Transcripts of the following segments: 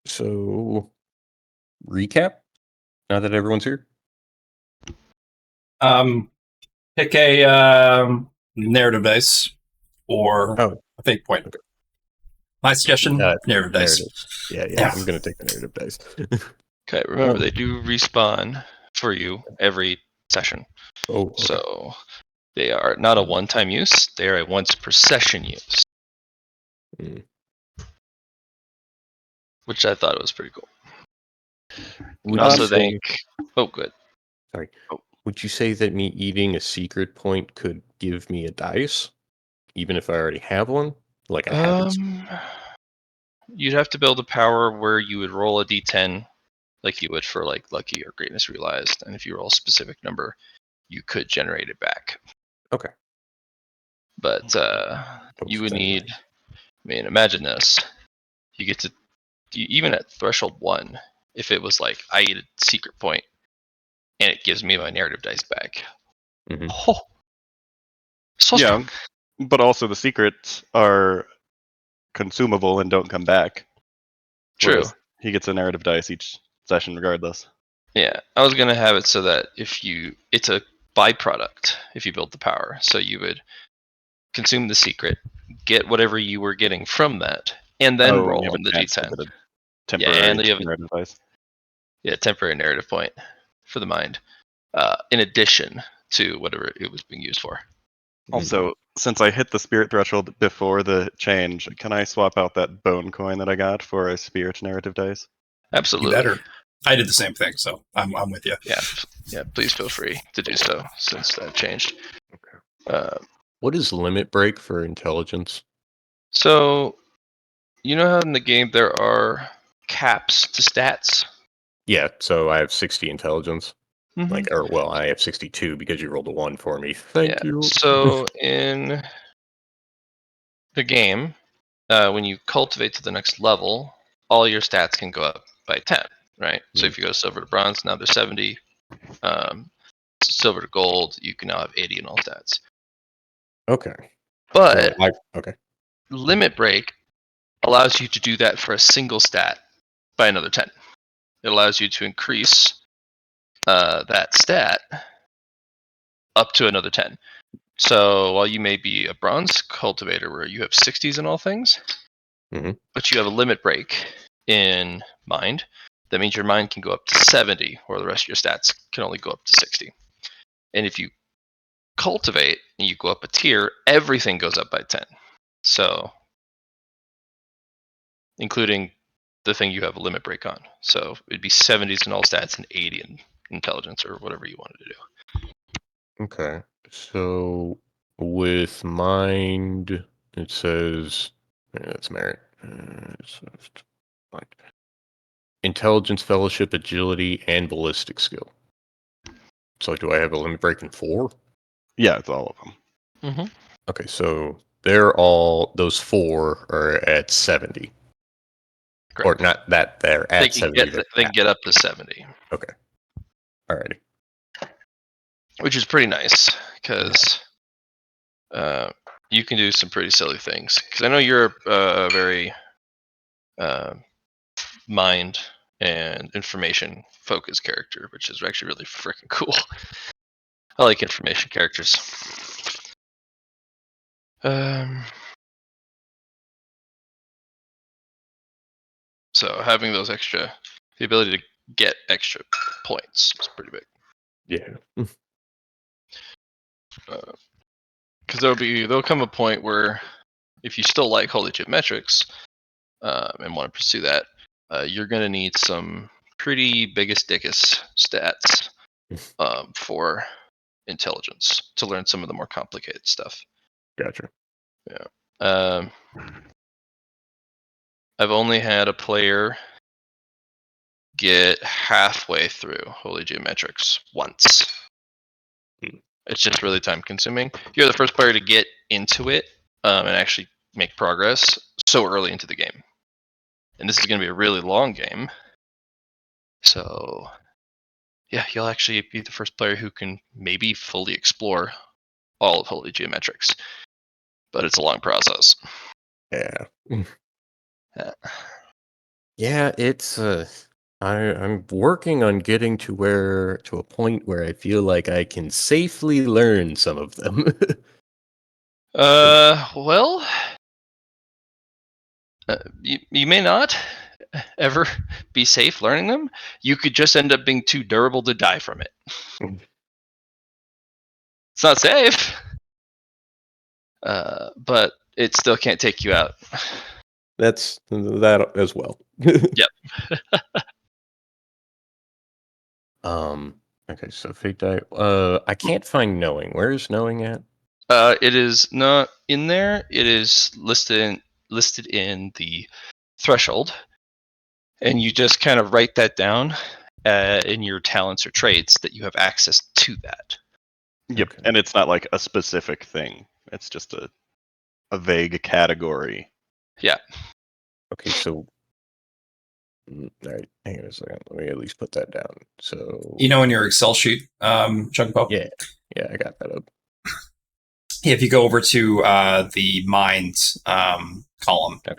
So, recap now that everyone's here. Pick a narrative dice or Oh, a fate point. okay. My suggestion: narrative dice. Narrative. Yeah. Yeah. I'm gonna take the narrative dice. Okay, remember they do respawn for you every session. Oh, okay. So they are not a one-time use, they are a once per session use. Mm. Which I thought was pretty cool. Would also you say, oh good. sorry. Would you say that me eating a secret point could give me a dice, even if I already have one? Like I haven't. You'd have to build a power where you would roll a d10 like you would for like lucky or greatness realized, and if you roll a specific number, you could generate it back. Okay. But you would need, imagine this. You get to, even at threshold 1, if it was like, I eat a secret point, and it gives me my narrative dice back. Mm-hmm. Oh, so strong. But also the secrets are consumable and don't come back. True. He gets a narrative dice each session regardless. Yeah, I was going to have it so that it's a byproduct if you build the power. So you would consume the secret, get whatever you were getting from that, and then roll you have the a chance to d10. get a temporary and you have narrative dice. temporary narrative point for the mind, in addition to whatever it was being used for. Also, since I hit the spirit threshold before the change, can I swap out that bone coin that I got for a spirit narrative dice? Absolutely. You better. I did the same thing, so I'm with you. Yeah. Please feel free to do so since that changed. Okay. What is limit break for intelligence? So, you know how in the game there are caps to stats? Yeah. So I have 60 intelligence. Mm-hmm. I have 62 because you rolled a 1 for me. Thank you. So in the game, when you cultivate to the next level, all your stats can go up by 10, right? So if you go silver to bronze, now they're 70. Silver to gold, you can now have 80 in all stats. Okay. But okay. limit break allows you to do that for a single stat by another 10. It allows you to increase that stat up to another 10. So while you may be a bronze cultivator where you have 60s in all things, but you have a limit break in mind, that means your mind can go up to 70, or the rest of your stats can only go up to 60. And if you cultivate and you go up a tier, everything goes up by 10. So, including the thing you have a limit break on. So it'd be 70s in all stats and 80 in intelligence or whatever you wanted to do. Okay. So with mind, it says that's merit. Intelligence, fellowship, agility, and ballistic skill. So do I have a limit break in 4? Yeah, it's all of them. Mm-hmm. Okay, so those 4 are at 70. Correct. Or not that they're at 70. They can get up to 70. Okay. Alrighty. Which is pretty nice because you can do some pretty silly things. Because I know you're a very mind and information focused character, which is actually really freaking cool. I like information characters. So having the ability to get extra points is pretty big. Yeah. Because there'll come a point where if you still like Holy Geometrics and want to pursue that, you're going to need some pretty biggest dickus stats for intelligence to learn some of the more complicated stuff. Gotcha. Yeah. I've only had a player get halfway through Holy Geometrics once. It's just really time consuming. You're the first player to get into it and actually make progress so early into the game. And this is going to be a really long game. So, yeah, you'll actually be the first player who can maybe fully explore all of Holy Geometrics. But it's a long process. Yeah. Yeah. Yeah, it's I'm working on getting to a point where I feel like I can safely learn some of them. Well, you may not ever be safe learning them. You could just end up being too durable to die from it. It's not safe, but it still can't take you out. That's that as well. Yep. Okay, so fate die. I can't find knowing. Where is knowing at? It is not in there. It is listed in the threshold, and you just kind of write that down in your talents or traits that you have access to that. Yep, Okay. and it's not like a specific thing. It's just a vague category. Yeah. Okay, so all right, hang on a second. Let me at least put that down. So In your Excel sheet, Chungpo. yeah, I got that up. If you go over to the mind column, Okay.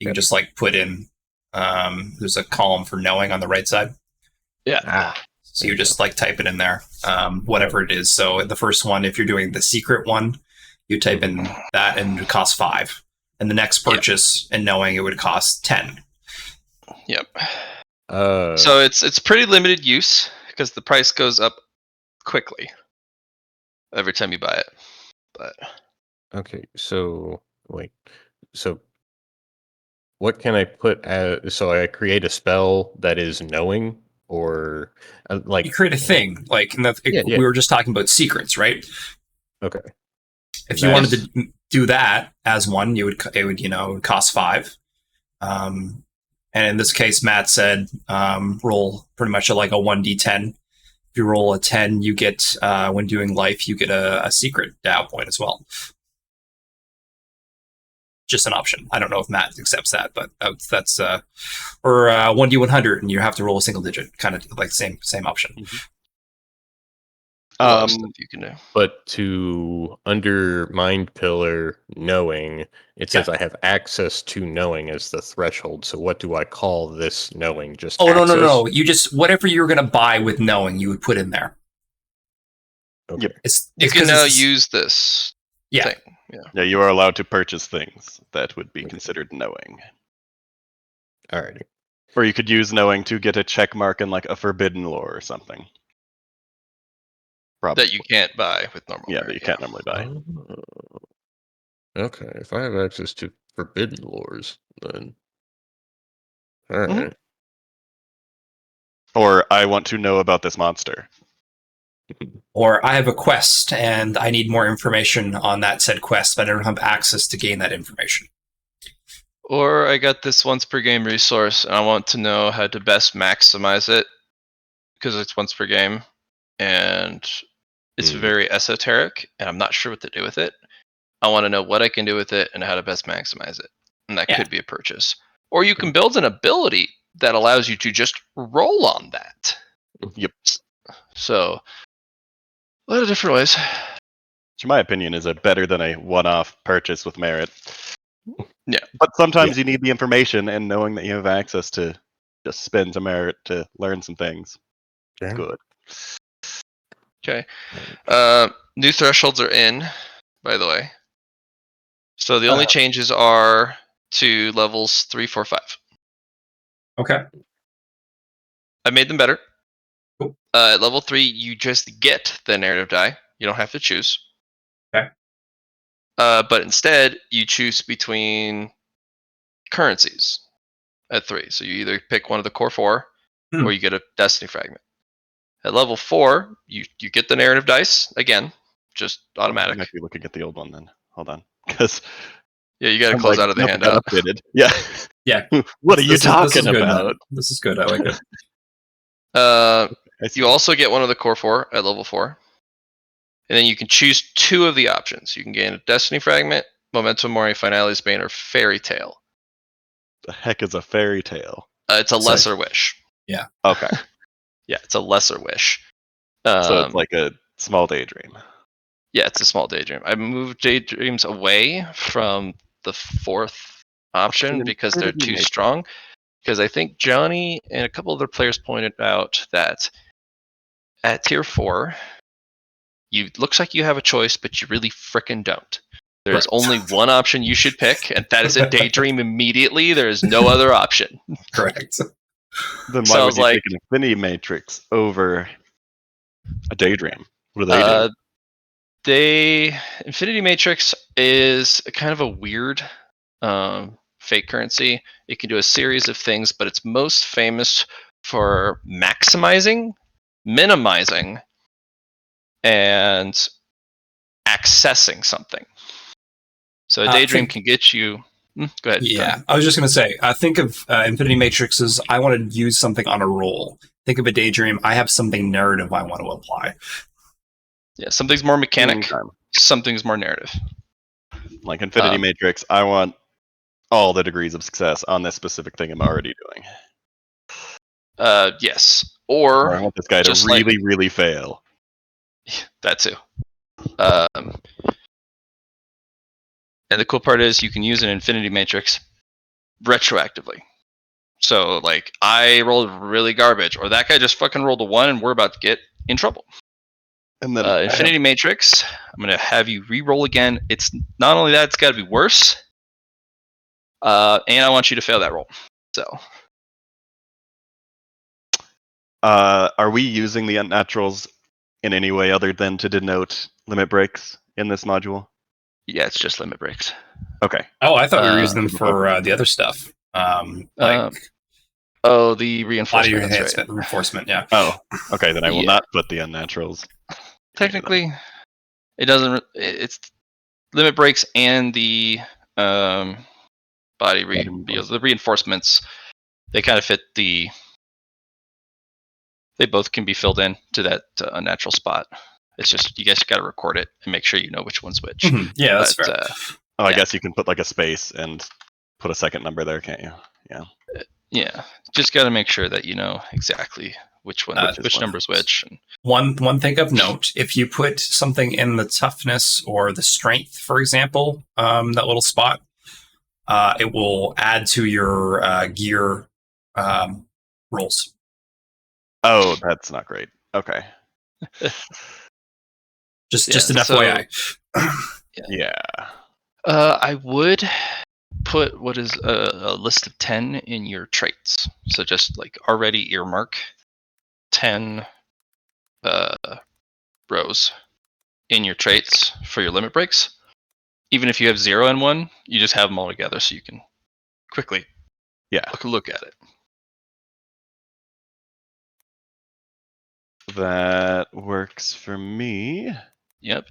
you can just like put in. There's a column for knowing on the right side. Yeah. So you just like type it in there, whatever it is. So the first one, if you're doing the secret one, you type in that and it would cost 5. And the next purchase and knowing it would cost 10. Yep. So So it's pretty limited use because the price goes up quickly every time you buy it. But okay, so wait, so what can I put as? So I create a spell that is knowing, or like You create a thing, like Yeah. we were just talking about secrets, right? Okay. If you wanted to do that as one, it would cost 5. And in this case, Matt said roll pretty much like a 1d10. If you roll a 10, you get when doing life, you get a secret Dow point as well. Just an option. I don't know if Matt accepts that, but that's or 1d100, and you have to roll a single digit, kind of like the same option. a lot of stuff you can do. But to under mind pillar knowing, it says I have access to knowing as the threshold. So what do I call this knowing? Just access? No. You just whatever you're going to buy with knowing, you would put in there. Okay. You can now use this thing. Yeah, you are allowed to purchase things that would be considered knowing. Alrighty. Or you could use knowing to get a check mark in like a forbidden lore or something. Probably. That you can't buy with normal. Yeah, that you can't normally buy. Okay, if I have access to forbidden lores, then alright. Or I want to know about this monster. Or I have a quest and I need more information on that said quest, but I don't have access to gain that information. Or I got this once per game resource and I want to know how to best maximize it because it's once per game and it's very esoteric and I'm not sure what to do with it. I want to know what I can do with it and how to best maximize it. And that could be a purchase. Or you can build an ability that allows you to just roll on that. Yep. So, a lot of different ways. Which in my opinion is better than a one-off purchase with merit. Yeah. But sometimes you need the information, and knowing that you have access to just spend to merit to learn some things. Yeah. Good. Okay. New thresholds are in, by the way. So the only changes are to levels 3, 4, 5. Okay. I made them better. Cool. At level 3, you just get the narrative die. You don't have to choose. Okay. But instead, you choose between currencies at 3. So you either pick one of the core 4, or you get a destiny fragment. At level 4, you get the narrative dice again, just automatic. I might be looking at the old one then. Hold on, because you got to close out of the handout. Yeah. Yeah. What are you talking about? This is good. I like it. You also get one of the core 4 at level 4. And then you can choose 2 of the options. You can gain a Destiny Fragment, Memento Mori, Finale's Bane, or Fairy Tale. The heck is a fairy tale? It's a lesser wish. Yeah. Okay. Yeah, it's a lesser wish. So it's like a small daydream. Yeah, it's a small daydream. I moved daydreams away from the 4th option because they're too strong. because I think Johnny and a couple other players pointed out that at tier 4, looks like you have a choice, but you really frickin' don't. There's only one option you should pick, and that is a daydream immediately. There is no other option. Correct. Then why would you take an Infinity Matrix over a daydream? What do they do? Infinity Matrix is kind of a weird fake currency. It can do a series of things, but it's most famous for maximizing, minimizing, and accessing something. So a daydream can get you. Go ahead. Yeah, I was just going to say, think of Infinity Matrix as I want to use something on a roll. Think of a daydream. I have something narrative I want to apply. Yeah, something's more mechanic. Something's more narrative. Like Infinity Matrix, I want all the degrees of success on this specific thing I'm already doing. Yes. Or I want this guy to really, really fail. That too. And the cool part is you can use an Infinity Matrix retroactively. So, like, I rolled really garbage, or that guy just fucking rolled a 1 and we're about to get in trouble. And then Infinity Matrix, I'm going to have you re-roll again. It's not only that, it's got to be worse. And I want you to fail that roll. So, are we using the unnaturals in any way other than to denote limit breaks in this module? Yeah, it's just limit breaks. Okay. Oh, I thought we were using them for the other stuff. The reinforcement. Body enhancement, reinforcement, yeah. Oh, okay, then I will not put the unnaturals. Technically, it doesn't. It's limit breaks and the the reinforcements. They kind of fit the. They both can be filled in to that unnatural spot. It's just you guys got to record it and make sure you know which one's which. Mm-hmm. Yeah, that's fair. I guess you can put like a space and put a second number there, can't you? Yeah. Yeah, just got to make sure that you know exactly which one, which number's which. One thing of note: if you put something in the toughness or the strength, for example, that little spot, it will add to your gear rolls. Oh, that's not great. Okay. Just an FYI. Yeah. I would put what is a list of 10 in your traits. So just like already earmark 10 rows in your traits for your limit breaks. Even if you have 0 and 1, you just have them all together so you can quickly look at it. That works for me. Yep.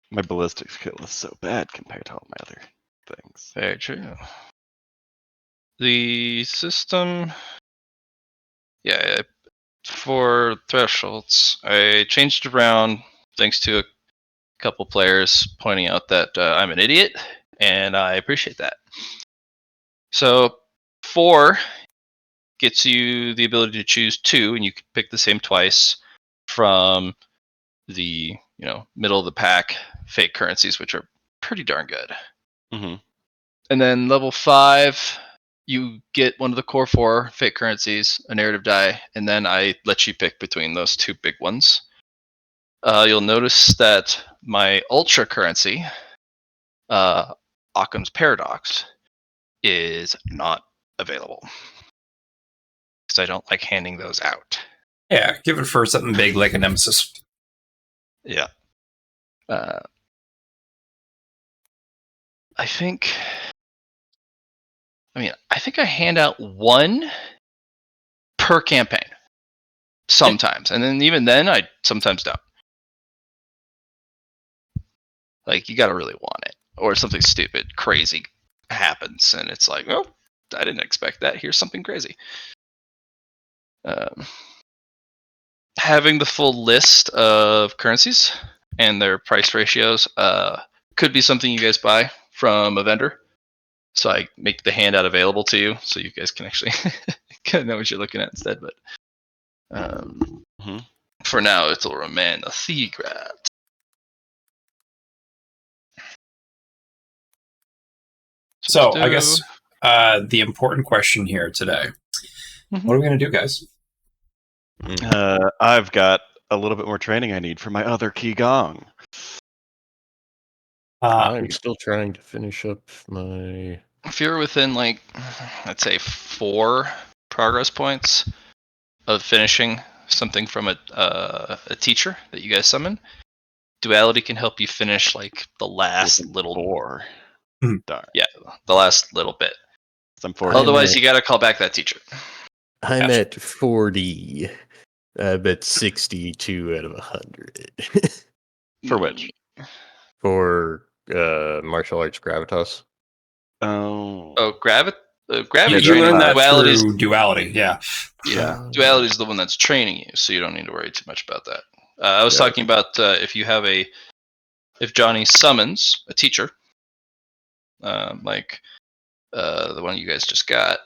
My ballistic skill is so bad compared to all my other things. Very true. The system, for thresholds, I changed around thanks to a couple players pointing out that I'm an idiot, and I appreciate that. So 4 gets you the ability to choose 2, and you can pick the same twice from the middle of the pack fake currencies, which are pretty darn good. Mm-hmm. And then level 5, you get one of the core 4 fake currencies, a narrative die, and then I let you pick between those 2 big ones. You'll notice that my ultra currency, Occam's Paradox, is not available because I don't like handing those out. Yeah, give it for something big like a Nemesis. Yeah. I think I hand out 1 per campaign sometimes, and then even then I sometimes don't. Like, you gotta really want it, or something stupid, crazy happens, and it's like, oh, I didn't expect that. Here's something crazy. Having the full list of currencies and their price ratios could be something you guys buy from a vendor. So I make the handout available to you, so you guys can actually kind of know what you're looking at instead. But for now, it'll remain a secret. So I guess the important question here today. What are we going to do, guys? I've got a little bit more training I need for my other Qigong. I'm still trying to finish up my... If you're within, like, let's say 4 progress points of finishing something from a teacher that you guys summon, duality can help you finish, like, the last little... 4. Darn. Yeah, the last little bit. I'm 40. Otherwise, you got to call back that teacher. I'm at 40. But 62 out of 100. For which? For martial arts gravitas. Oh, gravity You training. learn that Duality's, through duality, yeah. Duality is the one that's training you, so you don't need to worry too much about that. I was talking about if Johnny summons a teacher, like the one you guys just got.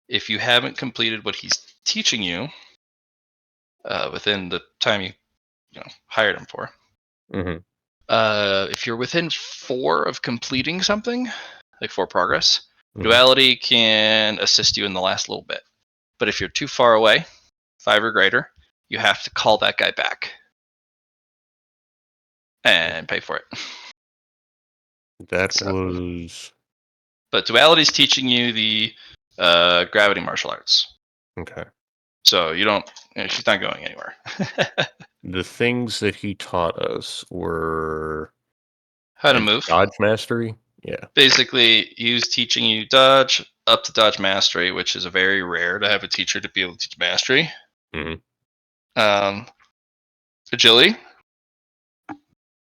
If you haven't completed what he's teaching you within the time you hired him for, if you're within 4 of completing something, like 4 progress, duality can assist you in the last little bit. But if you're too far away, 5 or greater, you have to call that guy back and pay for it. But duality's teaching you the gravity martial arts. Okay. So she's not going anywhere. The things that he taught us were how to move. Dodge mastery? Yeah. Basically, he was teaching you dodge up to dodge mastery, which is very rare to have a teacher to be able to teach mastery. Agility.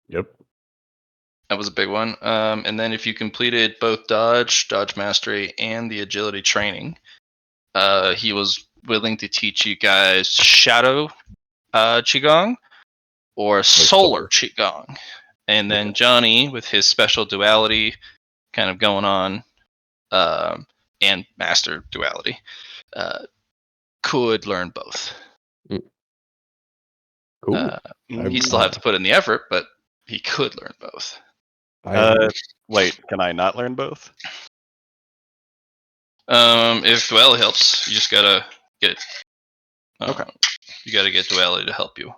Yep. That was a big one. And then if you completed both dodge mastery, and the agility training, he was willing to teach you guys shadow qigong or solar qigong. And then Johnny, with his special duality kind of going on, and master duality, could learn both. Cool. He'd still have to put in the effort, but he could learn both. Wait, can I not learn both? If duality helps, you just gotta get. Okay. You gotta get duality to help you.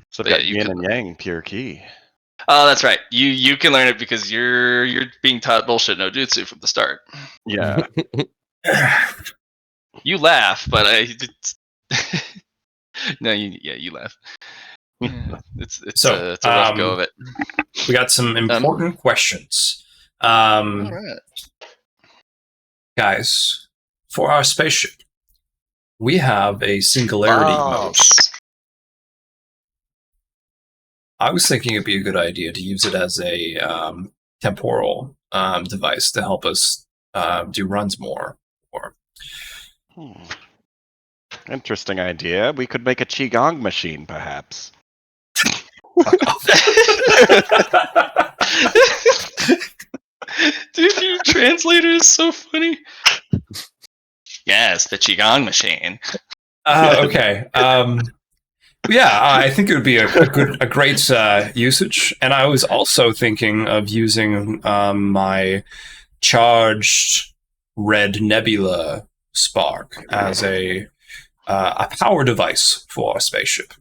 So I've got yin and yang, pure ki. Oh, that's right. You can learn it because you're being taught bullshit no jutsu from the start. Yeah. You laugh, but no, you laugh. It's a rough go of it. We got some important questions. All right. Guys, for our spaceship, we have a singularity mode. I was thinking it'd be a good idea to use it as a temporal device to help us do runs more. Interesting idea. We could make a qigong machine, perhaps. Dude, your translator is so funny. Yes, the qigong machine. Okay. Yeah, I think it would be a great usage. And I was also thinking of using my charged red nebula spark as a power device for our spaceship.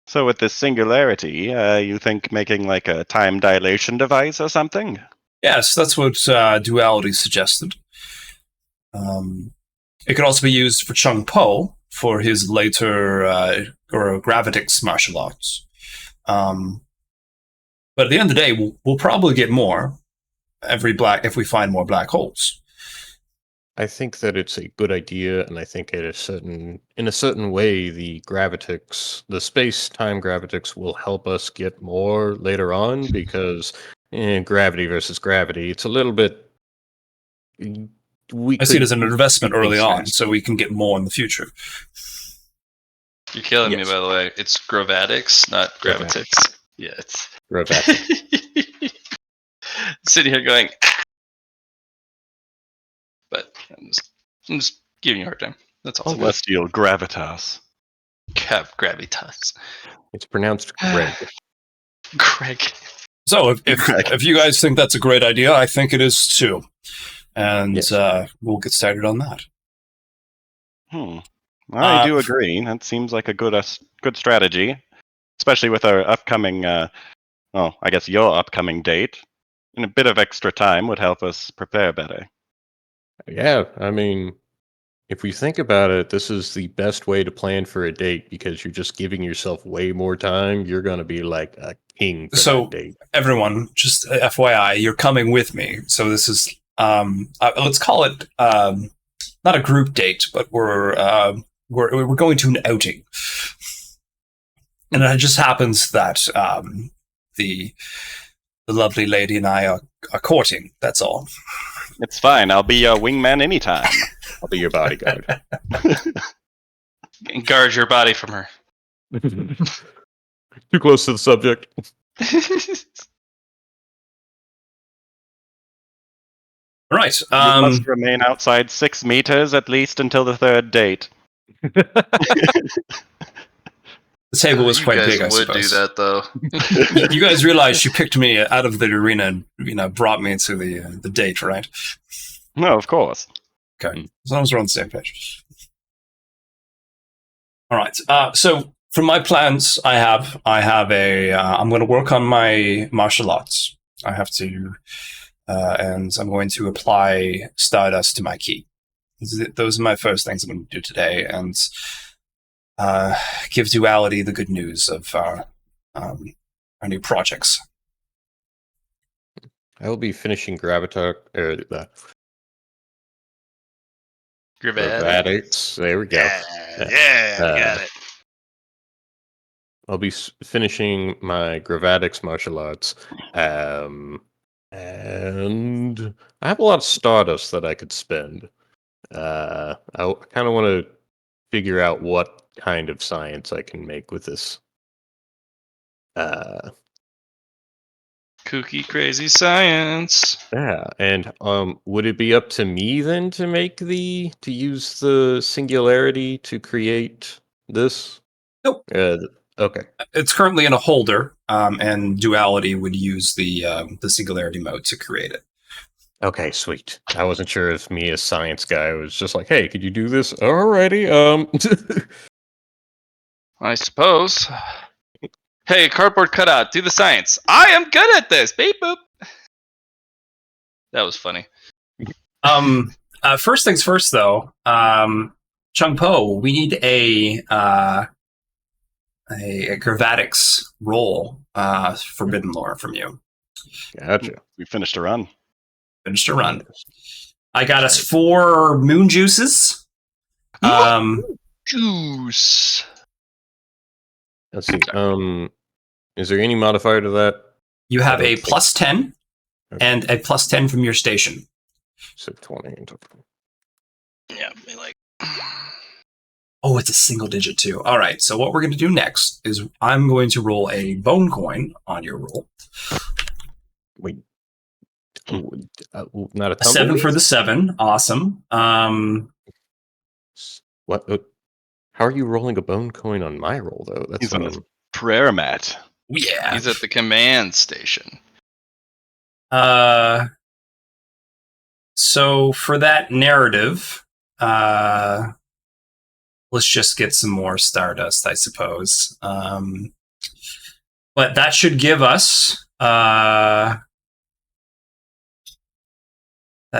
So with this singularity, you think making like a time dilation device or something? Yes, that's what duality suggested. It could also be used for Chung Po for his later or gravitics martial arts. But at the end of the day, we'll probably get more if we find more black holes. I think that it's a good idea, and I think in a certain way, the space-time gravitics will help us get more later on, because gravity versus gravity, it's a little bit... I see it as an investment early on, so we can get more in the future. You're killing me, by the way. It's gravatics, not gravitics. Yeah, it's... Gravatics. Sitting here going... But I'm just giving you a hard time. That's all. Celestial gravitas. Gravitas. It's pronounced Greg. Greg. So if you guys think that's a great idea, I think it is too. And Yes. we'll get started on that. I do agree. That seems like a good strategy, especially with our upcoming, I guess your upcoming date. And a bit of extra time would help us prepare better. Yeah, I mean, if we think about it, this is the best way to plan for a date because you're just giving yourself way more time. You're going to be like a king for that date. Everyone, just FYI, you're coming with me. So this is, let's call it not a group date, but we're going to an outing. And it just happens that the lovely lady and I are courting. That's all. It's fine. I'll be your wingman anytime. I'll be your bodyguard. Guard your body from her. Too close to the subject. Right. You must remain outside 6 meters at least until the third date. The table was quite big, I suppose. You guys would do that, though. You guys realize she picked me out of the arena and brought me into the date, right? No, of course. Okay, as long as we're on the same page. All right. So for my plans, I have a. I'm going to work on my martial arts. I have to, and I'm going to apply Stardust to my key. Those are my first things I'm going to do today, and give Duality the good news of our new projects. I will be finishing Gravitics. Gravatics. There we go. Yeah, got it. I'll be finishing my Gravatics martial arts. And I have a lot of Stardust that I could spend. I kind of want to figure out what kind of science I can make with this. Kooky crazy science. Yeah, and would it be up to me then to use the singularity to create this? Nope. Okay. It's currently in a holder, and Duality would use the singularity mode to create it. Okay, sweet. I wasn't sure if me as science guy was just like, hey, could you do this? Alrighty. I suppose. Hey, cardboard cutout, do the science. I am good at this. Beep boop. That was funny. First things first, though. Chung Po, we need a Gravatics roll, Forbidden Lore from you. Gotcha. We finished a run. Finished a run. I got us 4 moon juices. Juice. Let's see. Is there any modifier to that? You have a plus 10 and a plus 10 from your station. So 20. Yeah, like. Oh, it's a single digit too. All right. So what we're going to do next is I'm going to roll a bone coin on your roll. Wait. Not a 7 for the 7. Awesome. What? How are you rolling a bone coin on my roll though? He's on his prayer mat. Yeah. He's at the command station. So for that narrative, let's just get some more Stardust, I suppose. But that should give us that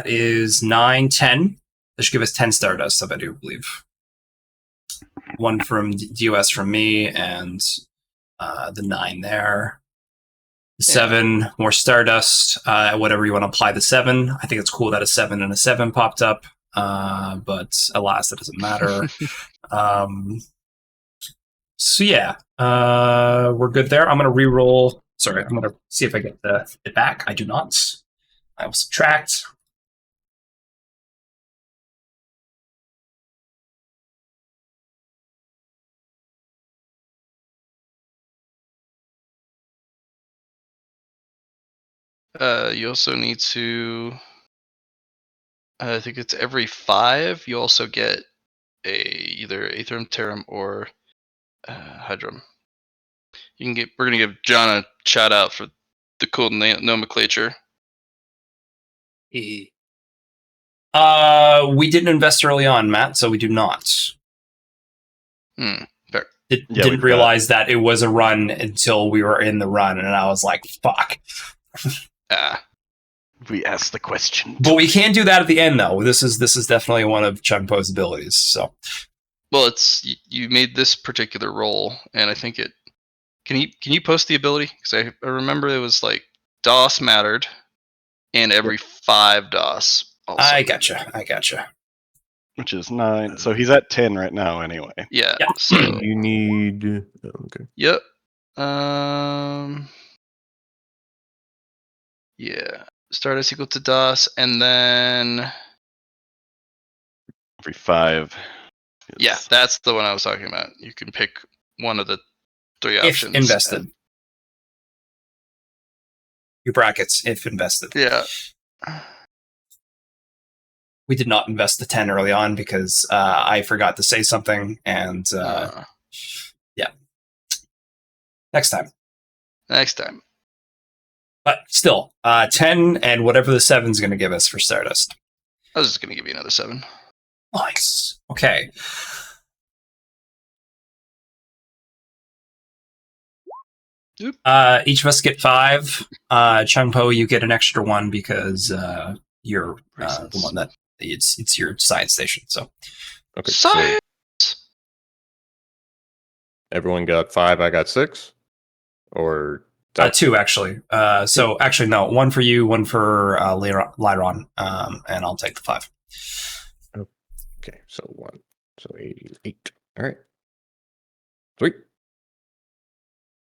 is 9, 10. That should give us 10 Stardust, I do believe. 1 from DOS from me, and the 9 there. 7 more Stardust. Whatever you want to apply the 7. I think it's cool that a 7 and a 7 popped up, but alas, that doesn't matter. So yeah, we're good there. I'm gonna re-roll. Sorry, I'm gonna see if I get it back. I do not. I will subtract. You also need to. I think it's every 5. You also get either Aetherium Terram or Hydrum. We're gonna give John a shout out for the cool nomenclature. We didn't invest early on, Matt, so we do not. Fair. Didn't realize that it was a run until we were in the run, and I was like, fuck. We asked the question. But we can do that at the end, though. This is definitely one of Chungpo's abilities. So, well, it's you made this particular roll, and I think it. Can you post the ability? Because I remember it was like DOS mattered, and every 5 DOS. Also I gotcha. Which is 9. So he's at 10 right now, anyway. Yeah. Yeah. So You need. Okay. Yep. Yeah. Stardust equal to DOS, and then Every 5. yeah, that's the one I was talking about. You can pick one of the 3 If options. invested. Your brackets, if invested. Yeah. We did not invest the 10 early on because I forgot to say something, and yeah. Next time. But still, 10 and whatever the 7's going to give us for Stardust. I was just going to give you another 7. Nice. Okay. Each of us get 5. Chungpo, you get an extra 1 because you're the one that it's your science station. So Okay. Science. So everyone got 5. I got 6. Or 2 actually. So actually no, 1 for you, 1 for Lyron, and I'll take the 5. Okay, so 1. So 88. All right. Sweet.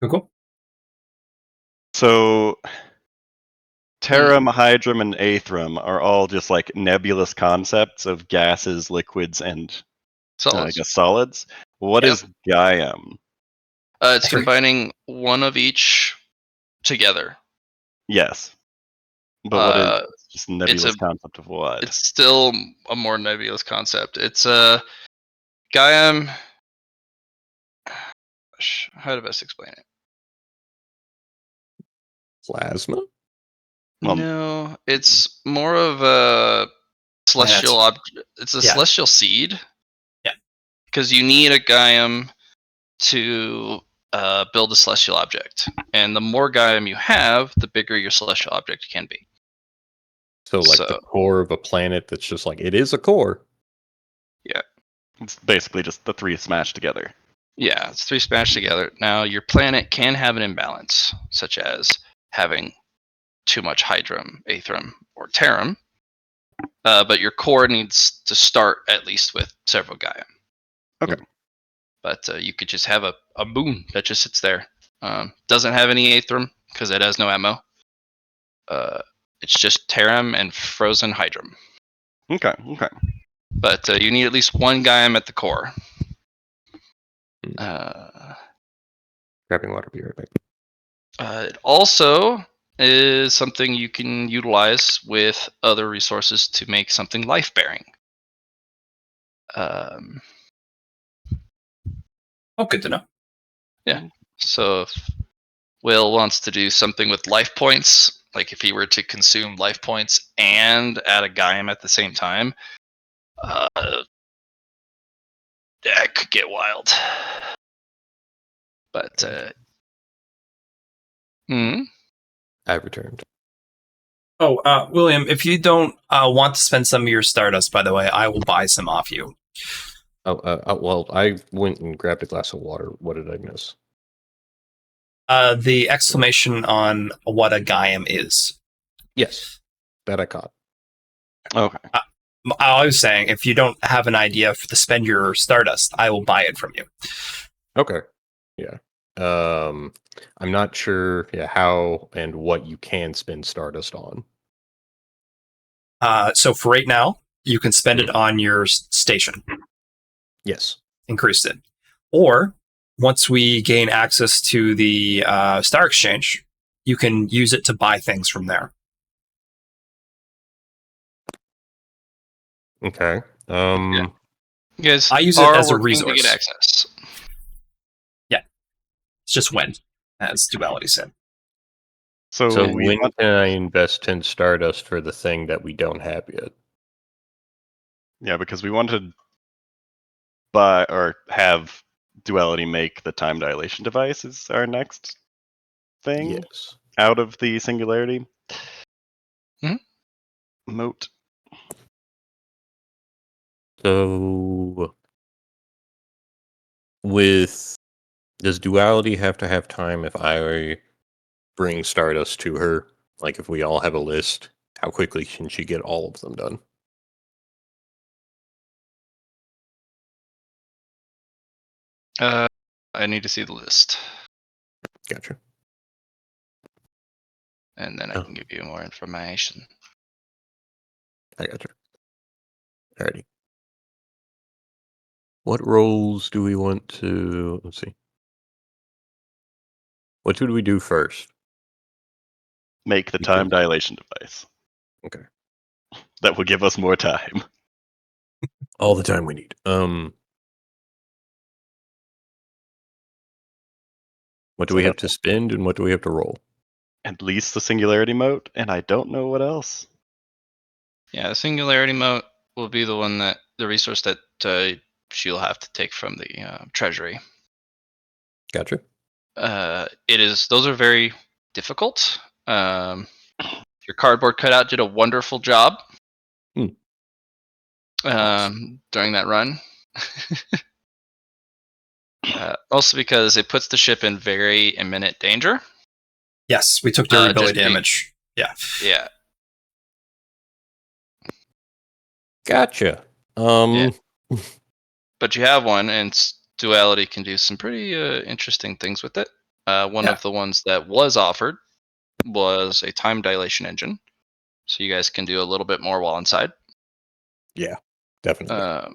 Cool. So Terram, Hydrum, and Aethrum are all just like nebulous concepts of gases, liquids, and I guess solids. What is Gaiam? It's combining one of each together. Yes. But what is just nebulous concept of what? It's still a more nebulous concept. It's Gaiam. How to best explain it? Plasma? No, it's more of a celestial object. It's a celestial seed. Yeah. Because you need a Gaiam to build a celestial object, and the more Gaiam you have, the bigger your celestial object can be. So the core of a planet that's just like, it is a core. Yeah. It's basically just the 3 smashed together. Yeah, it's 3 smashed together. Now, your planet can have an imbalance, such as having too much Hydrum, Aethrum, or Terram. But your core needs to start at least with several Gaiam. Okay. But you could just have a moon that just sits there. Doesn't have any Aethrum because it has no ammo. It's just Terram and frozen Hydrum. Okay. But you need at least 1 Gaiam at the core. Grabbing water, be right back. It also is something you can utilize with other resources to make something life-bearing. Good to know. Yeah. So if Will wants to do something with life points, like if he were to consume life points and add a Gaiam at the same time, that could get wild. But I've returned. Oh, William, if you don't want to spend some of your Stardust, by the way, I will buy some off you. Well, I went and grabbed a glass of water. What did I miss? The exclamation on what a Gaiam is. Yes, that I caught. Okay. I was saying, if you don't have an idea to spend your Stardust, I will buy it from you. Okay. Yeah. I'm not sure how and what you can spend Stardust on. So for right now, you can spend it on your station. Yes. Increased it. Or once we gain access to the Star Exchange, you can use it to buy things from there. Okay. You guys I use it as a resource. To get access. It's just when, as Duality said. So we when want, can I invest 10 Stardust for the thing that we don't have yet? yeah, because we want to buy or have Duality make the time dilation device is our next thing Yes. out of the singularity Mhm. moat. So does Duality have to have time if I bring Stardust to her? Like if we all have a list, how quickly can she get all of them done? I need to see the list, Gotcha. and then I Oh. can give you more information. I gotcha. Alrighty. What roles do we want to... Let's see. What should we do first? Make the Because- time dilation device. Okay. That will give us more time. All the time we need. What do So we have that's to spend and what do we have to roll? at least the singularity moat, and I don't know what else. Yeah, the singularity moat will be the resource that she'll have to take from the treasury. Gotcha. Those are very difficult. Your cardboard cutout did a wonderful job during that run. Also because it puts the ship in very imminent danger. Yes, we took durability just damage. Yeah. Yeah. Gotcha. Yeah. But you have one, and Duality can do some pretty interesting things with it. One Yeah. of the ones that was offered was a time dilation engine, so you guys can do a little bit more while inside. Yeah, definitely.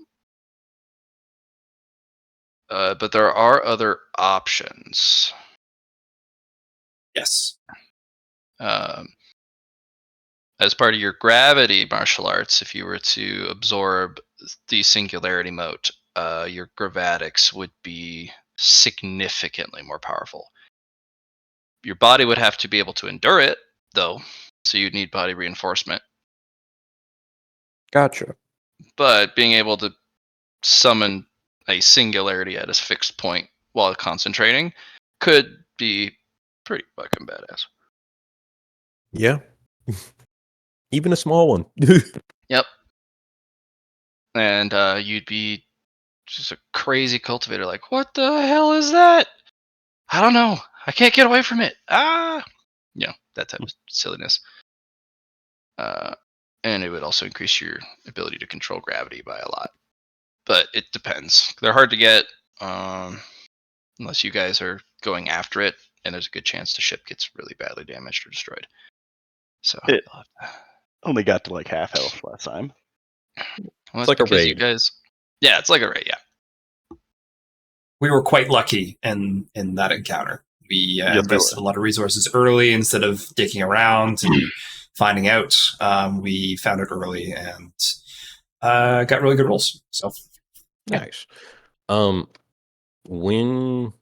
But there are other options. Yes. As part of your gravity martial arts, if you were to absorb the singularity moat, your gravatics would be significantly more powerful. Your body would have to be able to endure it, though, so you'd need body reinforcement. Gotcha. But being able to summon a singularity at a fixed point while concentrating could be pretty fucking badass. Yeah. Even a small one. Yep. And you'd be just a crazy cultivator, like, what the hell is that? I don't know. I can't get away from it. Ah! That type of silliness. And it would also increase your ability to control gravity by a lot. But it depends. They're hard to get unless you guys are going after it, and there's a good chance the ship gets really badly damaged or destroyed. So It only got to like half health last time. well, It's like a because you raid. guys. Yeah, it's like a raid. Yeah. We were quite lucky in that encounter. We Yes, we invested were. a lot of resources early instead of digging around and finding out. We found it early and got really good rolls. So Nice. When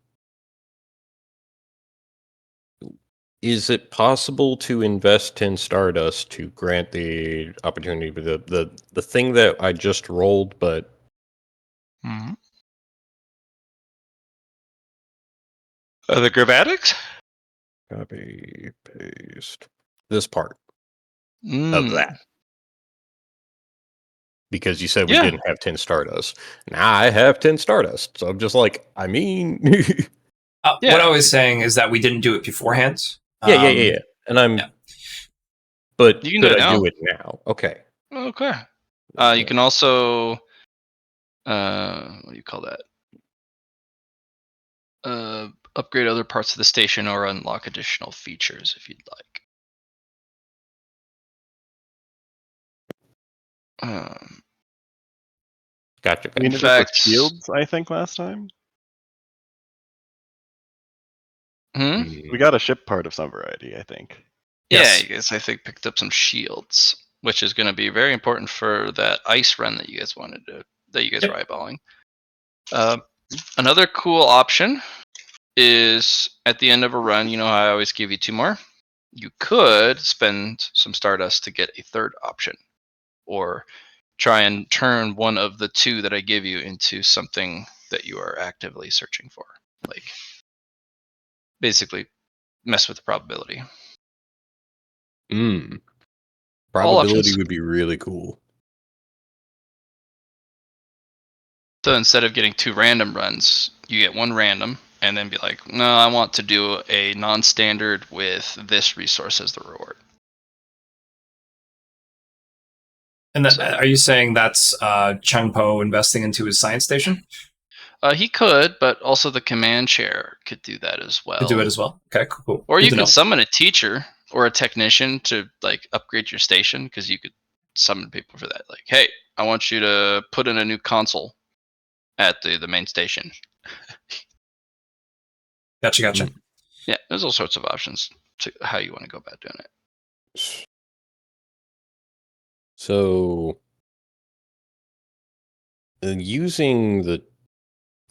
is it possible to invest in Stardust to grant the opportunity for the thing that I just rolled, but Mm-hmm. The gravatics? copy paste this part of Mm. that? Because you said we Yeah. didn't have 10 Stardust. Now I have 10 Stardust. So I'm just like, I mean Yeah. what I was saying is that we didn't do it beforehand. Yeah. And I'm yeah. but You can could do it I now. do it now? Okay. Okay. You can also what do you call that? Upgrade other parts of the station or unlock additional features if you'd like. Gotcha. We In ended up with fact, shields, I think, last time. We Mm, got a ship part of some variety, I think. yeah, Yes. you guys I think picked up some shields, which is going to be very important for that ice run that you guys were eyeballing. Another cool option is at the end of a run, you know how I always give you 2 more? You could spend some Stardust to get a third option, or try and turn one of the 2 that I give you into something that you are actively searching for. Like, basically, mess with the probability. Mm. All Probability options. would be really cool. So instead of getting 2 random runs, you get 1 random, and then be like, no, I want to do a non-standard with this resource as the reward. And So- are you saying that's Chung Po investing into his science station? He could, but also the command chair could do that as well. Could do it as well. Okay, cool. Or Good you to could know. summon a teacher or a technician to like upgrade your station, because you could summon people for that. Like, hey, I want you to put in a new console at the main station. Gotcha. Mm. Yeah, there's all sorts of options to how you want to go about doing it. So, using the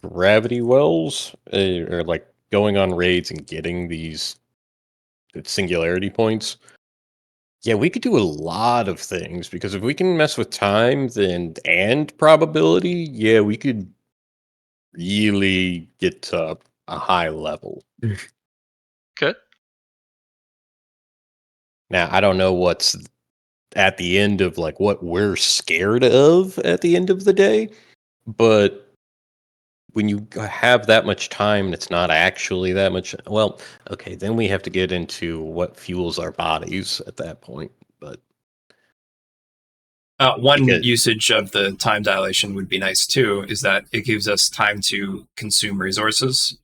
gravity wells, or like going on raids and getting these singularity points, yeah, we could do a lot of things, because if we can mess with time then and probability, yeah, we could really get to a high level. Good. Now, I don't know what's at the end of like what we're scared of at the end of the day, but when you have that much time and it's not actually that much, well, okay, then we have to get into what fuels our bodies at that point. But One because, usage of the time dilation would be nice too, is that it gives us time to consume resources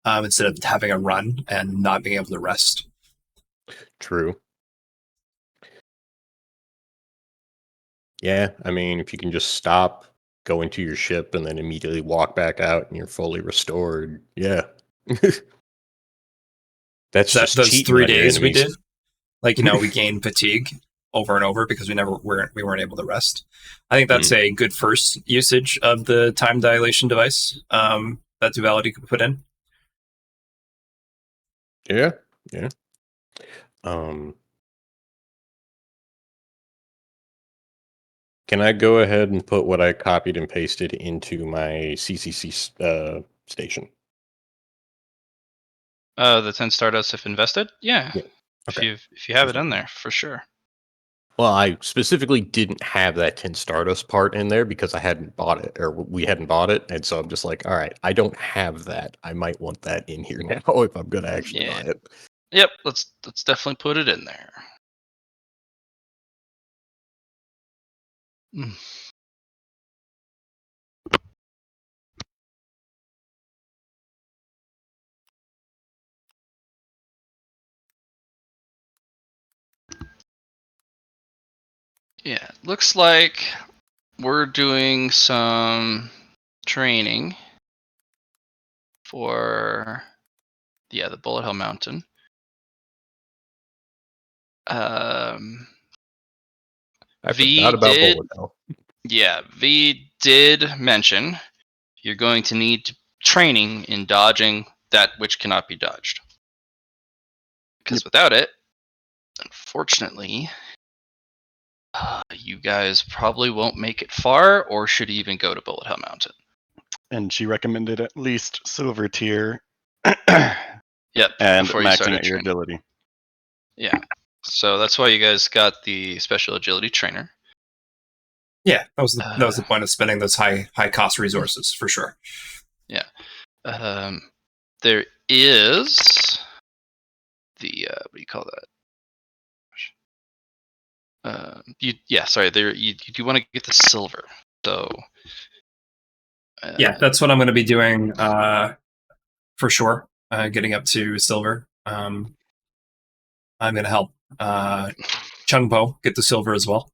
instead of having a run and not being able to rest. true. Yeah, I mean, if you can just stop, go into your ship, and then immediately walk back out and you're fully restored, yeah. That's So that just those cheating 3 on your days we enemies. did, like, we gained fatigue over and over because we weren't able to rest. I think that's a good first usage of the time dilation device that Duality could put in. Yeah, yeah. Um, can I go ahead and put what I copied and pasted into my CCC station? The 10 Stardust if invested? Yeah. Yeah. Okay. If you have Just it in want- there, for sure. Well, I specifically didn't have that 10 Stardust part in there because I hadn't bought it, or we hadn't bought it, and so I'm just like, all right, I don't have that. I might want that in here now if I'm gonna actually buy Yeah. it. Yep, let's definitely put it in there. Mm. Yeah, looks like we're doing some training for the Bullet Hell Mountain. I V forgot about did, Bullet Hell. yeah, V did mention you're going to need training in dodging that which cannot be dodged. Because without it, unfortunately, you guys probably won't make it far, or should even go to Bullet Hell Mountain. And she recommended at least silver tier. Yep, and before you maxing started out your training. agility. Yeah, so that's why you guys got the special agility trainer. Yeah, that was the point of spending those high cost resources for sure. Yeah, there is the what do you call that? There you do want to get the silver. So Yeah, that's what I'm going to be doing for sure. Getting up to silver. I'm going to help Chung Po get the silver as well.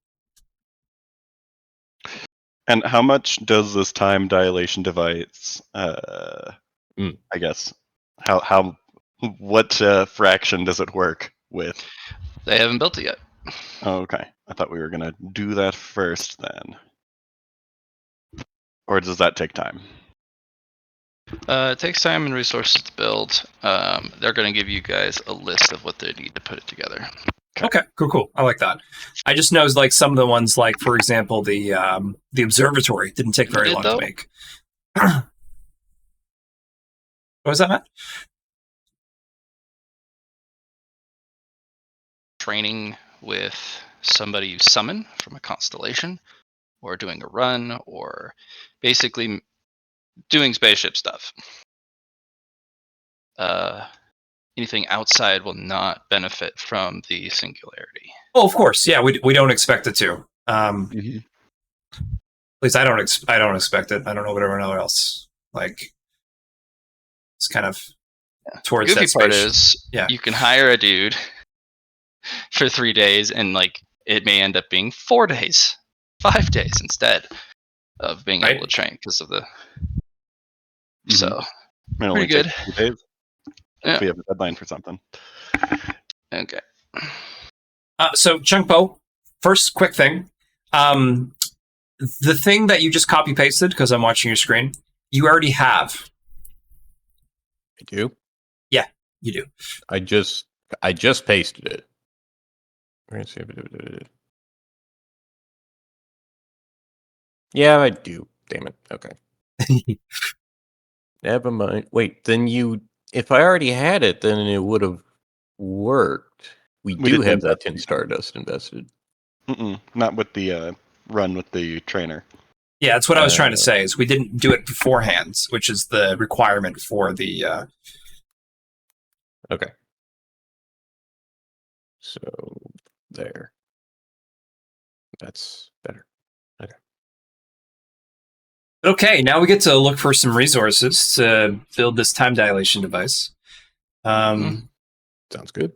And how much does this time dilation device? I guess how what fraction does it work with? they haven't built it yet. Oh, okay, I thought we were gonna do that first then, or does that take time? It takes time and resources to build. They're going to give you guys a list of what they need to put it together. Okay, cool. I like that. I just know like some of the ones, like for example, the observatory didn't take very long to make. What was that, Matt? Training with somebody you summon from a constellation, or doing a run, or basically doing spaceship stuff. Anything outside will not benefit from the singularity. Oh, of course, yeah. We don't expect it to. At least I don't expect it. I don't know what everyone else like. It's kind of towards the goofy that part space. is, Yeah, you can hire a dude for 3 days, and like it may end up being 4 days, 5 days instead of being able to train because of the. So pretty good. 2 days. Yeah. If we have a deadline for something. Okay. So Chunkpo, first quick thing. The thing that you just copy pasted, because I'm watching your screen, you already have. I do. Yeah, you do. I just pasted it. Yeah, I do. Damn it. Okay. Never mind. Wait, then if I already had it, then it would have worked. We do didn't have that invest 10 Stardust invested. Not with the run with the trainer. Yeah, that's what I was trying to say, is we didn't do it beforehand, which is the requirement for the... Okay. So, there. That's better. Okay. Okay, now we get to look for some resources to build this time dilation device. Sounds good.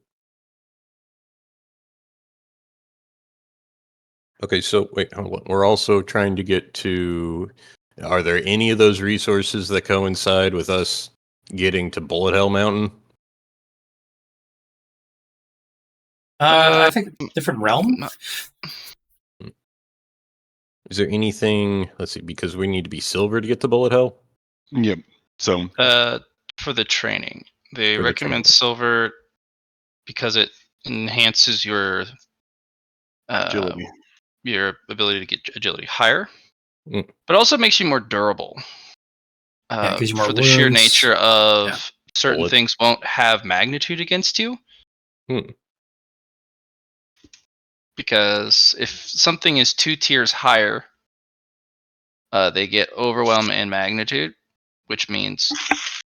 Okay, so wait, hold on. We're also trying to get to... Are there any of those resources that coincide with us getting to Bullet Hell Mountain? I think different realm. Is there anything... Let's see, because we need to be silver to get to Bullet Hell? Yep. So For the training, they recommend silver because it enhances your agility. Your ability to get agility higher, but also makes you more durable. Gives you more for the wounds. sheer nature of certain Bullet. things won't have magnitude against you. Because if something is 2 tiers higher, they get overwhelm and magnitude, which means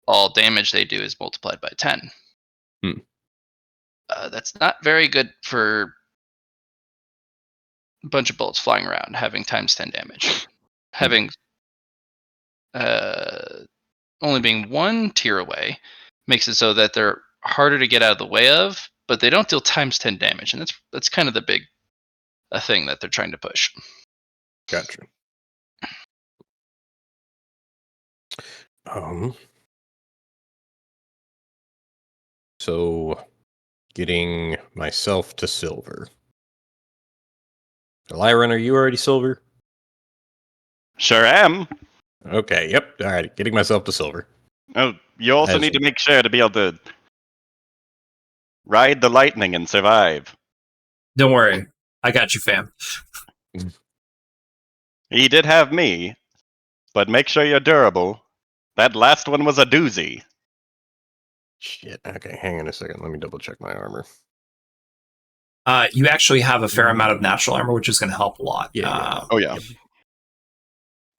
all damage they do is multiplied by 10. That's not very good for a bunch of bullets flying around having times 10 damage. Having only being 1 tier away makes it so that they're harder to get out of the way of, but they don't deal times 10 damage, and that's kind of the big thing that they're trying to push. Gotcha. So getting myself to silver. Lyron, are you already silver? Sure am. Okay, yep. All right, getting myself to silver. Oh, you also need to make sure to be able to ride the lightning and survive. Don't worry, I got you, fam. He did have me, but make sure you're durable. That last one was a doozy. Shit. Okay, hang on a second. Let me double check my armor. You actually have a fair amount of natural armor, which is going to help a lot. Yeah. Oh yeah.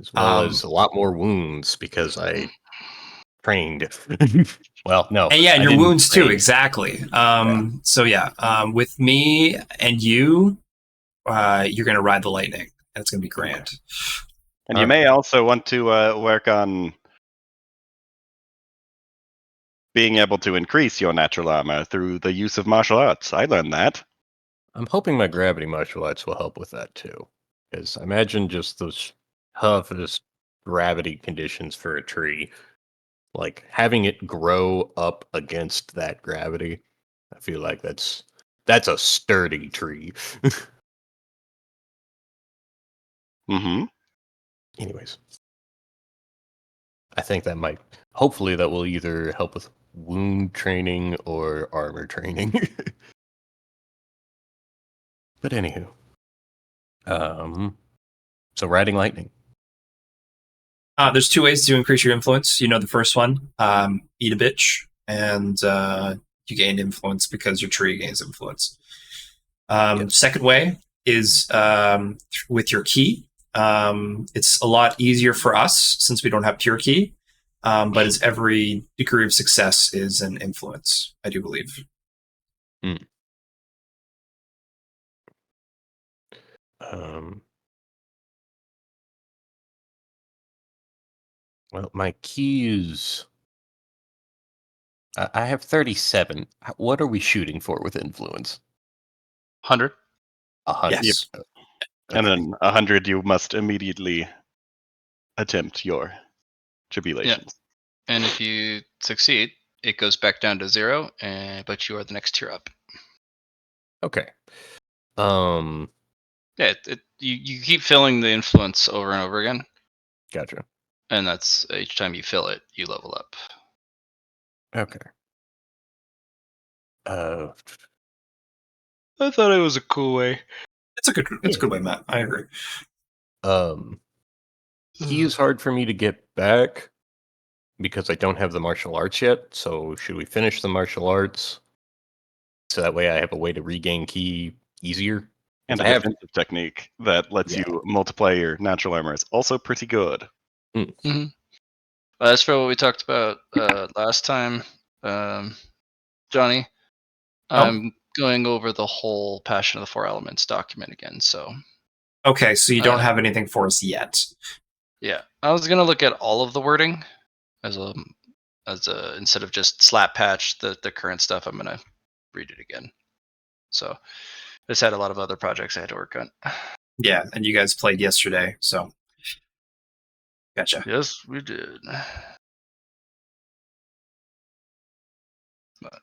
As well as a lot more wounds because I trained. Well, no. And yeah, and your wounds too, exactly. So yeah, with me and you, you're going to ride the lightning. And it's going to be grand. And you may also want to work on being able to increase your natural armor through the use of martial arts. I learned that. I'm hoping my gravity martial arts will help with that too. Because I imagine just those toughest gravity conditions for a tree, like having it grow up against that gravity, I feel like that's a sturdy tree. Anyways. I think that might. Hopefully, that will either help with wound training or armor training. But anywho, so riding lightning. There's two ways to increase your influence. You know the first one, eat a bitch, and you gain influence because your tree gains influence. Yes. Second way is with your key. It's a lot easier for us since we don't have pure key, but it's every degree of success is an influence, I do believe. Well, my key is. I have 37. What are we shooting for with influence? 100. 100. Yes. Okay. And then 100, you must immediately attempt your tribulations. And if you succeed, it goes back down to 0, but you are the next tier up. Okay. Yeah, you keep filling the influence over and over again, Gotcha. and that's each time you fill it, you level up. Okay. I thought it was a cool way. It's a good way, Matt. I agree. Key is hard for me to get back because I don't have the martial arts yet. So should we finish the martial arts so that way I have a way to regain key easier? And If a I have, defensive technique that lets Yeah. you multiply your natural armor is also pretty good. As for what we talked about last time, Johnny, I'm going over the whole Passion of the Four Elements document again. So Okay, so you don't have anything for us yet. yeah, I was gonna look at all of the wording as a instead of just slap patch the current stuff. I'm gonna read it again. So this had a lot of other projects I had to work on. Yeah, and you guys played yesterday, so gotcha. Yes, we did. But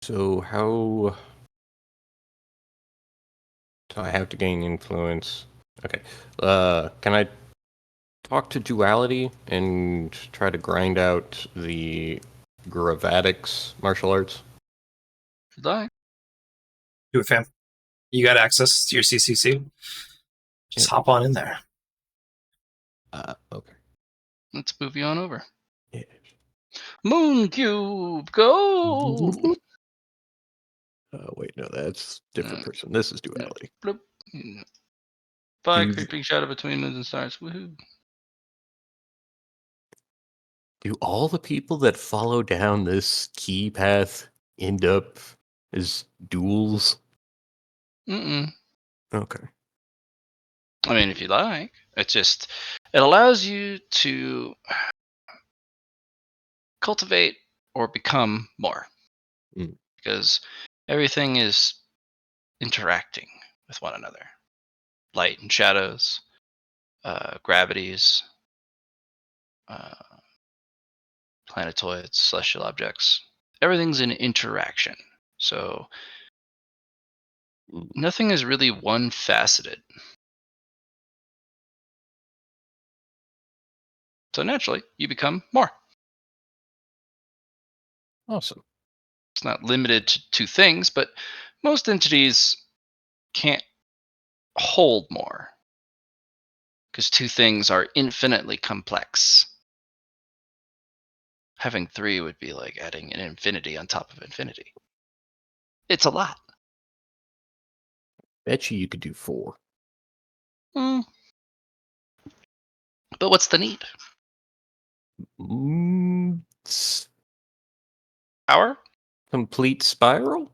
so how do I have to gain influence? Okay. Can I talk to Duality and try to grind out the Gravatics martial arts? die. Do it, fam. You got access to your CCC. Just hop on in there. Okay. Let's move you on over. Yeah. Moon Cube, go! Wait, no, that's different person. This is Duality. Bloop. By Do- creeping shadow between moons and stars. Woohoo! Do all the people that follow down this key path end up as duels? Mm-mm. Okay. I mean, if you like, it allows you to cultivate or become more, because everything is interacting with one another. Light and shadows, gravities, planetoids, celestial objects. Everything's in interaction. So nothing is really one faceted. So naturally, you become more. Awesome. It's not limited to two things, but most entities can't hold more because two things are infinitely complex. Having three would be like adding an infinity on top of infinity. It's a lot. Bet you could do 4. But what's the need? Power? Complete spiral?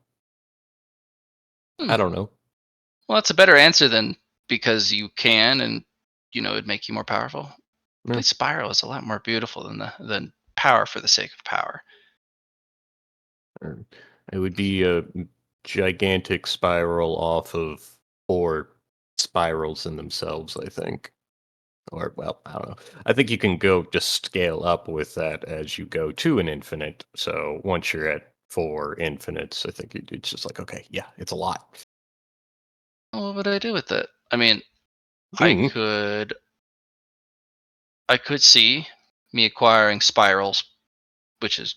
I don't know. Well, that's a better answer than because you can and it'd make you more powerful. Complete spiral is a lot more beautiful than power for the sake of power. It would be a gigantic spiral off of 4 spirals in themselves, I think. Or, well, I don't know. I think you can go just scale up with that as you go to an infinite. So once you're at 4 infinites, I think it's just like, okay, yeah, it's a lot. What would I do with it? I mean, I Hmm. could see me acquiring spirals, which is,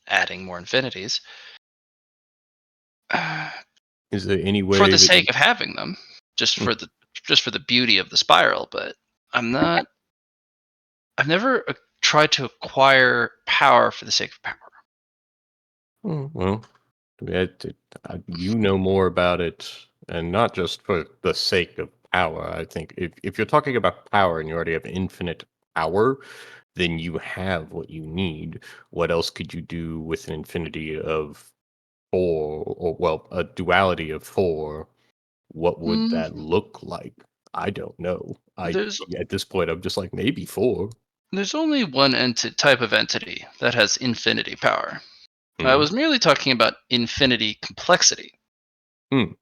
adding more infinities. Is there any For way the that you? sake of having them, just Hmm. for the beauty of the spiral, but I'm not I've never tried to acquire power for the sake of power. Well, you know more about it, and not just for the sake of power. I think if you're talking about power and you already have infinite power, then you have what you need. What else could you do with an infinity of four, or well, a duality of four? What would Mm, that look like? I don't know. there's At this point, I'm just like maybe four. there's only one type of entity that has infinity power. I Hmm. was merely talking about infinity complexity. Hmm.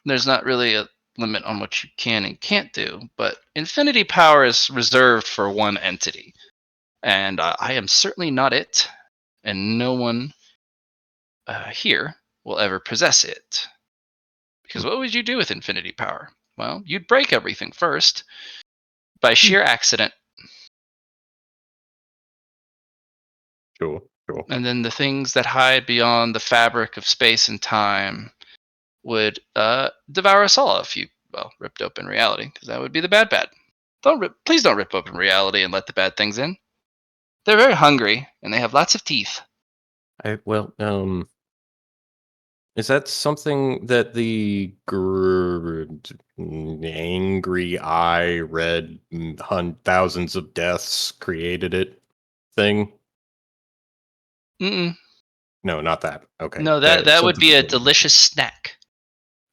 There's not really a limit on what you can and can't do, but infinity power is reserved for one entity, and I am certainly not it, and no one here will ever possess it. Because Hmm. what would you do with infinity power? Well, you'd break everything first by Hmm. sheer accident, Sure. Sure. and then the things that hide beyond the fabric of space and time would devour us all if you ripped open reality, because that would be the bad. Please don't rip open reality and let the bad things in. They're very hungry and they have lots of teeth. Well, is that something that the angry eye read thousands of deaths created it thing? Mm-mm. No, not that. Okay, No, that would something be a completely different. delicious snack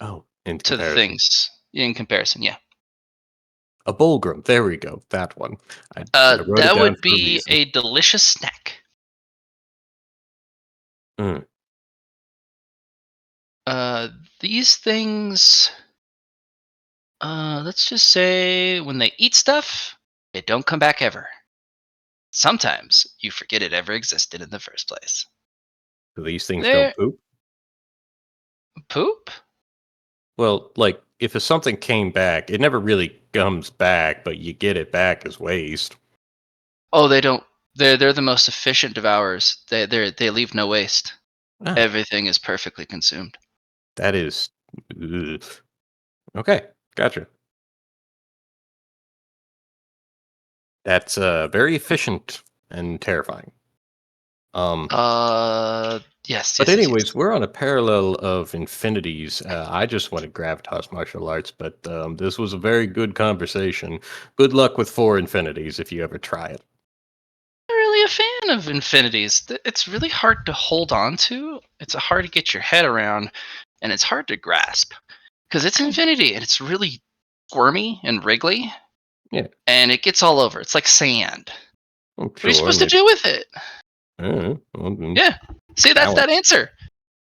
Oh, in to the comparison, things in comparison. Yeah, a bulgrum. There we go. That one. I wrote it that down would for a be reason. a delicious snack. Mm. Uh, these things, let's just say, when they eat stuff, they don't come back ever. Sometimes you forget it ever existed in the first place. So these things don't They're poop. poop? Well, like if something came back, it never really comes back, but you get it back as waste. Oh, they don't. They're the most efficient devourers. They leave no waste. Ah, Everything is perfectly consumed. that is. Ugh. Okay, gotcha. That's very efficient and terrifying. Um, Yes, but yes, yes, anyways, yes. we're on a parallel of infinities. I just wanted gravitas martial arts, but this was a very good conversation. Good luck with four infinities if you ever try it. I'm not really a fan of infinities. It's really hard to hold on to. It's hard to get your head around, and it's hard to grasp because it's infinity and it's really squirmy and wriggly, Yeah, and it gets all over. It's like sand. I'm What are you sure. supposed And to do with it? well, Yeah. See, that's that balance. answer.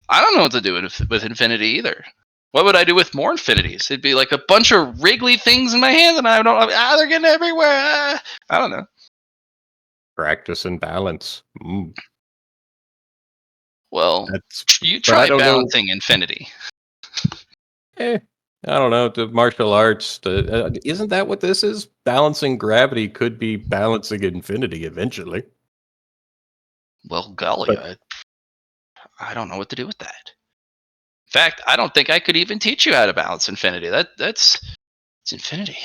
I don't know what to do with infinity either. What would I do with more infinities? It'd be like a bunch of wriggly things in my hands, and I don't. They're getting everywhere. I don't know. Practice and balance. Well, That's. you But I try don't know. balancing infinity. Eh, I don't know. The martial arts. Isn't that what this is? Balancing gravity could be balancing infinity eventually. Well, golly, But I don't know what to do with that. In fact, I don't think I could even teach you how to balance infinity. That's it's infinity.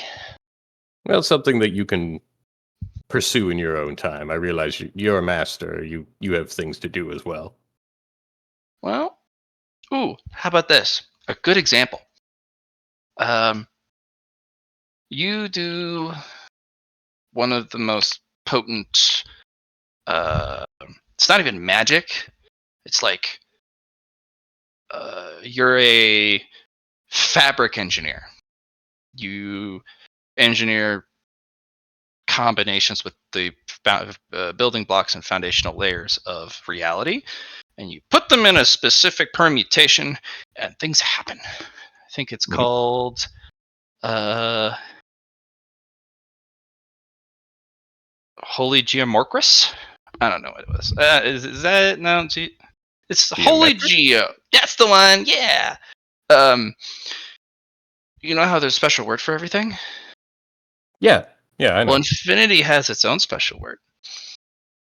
well, something that you can pursue in your own time. I realize you're a master. You have things to do as well. Well, ooh, how about this? A good example. Um, you do one of the most potent. It's not even magic. It's like you're a fabric engineer. You engineer combinations with the building blocks and foundational layers of reality, and you put them in a specific permutation, and things happen. I think it's Mhm. called uh, Holy Geomorchus. I don't know what it was. Is that no? It's Holy Geometric? Geo. That's the one. Yeah. You know how there's a special word for everything? Yeah, I know. Well, infinity has its own special word.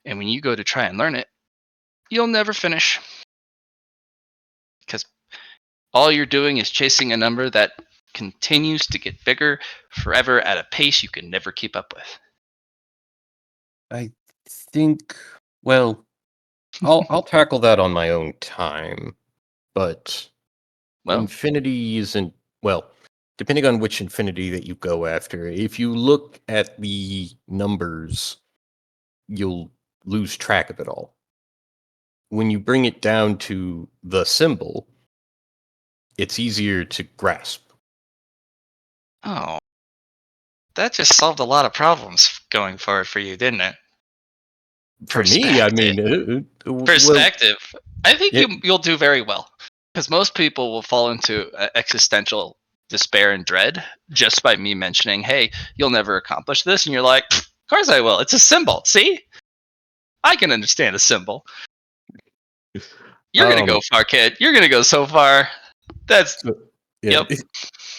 And when you go to try and learn it, you'll never finish. Because all you're doing is chasing a number that continues to get bigger forever at a pace you can never keep up with. I think. Well, I'll tackle that on my own time, but Well, infinity isn't well. Depending on which infinity that you go after, if you look at the numbers, you'll lose track of it all. When you bring it down to the symbol, it's easier to grasp. oh, that just solved a lot of problems going forward for you, didn't it? For me, I mean, well, Perspective. I think yeah, you'll do very well. Because most people will fall into existential despair and dread just by me mentioning, hey, you'll never accomplish this. And you're like, of course I will. It's a symbol. See? I can understand a symbol. You're going to go far, kid. You're going to go so far. That's, so, yeah.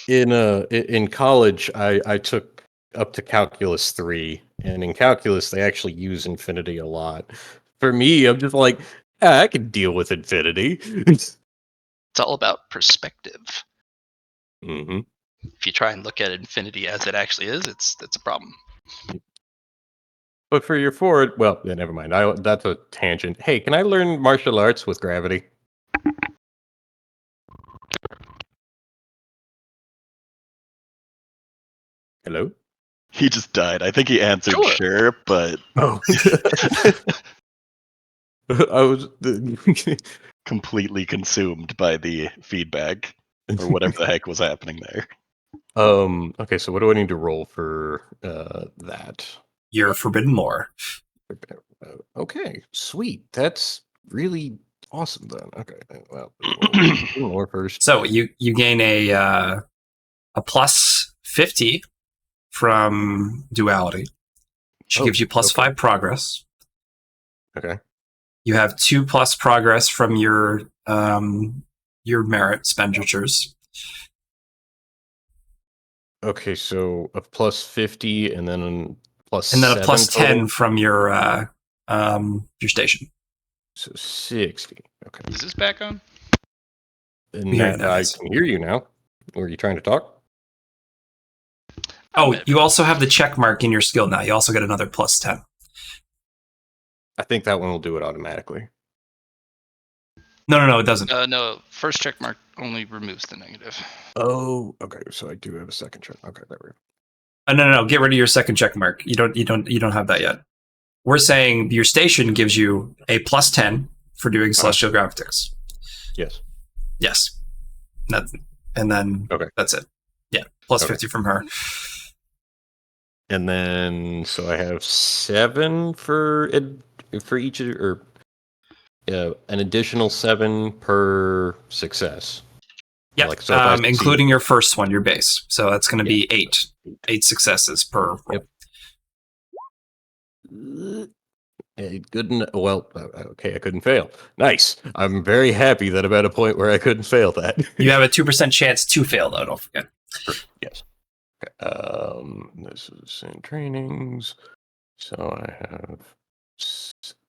yep. In college, I took up to calculus 3, and in calculus they actually use infinity a lot. For me, I'm just like, I can deal with infinity. It's all about perspective. Mm-hmm. If you try and look at infinity as it actually is, that's a problem. But for your forward, well, yeah, never mind. That's a tangent. Hey, can I learn martial arts with gravity? Hello? He just died. I think he answered sure, but Oh. I was completely consumed by the feedback or whatever the heck was happening there. Okay, so what do I need to roll for that? Your forbidden lore. Okay, sweet. That's really awesome then. Okay, well, we'll more first. So you gain a plus 50 from duality, which gives you plus 5 progress. Okay. You have 2 plus progress from your merit expenditures. Okay, so a plus 50 and then a plus and then a plus 10 total? from your station. So 60. Okay. Is this back on? And Yeah, I can hear you now. Were you trying to talk? Oh, you also have the check mark in your skill now. You also get another plus 10. I think that one will do it automatically. No, it doesn't. No, first check mark only removes the negative. Oh, okay. So I do have a second check. Okay, there we go. No. Get rid of your second check mark. You don't have that yet. We're saying your station gives you a plus 10 for doing celestial gravitics. Yes. Yes. And then that's it. Yeah, plus 50 from her. And then so I have 7 for each, or an additional 7 per success. Yeah, like, so if I including your first one, your base. So that's going to be 8 successes per roll. Yep. Good. Well, okay, I couldn't fail. Nice. I'm very happy that I'm at a point where I couldn't fail that. You have a 2% chance to fail, though. Don't forget. Yes. Okay. This is in trainings. So I have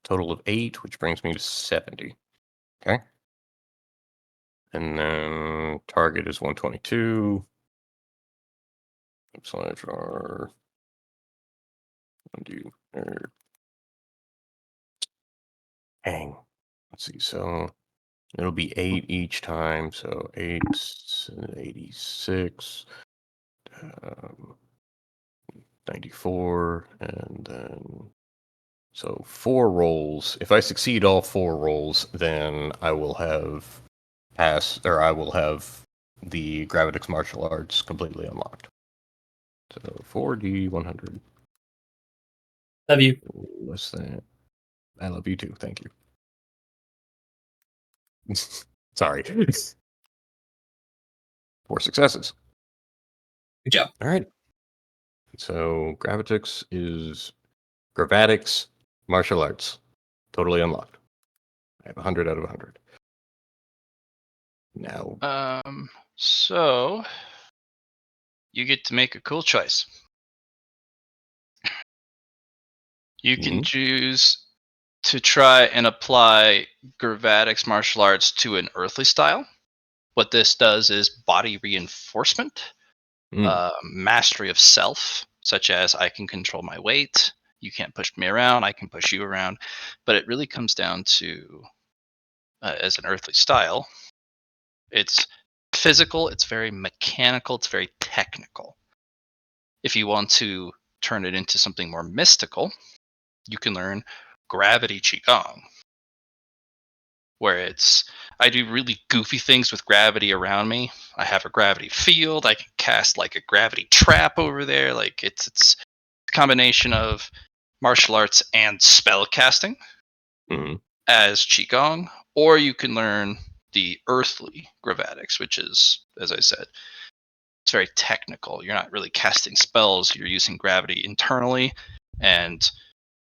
total of 8, which brings me to 70. Okay. And then target is 122. Slash R. Hang. Let's see. So it'll be 8 each time. So 8, 86, 94, and then so 4 rolls. If I succeed all 4 rolls, then I will have I will have the Gravitix martial arts completely unlocked. So 4D100. Love you. What's that? I love you too. Thank you. Sorry. 4 successes. Good job. All right. So Gravitix is Gravatics martial arts. Totally unlocked. I have 100 out of 100. Now. So you get to make a cool choice. You can choose to try and apply Gravatics martial arts to an earthly style. What this does is body reinforcement, mastery of self, such as I can control my weight, you can't push me around, I can push you around. But it really comes down to, as an earthly style, it's physical, it's very mechanical, it's very technical. If you want to turn it into something more mystical, you can learn gravity qigong, where it's I do really goofy things with gravity around me. I have a gravity field. I can cast like a gravity trap over there. Like it's a combination of martial arts and spell casting as qigong, or you can learn the earthly gravatics, which is, as I said, it's very technical. You're not really casting spells. You're using gravity internally, and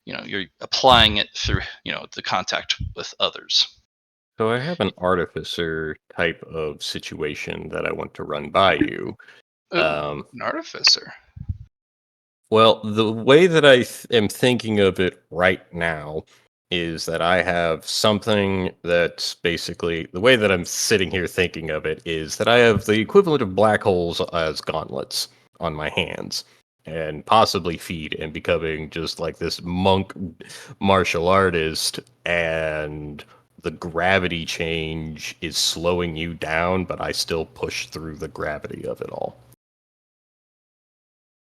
you're applying it through the contact with others. So I have an artificer type of situation that I want to run by you. Ooh, an artificer. Well, the way that I am thinking of it right now is that I have something that's basically the way that I'm sitting here thinking of it is that I have the equivalent of black holes as gauntlets on my hands and possibly feet and becoming just like this monk martial artist, and the gravity change is slowing you down, but I still push through the gravity of it all.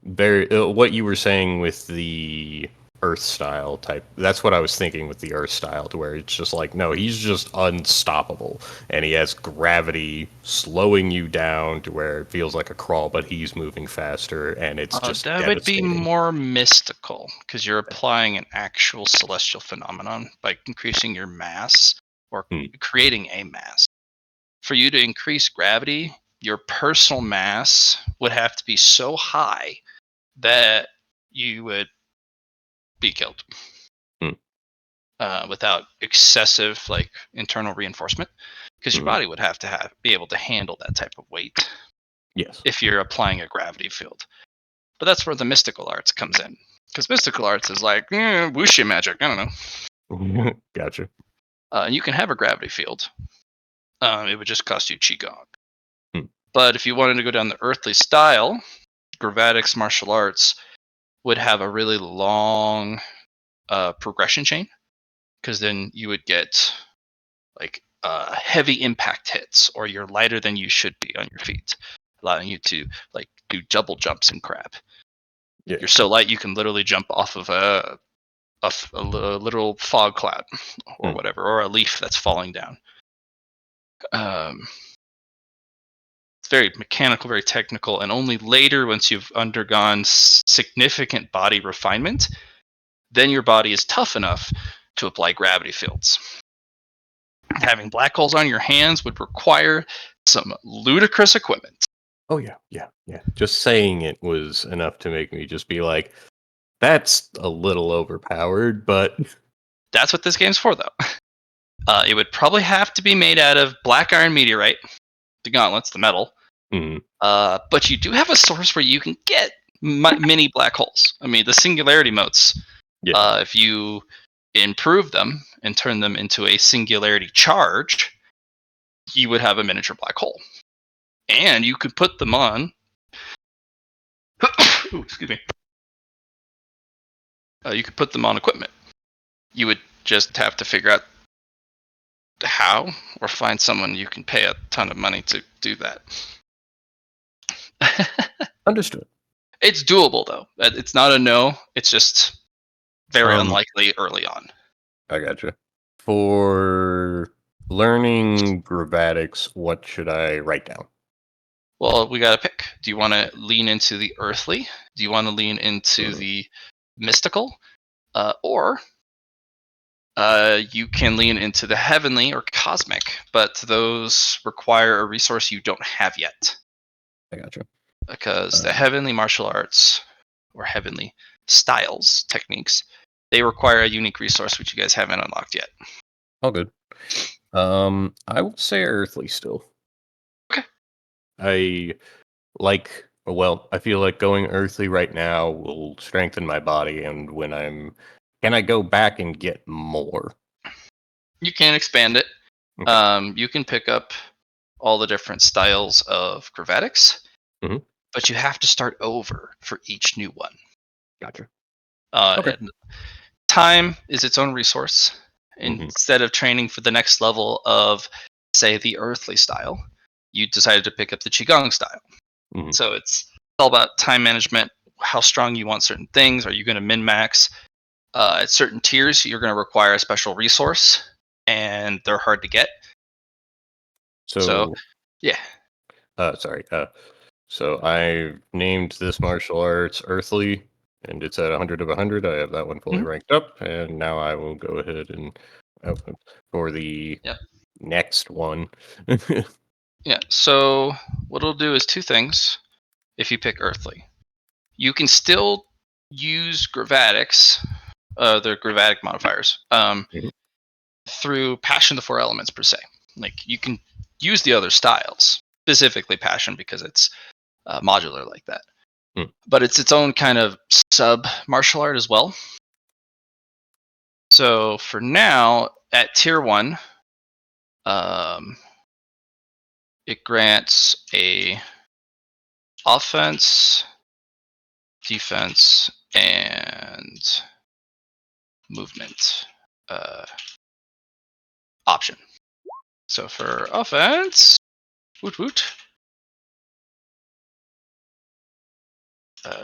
Very what you were saying with the earth style type, that's what I was thinking with the earth style, to where it's just like, no, he's just unstoppable and he has gravity slowing you down to where it feels like a crawl, but he's moving faster and it's just that would be devastating. more mystical because you're applying an actual celestial phenomenon by increasing your mass or creating a mass. For you to increase gravity, your personal mass would have to be so high that you would be killed without excessive internal reinforcement, because your body would have to be able to handle that type of weight. Yes. If you're applying a gravity field. But that's where the mystical arts comes in, because mystical arts is like wuxia magic. I don't know. Gotcha. And you can have a gravity field. It would just cost you qigong. But if you wanted to go down the earthly style, gravatics martial arts would have a really long progression chain, because then you would get heavy impact hits, or you're lighter than you should be on your feet, allowing you to do double jumps and crap. Yeah. You're so light you can literally jump off of a literal fog cloud or whatever, or a leaf that's falling down. It's very mechanical, very technical, and only later, once you've undergone significant body refinement, then your body is tough enough to apply gravity fields. Having black holes on your hands would require some ludicrous equipment. Oh yeah. Just saying it was enough to make me just be like, that's a little overpowered, but that's what this game's for, though. It would probably have to be made out of black iron meteorite, the gauntlets, the metal. But you do have a source where you can get mini black holes. I mean, the singularity motes. Yeah. If you improve them and turn them into a singularity charge, you would have a miniature black hole. And you could put them on. Ooh, excuse me. You could put them on equipment. You would just have to figure out how, or find someone you can pay a ton of money to do that. Understood. It's doable, though. It's not a no. It's just very unlikely early on. I gotcha. For learning gravatics, what should I write down? Well, we got to pick. Do you want to lean into the earthly? Do you want to lean into the mystical? Or you can lean into the heavenly or cosmic, but those require a resource you don't have yet. I gotcha. Because the heavenly martial arts or heavenly styles, techniques, they require a unique resource which you guys haven't unlocked yet. All good. I will say earthly still. Okay. I feel like going earthly right now will strengthen my body, and can I go back and get more? You can expand it. Okay. You can pick up all the different styles of gravatics, Mhm. but you have to start over for each new one. Gotcha. Okay. And time is its own resource. Mhm. Instead of training for the next level of, say, the earthly style, you decided to pick up the qigong style. Mhm. So it's all about time management, how strong you want certain things. Are you going to min max? At certain tiers, you're going to require a special resource, and they're hard to get. So, So, yeah. sorry. So I named this martial arts Earthly, and it's at 100 of 100. I have that one fully Mhm. ranked up, and now I will go ahead and for the Yep. next one. Yeah. So what it'll do is two things. If you pick earthly, you can still use gravatics, the gravatic modifiers, Mhm. through passion of the four elements per se. Like you can use the other styles, specifically passion because it's modular like that. Mm. But it's its own kind of sub martial art as well. So for now, at tier one, um, it grants a offense, defense, and movement option. So for offense, woot woot.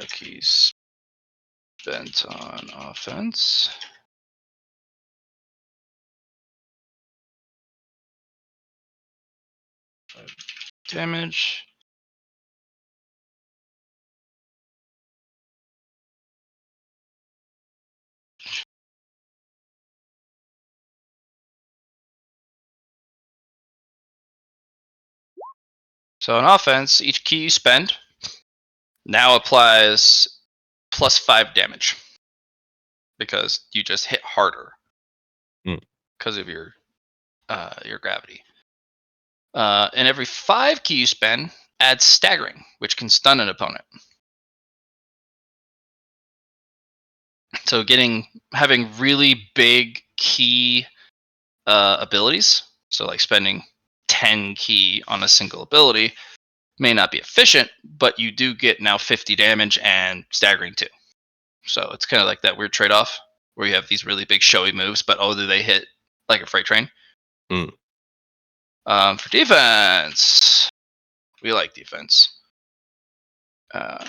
Keys spent on offense. Damage. So on offense, each key you spend now applies +5 damage because you just hit harder Mm. because of your gravity. And every 5 key you spend adds staggering, which can stun an opponent. So having really big key abilities, so like spending 10 key on a single ability, may not be efficient, but you do get now 50 damage and staggering too. So it's kind of like that weird trade-off where you have these really big showy moves, but do they hit like a freight train? Mm. For defense, we like defense. Uh,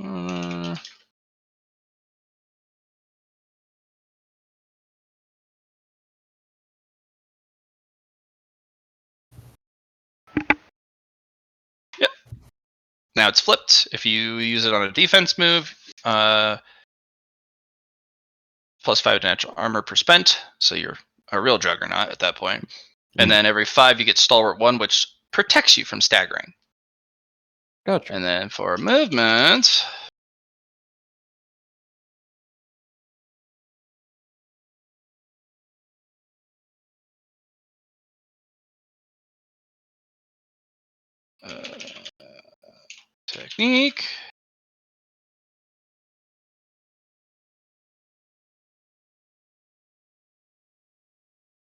uh, yep. Now it's flipped. If you use it on a defense move, +5 natural armor per spent, so you're a real juggernaut at that point. And Mm. then every 5 you get stalwart 1, which protects you from staggering. Gotcha. And then for movement, technique.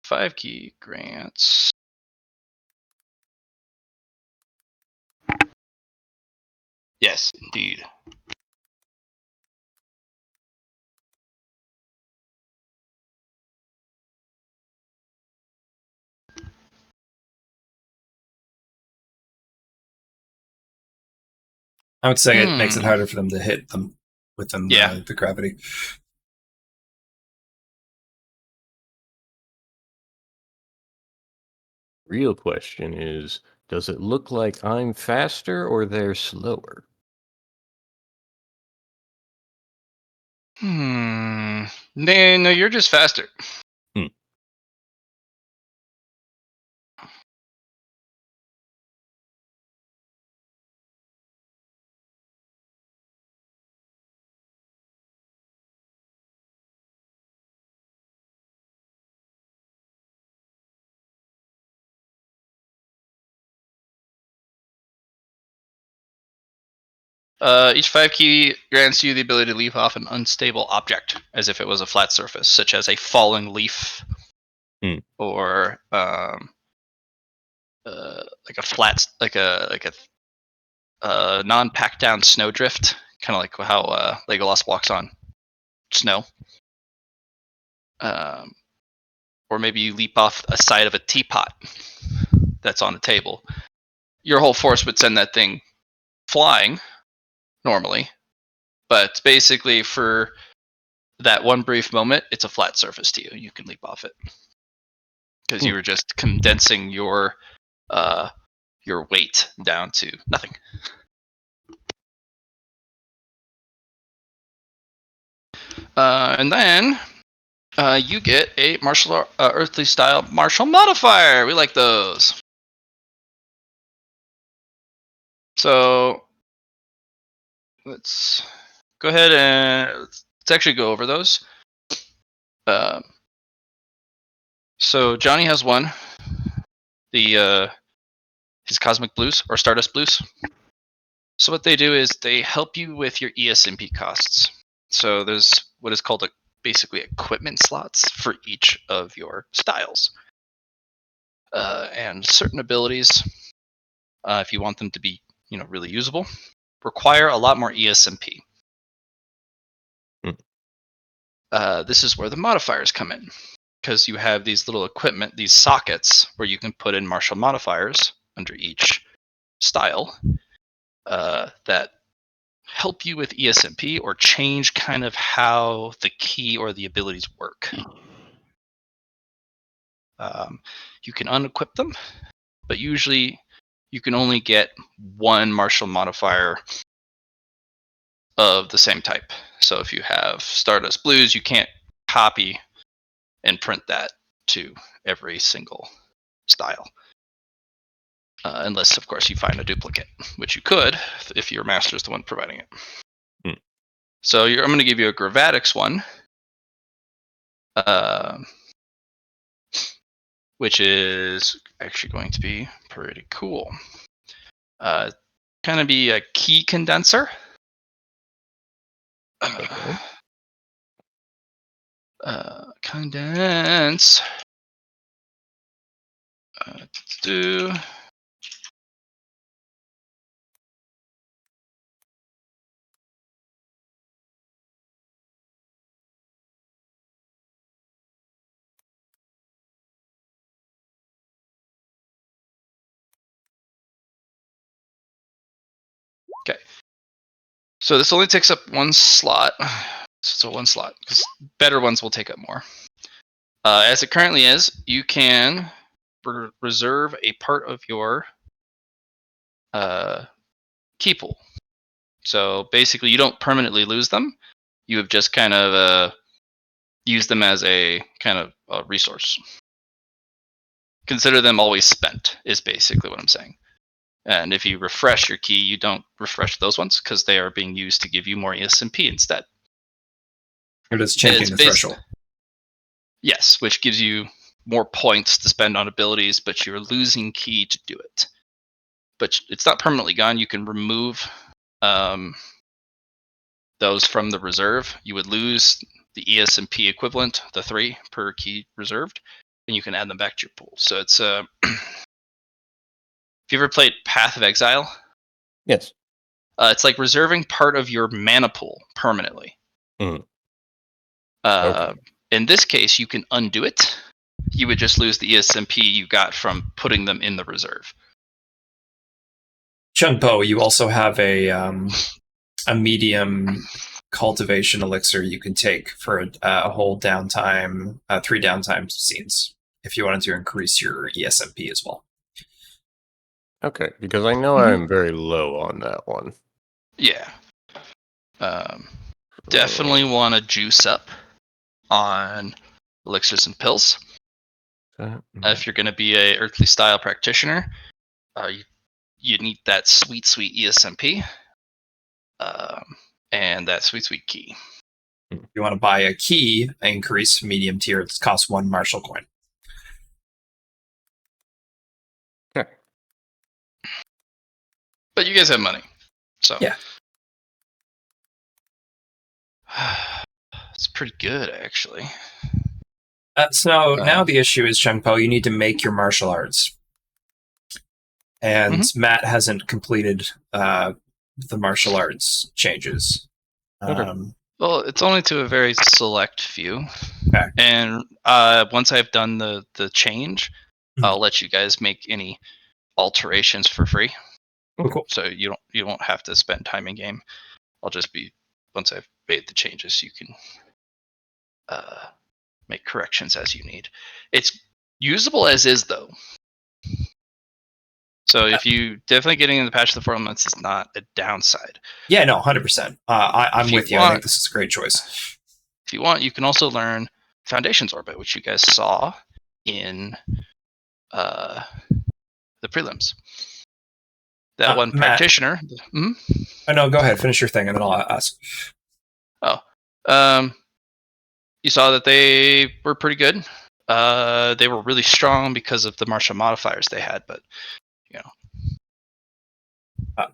Five key grants. Yes, indeed. I would say it makes it harder for them to hit them within the gravity. Real question is, does it look like I'm faster or they're slower? No, you're just faster. Hmm. Each 5 key grants you the ability to leap off an unstable object as if it was a flat surface, such as a falling leaf or like a flat, like a non-packed down snowdrift, kind of like how Legolas walks on snow. Or maybe you leap off a side of a teapot that's on a table. Your whole force would send that thing flying normally, but basically for that one brief moment, it's a flat surface to you. You can leap off it because you were just condensing your weight down to nothing. And then you get a earthly style martial modifier. We like those. So let's go ahead and let's actually go over those. So Johnny has one. His Cosmic Blues or Stardust Blues. So what they do is they help you with your ESMP costs. So there's what is called basically equipment slots for each of your styles. And certain abilities, if you want them to be really usable, require a lot more ESMP. This is where the modifiers come in, because you have these little equipment, these sockets, where you can put in martial modifiers under each style that help you with ESMP or change kind of how the key or the abilities work. You can unequip them, but usually you can only get one martial modifier of the same type. So if you have Stardust Blues, you can't copy and print that to every single style. Unless, of course, you find a duplicate, which you could if your master is the one providing it. So I'm going to give you a Gravatics one, which is actually going to be pretty cool. Kind of be a key condenser. Okay. Condense. Okay. So this only takes up one slot. So one slot, because better ones will take up more. As it currently is, you can reserve a part of your key pool. So basically, you don't permanently lose them. You have just kind of used them as a kind of a resource. Consider them always spent, is basically what I'm saying. And if you refresh your key, you don't refresh those ones because they are being used to give you more ESMP instead. It is changing the threshold. Yes, which gives you more points to spend on abilities, but you're losing key to do it. But it's not permanently gone. You can remove those from the reserve. You would lose the ESMP equivalent, the 3 per key reserved, and you can add them back to your pool. So it's if you ever played Path of Exile? Yes. It's like reserving part of your mana pool permanently. Okay. In this case, you can undo it. You would just lose the ESMP you got from putting them in the reserve. Chunpo, you also have a medium cultivation elixir you can take for a whole downtime, 3 downtime scenes, if you wanted to increase your ESMP as well. Okay, because I know I'm very low on that one. Yeah. Definitely want to juice up on elixirs and pills. If you're going to be a earthly style practitioner, you need that sweet ESMP and that sweet key. You want to buy a key increase medium tier. It costs 1 martial coin. Okay. But you guys have money, so yeah. It's pretty good, actually. So now the issue is, Chenpo, you need to make your martial arts. And Matt hasn't completed the martial arts changes. Well, it's only to a very select few. Okay. And once I've done the change, I'll let you guys make any alterations for free. Cool. So you won't have to spend time in game. I'll just be, once I've made the changes, you can make corrections as you need. It's usable as is, though. So if you definitely getting in the patch of the 4 elements is not a downside. Yeah, no, 100%. I'm with you. I think this is a great choice. If you want, you can also learn Foundations Orbit, which you guys saw in the prelims. That one Matt, practitioner. Oh no, go ahead. Finish your thing, and then I'll ask. You saw that they were pretty good. They were really strong because of the martial modifiers they had, but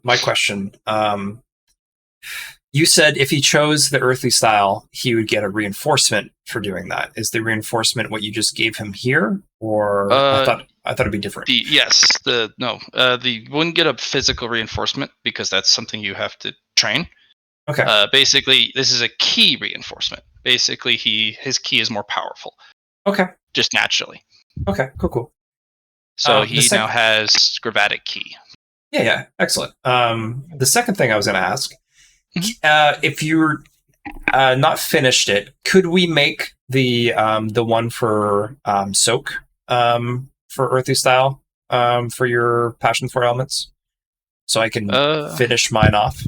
my question. You said if he chose the earthly style, he would get a reinforcement for doing that. Is the reinforcement what you just gave him here, or I thought it'd be different? You wouldn't get a physical reinforcement because that's something you have to train. Okay. Basically, this is a key reinforcement. Basically, his key is more powerful. Okay. Just naturally. Okay. Cool. So he now has Gravatic key. Yeah. Excellent. The second thing I was going to ask, if you're not finished it, could we make the one for soak for earthy style for your passion for elements, so I can finish mine off?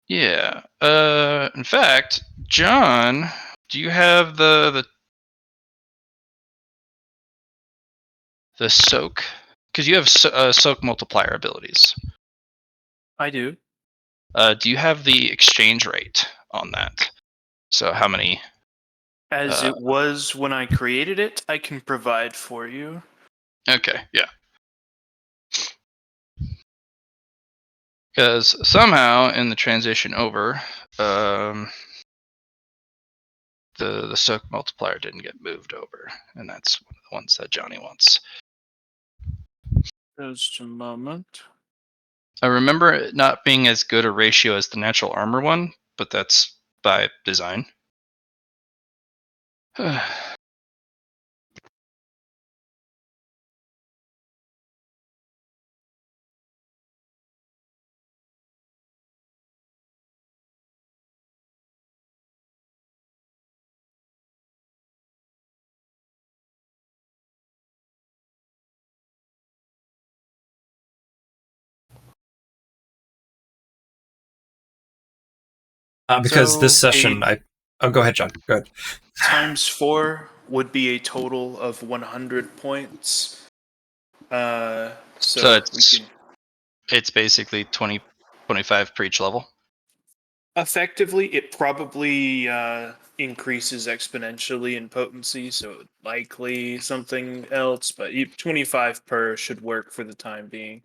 Yeah. In fact, John, do you have the soak? Because you have soak multiplier abilities. I do. Do you have the exchange rate on that? So how many? As it was when I created it, I can provide for you. Okay, yeah. Because somehow in the transition over, the soak multiplier didn't get moved over, and that's one of the ones that Johnny wants. Just a moment. I remember it not being as good a ratio as the natural armor one, but that's by design. Because So this session, go ahead, John. Go ahead. Times 4 would be a total of 100 points. So it's basically 25 per each level. Effectively, it probably increases exponentially in potency, so likely something else, but 25 per should work for the time being.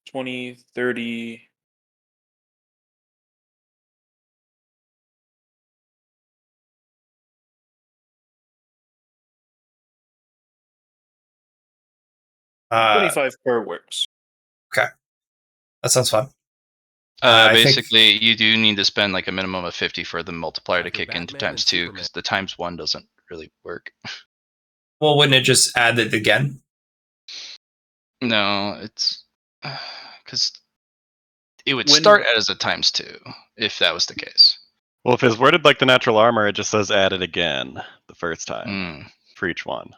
20, 30... Uh, 25 per works. Okay. That sounds fun. Basically, you do need to spend like a minimum of 50 for the multiplier to kick into times 2, because the times 1 doesn't really work. Well, wouldn't it just add it again? No, it's because it would start as a times 2 if that was the case. Well, if it's worded like the natural armor, it just says add it again the first time for each one.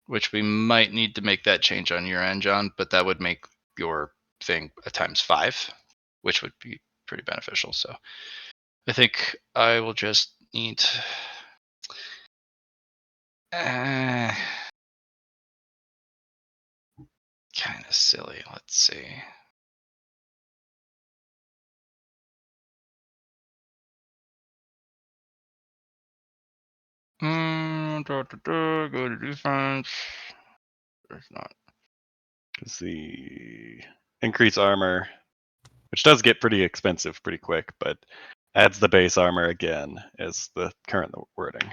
Which we might need to make that change on your end, John, but that would make your thing a times 5, which would be pretty beneficial. So I think I will just need kind of silly. Let's see. Go to defense. There's not. Because the increase armor which does get pretty expensive pretty quick, but adds the base armor again is the current wording.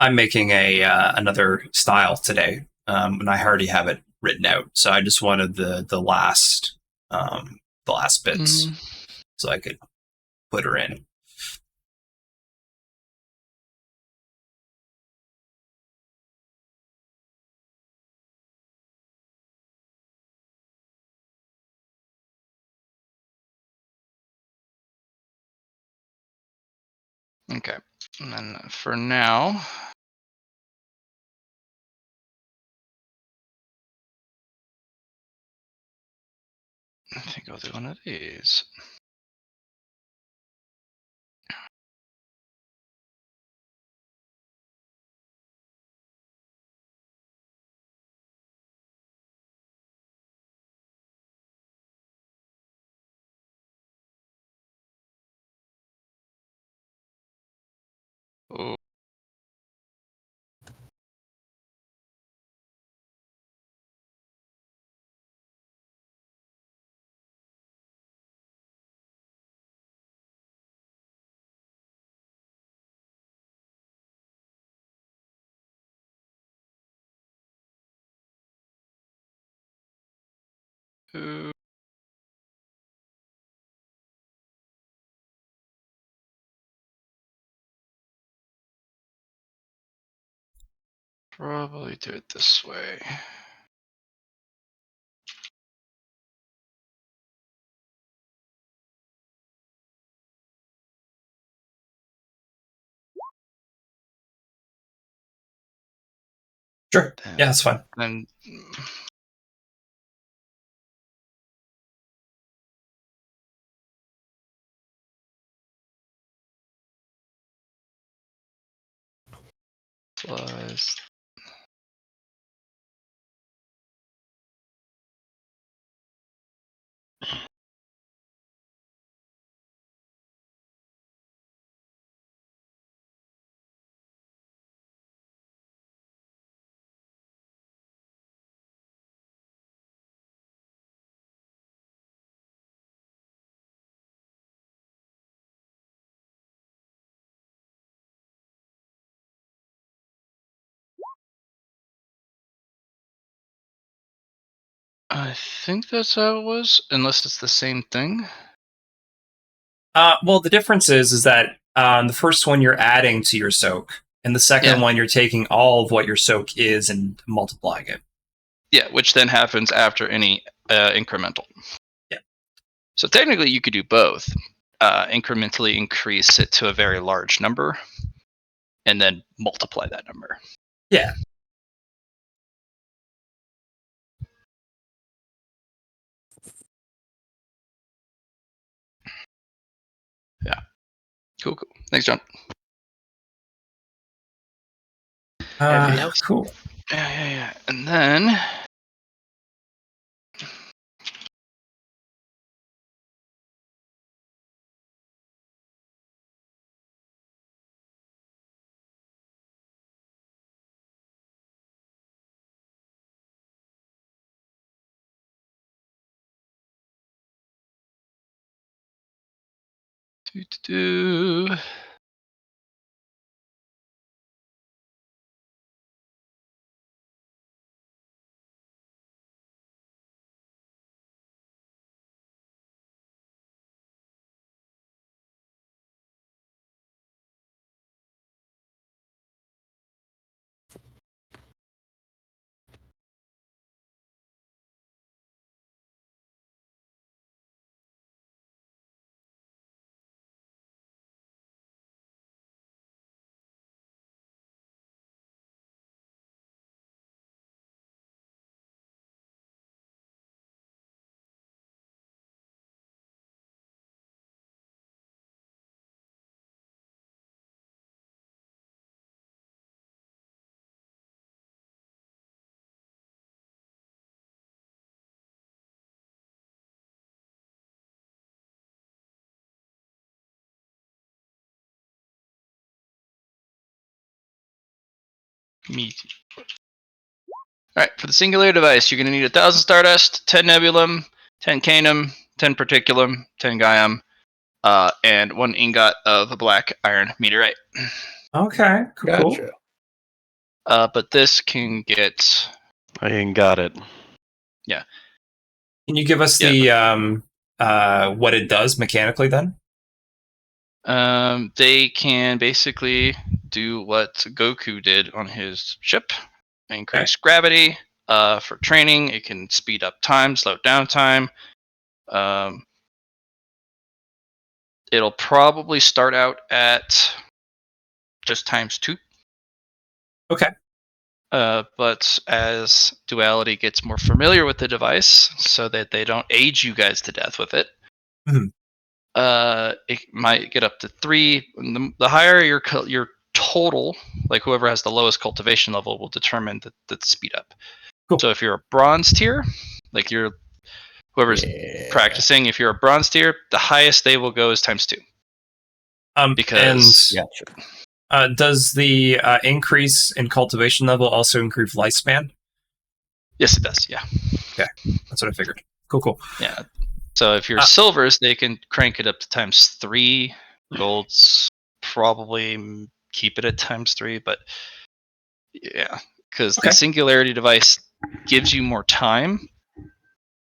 I'm making a another style today, and I already have it written out. So I just wanted the last bits so I could put her in. Okay, and then for now, I think I'll do one of these. Oh. Probably do it this way. Sure. Yeah, that's fine. And plus I think that's how it was, unless it's the same thing. Well, the difference is that the first one you're adding to your soak, and the second one you're taking all of what your soak is and multiplying it. Yeah, which then happens after any incremental. Yeah. So technically, you could do both. Incrementally increase it to a very large number, and then multiply that number. Yeah. Yeah. Cool. Thanks, John. Anything else? Cool. Yeah. And then do. Meaty. All right, for the singular device, you're going to need 1,000 Stardust, 10 Nebulum, 10 Canum, 10 Particulum, 10 Gaium, and 1 ingot of a black iron meteorite. Okay, cool. Gotcha. But this can get... I ain't got it. Can you give us the what it does mechanically then? They can basically do what Goku did on his ship. Increase gravity. For training, it can speed up time, slow down time. It'll probably start out at just ×2. Okay. But as Duality gets more familiar with the device, so that they don't age you guys to death with it, it might get up to 3. The higher your total, like whoever has the lowest cultivation level, will determine the speed up. Cool. So if you're a bronze tier, like whoever's practicing, if you're a bronze tier, the highest they will go is ×2. Because does the increase in cultivation level also increase lifespan? Yes, it does. Yeah. Okay, that's what I figured. Cool. Yeah. So if you're silvers, they can crank it up to ×3. Golds probably keep it at ×3, but yeah, because the singularity device gives you more time,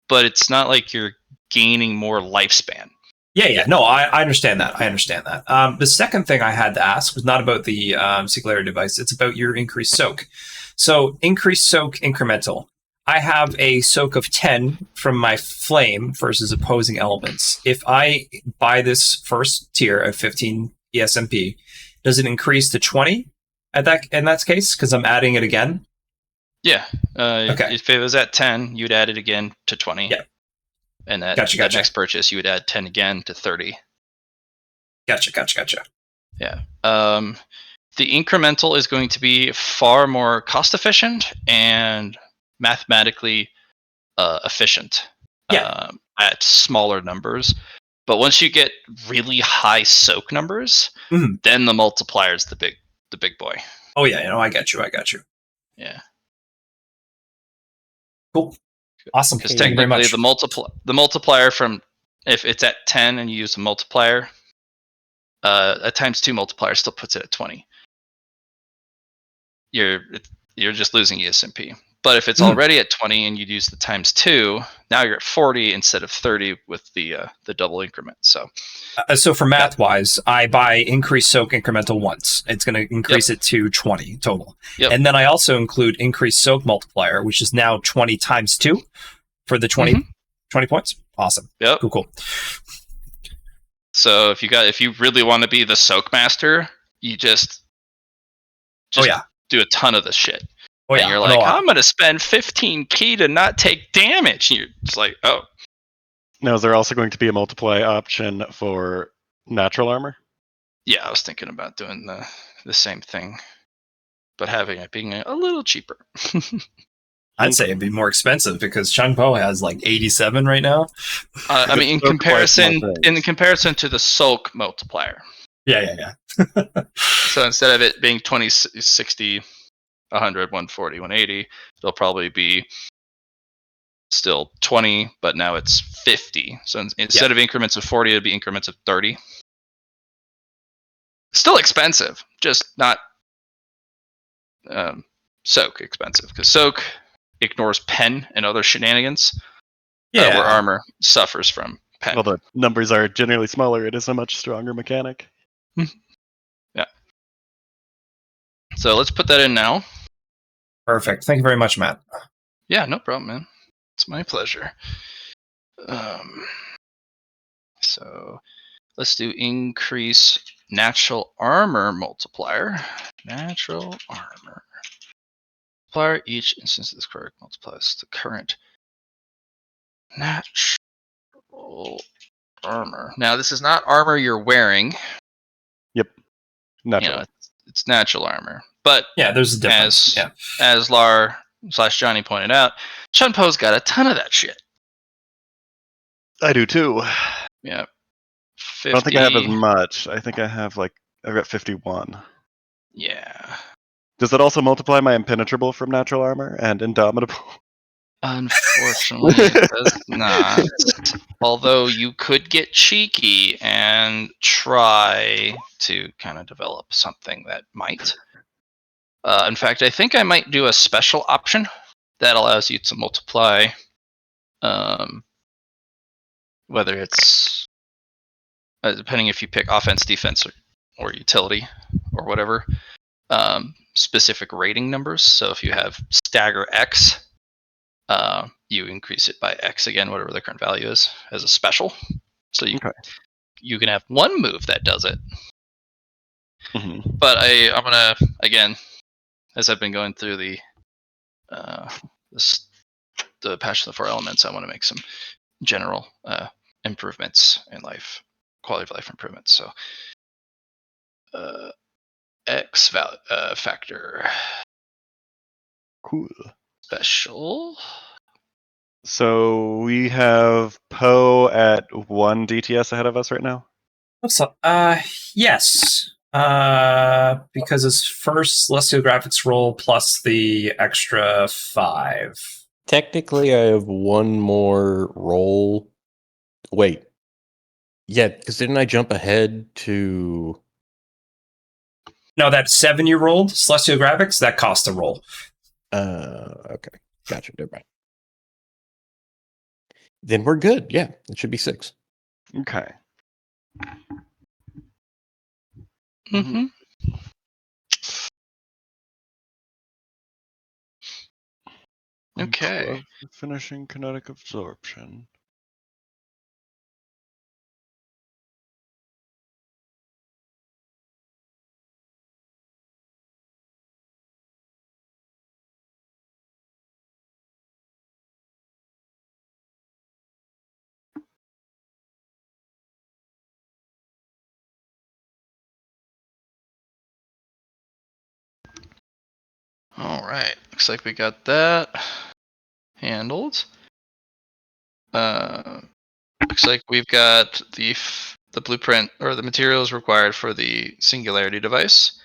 but it's not like you're gaining more lifespan. Yeah. No, I understand that. The second thing I had to ask was not about the singularity device. It's about your increased soak. So increased soak incremental. I have a soak of 10 from my flame versus opposing elements. If I buy this first tier of 15 ESMP, does it increase to 20 in that case? Because I'm adding it again? Yeah. If it was at 10, you'd add it again to 20. Yeah. And that next purchase, you would add 10 again to 30. Gotcha. Yeah. The incremental is going to be far more cost efficient and mathematically efficient at smaller numbers. But once you get really high soak numbers, then the multiplier is the big boy. Oh yeah, I got you. Yeah. Cool. Awesome. Because technically the multiplier from, if it's at 10 and you use a multiplier, a ×2 multiplier still puts it at 20. You're just losing ESMP. But if it's already at 20 and you use the ×2, now you're at 40 instead of 30 with the double increment. So for math wise, I buy increased soak incremental once. It's going to increase it to 20 total. Yep. And then I also include increased soak multiplier, which is now 20 ×2 for the 20 points. Awesome. Yep. Cool. So if you really want to be the soak master, you just do a ton of this shit. And you're like, I'm going to spend 15 key to not take damage. And you're just like, oh. Now, is there also going to be a multiply option for natural armor? Yeah, I was thinking about doing the same thing, but having it being a little cheaper. I'd say it'd be more expensive because Chun-Po has like 87 right now. I mean, in comparison to the soak multiplier. Yeah. So instead of it being 20, 60, 100, 140, 180, it'll probably be still 20, but now it's 50. So instead of increments of 40, it'd be increments of 30. Still expensive, just not soak expensive, because soak ignores pen and other shenanigans. Where armor suffers from pen. Well, the numbers are generally smaller. It is a much stronger mechanic. Yeah. So let's put that in now. Perfect. Thank you very much, Matt. Yeah, no problem, man. It's my pleasure. So let's do increase natural armor multiplier. Natural armor multiplier. Each instance of this quirk multiplies the current natural armor. Now, this is not armor you're wearing. Yep. Natural. It's natural armor. But yeah, there's a difference. As Lar/Johnny pointed out, Chun-Po's got a ton of that shit. I do too. Yeah. 50. I don't think I have as much. I think I've got 51. Yeah. Does it also multiply my impenetrable from natural armor and indomitable? Unfortunately, it does not. Although you could get cheeky and try to kind of develop something that might. In fact, I think I might do a special option that allows you to multiply, whether it's depending if you pick offense, defense, or utility, or whatever, specific rating numbers. So if you have stagger X, you increase it by X again, whatever the current value is, as a special. So you can have one move that does it. Mm-hmm. But I'm gonna, again, as I've been going through the Patch of the Four Elements, I want to make some general improvements in life, quality of life improvements. So X factor. Cool. Special. So we have Poe at 1 DTS ahead of us right now. So, yes. Because it's first Celestial Graphics roll plus the extra 5. Technically, I have one more roll. Wait. Yeah, because didn't I jump ahead to... No, that 7 you rolled, Celestial Graphics, that cost a roll. Okay. Gotcha. Never mind. Then we're good. Yeah, it should be 6. Okay. Mm-hmm. Okay. Finishing kinetic absorption. All right. Looks like we got that handled. Looks like we've got the blueprint or the materials required for the singularity device.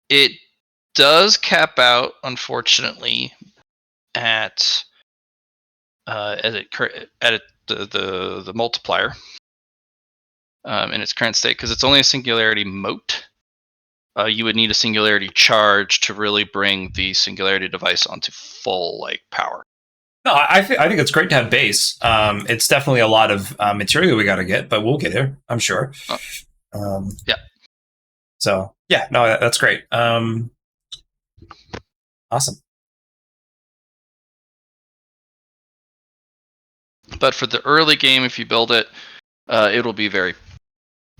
It does cap out, unfortunately, at the multiplier in its current state, because it's only a singularity mote. You would need a singularity charge to really bring the singularity device onto full power. No, I think it's great to have base. It's definitely a lot of material we got to get, but we'll get there, I'm sure. Yeah. So yeah, no, that's great. Awesome. But for the early game, if you build it, it'll be very,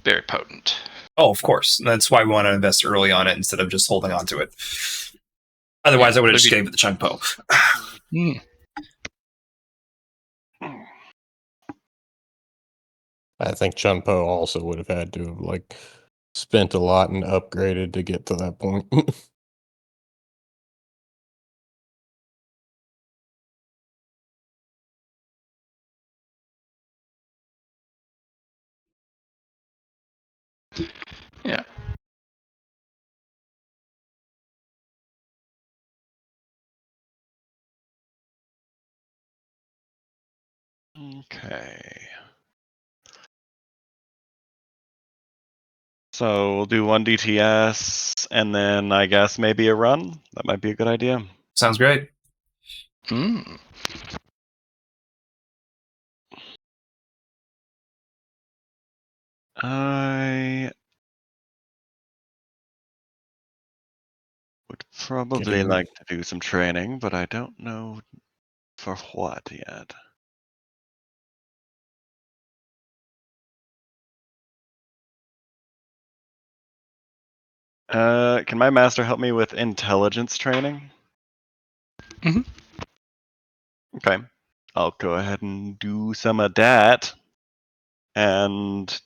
very potent. Oh, of course. That's why we want to invest early on it instead of just holding on to it. Otherwise, I would have just gave it the chunk Poe. I think Chun-Po also would have had to have spent a lot and upgraded to get to that point. Yeah. Okay. So we'll do 1 DTS and then I guess maybe a run. That might be a good idea. Sounds great. I would probably like to do some training, but I don't know for what yet. Can my master help me with intelligence training? Mm-hmm. Okay. I'll go ahead and do some of that. And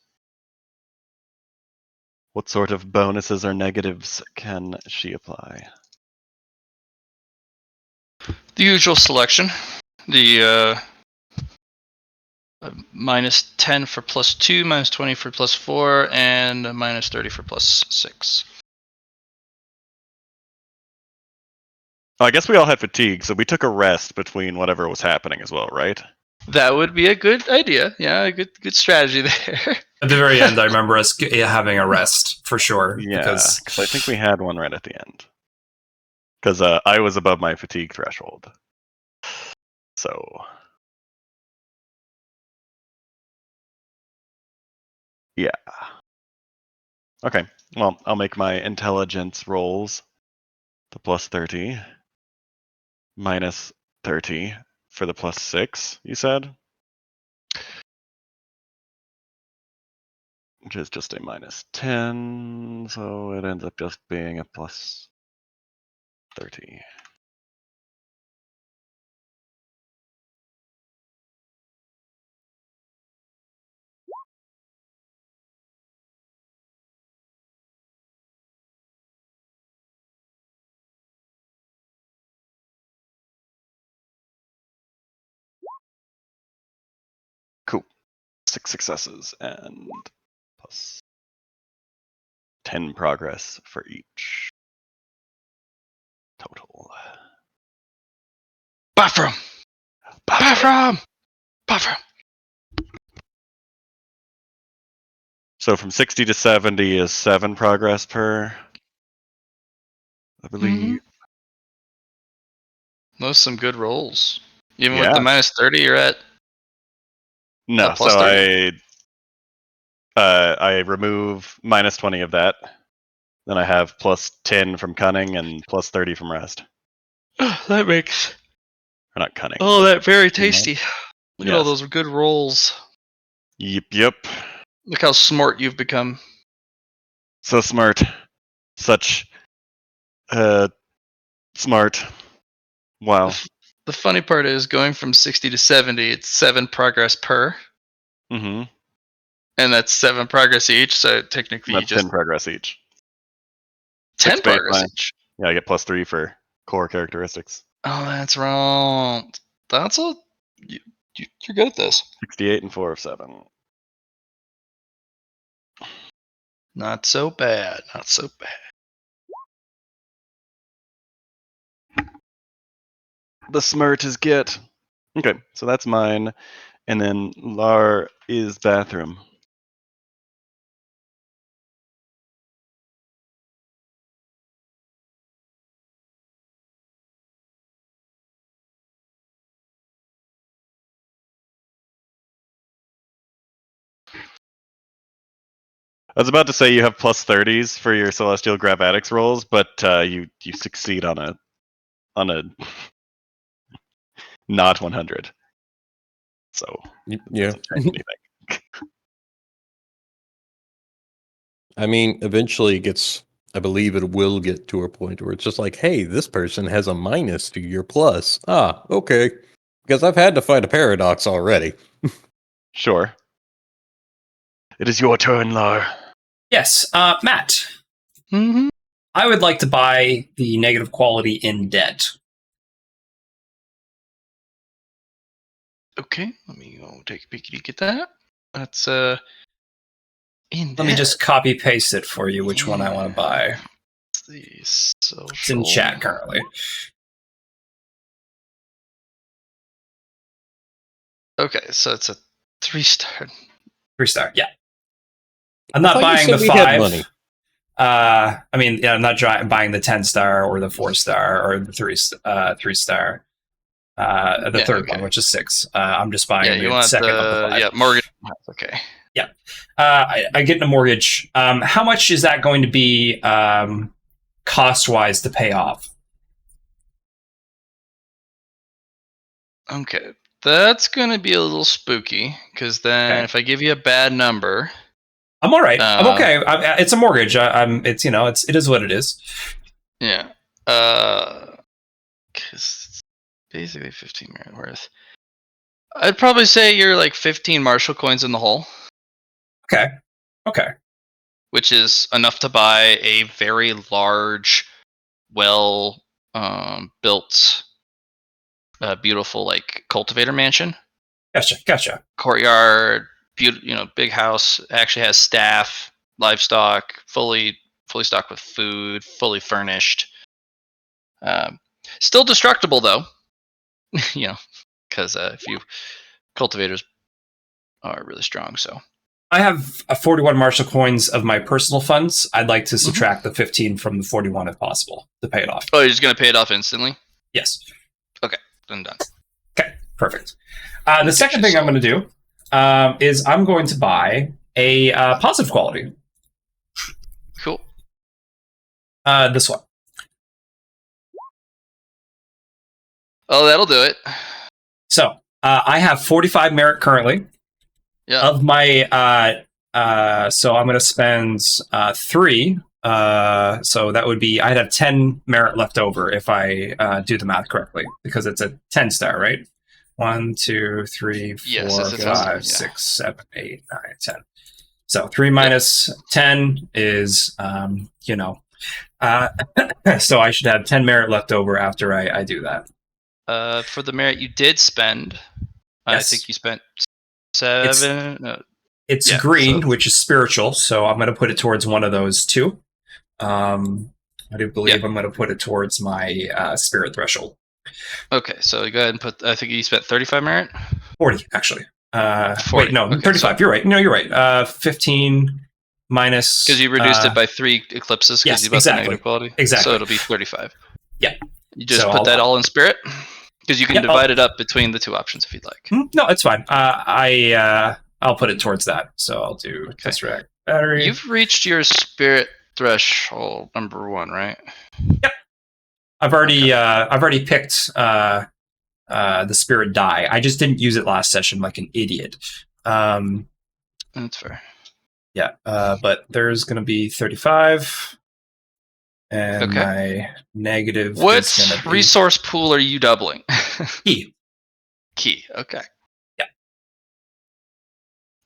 what sort of bonuses or negatives can she apply? The usual selection. The minus 10 for +2, minus 20 for +4, and a minus 30 for +6. I guess we all had fatigue, so we took a rest between whatever was happening as well, right? That would be a good idea. Yeah, a good strategy there. At the very end, I remember us having a rest for sure. Yeah, Because because I think we had one right at the end. Because I was above my fatigue threshold. So. Yeah. Okay, well, I'll make my intelligence rolls. The +30. Minus 30 for the +6, you said? Which is just a -10, so it ends up just being a +30. Cool. 6 successes and plus 10 progress for each. Total. Bathroom! Bathroom! Bathroom! So from 60 to 70 is 7 progress per, I believe. Those are some good rolls. Even with Yeah. the minus 30, you're at No, plus so 30. I remove minus 20 of that. Then I have plus 10 from cunning and plus 30 from rest. That makes Or not cunning. oh, that very tasty. Look at all Yes. those good rolls. Yep. Look how smart you've become. So smart. Such smart. Wow. The funny part is going from 60 to 70, it's 7 progress per, Mm-hmm. and that's 7 progress each, so technically you That's just 10 progress each. 10 6 progress baseline. each. Yeah, I get plus 3 for core characteristics. Oh, that's wrong. That's a you're good at this. 68 and 4 of 7. Not so bad. Not so bad. The smart is get. Okay, so that's mine. And then Lar is bathroom. I was about to say you have plus 30s for your celestial gravatics rolls, but you succeed on a not 100. So Yeah. anything. I mean, eventually it gets, I believe it will get to a point where it's just like, hey, this person has a minus to your plus. Ah, okay. Because I've had to fight a paradox already. Sure. It is your turn, Lar. yes, Matt. Mm-hmm. I would like to buy the negative quality in debt. Okay, let me go take a peek at that. That's in Let me just copy paste it for you. Which one I want to buy? the social. It's in chat currently. Okay, so it's a 3-star. 3-star, yeah. I'm not buying the 5. Money. I mean, yeah, I'm not buying the 10-star or the 4-star or the 3-star. The third one, which is 6. I'm just buying the second of the 5. Yeah, mortgage. Okay. Yeah. I get in a mortgage. How much is that going to be cost-wise to pay off? Okay. That's going to be a little spooky, because then if I give you a bad number... I'm all right. I'm okay. It's a mortgage. It is what it is. Yeah. Because it's basically 15 merit worth. I'd probably say you're like 15 Marshall coins in the hole. Okay. Which is enough to buy a very large, well built, beautiful like cultivator mansion. Gotcha. Courtyard, big house. Actually has staff, livestock, fully stocked with food, fully furnished. Still destructible though, because a few cultivators are really strong. So I have 41 martial coins of my personal funds. I'd like to subtract the 15 from the 41 if possible to pay it off. Oh, you're just gonna pay it off instantly? Yes. Okay, then done. Okay, perfect. The second thing I'm going to do is I'm going to buy a positive quality. Cool. This one. Oh, that'll do it. So I have 45 merit currently. Yeah. Of my, so I'm going to spend 3. So that would be, I'd have 10 merit left over if I do the math correctly, because it's a 10 star, right? 1, 2, 3, 4, Yes, 5, 6, 7, 8, 9, 10. So 3 minus 10 is, so I should have 10 merit left over after I do that. For the merit you did spend, Yes. I think you spent 7. It's green, which is spiritual, so I'm going to put it towards one of those 2. I do believe I'm going to put it towards my spirit threshold. Okay, so go ahead and put. I think you spent 35 merit. 40, actually. 40. Wait, no, Okay, 35. so you're right. No, you're right. 15 minus. Because you reduced it by 3 eclipses because yes, you bought the negative quality. Exactly. So it'll be 35. Yeah. You just put that all in spirit, because you can divide it up between the 2 options if you'd like. No, it's fine. I'll put it towards that. So I'll do Tesseract battery. You've reached your spirit threshold number 1, right? Yep. I've already picked the spirit die. I just didn't use it last session like an idiot. That's fair. Yeah, but there's going to be 35. And my negative. What resource pool are you doubling? Key. Okay. Yeah.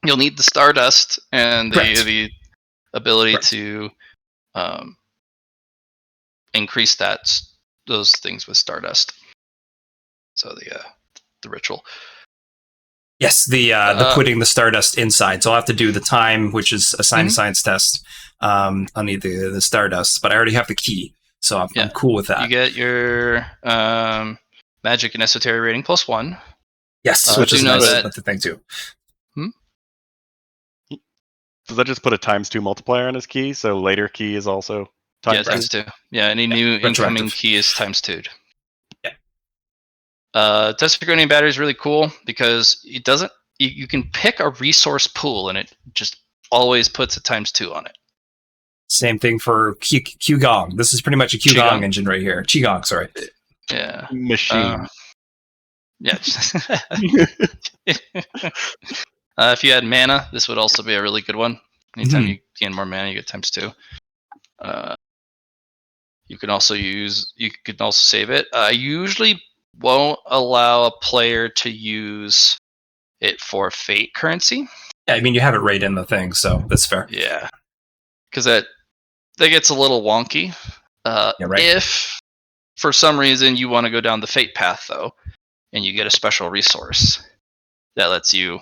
You'll need the Stardust and the ability to increase those things with Stardust. So the ritual. Yes, the putting the Stardust inside. So I'll have to do the time, which is a science test. I'll need the Stardust, but I already have the key, so I'm cool with that. You get your magic and esoteric rating +1. Yes, which is nice. That's the thing too. Does that just put a ×2 multiplier on his key? So later key is also ×2. Yeah, any new incoming key is ×2. Yeah. Desecrating battery is really cool because it doesn't. You can pick a resource pool and it just always puts a ×2 on it. Same thing for Qigong. This is pretty much a Qigong engine right here. Qigong, sorry. Yeah. Machine. Yeah. If you had mana, this would also be a really good one. Anytime you gain more mana, you get ×2. You can also save it. I usually won't allow a player to use it for fate currency. Yeah, I mean you have it right in the thing, so that's fair. Yeah, because that gets a little wonky. If for some reason you want to go down the fate path though, and you get a special resource that lets you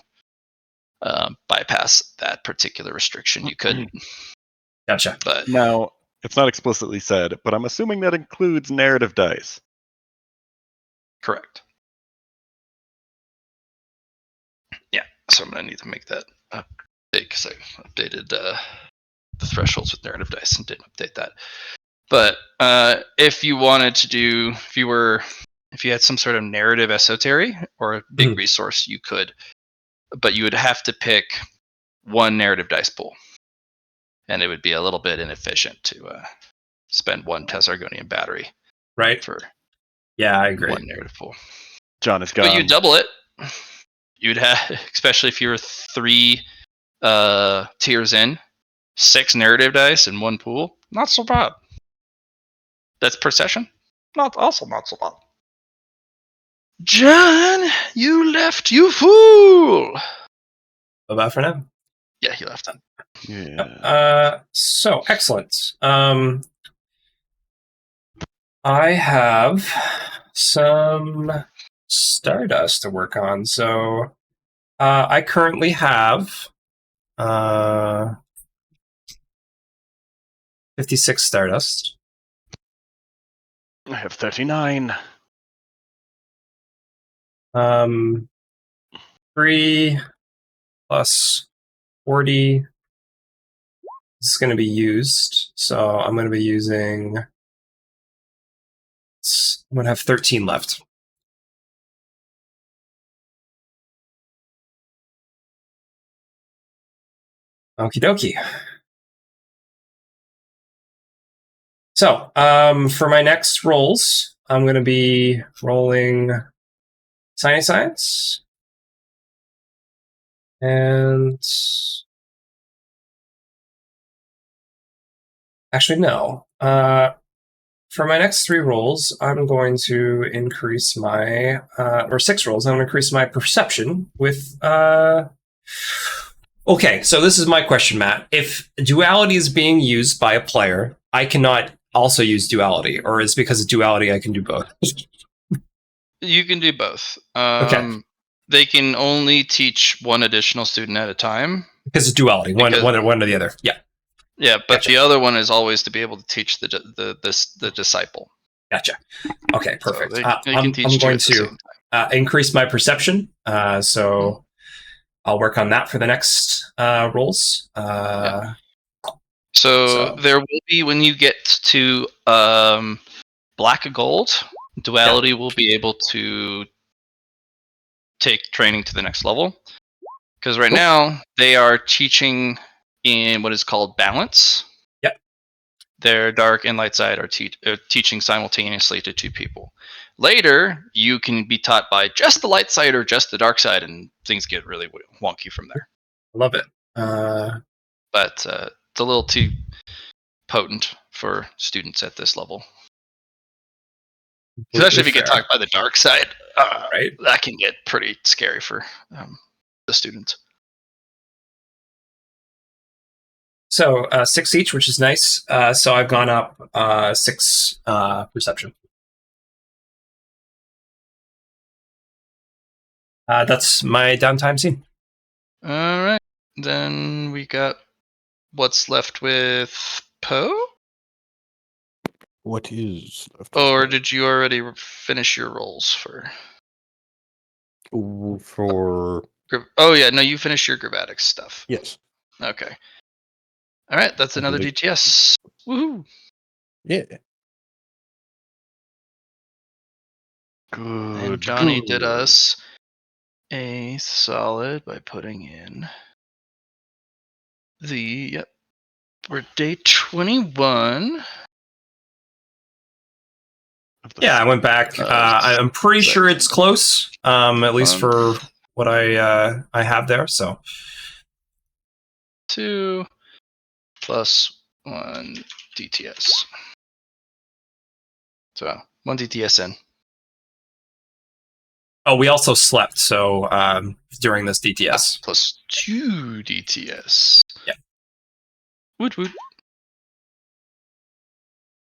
bypass that particular restriction, you could. Gotcha. But now it's not explicitly said, but I'm assuming that includes narrative dice. Correct. Yeah, so I'm going to need to make that update because I updated the thresholds with narrative dice and didn't update that. But if you wanted to do, if you had some sort of narrative esotery or a big resource, you could, but you would have to pick one narrative dice pool, and it would be a little bit inefficient to spend one Tessargonian battery. Right. Yeah, I agree. One narrative pool. John is gone. But you double it. You'd have, especially if you were 3 tiers in, 6 narrative dice in one pool. Not so bad. That's per session. Not so bad. John, you left, you fool. Bye for now. Yeah, he left. Yeah. So excellent. I have some Stardust to work on, so I currently have 56 Stardust. I have 39. 3 plus 40 is going to be used. So I'm going to be using... I'm going to have 13 left. Okie dokie. So, for my next rolls, I'm going to be rolling Tiny Science. And... actually, no. For my next 3 rolls, I'm going to increase my... or 6 rolls, I'm going to increase my perception with... Okay, so this is my question, Matt. If duality is being used by a player, I cannot also use duality, or is it because of duality I can do both? You can do both. Okay. They can only teach one additional student at a time. Because of duality, one or the other. Yeah. Yeah, but Gotcha. the other one is always to be able to teach the disciple. Gotcha. Okay, perfect. So they can teach I'm two going at the same to increase my perception, so I'll work on that for the next rolls. So there will be, when you get to black gold, duality will be able to take training to the next level. Because right now they are teaching in what is called balance. Yep. Their dark and light side are teaching simultaneously to 2 people. Later, you can be taught by just the light side or just the dark side, and things get really wonky from there. Love it. But it's a little too potent for students at this level. Especially if you get taught by the dark side, right? That can get pretty scary for the students. So 6 each, which is nice. So I've gone up 6 perception. That's my downtime scene. All right. Then we got what's left with Poe? What is left? Or did you already finish your rolls for? Oh yeah, no, you finished your Gravatics stuff. Yes. Okay. All right, that's another DTS. Woohoo! Yeah. Good. And Johnny did us a solid by putting in the we're day 21. Yeah, I went back. I'm pretty sure it's close, at least for what I have there. So 2 plus 1 DTS. So 1 DTS in. Oh, we also slept. So during this DTS, plus 2 DTS. Yeah. Woot woot.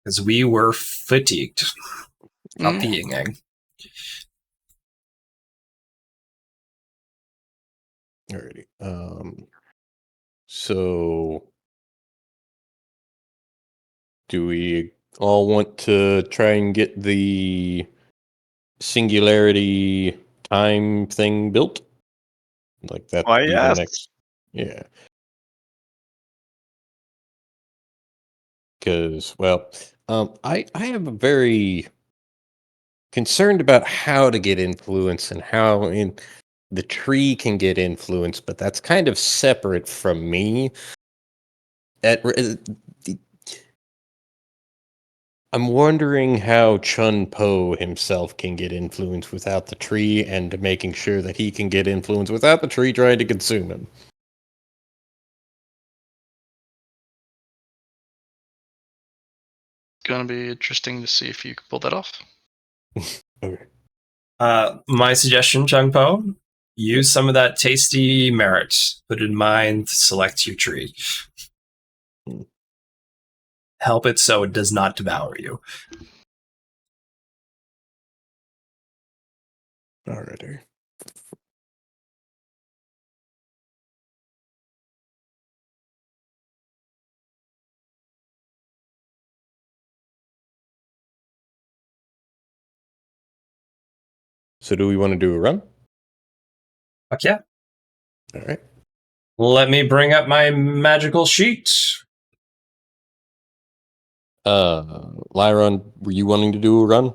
Because we were fatigued. Not the yin yang. Alrighty. So do we all want to try and get the singularity time thing built? Like that? Why, yes. The next, yeah. Because, well, I am very concerned about how to get influence and how the tree can get influence, but that's kind of separate from me. I'm wondering how Chun Po himself can get influence without the tree, and making sure that he can get influence without the tree trying to consume him. Gonna be interesting to see if you can pull that off. Okay. My suggestion, Chung Po, use some of that tasty merit. Put it in mind to select your tree. Help it so it does not devour you. Alrighty. So do we want to do a run? Fuck yeah. All right. Let me bring up my magical sheet. Lyron, were you wanting to do a run?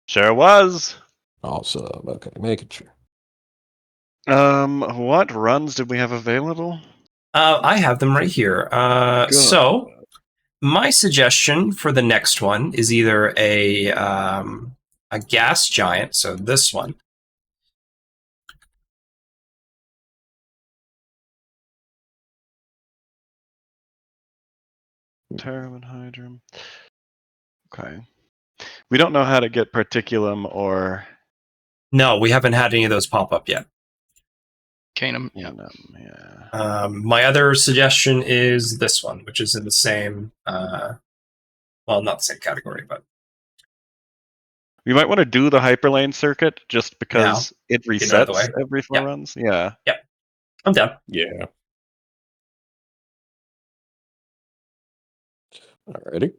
Sure was. Awesome. Okay, making sure. What runs did we have available? I have them right here. Good. So, my suggestion for the next one is either a gas giant, so this one. Terram and Hydrum. Okay. We don't know how to get Particulum or No, we haven't had any of those pop up yet. Canum. Yeah. yeah. My other suggestion is this one, which is in the same, well, not the same category, but We might want to do the hyperlane circuit just because it Get it out of the resets way. every 4 Yeah. runs. Yeah. I'm done. Yeah. Alrighty.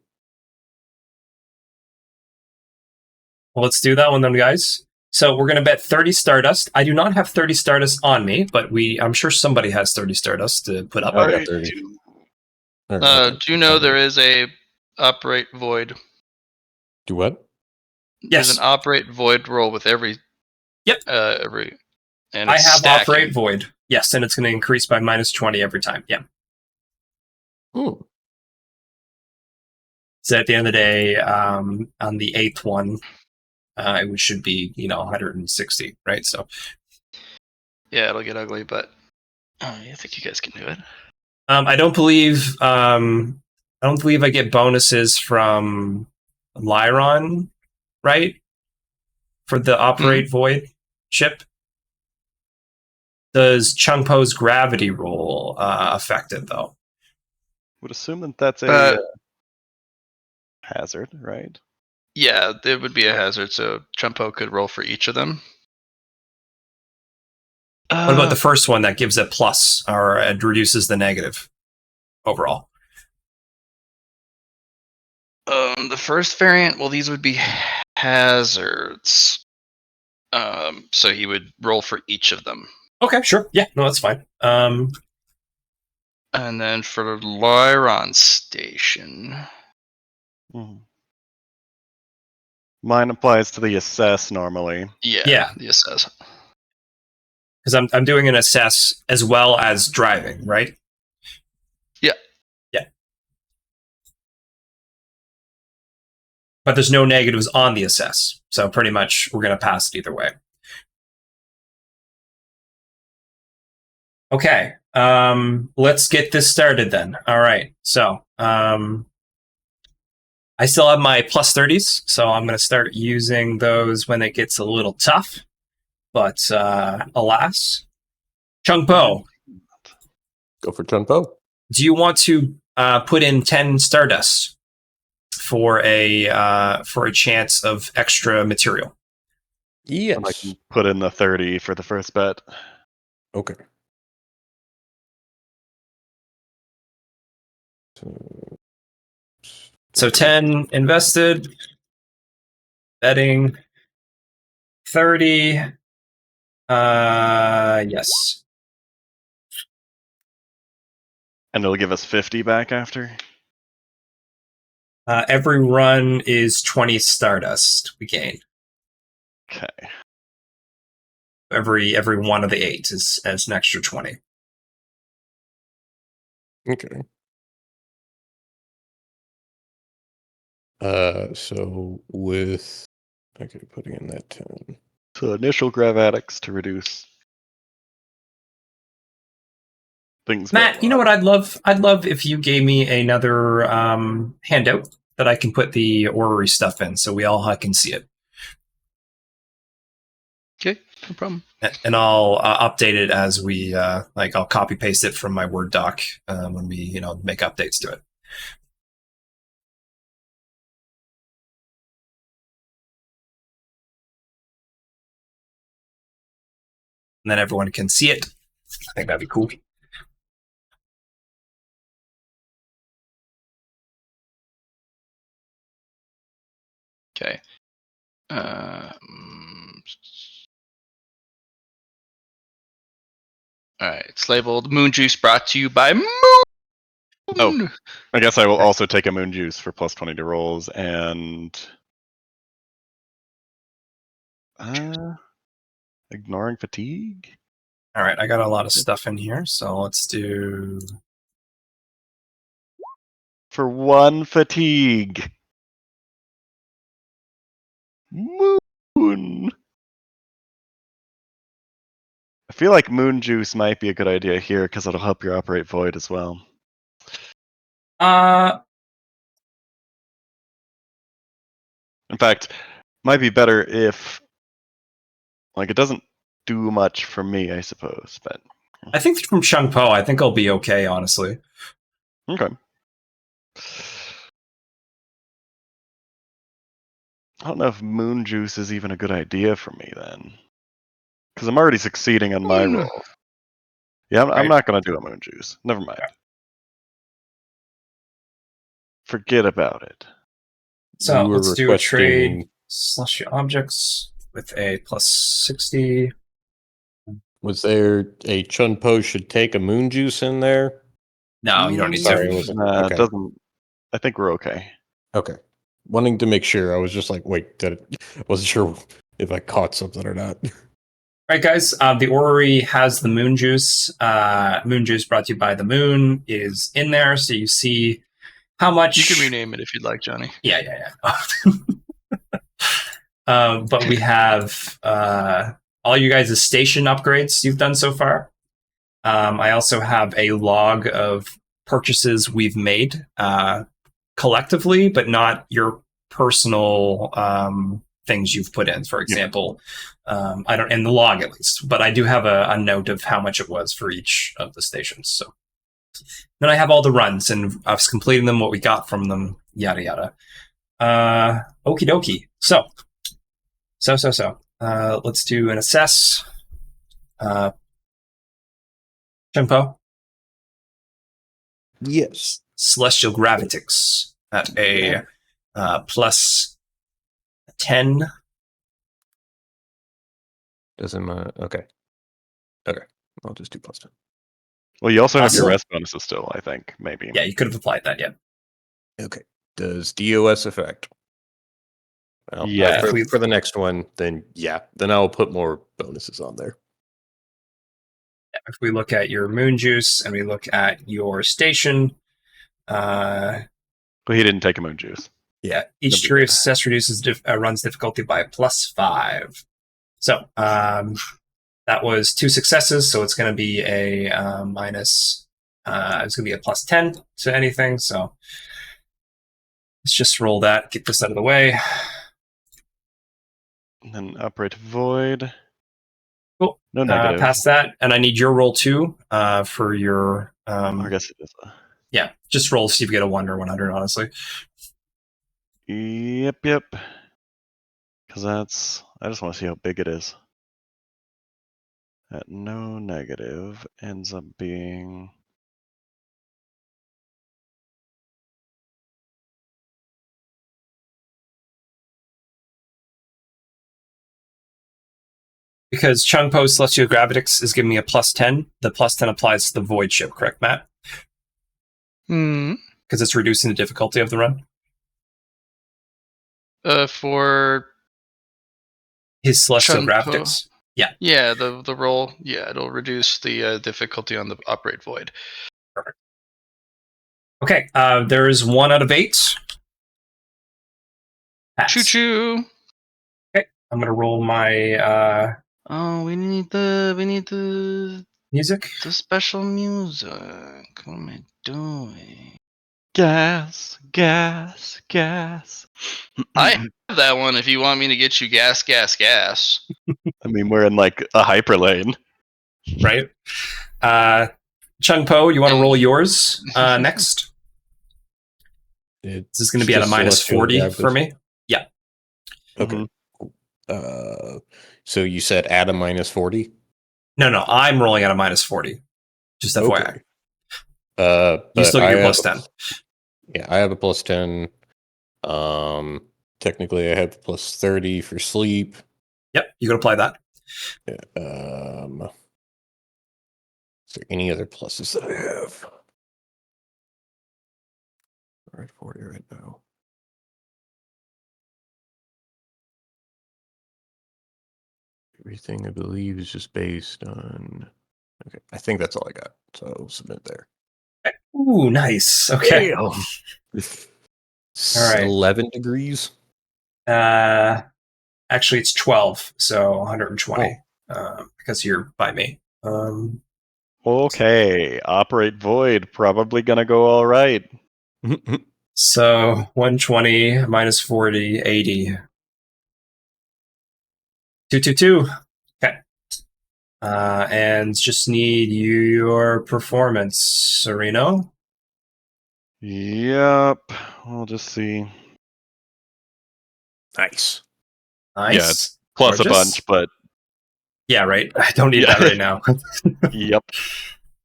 Well, let's do that one then, guys. So we're going to bet 30 Stardust. I do not have 30 Stardust on me, but I'm sure somebody has 30 Stardust to put up. I got 30. All right. Do you know there is a operate void? Do what? Yes. There's an operate void roll with every. Yep. Every. And I it's have stacking. Operate Void. Yes, and it's going to increase by -20 every time. Yeah. Ooh. So at the end of the day, on the 8th one, it should be 160, right? So Yeah, it'll get ugly, but I think you guys can do it. I don't believe I get bonuses from Lyron, right? For the Operate Void chip. Does Chungpo's gravity roll affect it though? Would assume that that's a hazard, right? Yeah, it would be a hazard, so Chumpo could roll for each of them. What about the first one that gives it plus or it reduces the negative overall? The first variant, well, these would be hazards. So he would roll for each of them. Okay, sure. Yeah, no, that's fine. And then for Lyron Station. Mine applies to the assess normally. Yeah. The assess. Because I'm doing an assess as well as driving, right? Yeah. Yeah. But there's no negatives on the assess. So pretty much we're going to pass it either way. Okay. Let's get this started then. All right. So I still have my plus 30s, so I'm going to start using those when it gets a little tough. But alas, Chungpo, Go for Chunpo. do you want to put in 10 Stardust for a chance of extra material? Yes. And I can put in the 30 for the first bet. Okay. So 10 invested, betting 30. Yes. And it'll give us 50 back after? Every run is 20 Stardust we gain. Okay. Every one of the 8 is an extra 20. Okay. So with putting in that 10. So initial gravatics to reduce things. Matt, you know what I'd love? I'd love if you gave me another handout that I can put the orrery stuff in, so we all can see it. Okay, no problem. And I'll update it as we I'll copy paste it from my Word doc when we make updates to it. And then everyone can see it. I think that'd be cool. Okay. All right, it's labeled Moon Juice brought to you by Moon. Oh, I guess I will also take a moon juice for plus 20 to rolls and ignoring fatigue. All right, I got a lot of stuff in here, so let's do For 1 fatigue. Moon. I feel like moon juice might be a good idea here because it'll help you operate void as well. In fact, might be better if, like, it doesn't do much for me, I suppose. But I think from Chung Po, I think I'll be okay, honestly. okay. I don't know if moon juice is even a good idea for me then, because I'm already succeeding on my roll. Yeah, I'm not going to do a moon juice. Never mind. Yeah. Forget about it. So You were let's do a trade. requesting- Celestial objects with a plus 60. Was there a Chun Po should take a moon juice in there? No, you don't need Sorry, to. I wasn't. Nah, Okay. it doesn't. I think we're okay. Okay. Wanting to make sure. I was just like, wait, I wasn't sure if I caught something or not. All right, guys. The orrery has the moon juice. Moon juice brought to you by the moon is in there, so you see how much. You can rename it if you'd like, Johnny. Yeah. But we have all you guys' station upgrades you've done so far. I also have a log of purchases we've made collectively, but not your personal things you've put in. For example, I don't in the log at least, but I do have a note of how much it was for each of the stations. So then I have all the runs and us completing them, what we got from them, yada yada. Okie dokie. So. Let's do an assess. Tempo. Yes. Celestial Gravitix at a plus 10. Doesn't matter. Okay. I'll just do plus 10. Well, you also have your Awesome. rest bonuses still, I think, maybe. Yeah, you could have applied that, yeah. Okay. Does DOS affect? Well, Yeah. For the next one, then I'll put more bonuses on there. If we look at your moon juice and we look at your station, But he didn't take a moon juice. yeah, each degree of success reduces runs difficulty by plus 5. So that was 2 successes, so it's going to be a minus. It's going to be a plus 10 to anything. So let's just roll that, get this out of the way. And then operate void. Cool. No negative. Past that, and I need your roll too for your. I guess it is. Yeah, just roll see if you get a 1 or 100. Honestly. Yep. Because I just want to see how big it is. At no negative ends up being. Because Chung Po Celestial Gravitix is giving me a plus 10. The plus 10 applies to the Void ship, correct, Matt? Because it's reducing the difficulty of the run. For His Celestial Chung Po. Gravitix. Yeah, the roll. Yeah, it'll reduce the difficulty on the operate void. Perfect. Okay, there is 1 out of 8. Pass. Choo choo. Okay, I'm gonna roll my Oh, we need the music. the special music. What am I doing? Gas. I have that one. If you want me to get you gas. I mean, we're in like a hyperlane. Right. Chung Po, you want to roll yours next? This is going to be at a minus 40 for me. Yeah. Okay. So you said add a minus 40? No, I'm rolling at a minus 40. Just FYI. You still get your plus 10. Yeah, I have a plus 10. Technically, I have plus 30 for sleep. Yep, you can apply that. Yeah, there any other pluses that I have? We're at 40 right now. Everything I believe is just based on. Okay, I think that's all I got. So I'll submit there. Ooh, nice. Okay. Damn. All right. 11 degrees. Actually, it's 12, so 120 because you're by me. Okay, operate void. Probably gonna go all right. So 120 minus 40, 80. 222. Okay. And just need your performance, Sereno. Yep. We'll just see. Nice. Nice. Yeah, it's plus Gorgeous. a bunch, but yeah, right. I don't need Yeah. that right now. yep.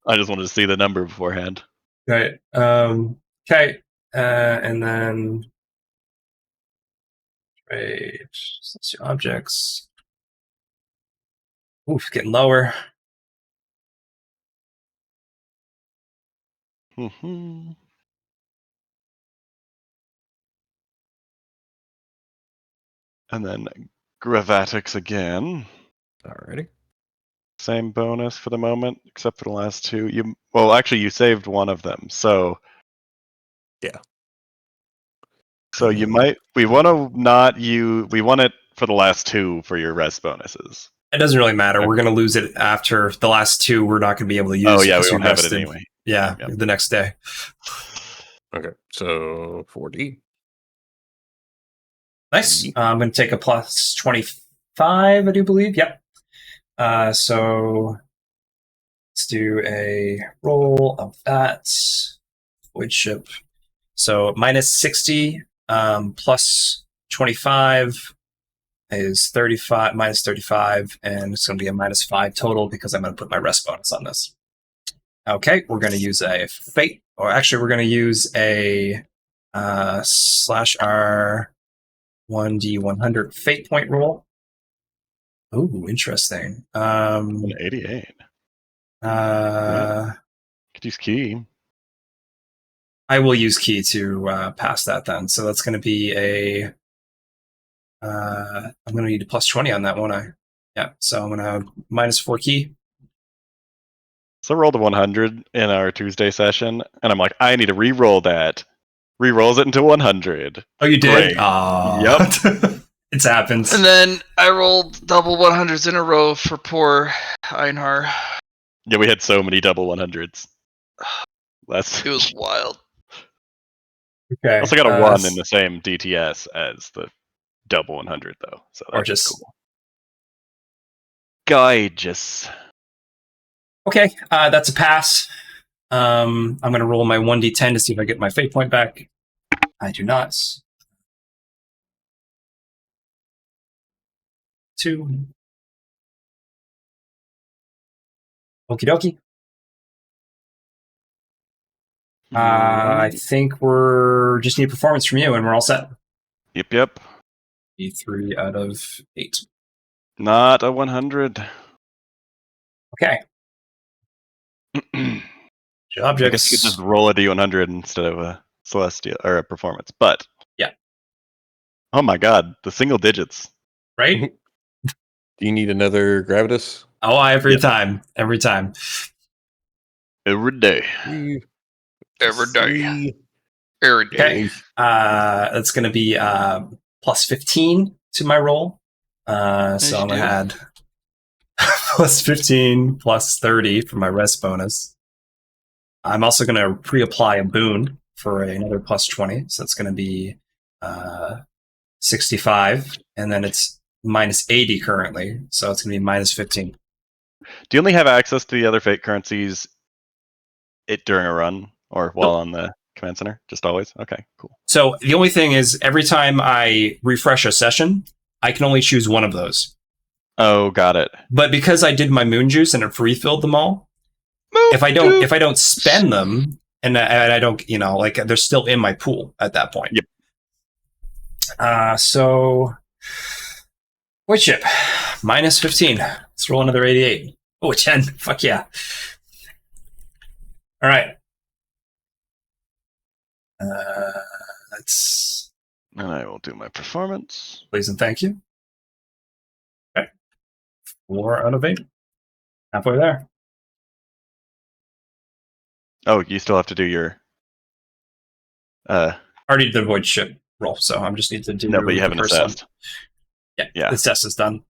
I just wanted to see the number beforehand. Right. Okay. And then trade objects. Oof, getting lower. Mhm. And then Gravatics again. Alrighty. Same bonus for the moment, except for the last two. Actually, you saved one of them, so Yeah. So you might. We want to not you. We want it for the last two for your rest bonuses. It doesn't really matter. We're going to lose it after the last two. We're not going to be able to use. Oh yeah, we because won't have it rested. anyway. Yeah, Yep. the next day. Okay, so 4D. Nice. I'm going to take a plus 25, I do believe. Yep. So let's do a roll of that. Void ship. So minus 60 plus 25 is 35, minus 35, and it's going to be a minus 5 total because I'm going to put my rest bonus on this. Okay, we're going to use a fate, or actually we're going to use a /R 1d100 fate point roll. Ooh, interesting. 88. Could use key. I will use key to pass that then. So that's going to be a. I'm going to need a plus 20 on that, won't I? Yeah. So I'm going to have minus 4 key. So I rolled a 100 in our Tuesday session, and I'm like, I need to re-roll that. Re-rolls it into 100. Oh, you did? Great. Yep. It's happened. And then I rolled double 100s in a row for poor Einhar. Yeah, we had so many double 100s. It was wild. Okay. I also got a 1 in the same DTS as the double 100, though. So that's Gorgeous. cool. Gorgeous. Okay, that's a pass. I'm going to roll my 1d10 to see if I get my fate point back. I do not. 2. Okie dokie. I think we're just need performance from you, and we're all set. Yep. 3 out of 8. Not a 100. Okay. I Objects. guess you could just roll a d100 instead of a celestial or a performance, but yeah. Oh my god, the single digits. Right? Do you need another Gravitas? Oh, every time. Every time. Every day. Every day. Every day. Okay. That's going to be plus 15 to my roll. So I'm going to add plus 15 plus 30 for my rest bonus. I'm also going to pre-apply a boon for another plus 20. So it's going to be 65. And then it's minus 80 currently. So it's going to be minus 15. Do you only have access to the other fate currencies during a run or while on the command center? Just always? Okay, cool. So the only thing is every time I refresh a session, I can only choose one of those. Oh, got it. But because I did my moon juice and it refilled them all, if I don't spend them and I don't, like they're still in my pool at that point. Yep. So void ship minus 15. Let's roll another 88. Oh, 10. Fuck yeah. All right. That's And I will do my performance. please and thank you. Okay. 4 out of 8. Halfway there. Oh, you still have to do your. Already did the void ship roll, so I just need to do No, but you the haven't first assessed. one. Yeah. The test is done.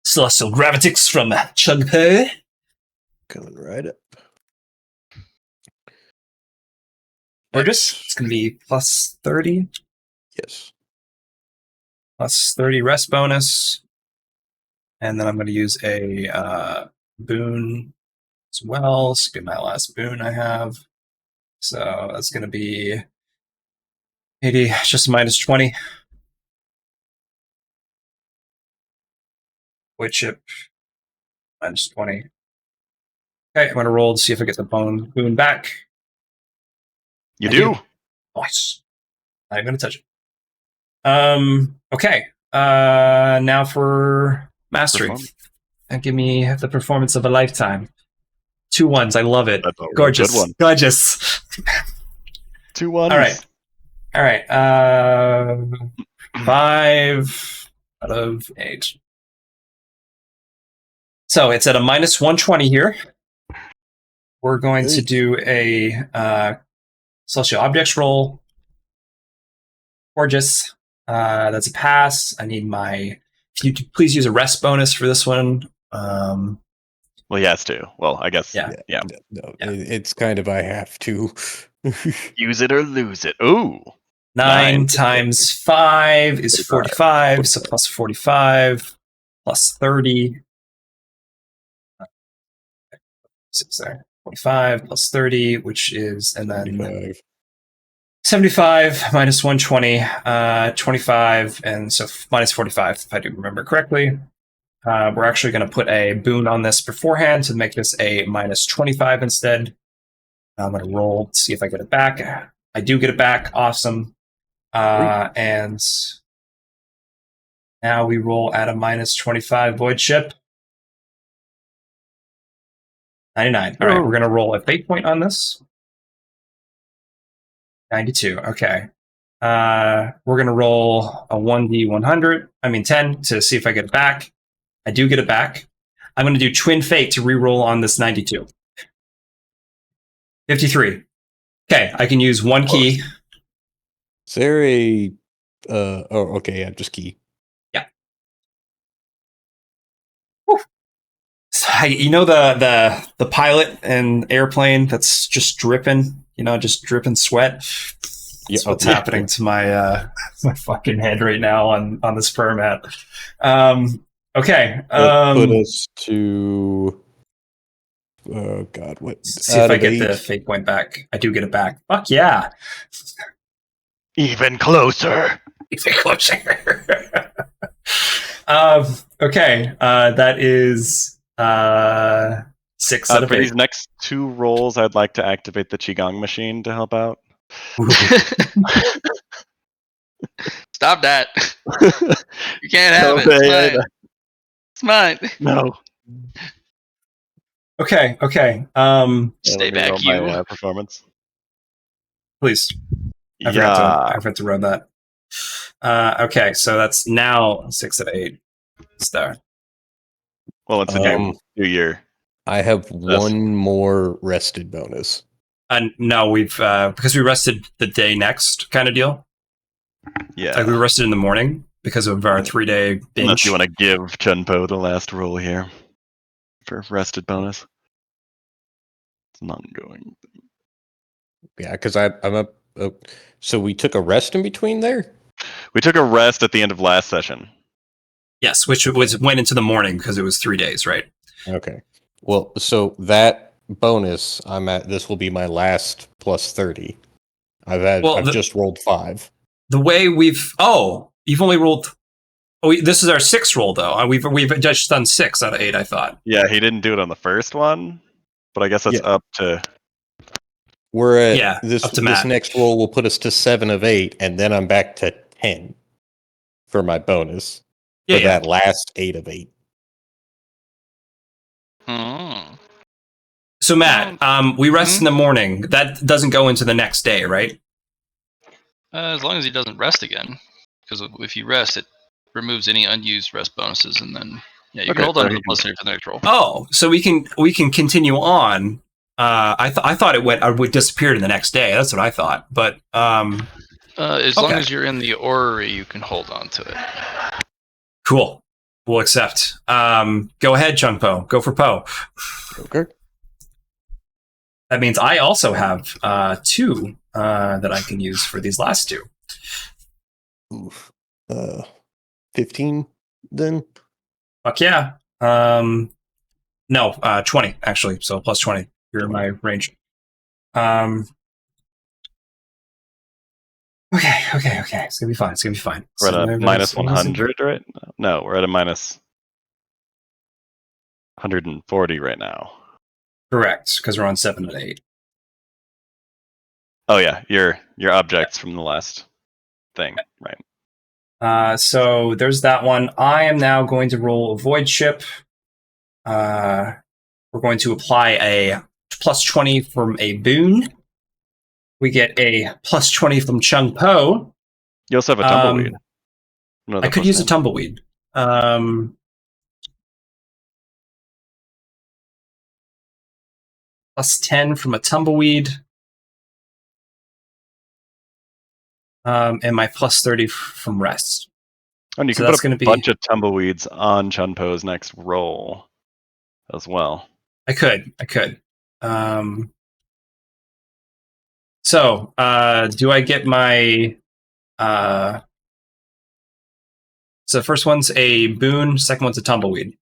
Celestial Gravitix from Chugpo. Coming right up. Gorgeous. It's going to be plus 30. Yes. Plus 30 rest bonus. And then I'm going to use a boon as well. This will be my last boon I have. So that's going to be 80, just minus 20. Void chip, minus 20. Okay, I'm going to roll to see if I get the boon back. You do? Nice. I'm going to touch it. Okay. Now for mastery. And give me the performance of a lifetime. 2 1s. I love it. That's a Gorgeous. good one. Gorgeous. 2 1s. All right. 5 out of 8. So it's at a minus 120 here. We're going to do a celestial objects roll. Gorgeous. That's a pass. I need my. If you please use a rest bonus for this one. Well, he has to. Well, I guess. Yeah. No, it's kind of I have to. Use it or lose it. Ooh. 9 times 5 is 45. So plus 45 plus 30. 6 there. 45 plus 30, which is, and then 75 minus 120, 25, and so minus 45, if I do remember correctly. We're actually going to put a boon on this beforehand to make this a minus 25 instead. I'm going to roll to see if I get it back. I do get it back. Awesome. And now we roll at a minus 25 void ship. 99. All right, we're going to roll a fate point on this. 92. Okay. We're going to roll a 1d100. 10 to see if I get it back. I do get it back. I'm going to do twin fate to reroll on this 92. 53. Okay, I can use 1 key. Is there a okay, yeah, just key. Yeah. Whew. You know the pilot and airplane that's just dripping, just dripping sweat. That's what's happening to my my fucking head right now on this permat. Okay. Put us to. Oh God! What? See if I get the fate point back. I do get it back. Fuck yeah! Even closer. Even closer. Okay. That is 6 out of 8. For these next 2 rolls, I'd like to activate the Qigong machine to help out. Stop that. You can't have it. It's mine. No. Okay. Stay back, you. My, performance. Please. I forgot to run that. Okay, so that's now 6 out of 8. Star. Well, it's a new year. I have one more rested bonus. No, we've because we rested the day next kind of deal. Yeah. Like we rested in the morning because of our 3-day binge. Unless you want to give Chunpo the last roll here for rested bonus. It's an ongoing thing. Yeah, because I'm up. So we took a rest in between there? We took a rest at the end of last session. Yes, which went into the morning because it was 3 days, right? Okay. Well, so that bonus this will be my last plus 30. I've just rolled 5. The way you've only rolled. This is our 6th roll though. We've just done 6 out of 8. I thought. Yeah, he didn't do it on the first one, but I guess that's up to. We're at up to Matt. This next roll will put us to 7 of 8, and then I'm back to 10 for my bonus for that last 8 of 8. So Matt, we rest in the morning. That doesn't go into the next day, right? As long as he doesn't rest again, because if you rest, it removes any unused rest bonuses, and then you can hold on to the plus 3 for the next roll. Oh, so we can continue on. I thought it would disappear in the next day. That's what I thought. But as long as you're in the orrery, you can hold on to it. Cool. We'll accept. Go ahead, Chung Po. Go for Po. Okay. That means I also have 2 that I can use for these last 2. Oof. 15 then? Fuck yeah. No, 20 actually. So plus 20. You're in my range. Okay. It's gonna be fine. We're at a minus 100, right? No, we're at a minus 140 right now. Correct, because we're on 7 and 8. Oh yeah, your objects from the last thing, right? So there's that one. I am now going to roll a void ship. We're going to apply a plus 20 from a boon. We get a plus 20 from Chung Po. You also have a tumbleweed. I could use a tumbleweed. Plus 10 from a tumbleweed. And my plus 30 from rest. And you can put a bunch of tumbleweeds on Chun Po's next roll as well. I could. So, do I get my... So the first one's a boon, second one's a tumbleweed.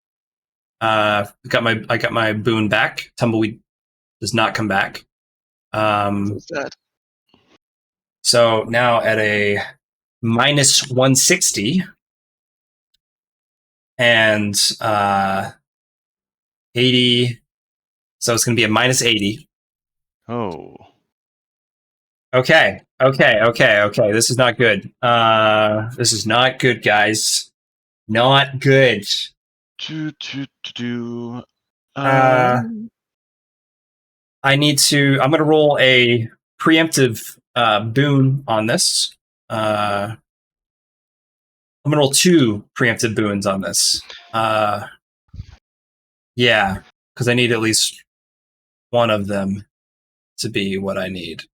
I got my boon back. Tumbleweed does not come back. So now at a minus 160 and 80. So it's going to be a minus 80. Oh. Okay. This is not good. This is not good, guys. Not good. I need to... I'm going to roll a preemptive boon on this. I'm going to roll 2 preemptive boons on this. Yeah, because I need at least one of them to be what I need.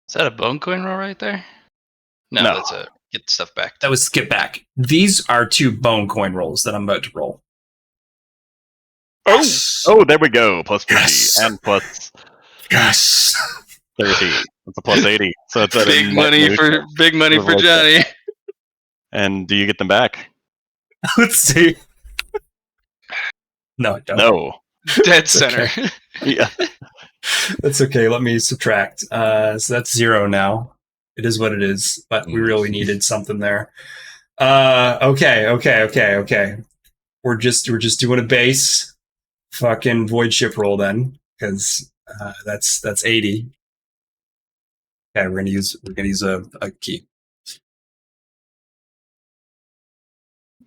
Is that a bone coin roll right there? No, that's a get stuff back. That was get back. These are 2 bone coin rolls that I'm about to roll. Oh, there we go. Plus 50 and plus 30. That's a plus 80. So it's big money for Johnny. And do you get them back? Let's see. No, I don't. No. Dead center. Okay. Yeah. That's okay. Let me subtract. So that's 0 now. It is what it is. But we really needed something there. Okay. We're just doing a base fucking void ship roll then, because that's 80. Okay, we're gonna use a key.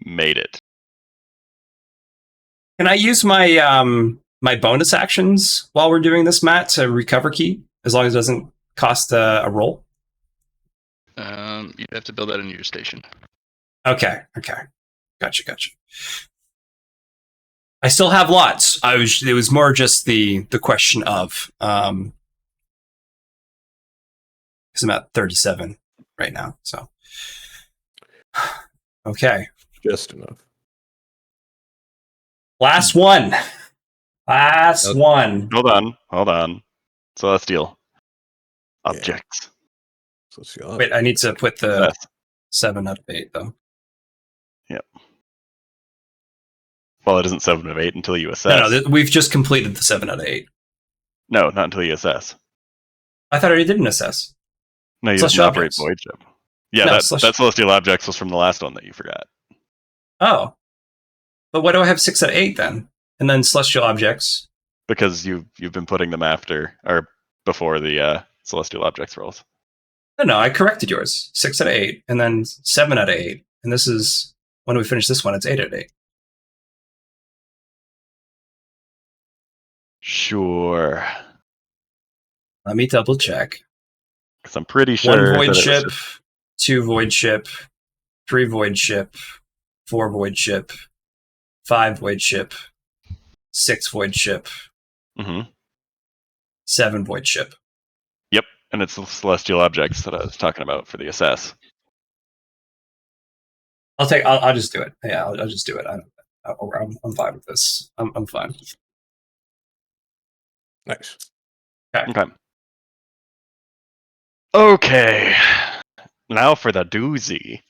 Made it. Can I use my my bonus actions while we're doing this, Matt, to recover key, as long as it doesn't cost a roll? You'd have to build that into your station. Okay. Gotcha. I still have lots. It was more just the question of because I'm at 37 right now. So okay, just enough. Last one. Hold on. Celestial objects. Yeah. Wait, I need to put the 7 out of 8 though. Yep. Well, it isn't 7 of 8 until you assess. No, we've just completed the 7 out of 8. No, not until you assess. I thought I already did an assess. No, you didn't operate Void Ship. Yeah, No, that Celestial Objects was from the last one that you forgot. Oh. But why do I have 6 out of 8 then? And then Celestial Objects? Because you've been putting them after or before the Celestial Objects rolls. No, I corrected yours. 6 out of 8, and then 7 out of 8. And this is, when we finish this one, it's 8 out of 8. Sure. Let me double check. Because I'm pretty 1 sure void that it ship, was just, 2 void ship, 3 void ship, 4 void ship, 5 void ship, 6 void ship, Mhm. 7 void ship. Yep, and it's the celestial objects that I was talking about for the assess. I'll just do it. Yeah, I'll just do it. I'm fine with this. I'm fine. Nice. Okay. Okay. Now for the doozy.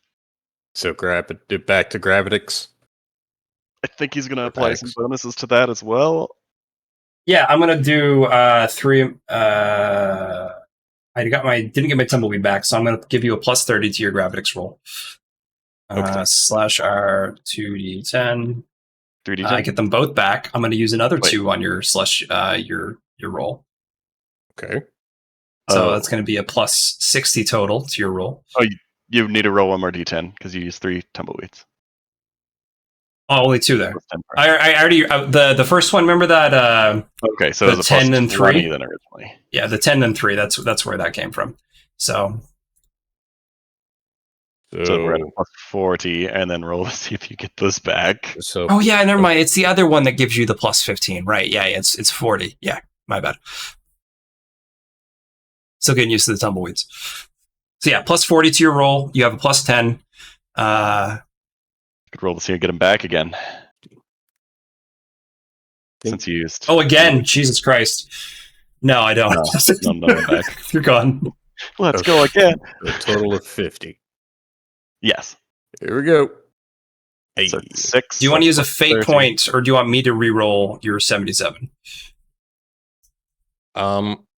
So back to Gravitix. I think he's going to apply some Gravatics. bonuses to that as well. Yeah, I'm gonna do 3. I didn't get my tumbleweed back, so I'm gonna give you a plus 30 to your Gravitix roll. Okay. Slash R 2d10. 3d10. I get them both back. I'm gonna use another Wait. 2 on your slash your roll. Okay. So that's gonna be a plus 60 total to your roll. Oh, you need to roll one more d10 because you used 3 tumbleweeds. Oh, only 2 there. Plus 10 per- I already the first one. Remember that? Okay, so the it was a 10 plus and 20 3? than originally. Yeah, the 10 and 3. That's where that came from. So So we're at a plus 40, and then roll to see if you get those back. So oh yeah, never mind. It's the other one that gives you the plus 15, right? Yeah, it's 40. Yeah, my bad. Still getting used to the tumbleweeds. So yeah, plus 40 to your roll. You have a plus 10. Could roll to see you get them back again. Since you used. Oh, again, Jesus Christ. No, I don't. No, back. You're gone. Let's go again. A total of 50. Yes. Here we go. Hey. So 6. Do you want to use a fate 30. point, or do you want me to re-roll your 77?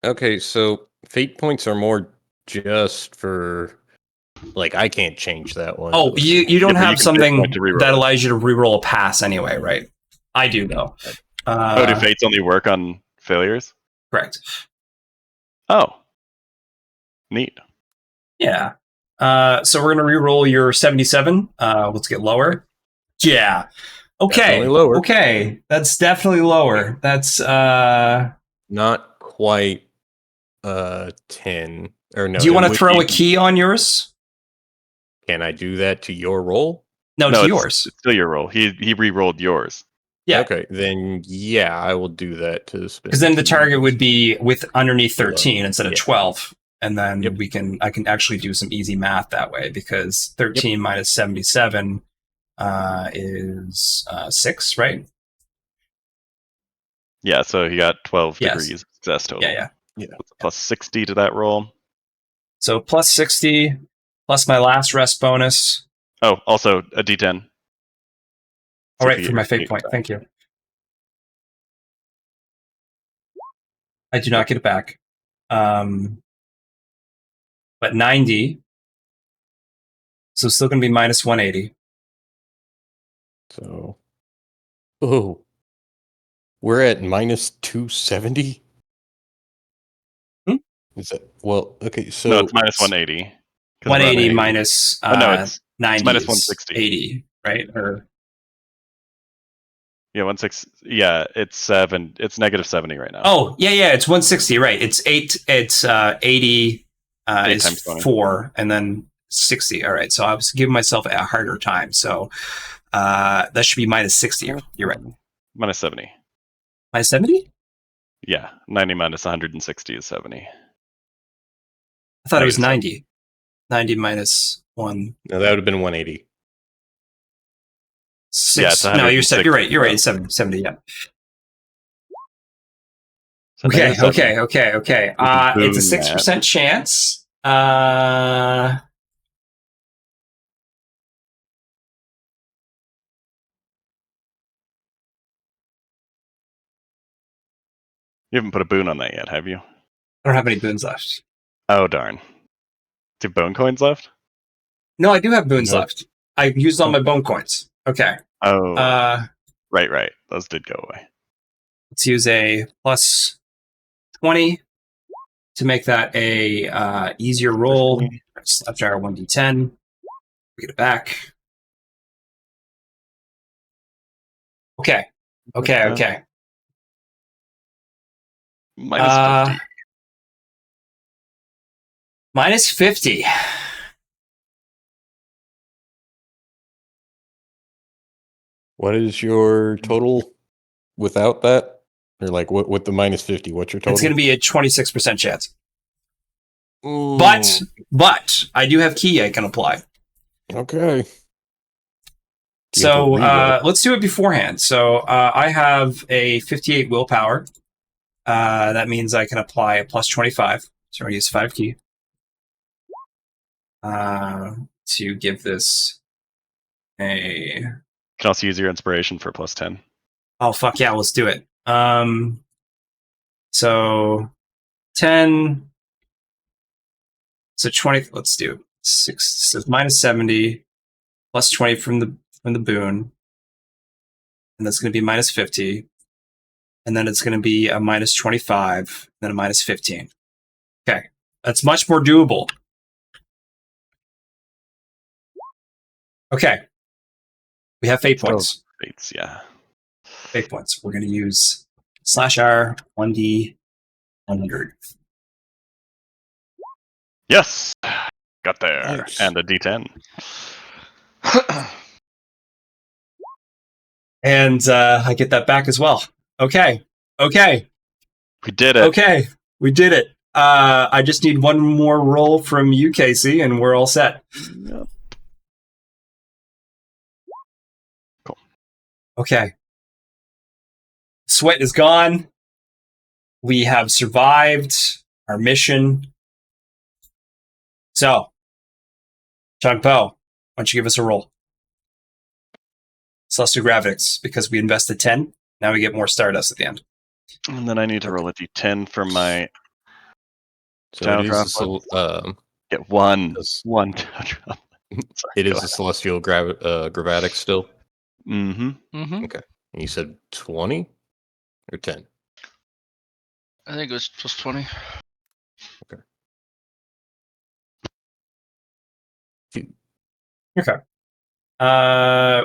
Okay, so fate points are more just for like I can't change that one. Oh, you don't Yeah, but you have can something fate point to re-roll that it. allows you to re-roll a pass anyway, right? I do though. Do fates only work on failures? Correct. Oh. Neat. Yeah. So we're gonna re-roll your 77. Let's get lower. Yeah. Okay. Definitely lower. Okay. That's definitely lower. That's Not quite 10 or no. do you it want to would throw be- a key on yours? Can I do that to your roll? No, No, to it's yours. still your roll. He re-rolled yours. Yeah. Okay, then yeah, I will do that to spend. Because then the target would be with underneath 13 instead of Yeah. 12. And then Yep. I can actually do some easy math that way, because 13 minus 77 is 6, right? Yeah, so he got 12 Yes. degrees success total. Yeah. That's a plus 60 to that roll. So plus 60 plus my last rest bonus. Oh, also a d10. All So right, if for you my get fate eight point. back. Thank you. I do not get it back. But 90. So still going to be minus 180. So, oh, we're at minus 270. Is that well? Okay, so No, it's minus 180. 'Cause we're on 180 80. minus Oh, no, it's 90 minus is 160. 80, right? Or Yeah, 16. Yeah, it's 7. It's negative 70 right now. oh, yeah, it's 160, right? It's 8. It's 80 8 is times 20. 4, and then 60. All right, so I was giving myself a harder time. So that should be minus 60. You're right. Minus 70. Minus 70? Yeah, 90 minus 160 is 70. I thought it was Negative 90. 90 minus 1. no, that would have been 180. 6. Yeah, it's No, you're 160. right. You're right. It's 70, yeah. So Okay. negative 70. Okay. It's a 6% chance. You haven't put a boon on that yet, have you? I don't have any boons left. Oh, darn. Do you have bone coins left? No, I do have boons No. left. I used all my bone coins. Okay. Oh, Uh, right. Those did go away. let's use a plus 20 to make that a easier roll. Slap jar 1d10. Get it back. Okay. Minus 50. Minus 50. What is your total without that? Or like what with the minus 50? What's your total? It's going to be a 26% chance. Ooh. But I do have key I can apply. Okay. So let's do it beforehand. So I have a 58 willpower. That means I can apply a plus 25. So I use 5 key to give this a. You can also use your inspiration for plus 10. Oh fuck yeah, let's do it. So 10. So 20. Let's do 6. So minus 70 plus 20 from the boon, and that's going to be minus 50. And then it's going to be a minus 25, then a minus 15. Okay. That's much more doable. Okay. We have fate points. Fates, yeah. Fate points. We're going to use /R 1D 100. Yes! Got there. Nice. And a D10. And I get that back as well. Okay. We did it. Okay. We did it. I just need one more roll from you, Casey, and we're all set. Yep. Cool. Okay. Sweat is gone. We have survived our mission. So, Chang Po, why don't you give us a roll? Celestial Gravitics, because we invested 10. Now we get more Stardust at the end. And then I need to roll a D10 for my So it is get one. Yes. One tower drop. it is a celestial gravitic still. Mm-hmm. Mm-hmm. Okay. And you said 20 or 10? I think it was plus 20. Okay.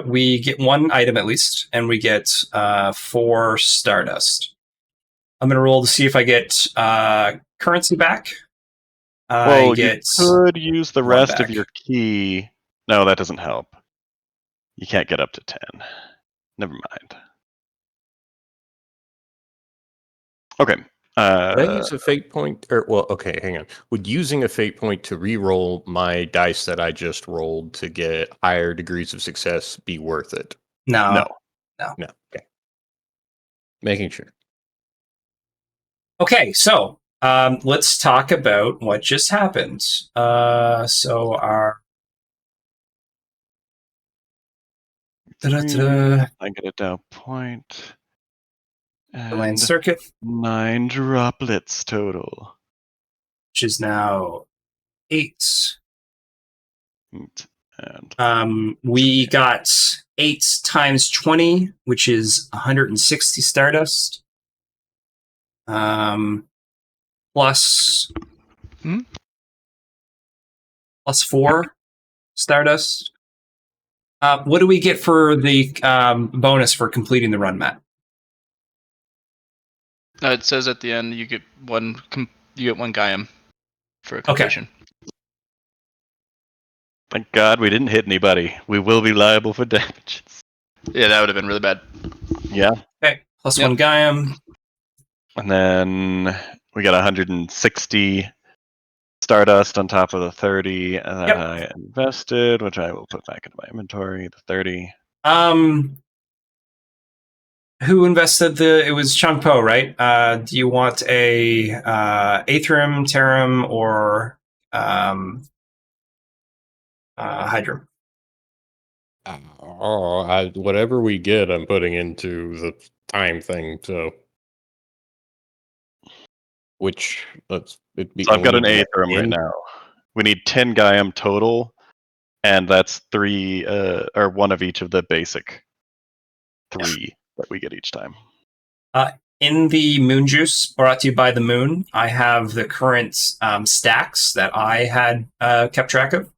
We get one item at least, and we get 4 Stardust. I'm going to roll to see if I get currency back. Well, you could use the rest of back. your key. No, that doesn't help. You can't get up to 10. Never mind. Okay. Would I use a fate point? Okay, hang on. Would using a fate point to re-roll my dice that I just rolled to get higher degrees of success be worth it? No. Okay. Making sure. Okay, so let's talk about what just happened. So our I get a down point. the land And circuit, 9 droplets total. which is now 8. And We got 8 times 20, which is 160 Stardust. Plus 4 Stardust. What do we get for the bonus for completing the run, Matt? It says at the end you get one Gaiam for completion. thank God we didn't hit anybody. We will be liable for damages. Yeah, that would have been really bad. Yeah. Okay, plus 1 Gaiam. And then we got 160 Stardust on top of the 30 that I invested, which I will put back into my inventory. The 30. Who invested it was Chang Po, right? Do you want a Aetherium, Terram, or Hydrum? Whatever we get, I'm putting into the time thing. So, I've got an Aetherium right now. We need 10 Gaiam total, and that's 3 or 1 of each of the basic 3 that we get each time. In the Moon Juice, brought to you by the Moon, I have the current stacks that I had kept track of.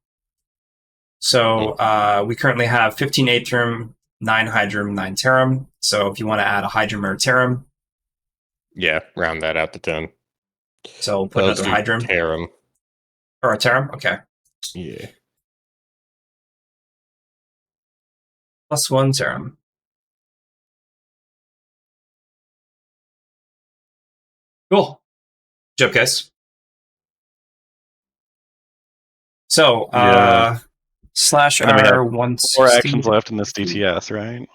So we currently have 15 Aetherium, 9 Hydrum, 9 Terram. So if you want to add a Hydrum or a Terram, Yeah, round that out to 10. So we'll put Let's another do Hydrum. Tarum. Or a Tarum? Okay. Yeah. +1 Tarum. Cool. Joke case. So, Yeah. slash And then we have R 160. 4 actions left in this DTS, right?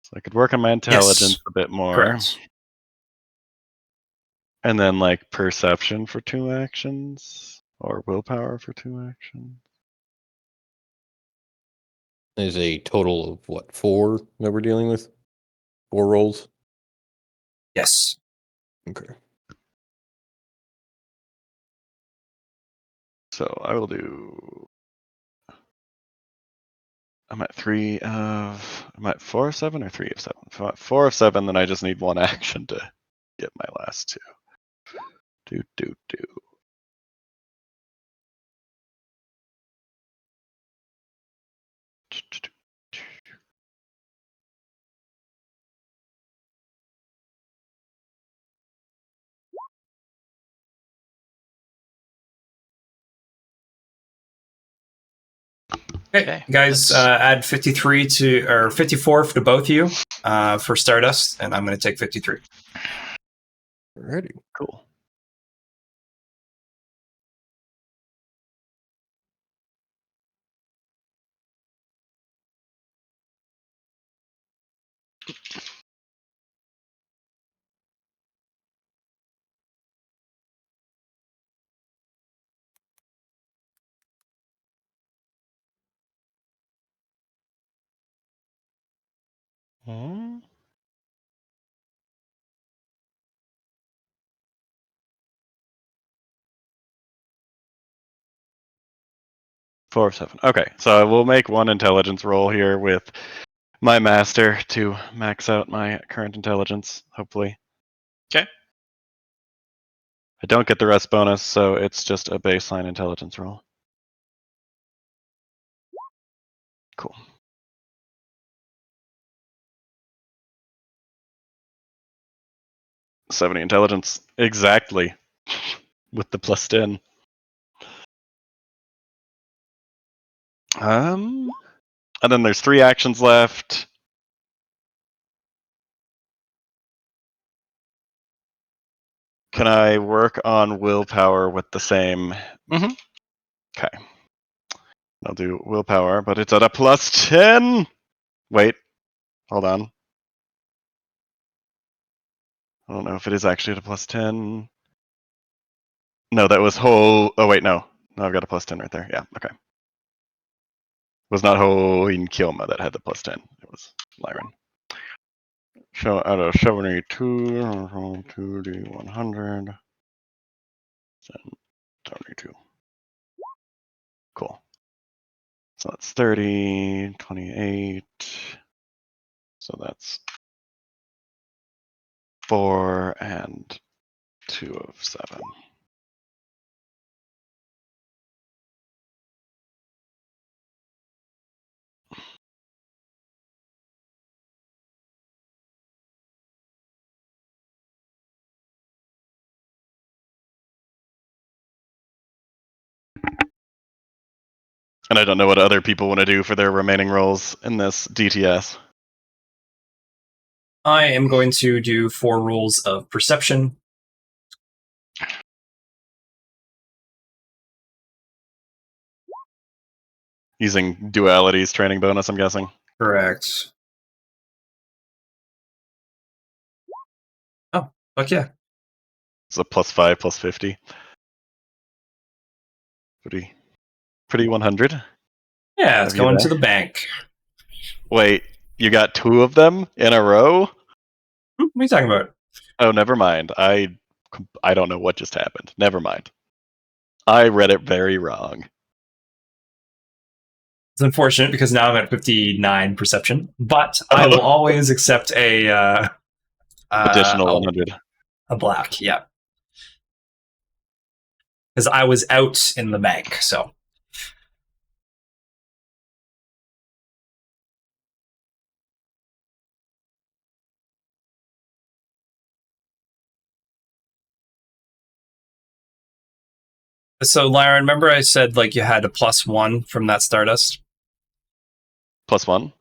So I could work on my intelligence a bit more. Correct. And then like perception for 2 actions. Or willpower for 2 actions. There's a total of what, 4 that we're dealing with? 4 rolls? Yes. Okay. So I will do. I'm at 3 of. I'm at 4 of 7 or 3 of 7? If I'm at 4 of 7, then I just need 1 action to get my last 2. Do. Okay, guys, add 53 to, or 54 to both of you for Stardust, and I'm going to take 53. Alrighty. Cool. Hmm? 4 of 7. Okay, so I will make 1 intelligence roll here with my master to max out my current intelligence, hopefully. Okay. I don't get the rest bonus, so it's just a baseline intelligence roll. Cool. 70 intelligence. Exactly. With the +10. And then there's 3 actions left. Can I work on willpower with the same? Mm-hmm. Okay. I'll do willpower, but it's at a +10. Wait. Hold on. I don't know if it is actually at a +10. No, that was whole. Oh, wait, no. No, I've got a +10 right there. Yeah, okay. It was not Hoin Kilma that had the +10. It was Lyran. So out of 72, roll 2d100. 72. Cool. So that's 30, 28. So that's 4 and 2 of 7. And I don't know what other people want to do for their remaining rolls in this DTS. I am going to do 4 rolls of perception. Using duality's training bonus, I'm guessing. Correct. Oh, fuck yeah. It's a +5, +50. Pretty 100. Yeah, it's Have you going there? to the bank. Wait, you got 2 of them in a row? What are you talking about? Oh, never mind. I don't know what just happened. Never mind. I read it very wrong. It's unfortunate because now I'm at 59 perception, but I will always accept a Additional 100. A black, yeah. Because I was out in the bank, so. So, Lyra, remember I said like you had a +1 from that Stardust? +1?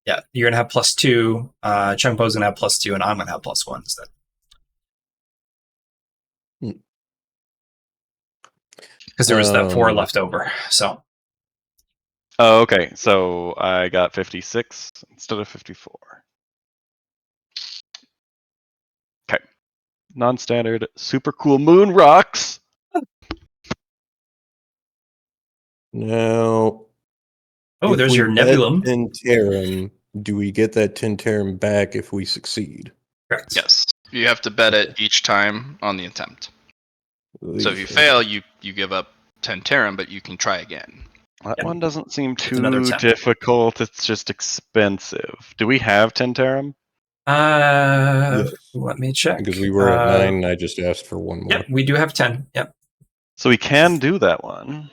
Yeah, you're gonna have +2. Chungpo's gonna have +2, and I'm gonna have +1 instead. Because there was that 4 left over. So. Oh, okay. So I got 56 instead of 54. Okay. Non-standard, super cool moon rocks. Now, Oh, if there's we your bet Nebulum. Tenterum, do we get that Tenterum back if we succeed? Correct. Yes. You have to bet it each time on the attempt. So if you fail, you give up 10 Terran, but you can try again. That Yep. one doesn't seem another too 10. difficult. It's just expensive. Do we have Tenterum? Yes. Let me check. Because we were at 9, and I just asked for one more. Yep, we do have 10. Yep. So we can do that one.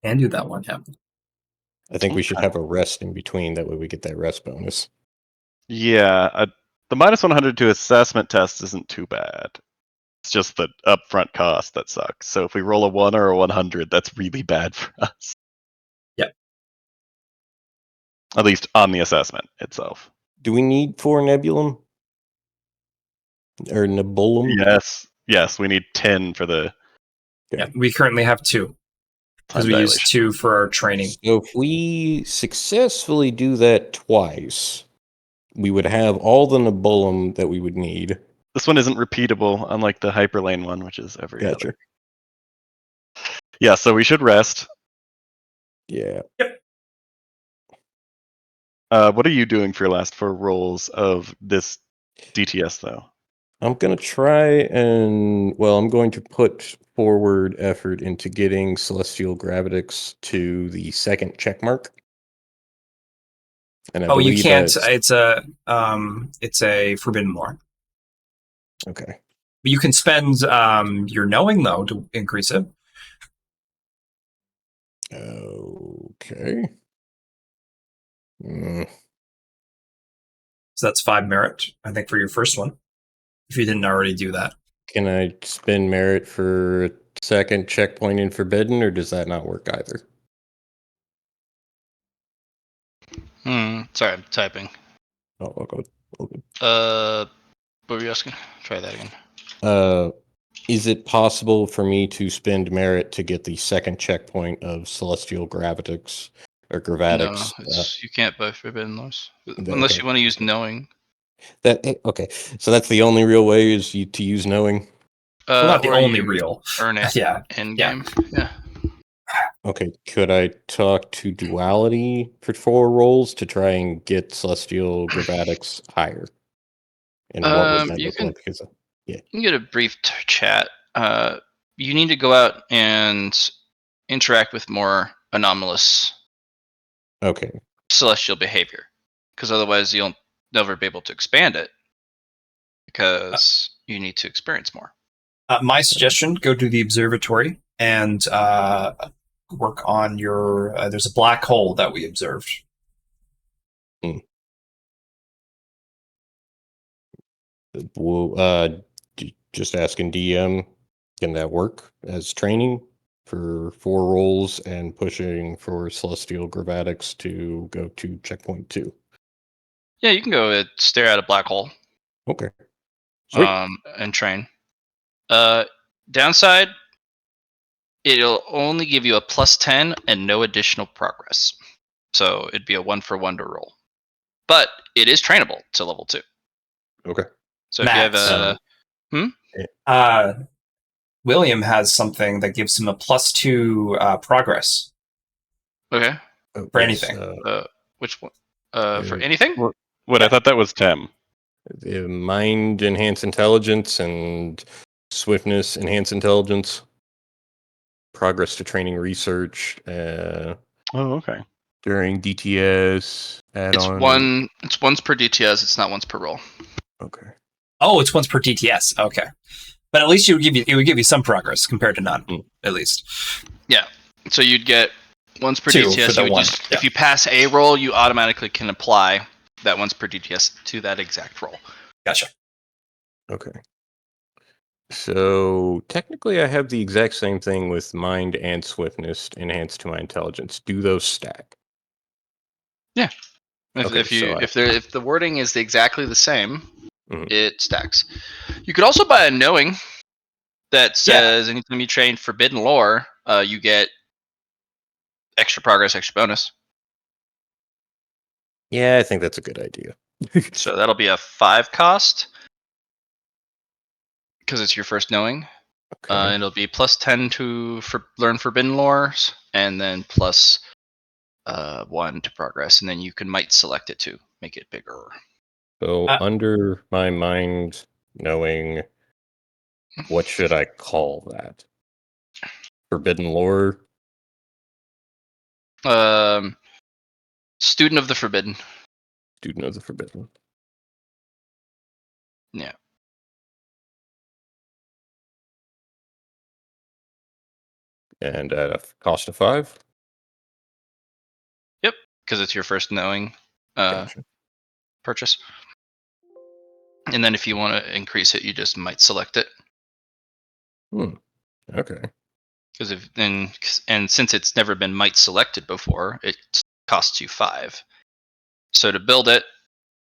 And do that one, yep. I think we should have a rest in between. That way we get that rest bonus. Yeah, the -100 to assessment test isn't too bad. It's just the upfront cost that sucks. So if we roll a 1 or a 100, that's really bad for us. Yep. At least on the assessment itself. Do we need 4 Nebulum? Or Nebulum? Yes, we need 10 for the... Yeah, we currently have 2. Because we used 2 for our training. So if we successfully do that twice, we would have all the Nebulum that we would need. This one isn't repeatable, unlike the Hyperlane one, which is every Gotcha. other. Yeah, so we should rest. Yeah. Yep. What are you doing for your last 4 rolls of this DTS, though? I'm going to try and, well, I'm going to put forward effort into getting Celestial Gravitix to the 2nd checkmark. And I you can't. It's a forbidden lore. Okay. You can spend your knowing, though, to increase it. Okay. So that's 5 merit, I think, for your first one. If you didn't already do that. Can I spend merit for a 2nd checkpoint in Forbidden, or does that not work either? Sorry, I'm typing. Oh, okay. What were you asking? Try that again. Is it possible for me to spend merit to get the 2nd checkpoint of Celestial Gravitix or Gravitix? No, you can't buy forbidden laws unless you want to use knowing. Okay, so that's the only real way is to use knowing. Well, not the only real. Earn it. In game. Yeah. Okay, could I talk to Duality for 4 rolls to try and get Celestial Gravitix higher? And what would that look like? Because you can get a brief chat. You need to go out and interact with more anomalous celestial behavior, because otherwise you'll never be able to expand it, because you need to experience more. My suggestion, go to the observatory and work on your... there's a black hole that we observed. Well, just asking DM, can that work as training for 4 rolls and pushing for Celestial Gravitix to go to checkpoint 2? Yeah, you can go stare at a black hole. Okay. Sweet. And train. Downside, it'll only give you a +10 and no additional progress. So it'd be a 1-for-1 to roll. But it is trainable to level 2. Okay. So if you have a William has something that gives him a +2 progress. Okay. For anything. Which one? For anything? What? I thought that was Tem. Mind enhance intelligence and swiftness enhance intelligence. Progress to training research. Okay. During DTS add-on. It's once per DTS. It's not once per roll. Okay. Oh, it's once per DTS. Okay, but at least it would give you some progress compared to none. At least. Yeah. So you'd get once per DTS. If you pass a roll, you automatically can apply that once per DTS to that exact roll. Gotcha. Okay. So technically, I have the exact same thing with mind and swiftness enhanced to my intelligence. Do those stack? Okay, If the wording is exactly the same, Mhm. it stacks. You could also buy a knowing that says anytime you train forbidden lore, you get extra progress, extra bonus. Yeah, I think that's a good idea. So that'll be a 5 cost because it's your first knowing. Okay. It'll be plus 10 to learn forbidden lores, and then plus 1 to progress, and then you can might select it to make it bigger. So under my mind knowing, what should I call that? Forbidden lore? Student of the forbidden. Student of the forbidden. Yeah. And at a cost of 5? Yep, because it's your first knowing Gotcha. purchase. And then if you want to increase it, you just might select it. Okay. Because and since it's never been might selected before, it costs you 5. So to build it,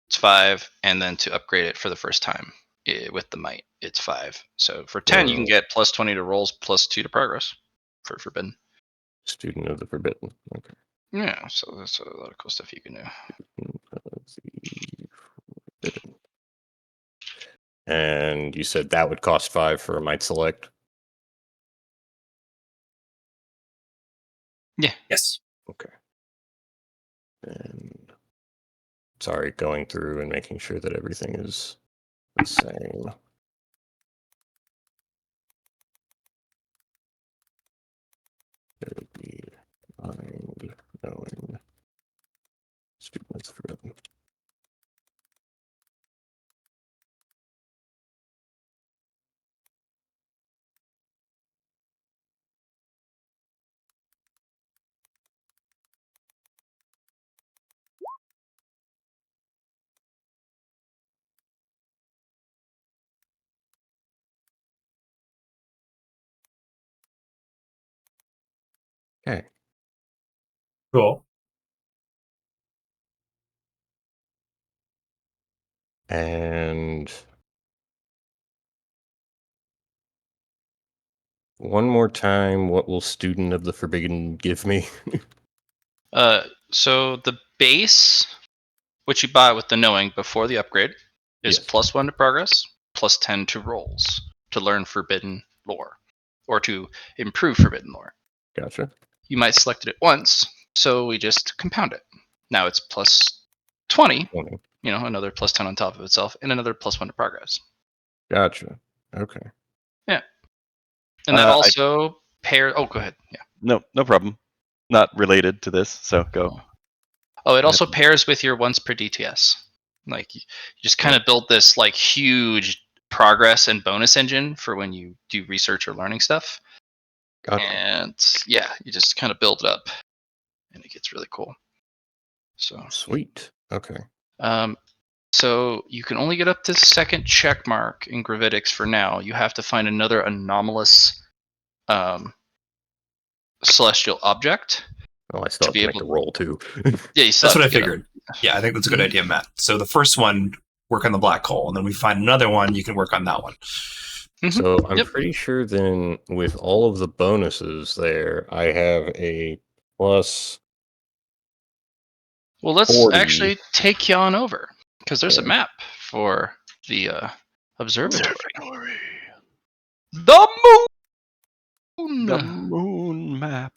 it's 5, and then to upgrade it for the first time with the might, it's 5. So for 10, you can get plus 20 to rolls, plus 2 to progress for forbidden. Student of the forbidden. Okay. Yeah, so that's a lot of cool stuff you can do. Forbidden. And you said that would cost 5 for a might select? Yeah. Yes. Okay. And sorry, going through and making sure that everything is the same. It would be mind knowing students forbidden. Okay. Cool. And one more time, what will Student of the Forbidden give me? So the base, which you buy with the knowing before the upgrade, is Yes. plus 1 to progress, plus 10 to rolls to learn forbidden lore, or to improve forbidden lore. Gotcha. You might select it once, so we just compound it. Now it's plus 20, 20. Another plus 10 on top of itself, and another plus 1 to progress. Gotcha. Okay. Yeah. And that also pairs. Oh, go ahead. Yeah. No problem. Not related to this, so go. Oh, it also pairs with your once per DTS. Like you just kind of build this like huge progress and bonus engine for when you do research or learning stuff. Gotcha. And yeah, you just kind of build it up, and it gets really cool. So Sweet. Okay. So you can only get up to second check mark in Gravitics for now. You have to find another anomalous celestial object. Oh, I still have to make the roll too. Yeah, that's what I figured. Yeah, I think that's a good idea, Matt. So the first one, work on the black hole, and then we find another one, you can work on that one. So I'm pretty sure then with all of the bonuses there, I have a plus. Well, let's 40. actually take you on over, because there's a map for the observatory. The moon! The moon map.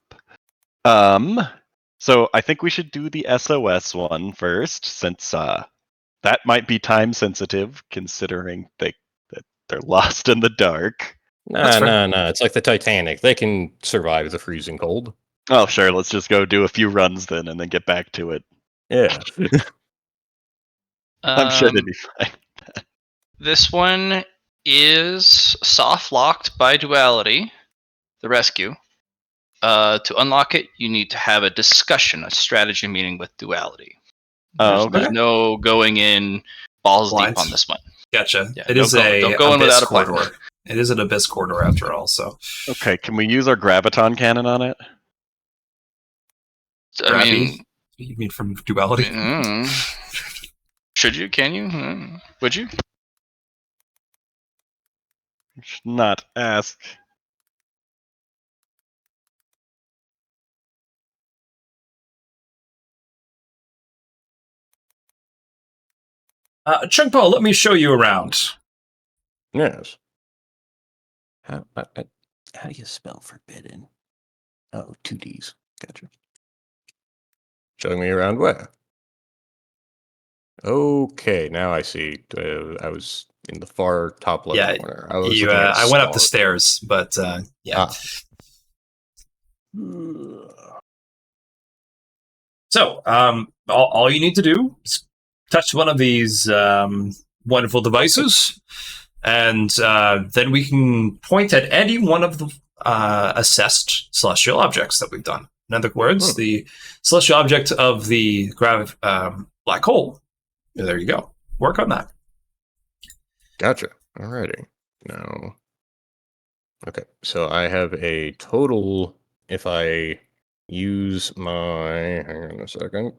So I think we should do the SOS one first, since that might be time sensitive, considering that they're lost in the dark. Nah. It's like the Titanic. They can survive the freezing cold. Oh, sure. Let's just go do a few runs then, and then get back to it. Yeah. I'm sure they'd be fine. This one is soft locked by duality, the rescue. To unlock it, you need to have a discussion, a strategy meeting with duality. There's no going in balls deep on this one. Gotcha. Yeah, It is don't go in without a plan. corridor. It is an abyss corridor after all. So Okay, can we use our graviton cannon on it? I mean, you mean from duality? should you? Can you? Would you? You should not ask. Chungpo, let me show you around. Yes. How do you spell forbidden? Oh, 2Ds. Gotcha. Showing me around where? Okay, now I see. I was in the far top left Yeah, corner. I was looking at a I went up the star. stairs, but yeah. So, all you need to do is touch one of these wonderful devices, and then we can point at any one of the assessed celestial objects that we've done. In other words, the celestial object of the black hole. There you go. Work on that. Gotcha. Alrighty. Now, okay. So I have a total. If I use my, hang on a second.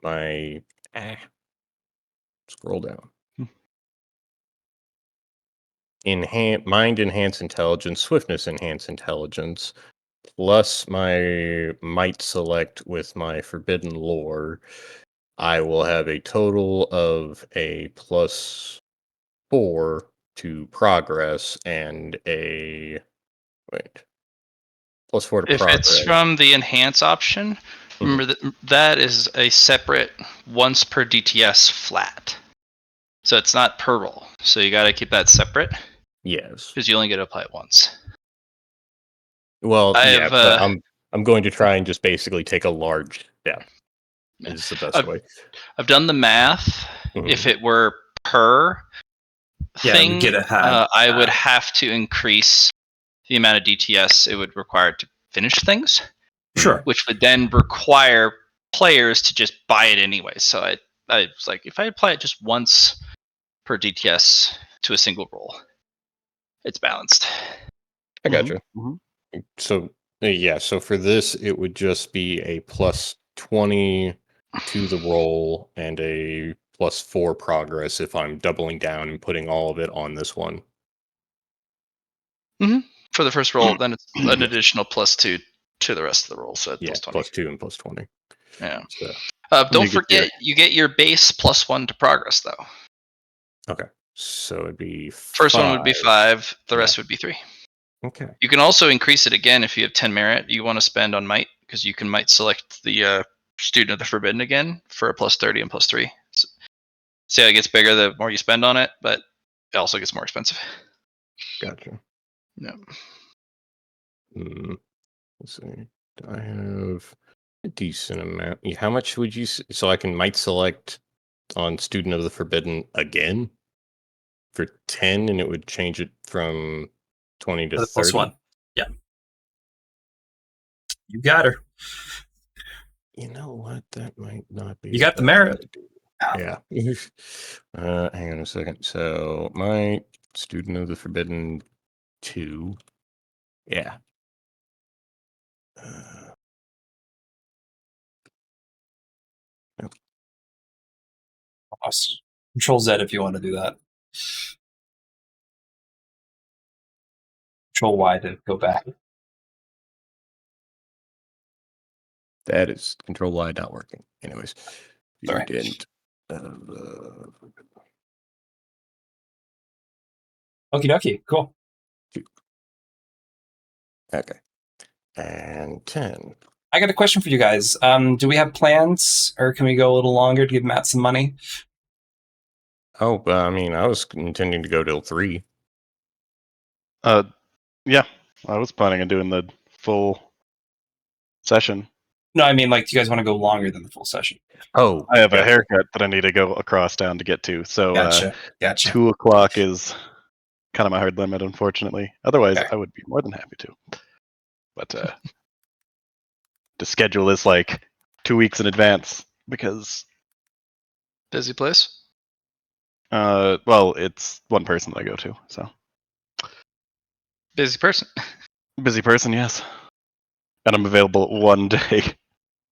My scroll down. Mind enhance intelligence, swiftness enhance intelligence, plus my might select with my forbidden lore. I will have a total of a +4 to progress and a +4 to If progress. it's from the enhance option, remember that is a separate once per DTS flat. So it's not per roll. So you got to keep that separate. Yes. Because you only get to apply it once. Well, but I'm going to try and just basically take a large step. Is the best way. I've done the math. If it were per thing, I would have to increase the amount of DTS it would require to finish things. Sure. Which would then require players to just buy it anyway. So I was like, if I apply it just once per DTS to a single roll, it's balanced. I gotcha. So so for this, it would just be a +20 to the roll and a +4 progress if I'm doubling down and putting all of it on this one. For the first roll, then it's an additional +2 to the rest of the roll. So it's +20. +2 and +20. Yeah. So, don't forget, you get your base +1 to progress, though. Okay. So it'd be First one would be 5. The rest would be 3. Okay. You can also increase it again if you have 10 merit you want to spend on might, because you can might select the student of the forbidden again for a +30 and +3. So, see how it gets bigger the more you spend on it, but it also gets more expensive. Gotcha. Yeah. Let's see. I have a decent amount. How much would you? So I can might select on student of the forbidden again for 10, and it would change it from 20 to 30. +1. Yeah. You got her. You know what? That might not be. You got the merit. Yeah. Hang on a second. So my student of the forbidden 2. Yeah. Control Z if you want to do that. Control Y to go back. That is Control Y not working. Anyways, Sorry. you didn't. Okie dokie. Cool. Okay. And 10. I got a question for you guys. Do we have plans, or can we go a little longer to give Matt some money? Oh, I mean, I was intending to go till 3. Yeah, I was planning on doing the full session. No, I mean, like, do you guys want to go longer than the full session? Oh, I have a haircut that I need to go across town to get to, so Gotcha. 2 o'clock is kind of my hard limit, unfortunately. Otherwise, Okay. I would be more than happy to. But the schedule is like 2 weeks in advance because Busy place? well, it's one person that I go to, so Busy person. Busy person, yes. And I'm available one day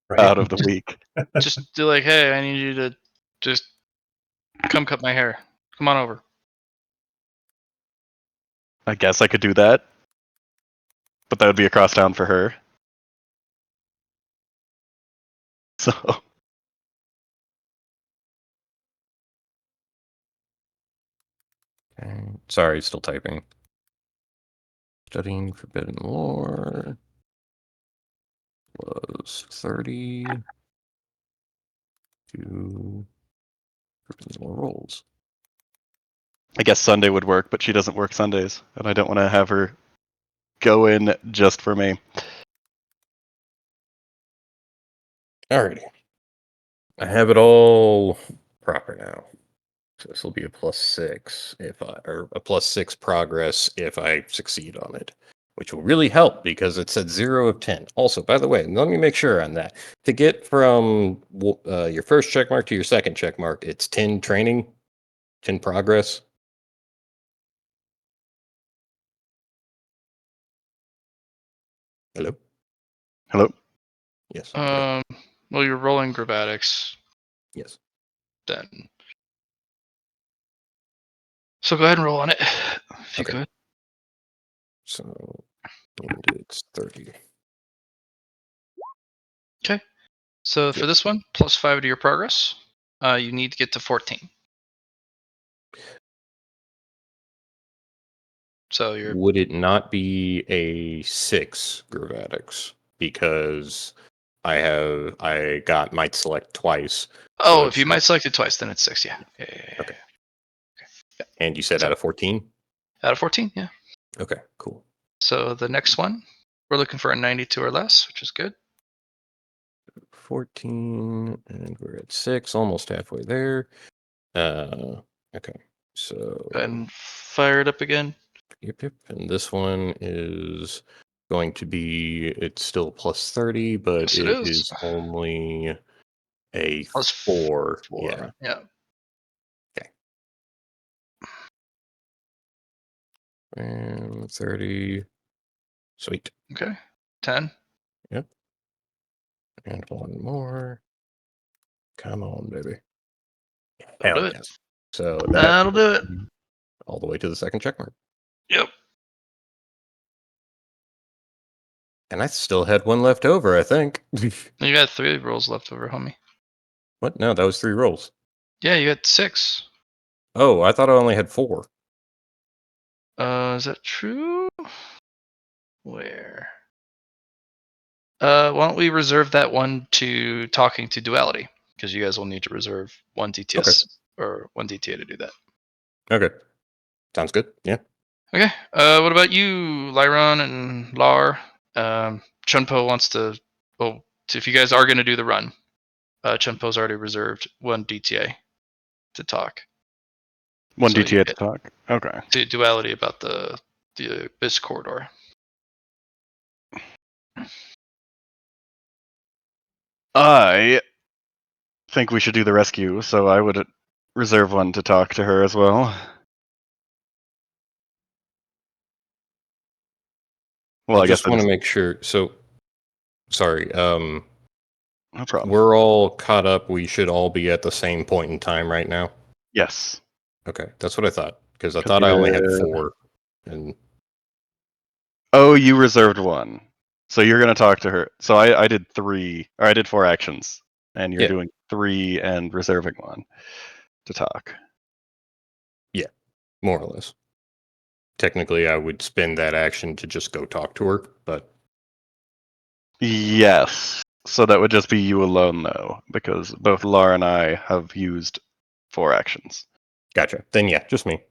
Right. out of the week. Just do like, hey, I need you to just come cut my hair. Come on over. I guess I could do that. But that would be across town for her. So Okay. Sorry, still typing. Studying Forbidden Lore was 30 to Forbidden Lore rolls. I guess Sunday would work, but she doesn't work Sundays, and I don't want to have her go in just for me. Alrighty. I have it all proper now. So this will be a +6 or a +6 progress if I succeed on it, which will really help because it said 0 of 10. Also, by the way, let me make sure on that. To get from your first check mark to your second check mark, it's 10 training, 10 progress. Hello? Hello? Yes. Okay. Well, you're rolling gravatics Yes. then. So go ahead and roll on it if you Okay. could. So, and it's 30. Okay. So for this one, +5 to your progress. You need to get to 14. So you're. Would it not be a 6 gravatics because I got might select twice. So Oh, if you it's might select it twice, then it's 6. Yeah. okay. And you said So- out of 14? Out of 14, yeah. Okay, cool. So the next one, we're looking for a 92 or less, which is good. 14, and we're at 6, almost halfway there. Okay. So Go ahead and fire it up again. yep. And this one is going to be it's still +30, but Yes, it it is. is only a +4. 4. Yeah. Yeah. And 30. Sweet. Okay. 10. Yep. And one more. Come on, baby. That'll Hell do it. yes. So that That'll do it. all the way to the second check mark. Yep. And I still had one left over, I think. You got 3 rolls left over, homie. What? No, that was 3 rolls. Yeah, you got 6. Oh, I thought I only had 4. Is that true? Where? Why don't we reserve that one to talking to duality? Because you guys will need to reserve 1 DTS or 1 DTA to do that. Okay. Sounds good. Yeah. Okay. What about you, Lyron and Lar? Chunpo wants to. Well, if you guys are going to do the run, Chunpo's already reserved 1 DTA to talk. 1 So you DTA to get talk? Okay. to duality about the Abyss corridor. I think we should do the rescue, so I would reserve 1 to talk to her as well. Well, I guess just want to make sure. So, sorry. No problem. We're all caught up. We should all be at the same point in time right now. Yes. Okay, that's what I thought. Because I 'Cause thought you I only had had- 4. And Oh, you reserved 1. So you're going to talk to her. So I did 3, or I did 4 actions, and you're Yeah. doing 3 and reserving 1 to talk. more or less. Technically, I would spend that action to just go talk to her, but Yes. So that would just be you alone, though, because both Lara and I have used 4 actions. gotcha. Then yeah, just me.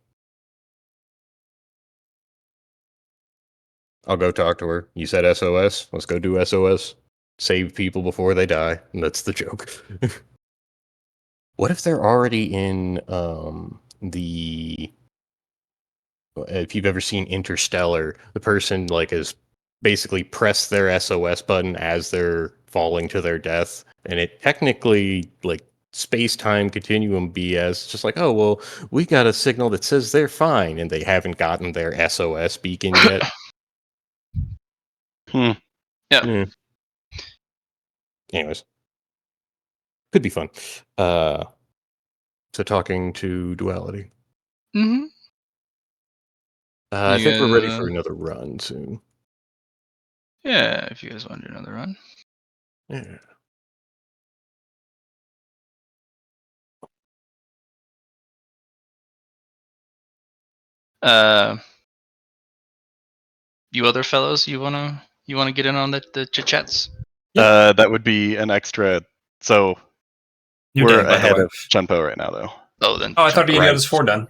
I'll go talk to her. You said SOS. Let's go do SOS. Save people before they die. And that's the joke. What if they're already in the if you've ever seen Interstellar, the person like is basically press their SOS button as they're falling to their death, and it technically like space-time continuum BS, just like, oh well, we got a signal that says they're fine, and they haven't gotten their SOS beacon yet. Yeah. Yeah. Anyways, could be fun. So talking to duality. Mm-hmm. I think we're ready for another run soon. Yeah, if you guys want to do another run. Yeah. You other fellows, you wanna get in on the chit-chats? That would be an extra. So You're we're done, by the ahead way. of Chunpo right now, though. Oh, then. Oh, I thought he Right. got his 4 done.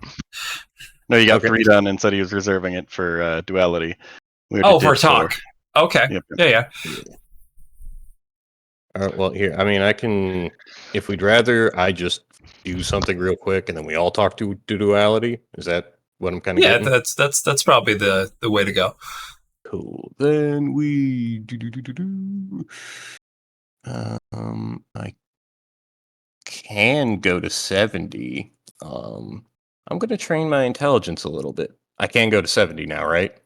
No, you got Okay. 3 done and said he was reserving it for duality. We already Oh, for did talk. 4. Okay. Yep. Yeah. All right. Well, here. I mean, I can. If we'd rather, I just do something real quick, and then we all talk to duality. Is that what I'm kind of Yeah, getting? that's probably the way to go. Cool. Then we I can go to 70. I'm gonna train my intelligence a little bit. I can go to 70 now, right?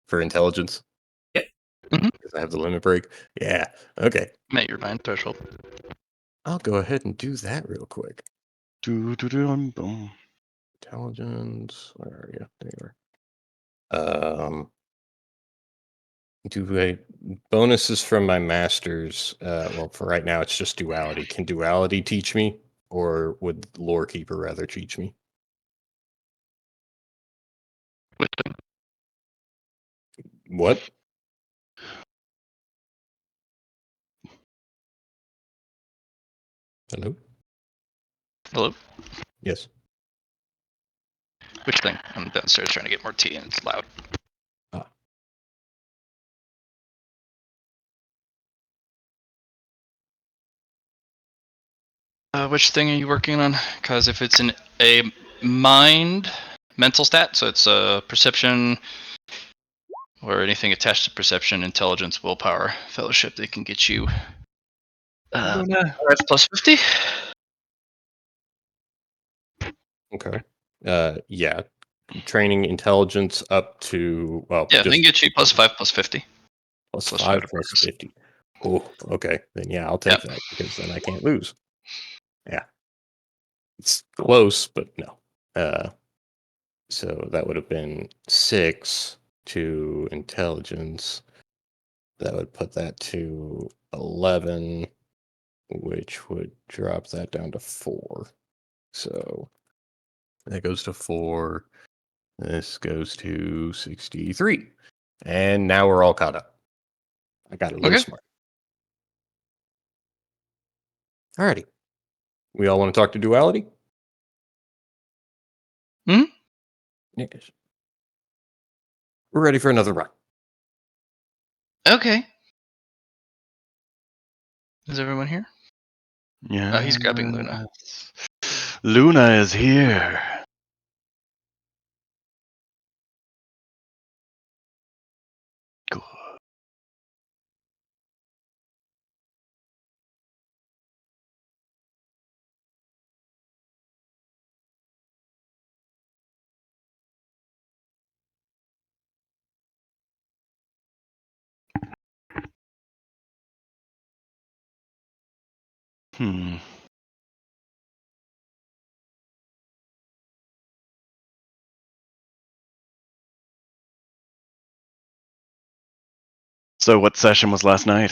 For intelligence. Yeah. Mhm. Because I have the limit break. Yeah. Okay. Met your mind threshold. I'll go ahead and do that real quick. Boom. Intelligence. Where are you? There you are. Do I bonuses from my masters? Well, for right now, it's just duality. Can duality teach me, or would lore keeper rather teach me? What? Hello. Hello? Yes. Which thing? I'm downstairs trying to get more tea and it's loud. Which thing are you working on? Because if it's a mental stat, so it's a perception or anything attached to perception, intelligence, willpower, fellowship, they can get you 5 plus 50. Okay. Yeah. Training intelligence up to Yeah, they just can get you plus 5 plus 50. plus plus 5 5 to plus progress. 50. Oh, okay. Then yeah, I'll take that because then I can't lose. Yeah. It's close, but no. So that would have been 6 to intelligence. That would put that to 11, which would drop that down to 4. So that goes to 4. This goes to 63. And now we're all caught up. I got a little Okay. smart. Alrighty. We all want to talk to duality? Mhm. Yes. We're ready for another run. Okay. Is everyone here? Yeah. Oh, he's grabbing Luna. Luna is here. Good. So what session was last night?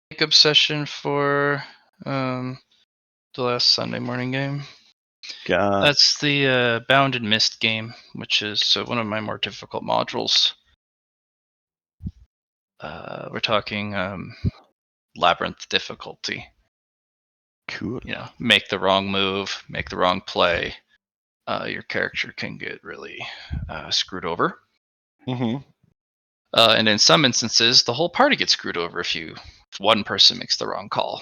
Makeup session for the last Sunday morning game. That's the Bound and Mist game, which is one of my more difficult modules. We're talking labyrinth difficulty. Cool. Make the wrong move, make the wrong play. Your character can get really screwed over. Mm-hmm. And in some instances, the whole party gets screwed over if one person makes the wrong call.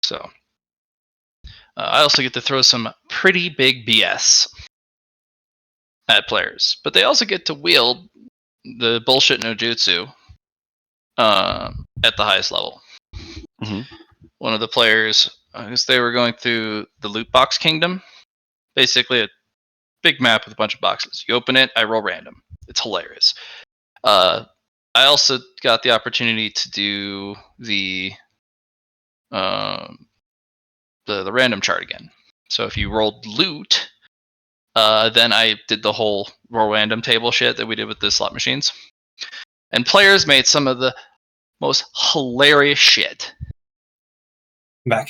So I also get to throw some pretty big BS at players, but they also get to wield the bullshit no jutsu at the highest level. Mm-hmm. One of the players, as they were going through the loot box kingdom, basically big map with a bunch of boxes. You open it, I roll random. It's hilarious. I also got the opportunity to do the random chart again. So if you rolled loot, then I did the whole roll random table shit that we did with the slot machines. And players made some of the most hilarious shit. Back.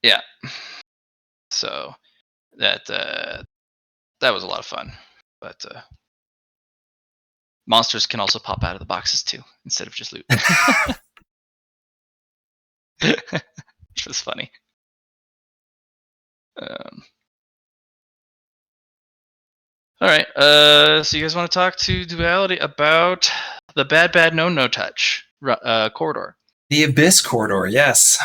Yeah. So that was a lot of fun. But monsters can also pop out of the boxes too, instead of just loot. Which was funny. All right. So you guys want to talk to Duality about the bad no touch corridor? The Abyss corridor, yes.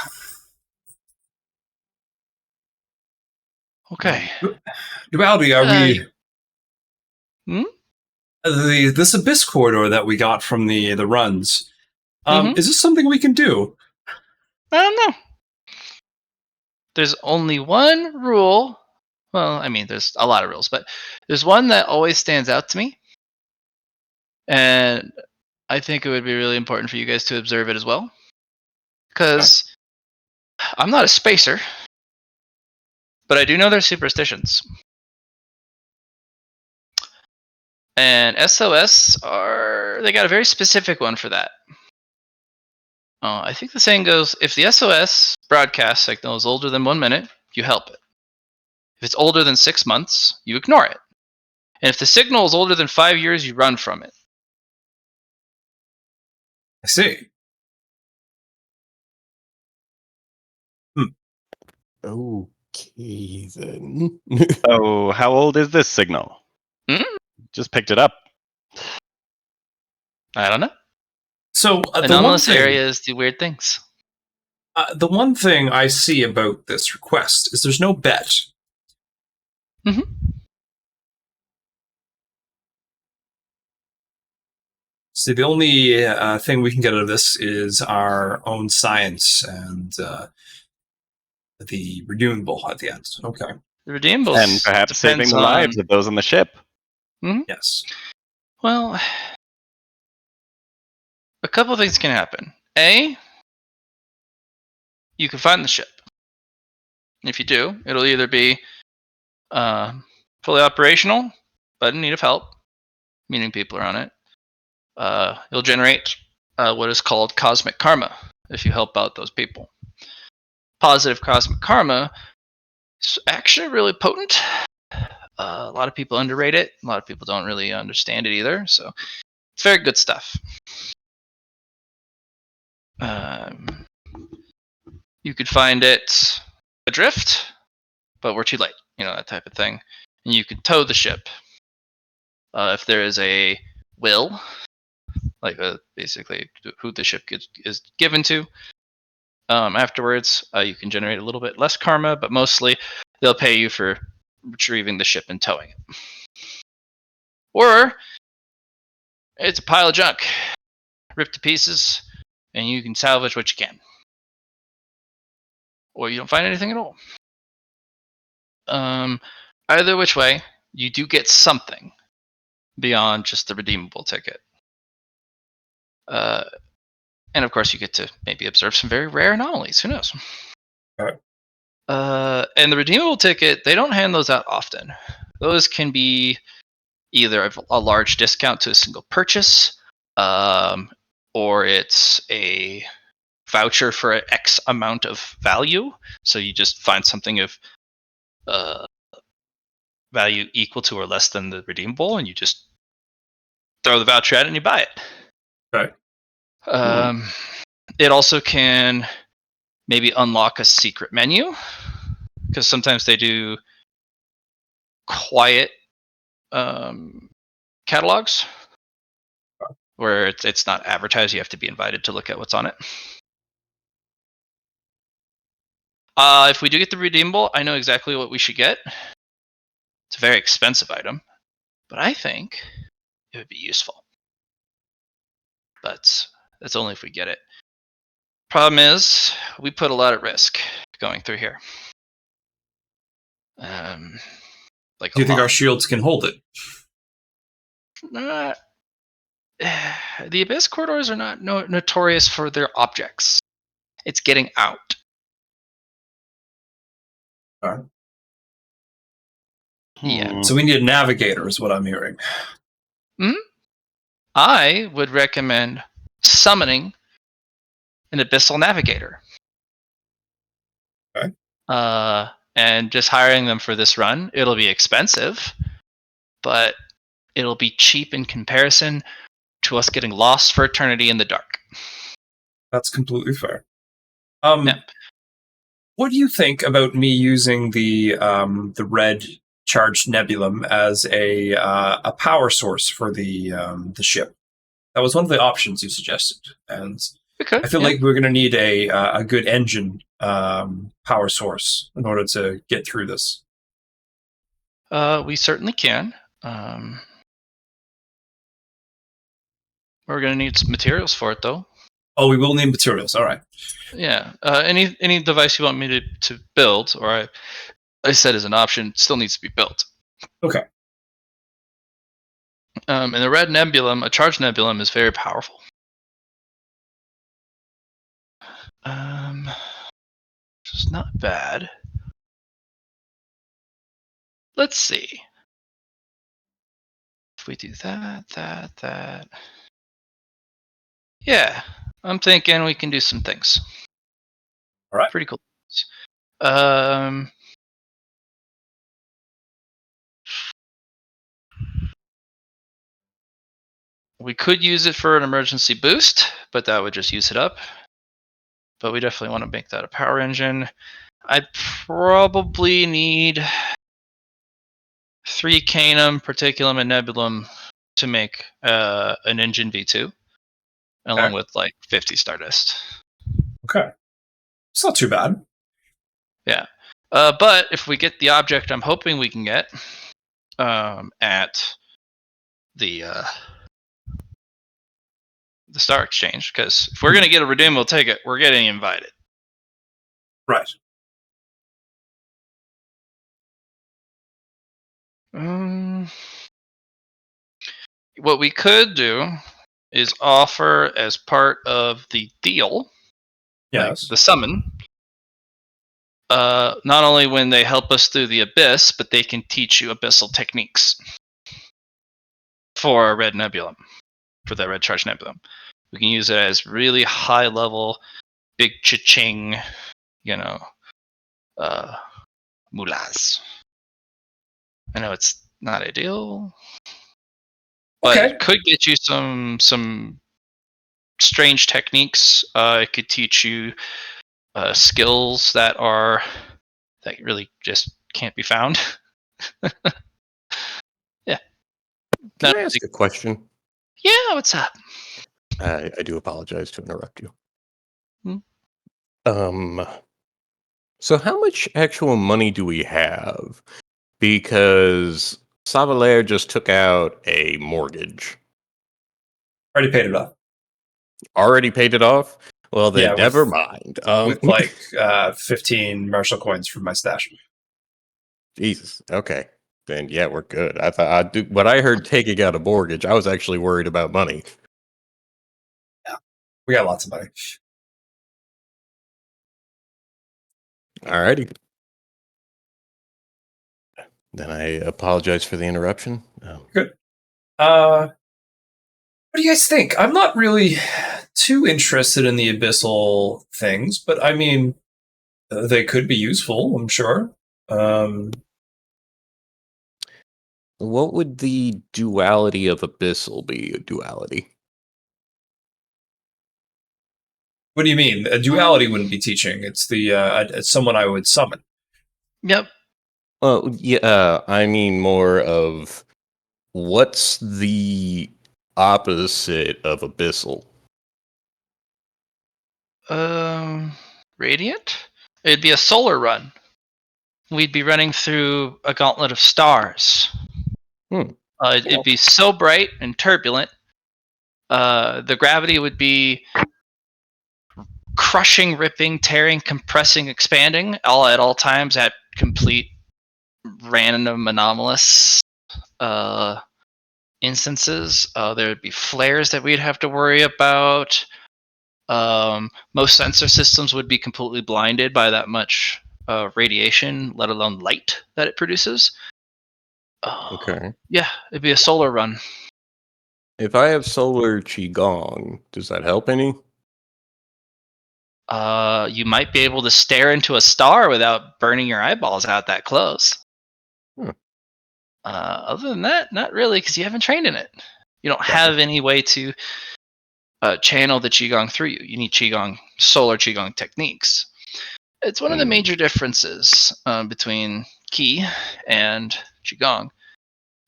Okay. Duality, are we? Hmm? This Abyss corridor that we got from the runs. Mhm. Is this something we can do? I don't know. There's only one rule. Well, I mean, there's a lot of rules, but there's one that always stands out to me. And I think it would be really important for you guys to observe it as well. Because I'm not a spacer, but I do know their superstitions. And SOS they got a very specific one for that. I think the saying goes, if the SOS broadcast signal is older than 1 minute, you help it. If it's older than 6 months, you ignore it. And if the signal is older than 5 years, you run from it. I see. Okay, then. Oh, how old is this signal? Just picked it up. I don't know. So Anomalous areas do weird things. The one thing I see about this request is there's no bet. Mm-hmm. See, the only thing we can get out of this is our own science and the redeemable at the end. Okay. The redeemables And perhaps saving the lives of those on the ship. Mm-hmm. Yes. Well, a couple of things can happen. A, you can find the ship. If you do, it'll either be fully operational, but in need of help, meaning people are on it. You'll generate what is called cosmic karma if you help out those people. Positive cosmic karma is actually really potent. A lot of people underrate it. A lot of people don't really understand it either. So it's very good stuff. You could find it adrift, but we're too late. You know, that type of thing. And you could tow the ship. If there is a will, like basically who the ship is given to, afterwards, you can generate a little bit less karma, but mostly they'll pay you for retrieving the ship and towing it. Or it's a pile of junk, ripped to pieces, and you can salvage what you can. Or you don't find anything at all. Either which way, you do get something beyond just the redeemable ticket. And of course, you get to maybe observe some very rare anomalies. Who knows? And the redeemable ticket, they don't hand those out often. Those can be either a large discount to a single purchase, or it's a voucher for an X amount of value. So you just find something of value equal to or less than the redeemable, and you just throw the voucher at it and you buy it. Right. It also can maybe unlock a secret menu, because sometimes they do quiet catalogs where it's not advertised. You have to be invited to look at what's on it. If we do get the redeemable, I know exactly what we should get. It's a very expensive item, but I think it would be useful. But that's only if we get it. Problem is, we put a lot at risk going through here. Do you think our shields can hold it? The Abyss corridors are not notorious for their objects. It's getting out. All right. Yeah. So we need a navigator, is what I'm hearing. I would recommend summoning an Abyssal Navigator. Okay. And just hiring them for this run. It'll be expensive, but it'll be cheap in comparison to us getting lost for eternity in the dark. That's completely fair. What do you think about me using the red charged nebulum as a power source for the ship? That was one of the options you suggested, and I feel like we're going to need a good engine power source in order to get through this. We certainly can. We're going to need some materials for it, though. Oh, we will need materials. All right. Yeah. Any device you want me to build, or I said as an option, still needs to be built. Okay. And the red nebulum, a charged nebulum, is very powerful. Which is not bad. Let's see. If we do that. Yeah, I'm thinking we can do some things. All right. Pretty cool. We could use it for an emergency boost, but that would just use it up. But we definitely want to make that a power engine. I'd probably need 3 Canum, Particulum, and Nebulum to make an engine V2, along with like 50 Stardust. Okay. It's not too bad. Yeah. But if we get the object I'm hoping we can get at the Star Exchange, because if we're going to get a redeemable ticket, we're getting invited. Right. What we could do is offer as part of the deal, like the summon, not only when they help us through the abyss, but they can teach you abyssal techniques for a red nebulum, for that red charge nebulum. We can use it as really high level, big cha-ching, mulas. I know it's not ideal, but it could get you some strange techniques. It could teach you skills that really just can't be found. Yeah. Can I ask a question? Yeah, what's up? I do apologize to interrupt you. So how much actual money do we have? Because Savalaire just took out a mortgage. Already paid it off. Already paid it off? Well, then never mind. With like 15 martial coins from my stash. Jesus. Okay. Then yeah, we're good. I thought when I heard taking out a mortgage, I was actually worried about money. Yeah, we got lots of money. Alrighty. Then I apologize for the interruption. Good. What do you guys think? I'm not really too interested in the abyssal things, but I mean, they could be useful, I'm sure. What would the duality of abyssal be? A duality? What do you mean? A duality wouldn't be teaching. It's it's someone I would summon. Yep. Well, yeah. I mean more of what's the opposite of abyssal? Radiant? It'd be a solar run. We'd be running through a gauntlet of stars. It'd be so bright and turbulent. The gravity would be crushing, ripping, tearing, compressing, expanding, all at all times at complete random anomalous instances. There would be flares that we'd have to worry about. Most sensor systems would be completely blinded by that much radiation, let alone light that it produces. Okay. Yeah, it'd be a solar run. If I have solar qigong, does that help any? You might be able to stare into a star without burning your eyeballs out that close. Hmm. Other than that, not really, because you haven't trained in it. You don't Gotcha. have any way to channel the qigong through you. You need solar qigong techniques. It's one of the major differences between Qi and qigong.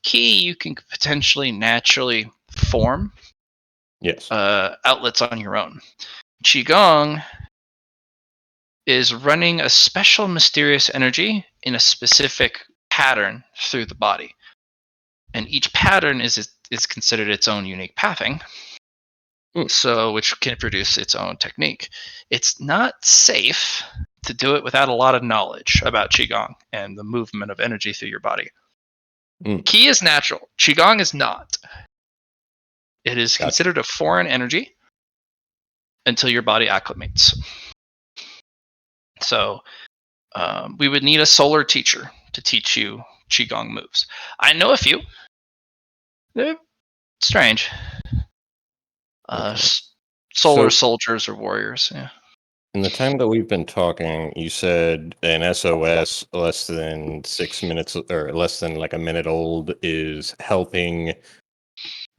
Qi, you can potentially naturally form Yes. outlets on your own. Qigong is running a special mysterious energy in a specific pattern through the body. And each pattern is considered its own unique pathing. So which can produce its own technique. It's not safe to do it without a lot of knowledge about qigong and the movement of energy through your body. Qi is natural. Qigong is not. It is considered a foreign energy until your body acclimates. So we would need a solar teacher to teach you qigong moves. I know a few. They're strange. Solar soldiers or warriors. Yeah. In the time that we've been talking, you said an SOS less than 6 minutes or less than like a minute old is helping.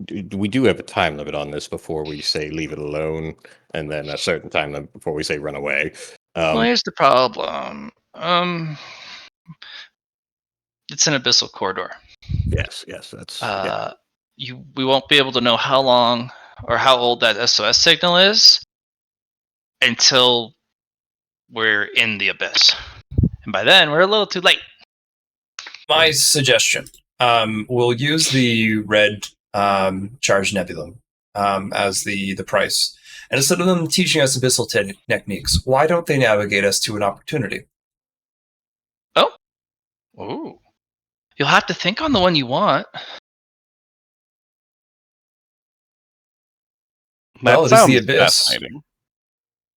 We do have a time limit on this before we say leave it alone, and then a certain time limit before we say run away. Well, here's the problem. It's an abyssal corridor. Yes, that's. We won't be able to know how long or how old that SOS signal is until we're in the abyss, and by then we're a little too late. My suggestion: we'll use the red charge nebula as the price, and instead of them teaching us abyssal techniques, why don't they navigate us to an opportunity? Oh, you'll have to think on the one you want. Well, it is the abyss. Fascinating.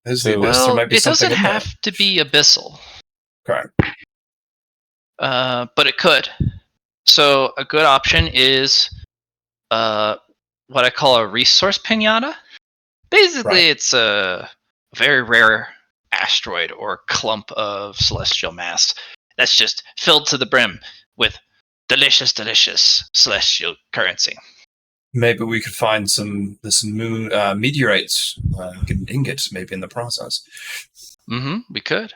It is the abyss. There might be it something doesn't in have there. to be abyssal. Correct. But it could. So a good option is what I call a resource pinata. Basically, it's a very rare asteroid or clump of celestial mass that's just filled to the brim with delicious celestial currency. Maybe we could find some moon meteorites, get an ingot maybe in the process. We could.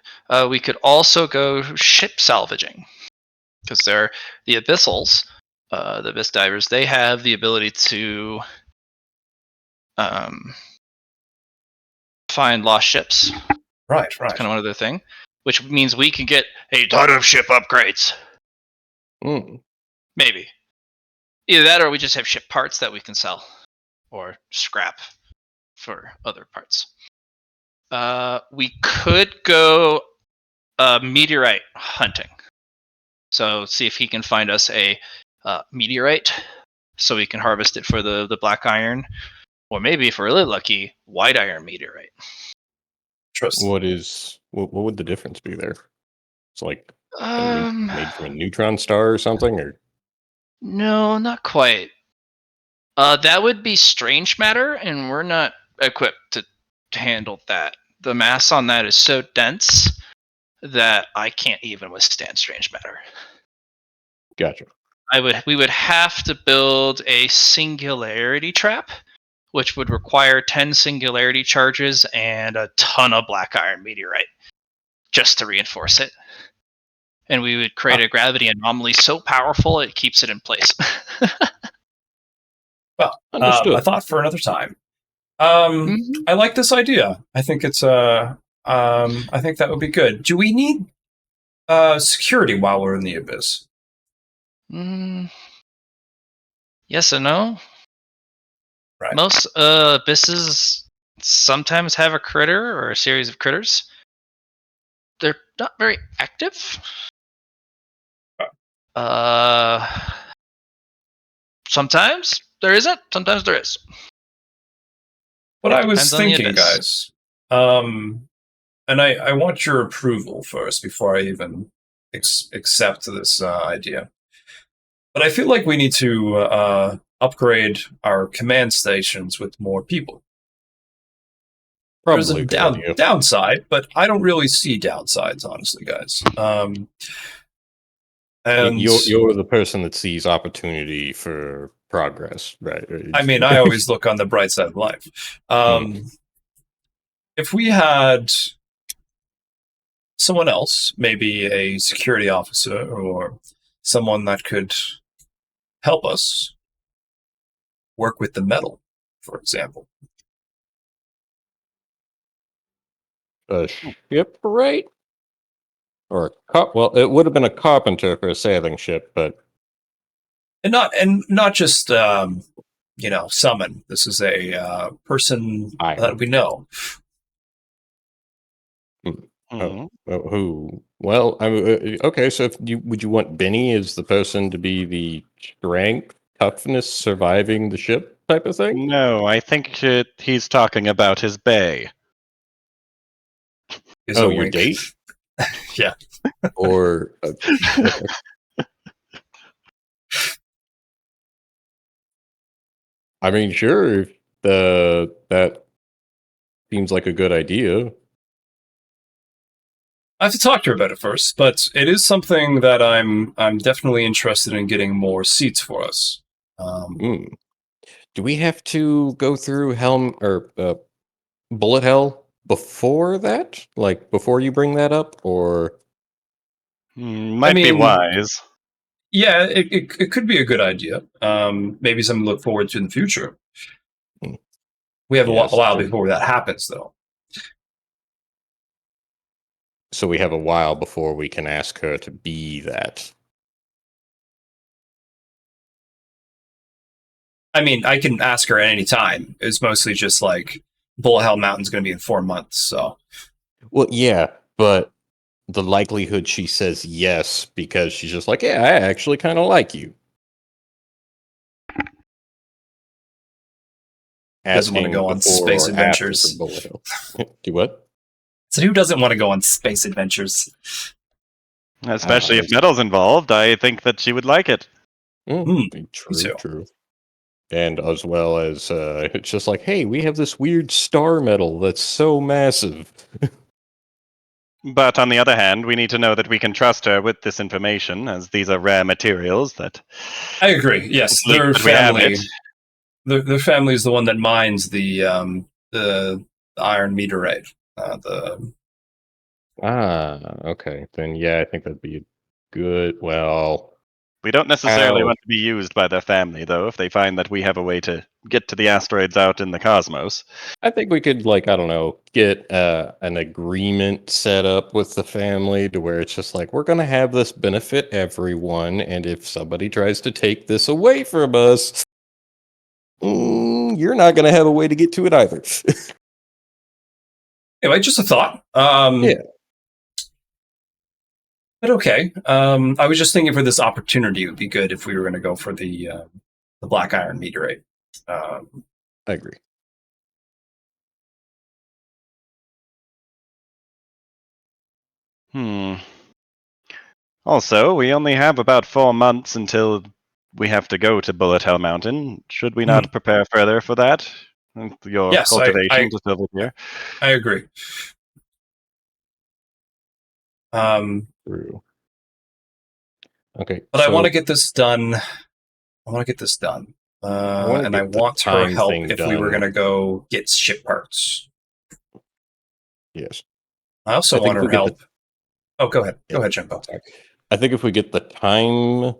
We could also go ship salvaging, because they're the abyssals, the abyss divers. They have the ability to find lost ships. Right. It's kind of one other thing, which means we can get a ton of ship upgrades. Maybe. Either that or we just have ship parts that we can sell or scrap for other parts. We could go meteorite hunting. So see if he can find us a meteorite so we can harvest it for the black iron, or maybe if we're really lucky, white iron meteorite. What would the difference be there? It's like made from a neutron star or something, or no, not quite. That would be strange matter, and we're not equipped to handle that. The mass on that is so dense that I can't even withstand strange matter. Gotcha. We would have to build a singularity trap, which would require 10 singularity charges and a ton of black iron meteorite just to reinforce it. And we would create a gravity anomaly so powerful it keeps it in place. Well, a thought for another time. I like this idea. I think it's I think that would be good. Do we need security while we're in the abyss? Yes and no. Right. Most abysses sometimes have a critter or a series of critters. They're not very active. Sometimes there isn't. Sometimes there is. What I was Depends on the thinking, abyss. guys, and I want your approval first before I even accept this idea. But I feel like we need to upgrade our command stations with more people. There's Probably a a good idea. downside, but I don't really see downsides, honestly, guys. And You're the person that sees opportunity for progress, right? I mean, I always look on the bright side of life. If we had someone else, maybe a security officer or someone that could help us work with the metal, for example. A shipwright? Or well, it would have been a carpenter for a sailing ship, but And not just summon. This is a person that we know. Who? Well, okay. So, would you want Benny as the person to be the strength, toughness, surviving the ship type of thing? No, I think he's talking about his bay. Your date? Yeah. Or I mean, sure. That seems like a good idea. I have to talk to her about it first, but it is something that I'm definitely interested in getting more seats for us. Do we have to go through Helm or Bullet Hell before that? Like before you bring that up, or might be wise. Yeah, it could be a good idea. Maybe something to look forward to in the future. We have a while before that happens, though. So we have a while before we can ask her to be that. I mean, I can ask her at any time. It's mostly just like Bullet Hell Mountain's going to be in 4 months, so. Well, yeah, but the likelihood she says yes because she's just like, yeah, I actually kind of like you. Doesn't want to go on space adventures. Do what? So who doesn't want to go on space adventures? Especially if metal's involved, I think that she would like it. True. And as well as it's just like, hey, we have this weird star metal that's so massive. But on the other hand, we need to know that we can trust her with this information, as these are rare materials that. I agree. Yes, their family. Their family is the one that mines the iron meteorite. Okay. Then yeah, I think that'd be good. Well, we don't necessarily want to be used by their family, though, if they find that we have a way to get to the asteroids out in the cosmos. I think we could, like, I don't know, get an agreement set up with the family to where it's just like, we're going to have this benefit everyone, and if somebody tries to take this away from us, you're not going to have a way to get to it either. Anyway, just a thought. Yeah. But okay. I was just thinking for this opportunity, it would be good if we were going to go for the black iron meteorite. I agree. Also, we only have about 4 months until we have to go to Bullet Hell Mountain. Should we not prepare further for that? Your cultivation just over here. I agree. True. Okay. But I want to get this done. And I want her help if we were going to go get ship parts. Yes. I also want her help. Go ahead. Go ahead, Jimbo. I think if we get the time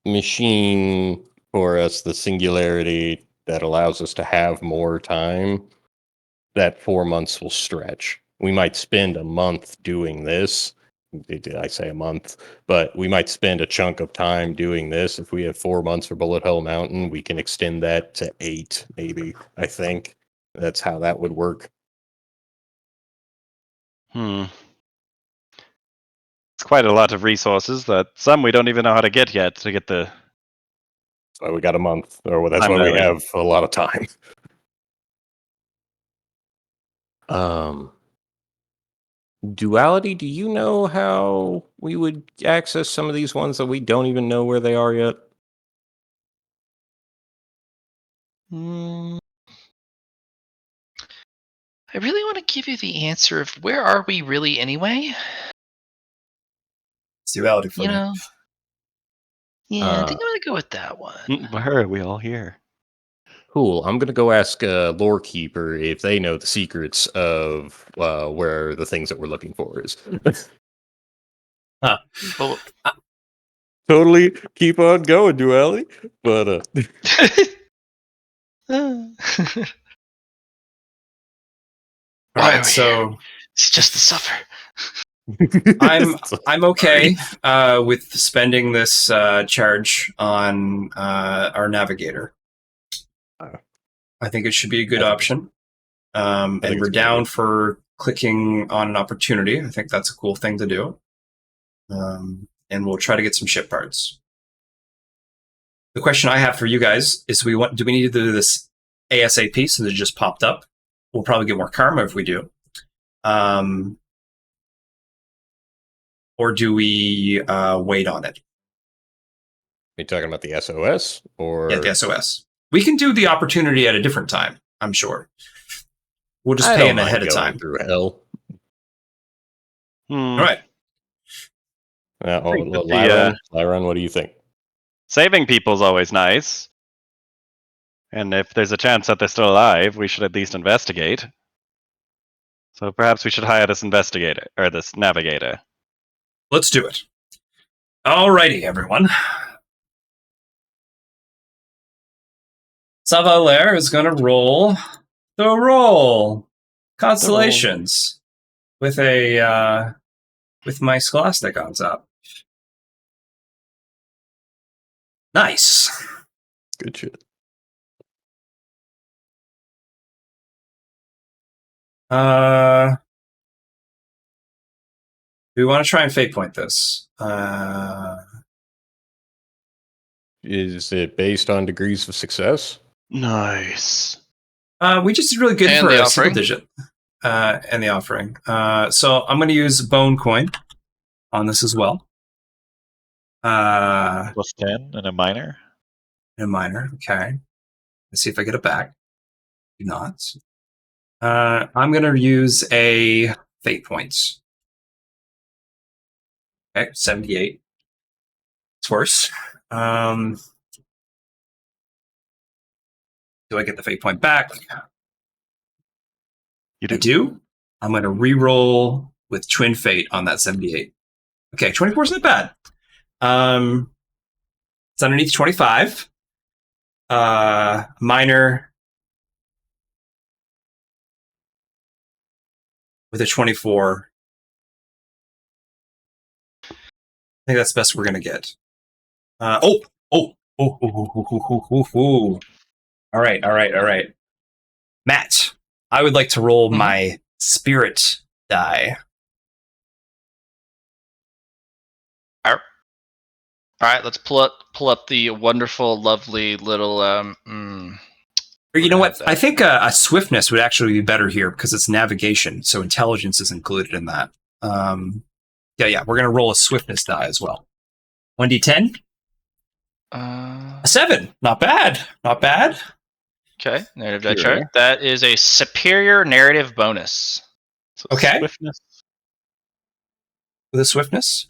machine for us, the singularity that allows us to have more time, that 4 months will stretch. We might spend a month doing this. Did I say a month? But we might spend a chunk of time doing this. If we have 4 months for Bullet Hell Mountain, we can extend that to 8, maybe. I think that's how that would work. It's It's quite a lot of resources that some we don't even know how to get yet to get the. That's why we got a month, or that's why we Primarily. have a lot of time. Duality, do you know how we would access some of these ones that we don't even know where they are yet? I really want to give you the answer of where are we really anyway? It's duality for You me. know? Yeah, I think I'm going to go with that one. Where are we all here? Cool. I'm gonna go ask Lorekeeper if they know the secrets of where the things that we're looking for is. Well, Totally keep on going, Duality. But All Why are right, we so here? It's just the suffer. I'm okay with spending this charge on our navigator. I think it should be a good option. And think we're it's a good down idea. for clicking on an opportunity. I think that's a cool thing to do. And we'll try to get some ship parts. The question I have for you guys is: do we need to do this ASAP since it just popped up? We'll probably get more karma if we do. Or do we wait on it? Are you talking about the SOS or Yeah, the SOS. We can do the opportunity at a different time, I'm sure. We'll just I pay don't in mind ahead of going time. through hell. All right. think that Lyron, what do you think? saving people's always nice. And if there's a chance that they're still alive, we should at least investigate. So perhaps we should hire this investigator, or this navigator. Let's do it. Alrighty, everyone. Savaler is going to roll the roll. Constellations. With a with my scholastic on top. Nice. Good shit. Do we want to try and fate point this? Is it based on degrees of success? Nice. We just did really good And for the a single offering. digit. And the offering. So I'm going to use bone coin on this as well. Plus 10 and a minor. And a minor. Okay. Let's see if I get it back. Do not. I'm going to use a fate points. Okay, 78. It's worse. Do I get the fate point back? You do. I do. I'm going to re-roll with twin fate on that 78. Okay, 24 is not bad. It's underneath 25. Minor with a 24. I think that's the best we're going to get. Oh. All right. Matt, I would like to roll my spirit die. All right, let's pull up the wonderful, lovely little. Or you know what? I think a swiftness would actually be better here because it's navigation, so intelligence is included in that. Yeah. We're gonna roll a swiftness die as well. 1d10. A 7. Not bad. Okay, narrative die chart. That is a superior narrative bonus. So Okay. Swiftness. With a swiftness.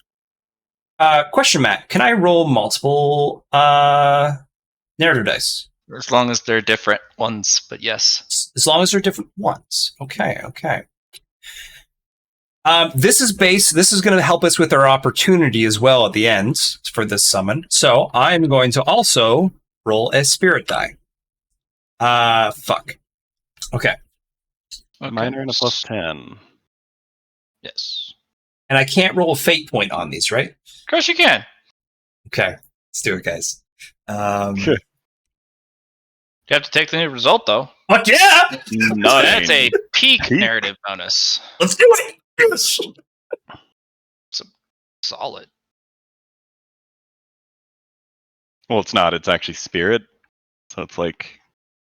Question, Matt. Can I roll multiple narrative dice? As long as they're different ones, but yes. As long as they're different ones. Okay. This is going to help us with our opportunity as well at the end for this summon. So I'm going to also roll a spirit die. Fuck. Okay. Minor and a plus 10. Yes. And I can't roll a fate point on these, right? Of course you can. Okay. Let's do it, guys. You have to take the new result, though. Fuck yeah! That's a peak narrative bonus. Let's do it! Yes! solid. Well, it's not. It's actually spirit. So it's like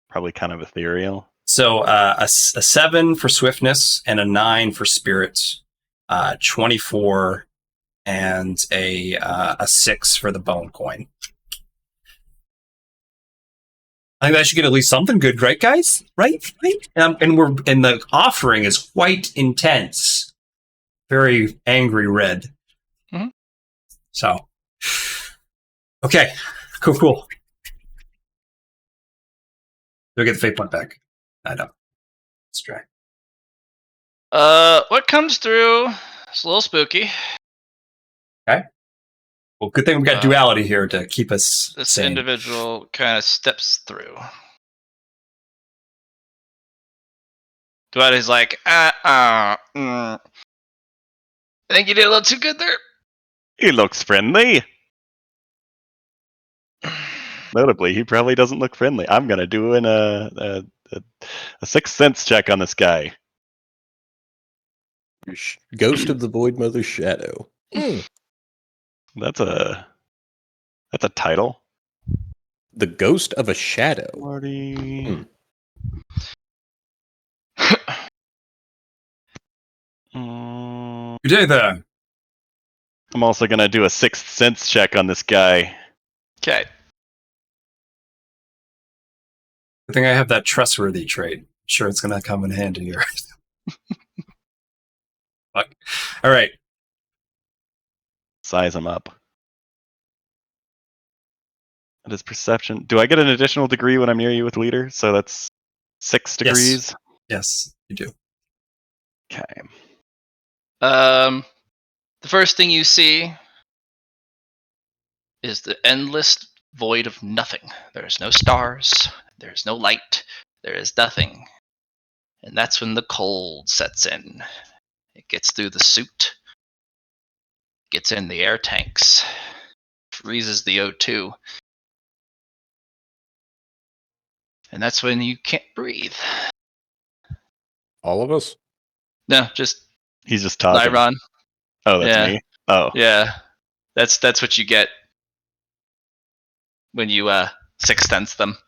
probably kind of ethereal. So a 7 for swiftness and a 9 for spirits, 24, and a 6 for the bone coin. I think that should get at least something good, right, guys? Right? And the offering is quite intense, very angry red. Mhm. So, okay, cool. Do I get the fate point back? I don't. Let's try. What comes through? It's a little spooky. Okay. Well, good thing we got duality here to keep us This sane. individual kind of steps through. Duality's like, I think you did a little too good there. He looks friendly. Notably, he probably doesn't look friendly. I'm gonna do a sixth sense check on this guy. Ghost of the Void Mother's Shadow. That's a title. The Ghost of a Shadow. Marty. Good day there. I'm also gonna do a sixth sense check on this guy. Okay. I think I have that trustworthy trait. Sure, it's gonna come in handy here. Fuck. All right. Size him up. That is perception. Do I get an additional degree when I'm near you with leader? So that's 6 degrees. Yes, you do. Okay. The first thing you see is the endless void of nothing. There's no stars. There's no light. There is nothing. And that's when the cold sets in. It gets through the suit, gets in the air tanks, freezes the O2. And that's when you can't breathe. All of us? No, just He's just talking. Lyron. Oh, that's Yeah. me. Oh. Yeah. That's what you get when you sixth sense them.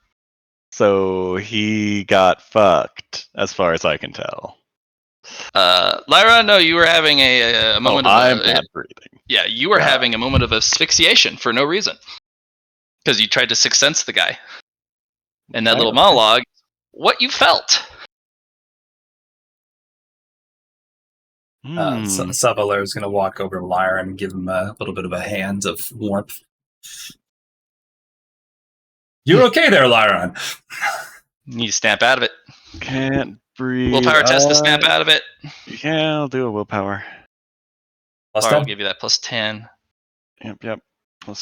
So he got fucked, as far as I can tell. Lyra, no, you were having a moment of I'm not breathing. Yeah, you were having a moment of asphyxiation for no reason. Because you tried to sixth sense the guy. And that little monologue, what you felt. Savaler is going to walk over to Lyra and give him a little bit of a hand of warmth. You're okay there, Lyra. You snap out of it. Can't breathe. Willpower test to snap out of it. Yeah, I'll do a willpower. I'll give you that plus 10. Yep.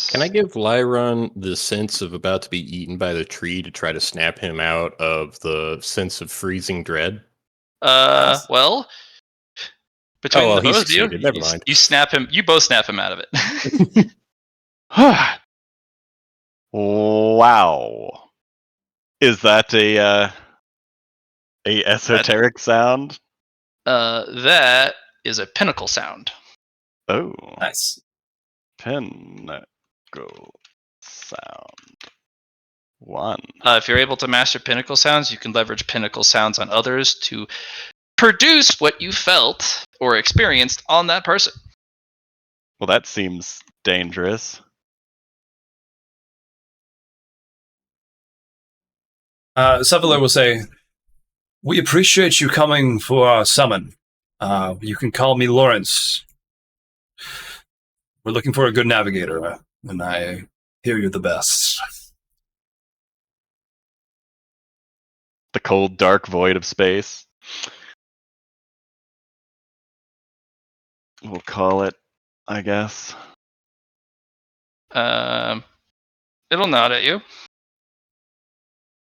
Can I give Lyron the sense of about to be eaten by the tree to try to snap him out of the sense of freezing dread? Well, between the both of you, never mind. You snap him. You both snap him out of it. Wow. Is that a esoteric sound? That is a pinnacle sound. Oh, nice. Pinnacle sound. 1. If you're able to master pinnacle sounds, you can leverage pinnacle sounds on others to produce what you felt or experienced on that person. Well, that seems dangerous. Savaler will say, "We appreciate you coming for our summon. You can call me Lawrence. We're looking for a good navigator, and I hear you're the best." The cold, dark void of space. We'll call it, I guess. It'll nod at you.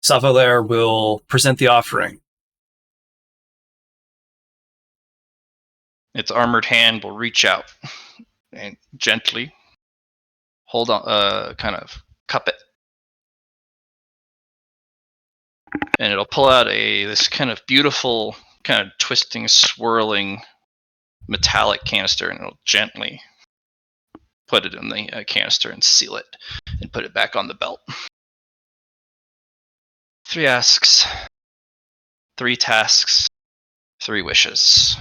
Savaler will present the offering. Its armored hand will reach out and gently hold on, kind of cup it. And it'll pull out this kind of beautiful, kind of twisting, swirling, metallic canister, and it'll gently put it in the canister and seal it and put it back on the belt. 3 asks, 3 tasks, 3 wishes.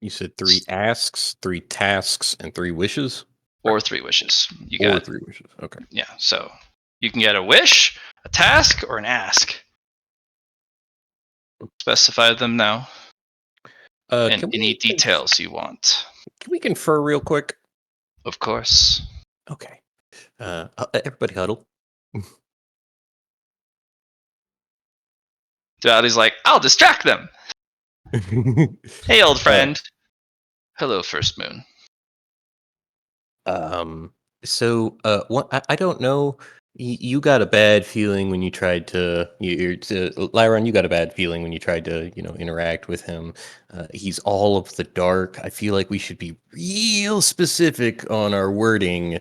You said 3 asks, 3 tasks, and 3 wishes? Or 3 wishes. You Or got 3 wishes. Okay. Yeah, so you can get a wish, a task, or an ask. Specify them now. And Can any we details you want. Can we confer real quick? Of course. Okay. Everybody huddle. Duality's like, I'll distract them. Hey, old friend. Hello, First Moon. I don't know. You got a bad feeling when you tried to, Lyron, you got a bad feeling when you tried to, interact with him. He's all of the dark. I feel like we should be real specific on our wording.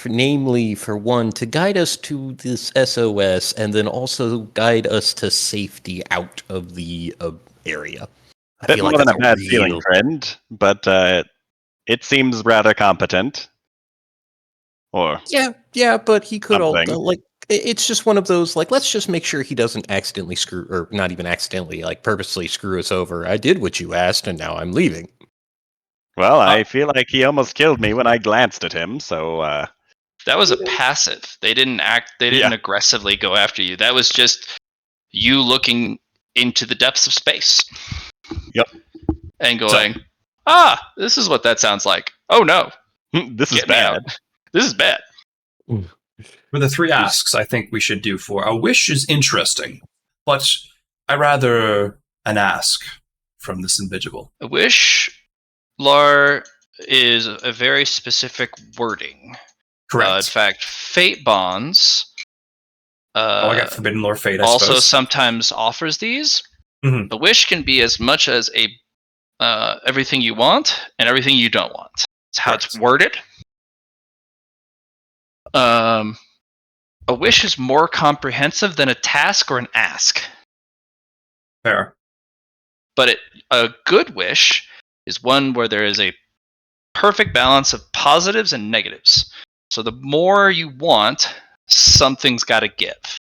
Namely, for one, to guide us to this SOS, and then also guide us to safety out of the area. I Bit feel more like than that's a bad feeling, friend, but it seems rather competent. Or yeah, but he could all something. it's just one of those let's just make sure he doesn't accidentally screw, or not even accidentally, purposely screw us over. I did what you asked, and now I'm leaving. Well, I feel like he almost killed me when I glanced at him, so That was a passive. They didn't aggressively go after you. That was just you looking into the depths of space. Yep. And going, this is what that sounds like. Oh no. This is bad. This is bad. For the 3 asks, I think we should do 4. A wish is interesting, but I rather an ask from this individual. A wish, Lar, is a very specific wording. Correct. In fact, fate bonds. I got Forbidden Lore Fate, I also suppose. sometimes offers these. Mm-hmm. A wish can be as much as everything you want and everything you don't want. It's how it's worded. A wish is more comprehensive than a task or an ask. Fair. But a good wish is one where there is a perfect balance of positives and negatives. So the more you want, something's got to give.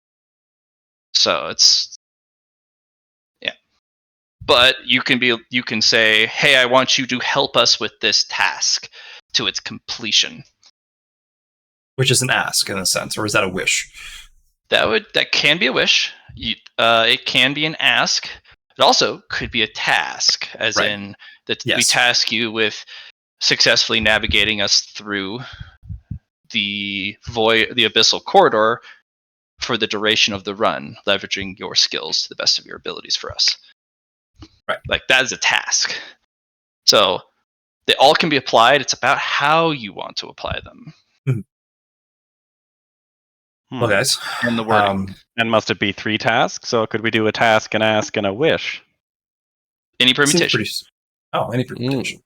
So but you can say, hey, I want you to help us with this task to its completion. Which is an ask in a sense, or is that a wish? That can be a wish. It can be an ask. It also could be a task, as in that we task you with successfully navigating us through the abyssal corridor for the duration of the run, leveraging your skills to the best of your abilities for us. Right. That is a task. So they all can be applied. It's about how you want to apply them. Well, guys. And the wording. And must it be 3 tasks? So could we do a task, an ask, and a wish? Any permutation. Any permutation.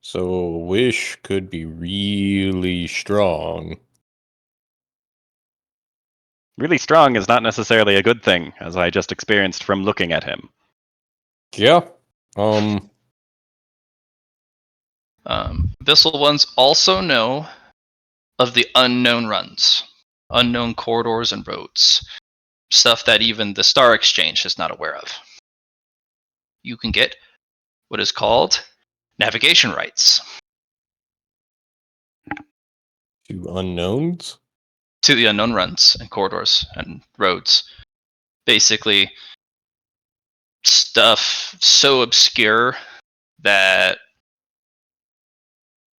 So wish could be really strong. Really strong is not necessarily a good thing, as I just experienced from looking at him. Yeah. Abyssal ones also know of the unknown runs, unknown corridors and roads, stuff that even the Star Exchange is not aware of. You can get what is called navigation rights. To unknowns? To the unknown runs and corridors and roads. Basically, stuff so obscure that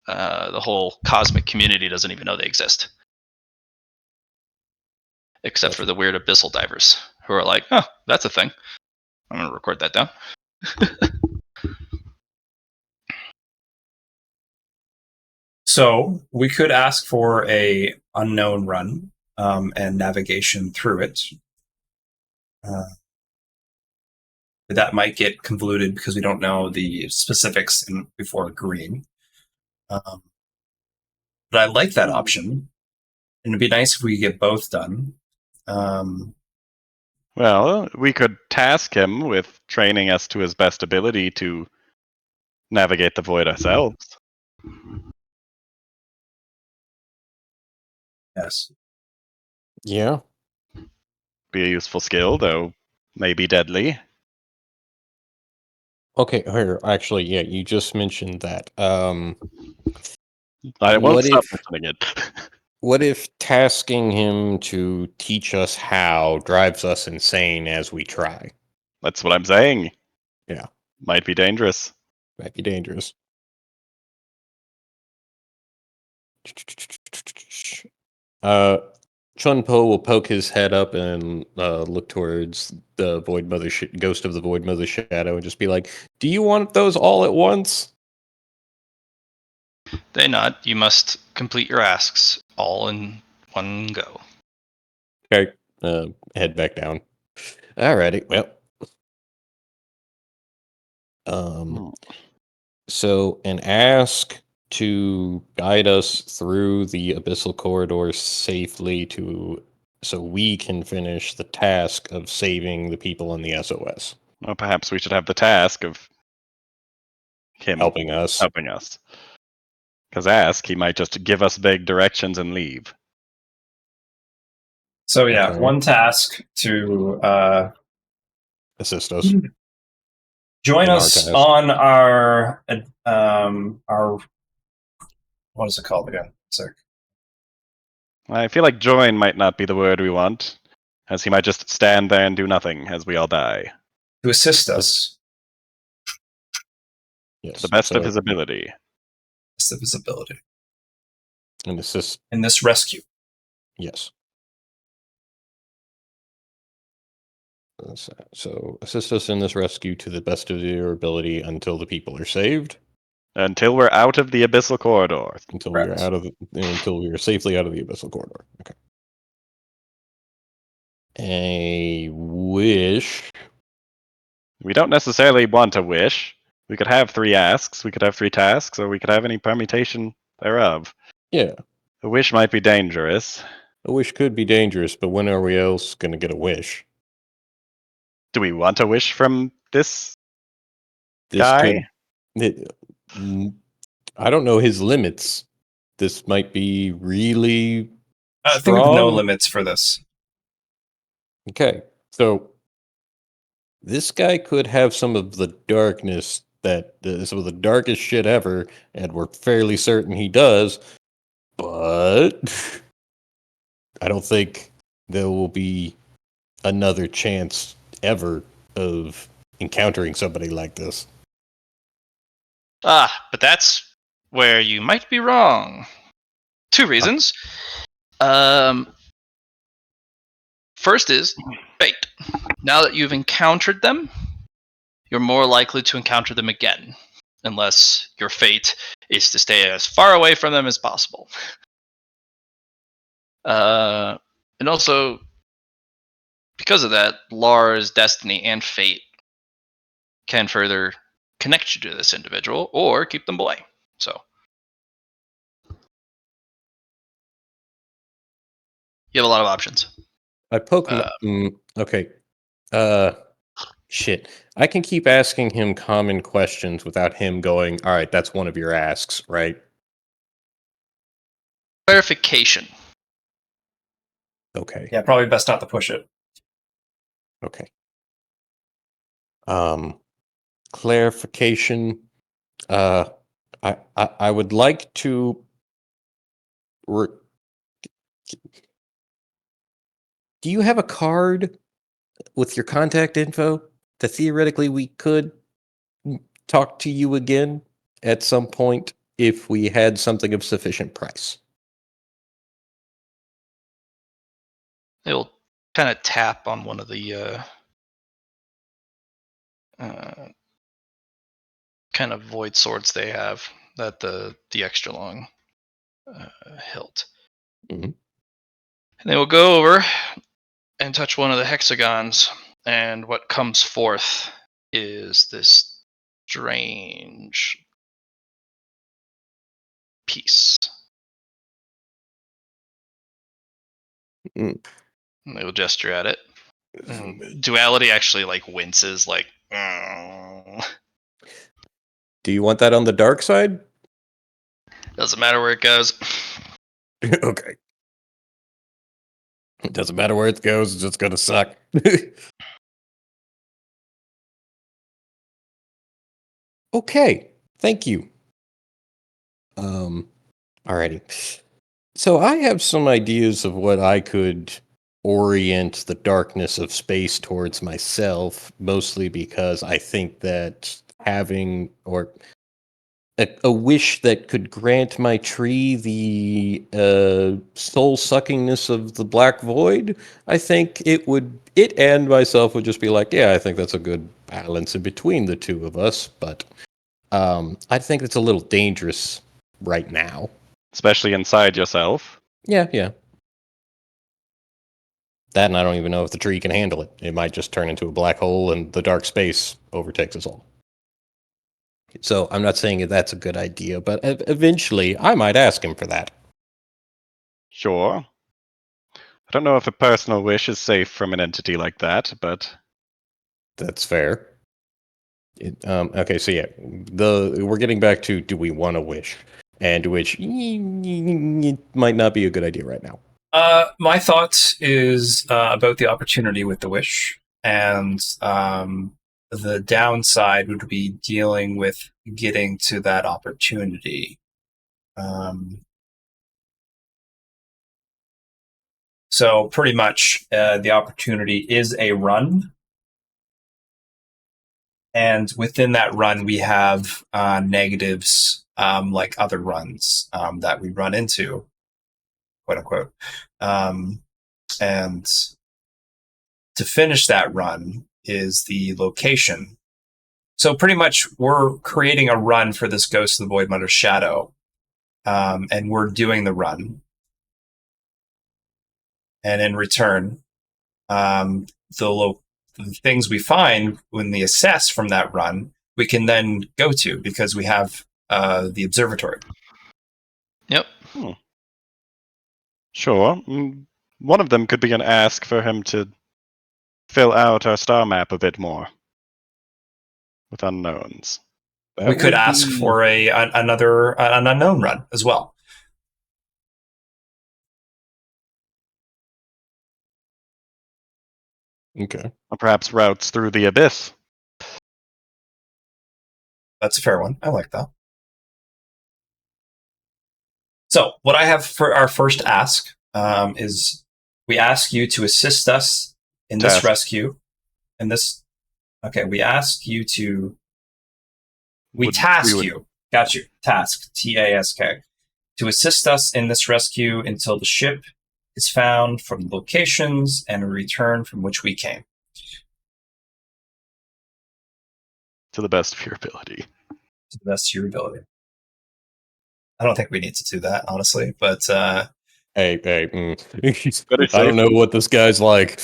the whole cosmic community doesn't even know they exist. Except for the weird abyssal divers who are like, oh, that's a thing. I'm going to record that down. So we could ask for a unknown run and navigation through it. That might get convoluted because we don't know the specifics before agreeing. But I like that option. And it'd be nice if we could get both done. Well, we could task him with training us to his best ability to navigate the void ourselves. Yes. Yeah. Be a useful skill, though maybe deadly. Okay, here, actually, yeah, you just mentioned that. I won't What stop if mentioning it. what if tasking him to teach us how drives us insane as we try? That's what I'm saying. Yeah. Might be dangerous. Might be dangerous. Chun-Po will poke his head up and look towards the Void Mother ghost of the Void Mother Shadow and just be like, "Do you want those all at once?" They nod. You must complete your asks all in one go. Okay. Head back down. Alrighty. Well. Hmm. So an ask to guide us through the abyssal corridor safely so we can finish the task of saving the people in the SOS. Well, perhaps we should have the task of him Helping us. helping us. Because ask, he might just give us vague directions and leave. So yeah, Okay. one task to Assist us. join in our us task. on our what is it called again? Sorry. I feel like join might not be the word we want, as he might just stand there and do nothing as we all die. To assist us. Yes. To the best of so- his ability. Best of his ability. And assist. In this rescue. Yes. So assist us in this rescue to the best of your ability until the people are saved. Until we're out of the abyssal corridor. Until we are safely out of the abyssal corridor. Okay. A wish. We don't necessarily want a wish. We could have 3 asks, we could have 3 tasks, or we could have any permutation thereof. Yeah. A wish might be dangerous. A wish could be dangerous, but when are we else going to get a wish? Do we want a wish from this This guy? I don't know his limits. This might be really I think of no strong. limits for this. Okay. So this guy could have some of the darkness some of the darkest shit ever, and we're fairly certain he does, but I don't think there will be another chance ever of encountering somebody like this. But that's where you might be wrong. 2 reasons. First is fate. Now that you've encountered them, you're more likely to encounter them again, unless your fate is to stay as far away from them as possible. And also, because of that, Lara's destiny and fate can further connect you to this individual or keep them away. So you have a lot of options. I poke okay. Shit. I can keep asking him common questions without him going, all right, that's one of your asks, right? Clarification. Okay. Yeah, probably best not to push it. Okay. Clarification. I would like to do you have a card with your contact info that theoretically we could talk to you again at some point if we had something of sufficient price? It'll kind of tap on one of the kind of void swords they have, that the extra long hilt. Mm-hmm. And they will go over and touch one of the hexagons, and what comes forth is this strange piece. Mm. And they will gesture at it. Duality actually like winces, like. Do you want that on the dark side? Doesn't matter where it goes. Okay. It doesn't matter where it goes, it's just gonna suck. Okay, thank you. Alrighty. So I have some ideas of what I could orient the darkness of space towards myself, mostly because I think that having or a wish that could grant my tree the soul suckingness of the black void, I think it and myself would just be like, yeah, I think that's a good balance in between the two of us, but I think it's a little dangerous right now. Especially inside yourself. Yeah. That, and I don't even know if the tree can handle it. It might just turn into a black hole and the dark space overtakes us all. So I'm not saying that's a good idea, but eventually I might ask him for that. Sure. I don't know if a personal wish is safe from an entity like that, but That's fair. Okay, so yeah, we're getting back to do we want to wish, and which might not be a good idea right now. My thoughts is about the opportunity with the wish, and the downside would be dealing with getting to that opportunity. So pretty much the opportunity is a run. And within that run, we have negatives like other runs that we run into, quote unquote. And to finish that run is the location. So pretty much we're creating a run for this Ghost of the Void Mother's Shadow. And we're doing the run. And in return, the things we find when we assess from that run, we can then go to because we have the observatory. Yep. sure. One of them could be an ask for him to fill out our star map a bit more with unknowns. We could ask for an unknown run as well. Okay. Or perhaps routes through the abyss. That's a fair one. I like that. So what I have for our first ask is we ask you to assist us in this rescue. In this, okay, we ask you to. We task you. Got you. Task. TASK. To assist us in this rescue until the ship is found from locations and a return from which we came. To the best of your ability. To the best of your ability. I don't think we need to do that, honestly, but Hey, I don't know what this guy's like.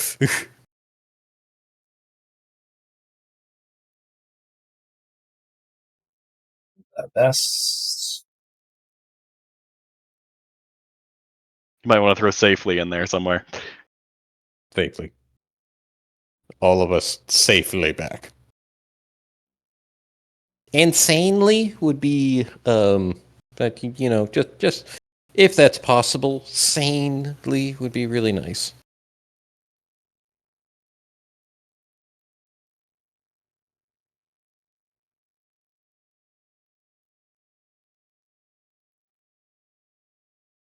best. You might want to throw safely in there somewhere. Safely. All of us safely back. Insanely would be, but just if that's possible, sanely would be really nice.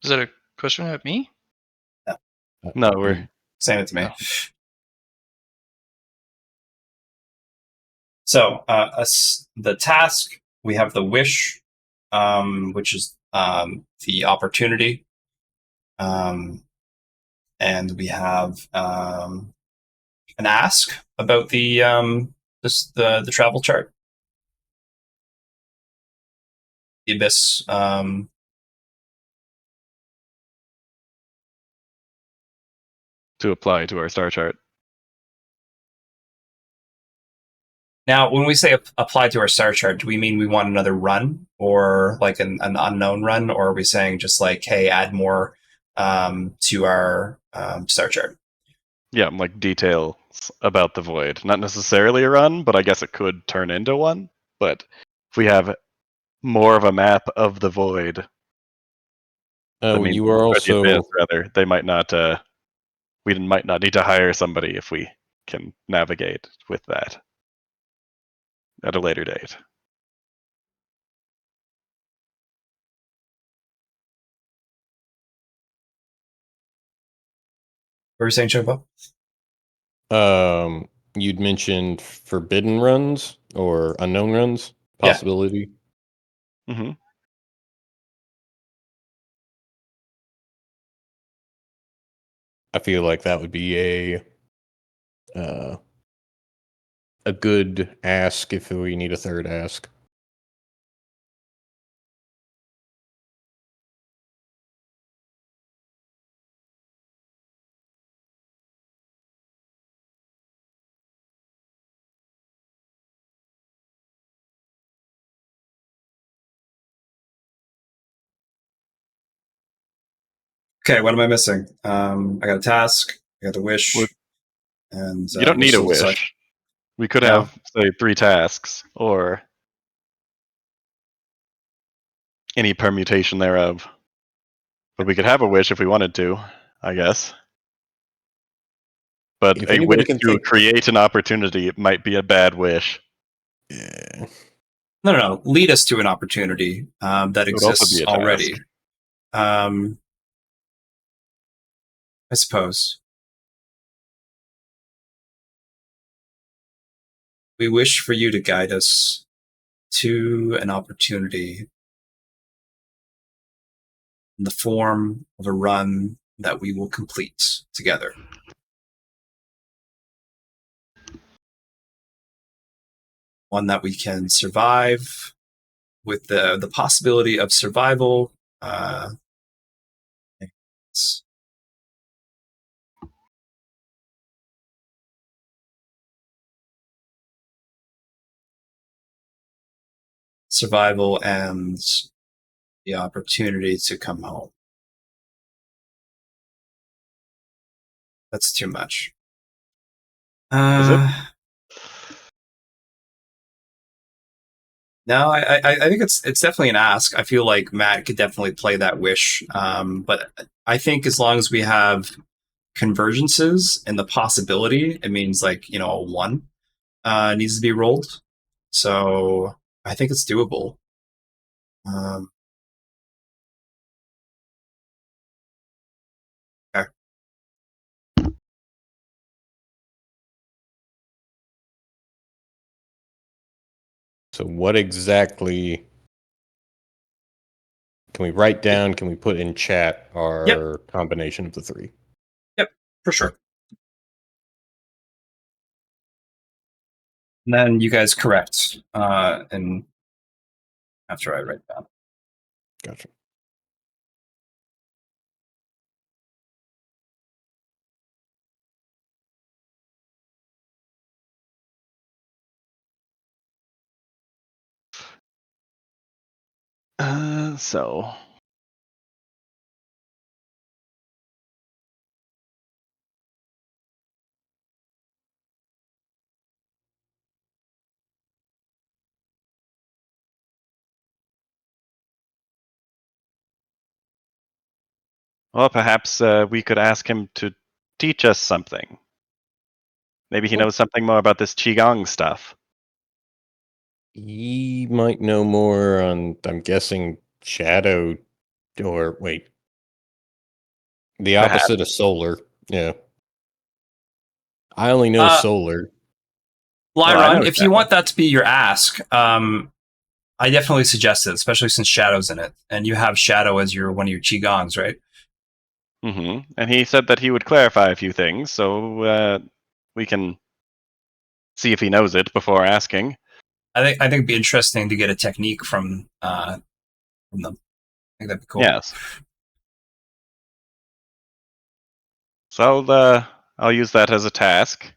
Is that a question at me? No, we're saying it to me. Oh. So, the task, we have the wish, which is the opportunity. And we have an ask about the travel chart. The abyss. to apply to our star chart. Now, when we say apply to our star chart, do we mean we want another run or like an unknown run? Or are we saying just like, hey, add more to our star chart? Yeah, like detail about the void. Not necessarily a run, but I guess it could turn into one. But if we have more of a map of the void, that means you were or the abyss, also rather, they might not. We might not need to hire somebody if we can navigate with that at a later date. What were you saying, Chobo? you'd mentioned forbidden runs or unknown runs Yeah. possibility. Mm-hmm. I feel like that would be a good ask if we need a third ask. Okay, what am I missing? I got a task, I got the wish, Well, and you don't need a which is wish. We could No? have, say, 3 tasks, or any permutation thereof. But we could have a wish if we wanted to, I guess. But If a anybody wish can to think, create an opportunity might be a bad wish. yeah. No. Lead us to an opportunity that It would also exists be a already. task. I suppose. We wish for you to guide us to an opportunity in the form of a run that we will complete together. One that we can survive with the possibility of survival. Survival and the opportunity to come home. That's too much. Is it? No, I think it's definitely an ask. I feel like Matt could definitely play that wish, but I think as long as we have convergences and the possibility, it means like a 1 needs to be rolled. So I think it's doable. Okay. So what exactly can we write down? Can we put in chat our combination of the 3? Yep, for sure. And then you guys correct, and after I write down. Gotcha. So well, perhaps we could ask him to teach us something. Maybe he knows something more about this Qigong stuff. He might know more on, I'm guessing, shadow, or wait, the Perhaps. opposite of solar. Yeah. I only know solar. Lyron, if you Shadow. want that to be your ask, I definitely suggest it, especially since Shadow's in it, and you have Shadow as one of your Qigongs, right? Mm-hmm. And he said that he would clarify a few things, so we can see if he knows it before asking. I think it'd be interesting to get a technique from them. I think that'd be cool. Yes. So I'll use that as a task.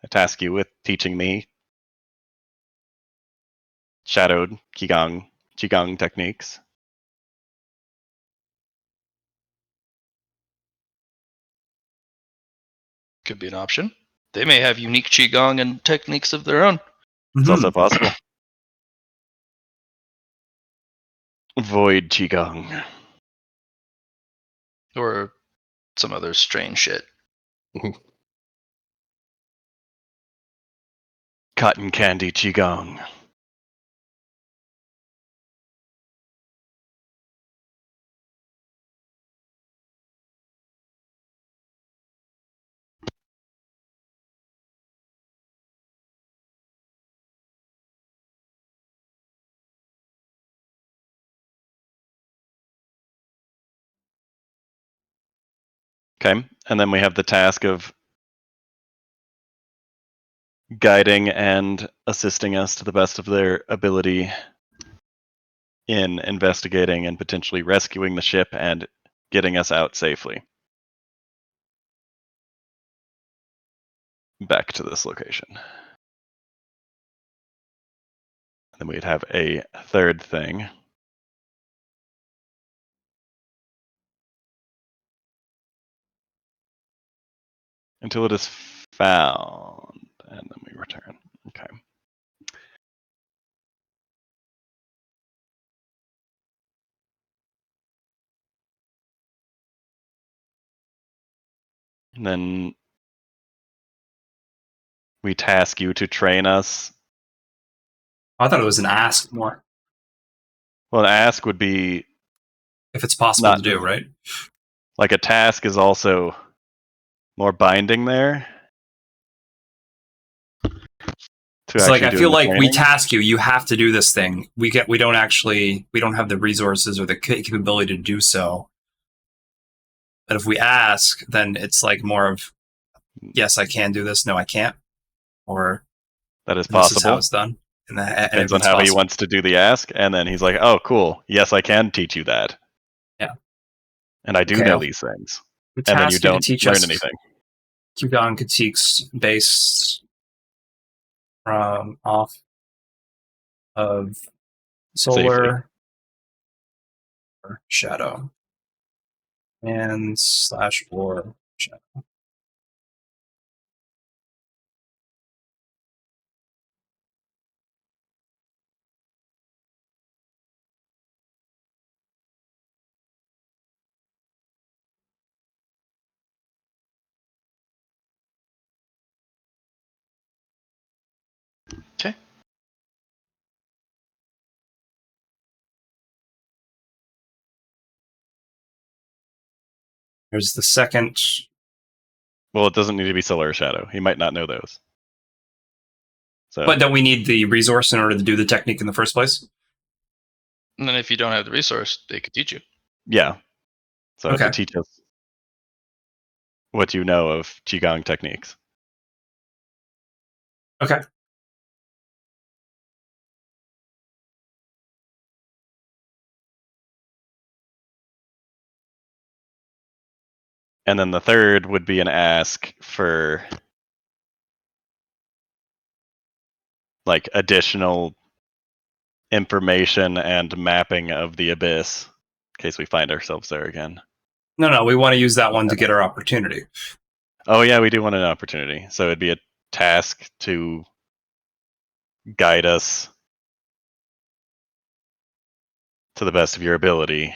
I task you with teaching me shadowed Qigong techniques. Could be an option. They may have unique qigong and techniques of their own. It's also possible. Void Qigong. Or some other strange shit. Cotton candy Qigong. Okay, and then we have the task of guiding and assisting us to the best of their ability in investigating and potentially rescuing the ship and getting us out safely. Back to this location. Then we'd have a third thing. Until it is found, and then we return. Okay. And then we task you to train us. I thought it was an ask more. Well, an ask would be If it's possible not to do, right? like a task is also more binding there. It's like I feel like we task you, you have to do this thing. We don't have the resources or the capability to do so. But if we ask, then it's like more of, yes, I can do this. No, I can't. Or that is this is possible. how it's done. And Depends on how he wants to do the ask, and then he's like, "Oh, cool. Yes, I can teach you that." Yeah. And I do know these things. And then you don't learn anything. Qigong critiques based off of solar or shadow and / war shadow. Okay. There's the second. Well, it doesn't need to be solar or shadow. He might not know those. So. But don't we need the resource in order to do the technique in the first place? And then if you don't have the resource, they could teach you. Yeah. So Okay. to teach us what you know of Qigong techniques. Okay. And then the third would be an ask for like additional information and mapping of the abyss in case we find ourselves there again. No, we want to use that one to get our opportunity. Oh yeah, we do want an opportunity. So it'd be a task to guide us to the best of your ability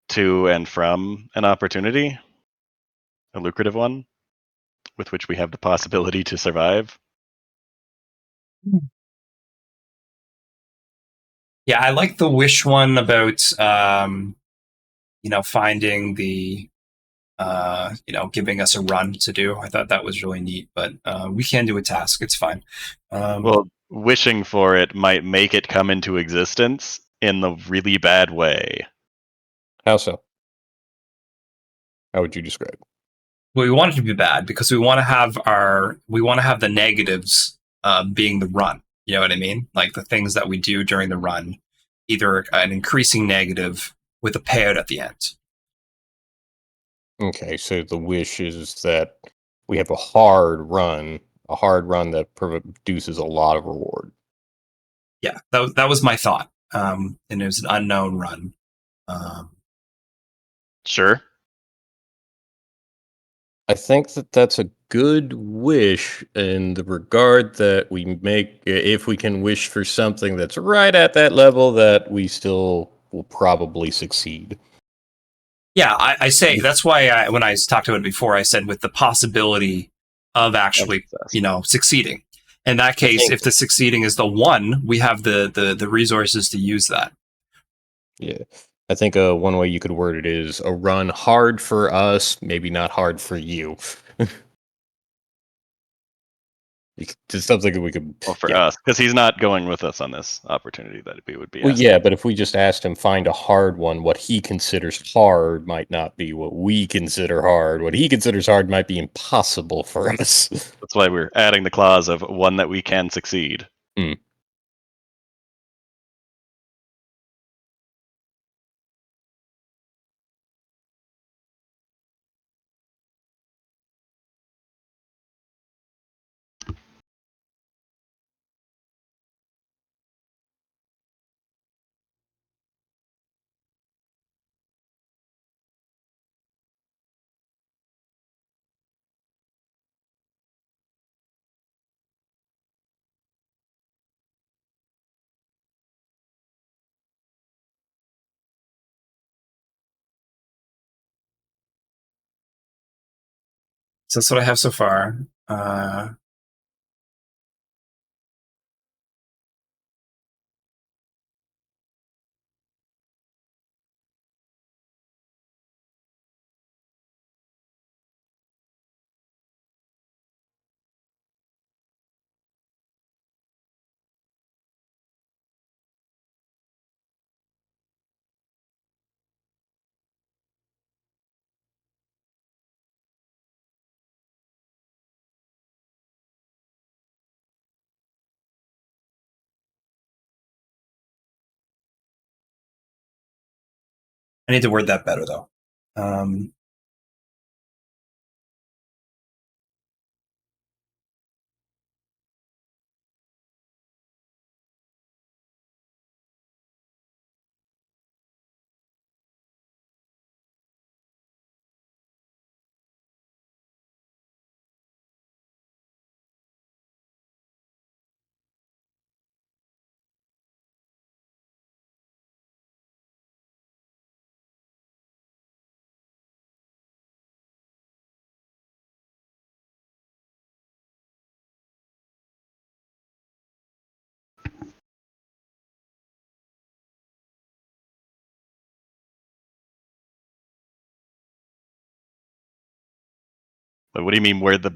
to and from an opportunity, a lucrative one, with which we have the possibility to survive. Yeah, I like the wish one about finding the giving us a run to do. I thought that was really neat, but we can do a task. It's fine. Well, wishing for it might make it come into existence in the really bad way. How so? How would you describe? Well, we want it to be bad because we want to have the negatives being the run. You know what I mean? Like the things that we do during the run, either an increasing negative with a payout at the end. Okay, so the wish is that we have a hard run that produces a lot of reward. Yeah, that was my thought. And it was an unknown run. Sure. I think that that's a good wish in the regard that we make, if we can wish for something that's right at that level, that we still will probably succeed. Yeah, I say that's why when I talked about it before, I said with the possibility of actually, succeeding. In that case, if the succeeding is the 1, we have the resources to use that. Yeah. I think one way you could word it is a run hard for us, maybe not hard for you. Just something we could. Well, for us, because he's not going with us on this opportunity that we would be. Well, yeah, but if we just asked him find a hard one, what he considers hard might not be what we consider hard. What he considers hard might be impossible for us. That's why we're adding the clause of one that we can succeed. Mm. So that's what I have so far. I need to word that better, though. But what do you mean where the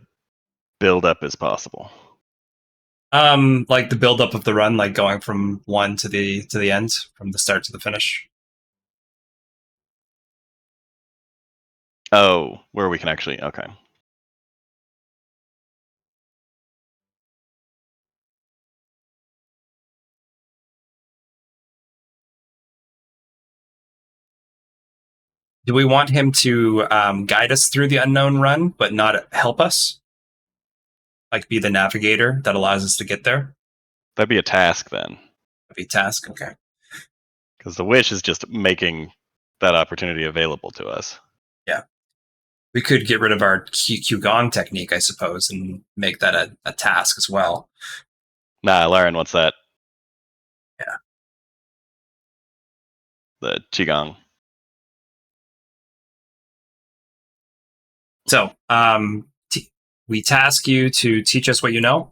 build-up is possible? Like the build-up of the run, like going from 1 to the end, from the start to the finish. Oh, where we can actually, okay. Do we want him to guide us through the unknown run, but not help us? Like be the navigator that allows us to get there? That'd be a task then. That'd be a task, okay. Because the wish is just making that opportunity available to us. Yeah. We could get rid of our Qigong technique, I suppose, and make that a task as well. Nah, Laren wants that. Yeah. The Qigong. So, we task you to teach us what you know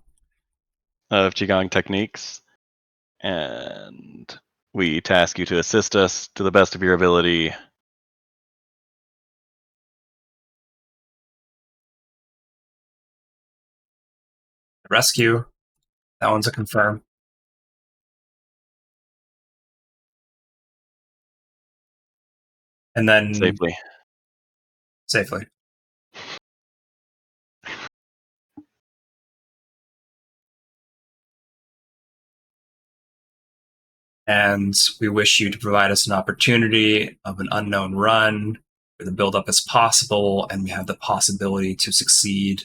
of Qigong techniques, and we task you to assist us to the best of your ability. Rescue. That one's a confirm. And then Safely. And we wish you to provide us an opportunity of an unknown run where the buildup is possible and we have the possibility to succeed.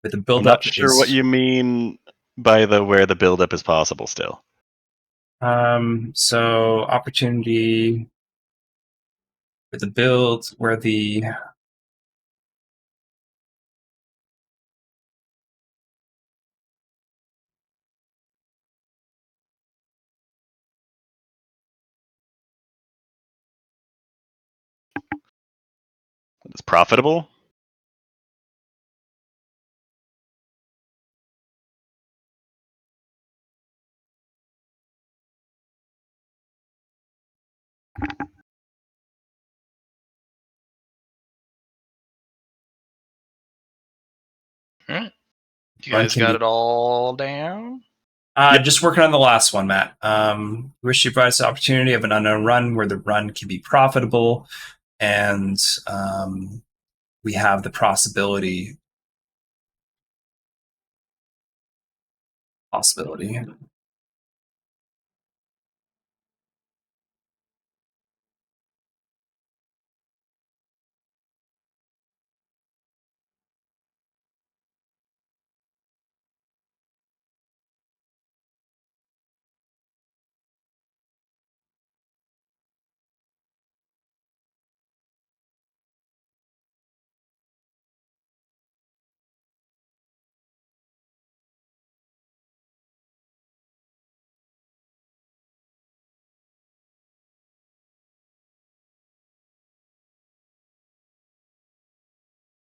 But the I'm not sure what you mean by the where the buildup is possible still. So opportunity for the build where the It's profitable. Alright. You Run guys can got be- it all down? Just working on the last one, Matt. Wish you provides the opportunity of an unknown run where the run can be profitable, and we have the possibility.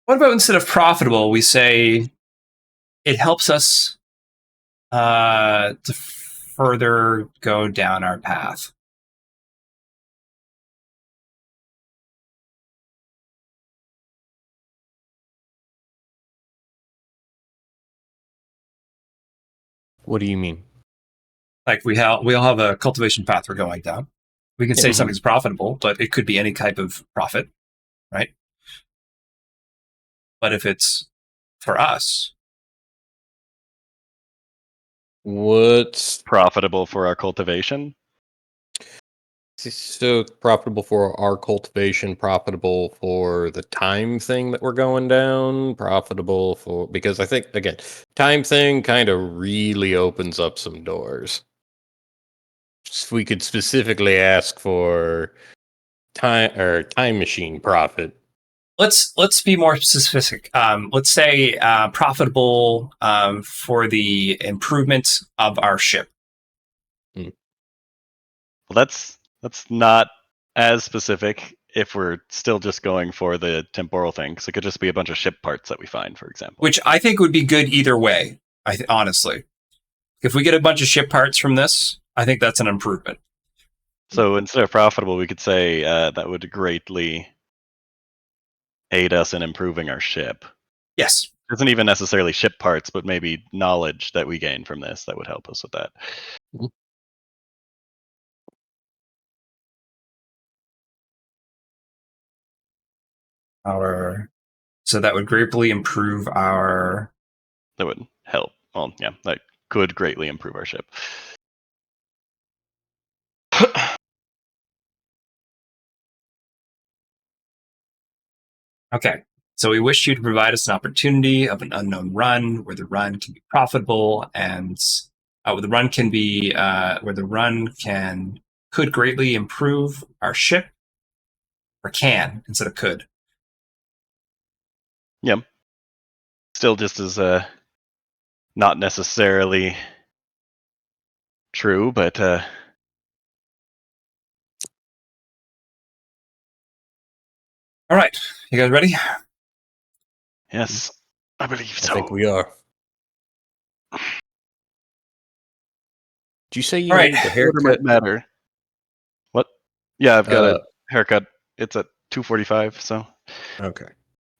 What about instead of profitable, we say it helps us to further go down our path? What do you mean? Like we all have a cultivation path we're going down. We can say Yeah. something's profitable, but it could be any type of profit, right? But if it's for us, What's Profitable for our cultivation. so profitable for our cultivation, profitable for the time thing that we're going down, profitable for, because I think again, time thing kind of really opens up some doors. We could specifically ask for time machine profit. let's be more specific. Let's say profitable for the improvement of our ship. Well, that's not as specific if we're still just going for the temporal thing. So it could just be a bunch of ship parts that we find, for example. Which I think would be good either way. Honestly, if we get a bunch of ship parts from this, I think that's an improvement. So instead of profitable, we could say that would greatly aid us in improving our ship. Yes. It isn't even necessarily ship parts, but maybe knowledge that we gain from this that would help us with that. So that would greatly improve our. That would help. Well, yeah, that could greatly improve our ship. Okay. So we wish you to provide us an opportunity of an unknown run where the run can be profitable and where the run can be could greatly improve our ship, or can instead of could. Yep. Still just as not necessarily true, but All right, you guys ready? yes, I believe so. I think we are. Did you say you All right. needed the Order might haircut? matter. What? Yeah, I've got a haircut. It's at 2:45, so Okay.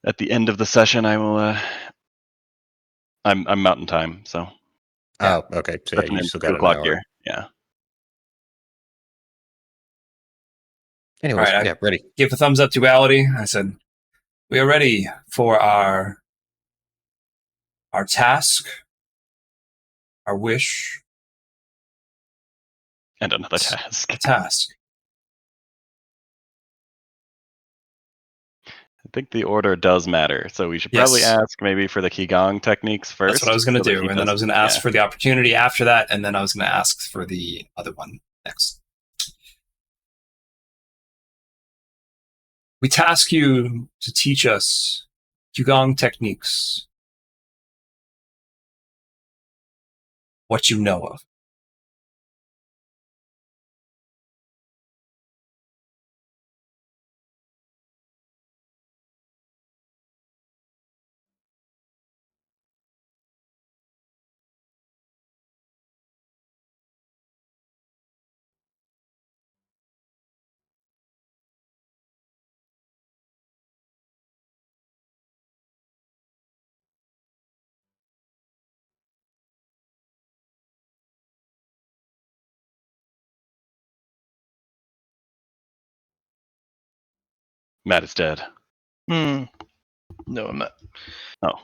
at the end of the session, I will. I'm Mountain Time, so. Oh, okay. So yeah, Session you ends still 2 got an o'clock hour. here. Yeah. Anyways, All right, yeah, ready. Give a thumbs up to duality. I said, we are ready for our task, our wish, And another task. a task. I think the order does matter, so we should probably Yes. ask maybe for the Qigong techniques first. That's what I was going to so that do, he and then I was does- going to ask for the opportunity after that, and then I was going to ask for the other one next. We task you to teach us Qigong techniques, what you know of. Matt is dead. No, I'm not. Oh. All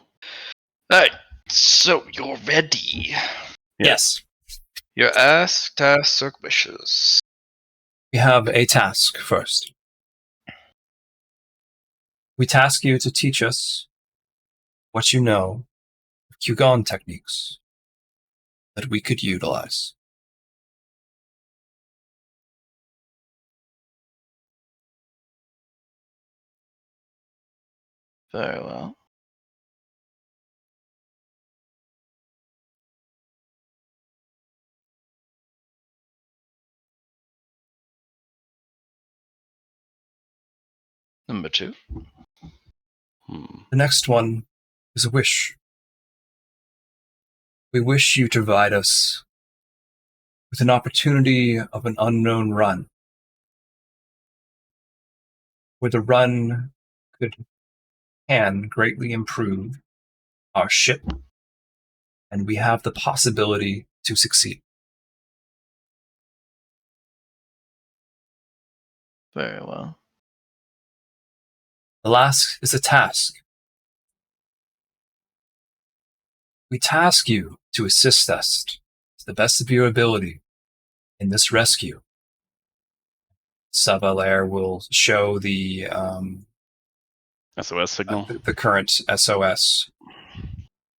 right, so you're ready. Yes. You're asked, tasks, or wishes. We have a task first. We task you to teach us what you know of Qigong techniques that we could utilize. Very well. Number 2. The next one is a wish. We wish you to provide us with an opportunity of an unknown run, where the run can greatly improve our ship, and we have the possibility to succeed. Very well. The last is a task. We task you to assist us to the best of your ability in this rescue. Savalair will show the SOS signal. the current SOS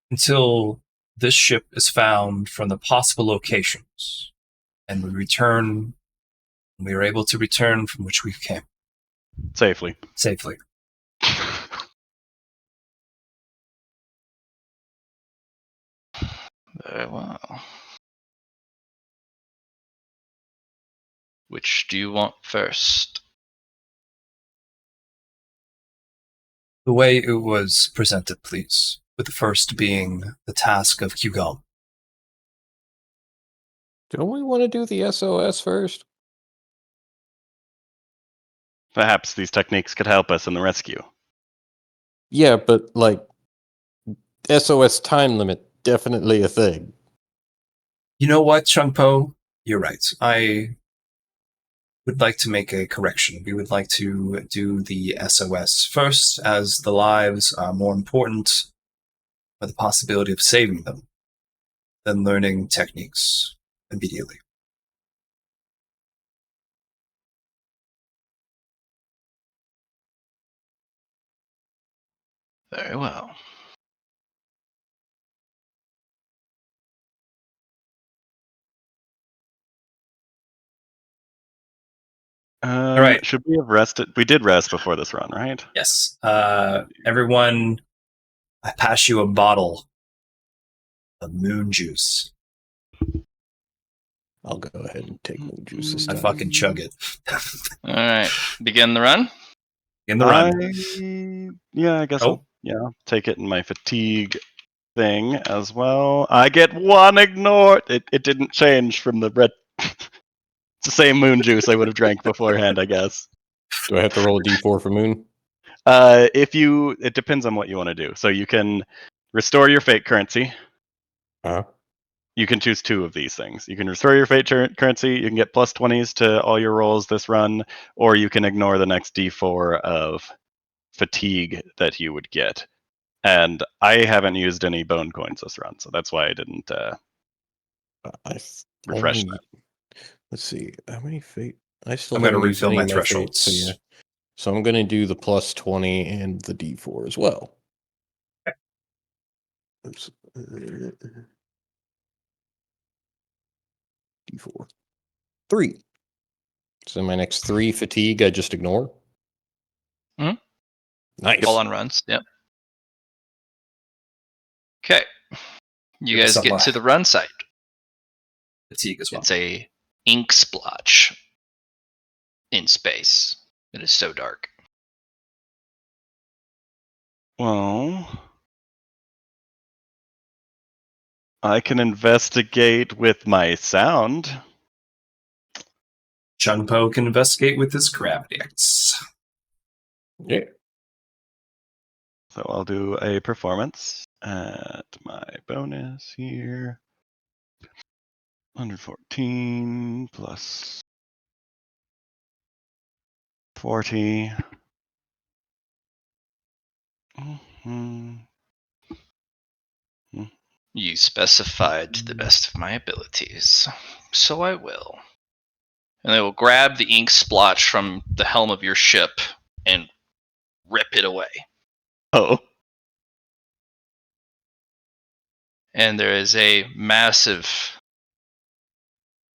until this ship is found from the possible locations, and we are able to return from which we came Safely. safely. Very well. Which do you want first? The way it was presented, please, with the first being the task of Qigong. Don't we want to do the SOS first? Perhaps these techniques could help us in the rescue. Yeah, but like SOS time limit, definitely a thing. You know what, Chungpo? You're right. I would like to make a correction. We would like to do the SOS first, as the lives are more important for the possibility of saving them than learning techniques immediately. Very well. All right. Should we have rested? We did rest before this run, right? Yes. Everyone, I pass you a bottle of moon juice. I'll go ahead and take moon juice this I time. fucking chug it. All right. Begin the run. In the run. Yeah, I guess Oh. I'll take it in my fatigue thing as well. I get 1 ignored. It didn't change from the red. It's the same moon juice I would have drank beforehand, I guess. Do I have to roll a d4 for moon? It depends on what you want to do. So you can restore your fate currency. Uh-huh. You can choose 2 of these things. You can restore your fate currency. You can get plus 20s to all your rolls this run, or you can ignore the next d4 of fatigue that you would get. And I haven't used any bone coins this run, so that's why I didn't refresh that. Let's see, how many fate? I still I'm going to haven't used refill any my of my fate, so yeah. thresholds. So I'm going to do the plus 20 and the D4 as well. Oops. D4. 3. So my next 3 fatigue, I just ignore. Mhm. Nice. All on runs. Yep. Okay. You Give guys some, get to the run site. fatigue as well. It's a ink splotch in space. It is so dark. Well, I can investigate with my sound. Chunpo can investigate with his gravity X. Yeah. So I'll do a performance at my bonus here. 114 plus 40. You specified to the best of my abilities, so I will. And they will grab the ink splotch from the helm of your ship and rip it away. Oh. And there is a massive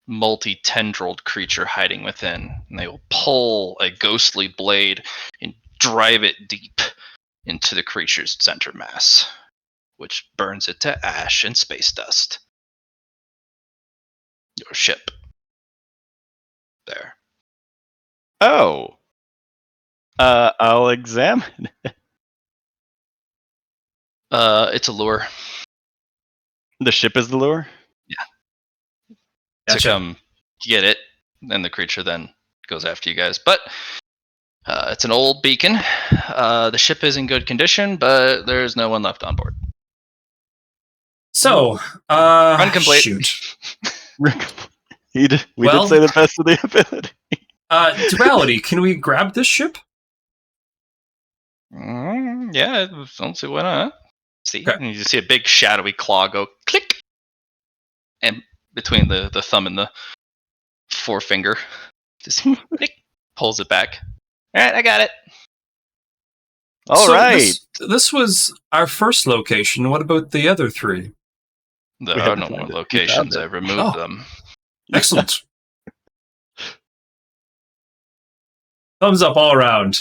multi-tendrilled creature hiding within, and they will pull a ghostly blade and drive it deep into the creature's center mass, which burns it to ash and space dust. Your ship. There. Oh. I'll examine. It's a lure The ship is the lure? to Gotcha. come get it, and the creature then goes after you guys. But it's an old beacon. The ship is in good condition, but there's no one left on board. So, Run complete. shoot. We did Well- say the best of the ability. Duality, can we grab this ship? Yeah, I don't see why not. See, Okay. and you just see a big shadowy claw go click, and between the thumb and the forefinger, just click, pulls it back. All right, I got it. All So right. This was our first location. What about the other 3? There We are haven't no more found it. We locations. found it. I've removed Oh. them. Excellent. Thumbs up all around.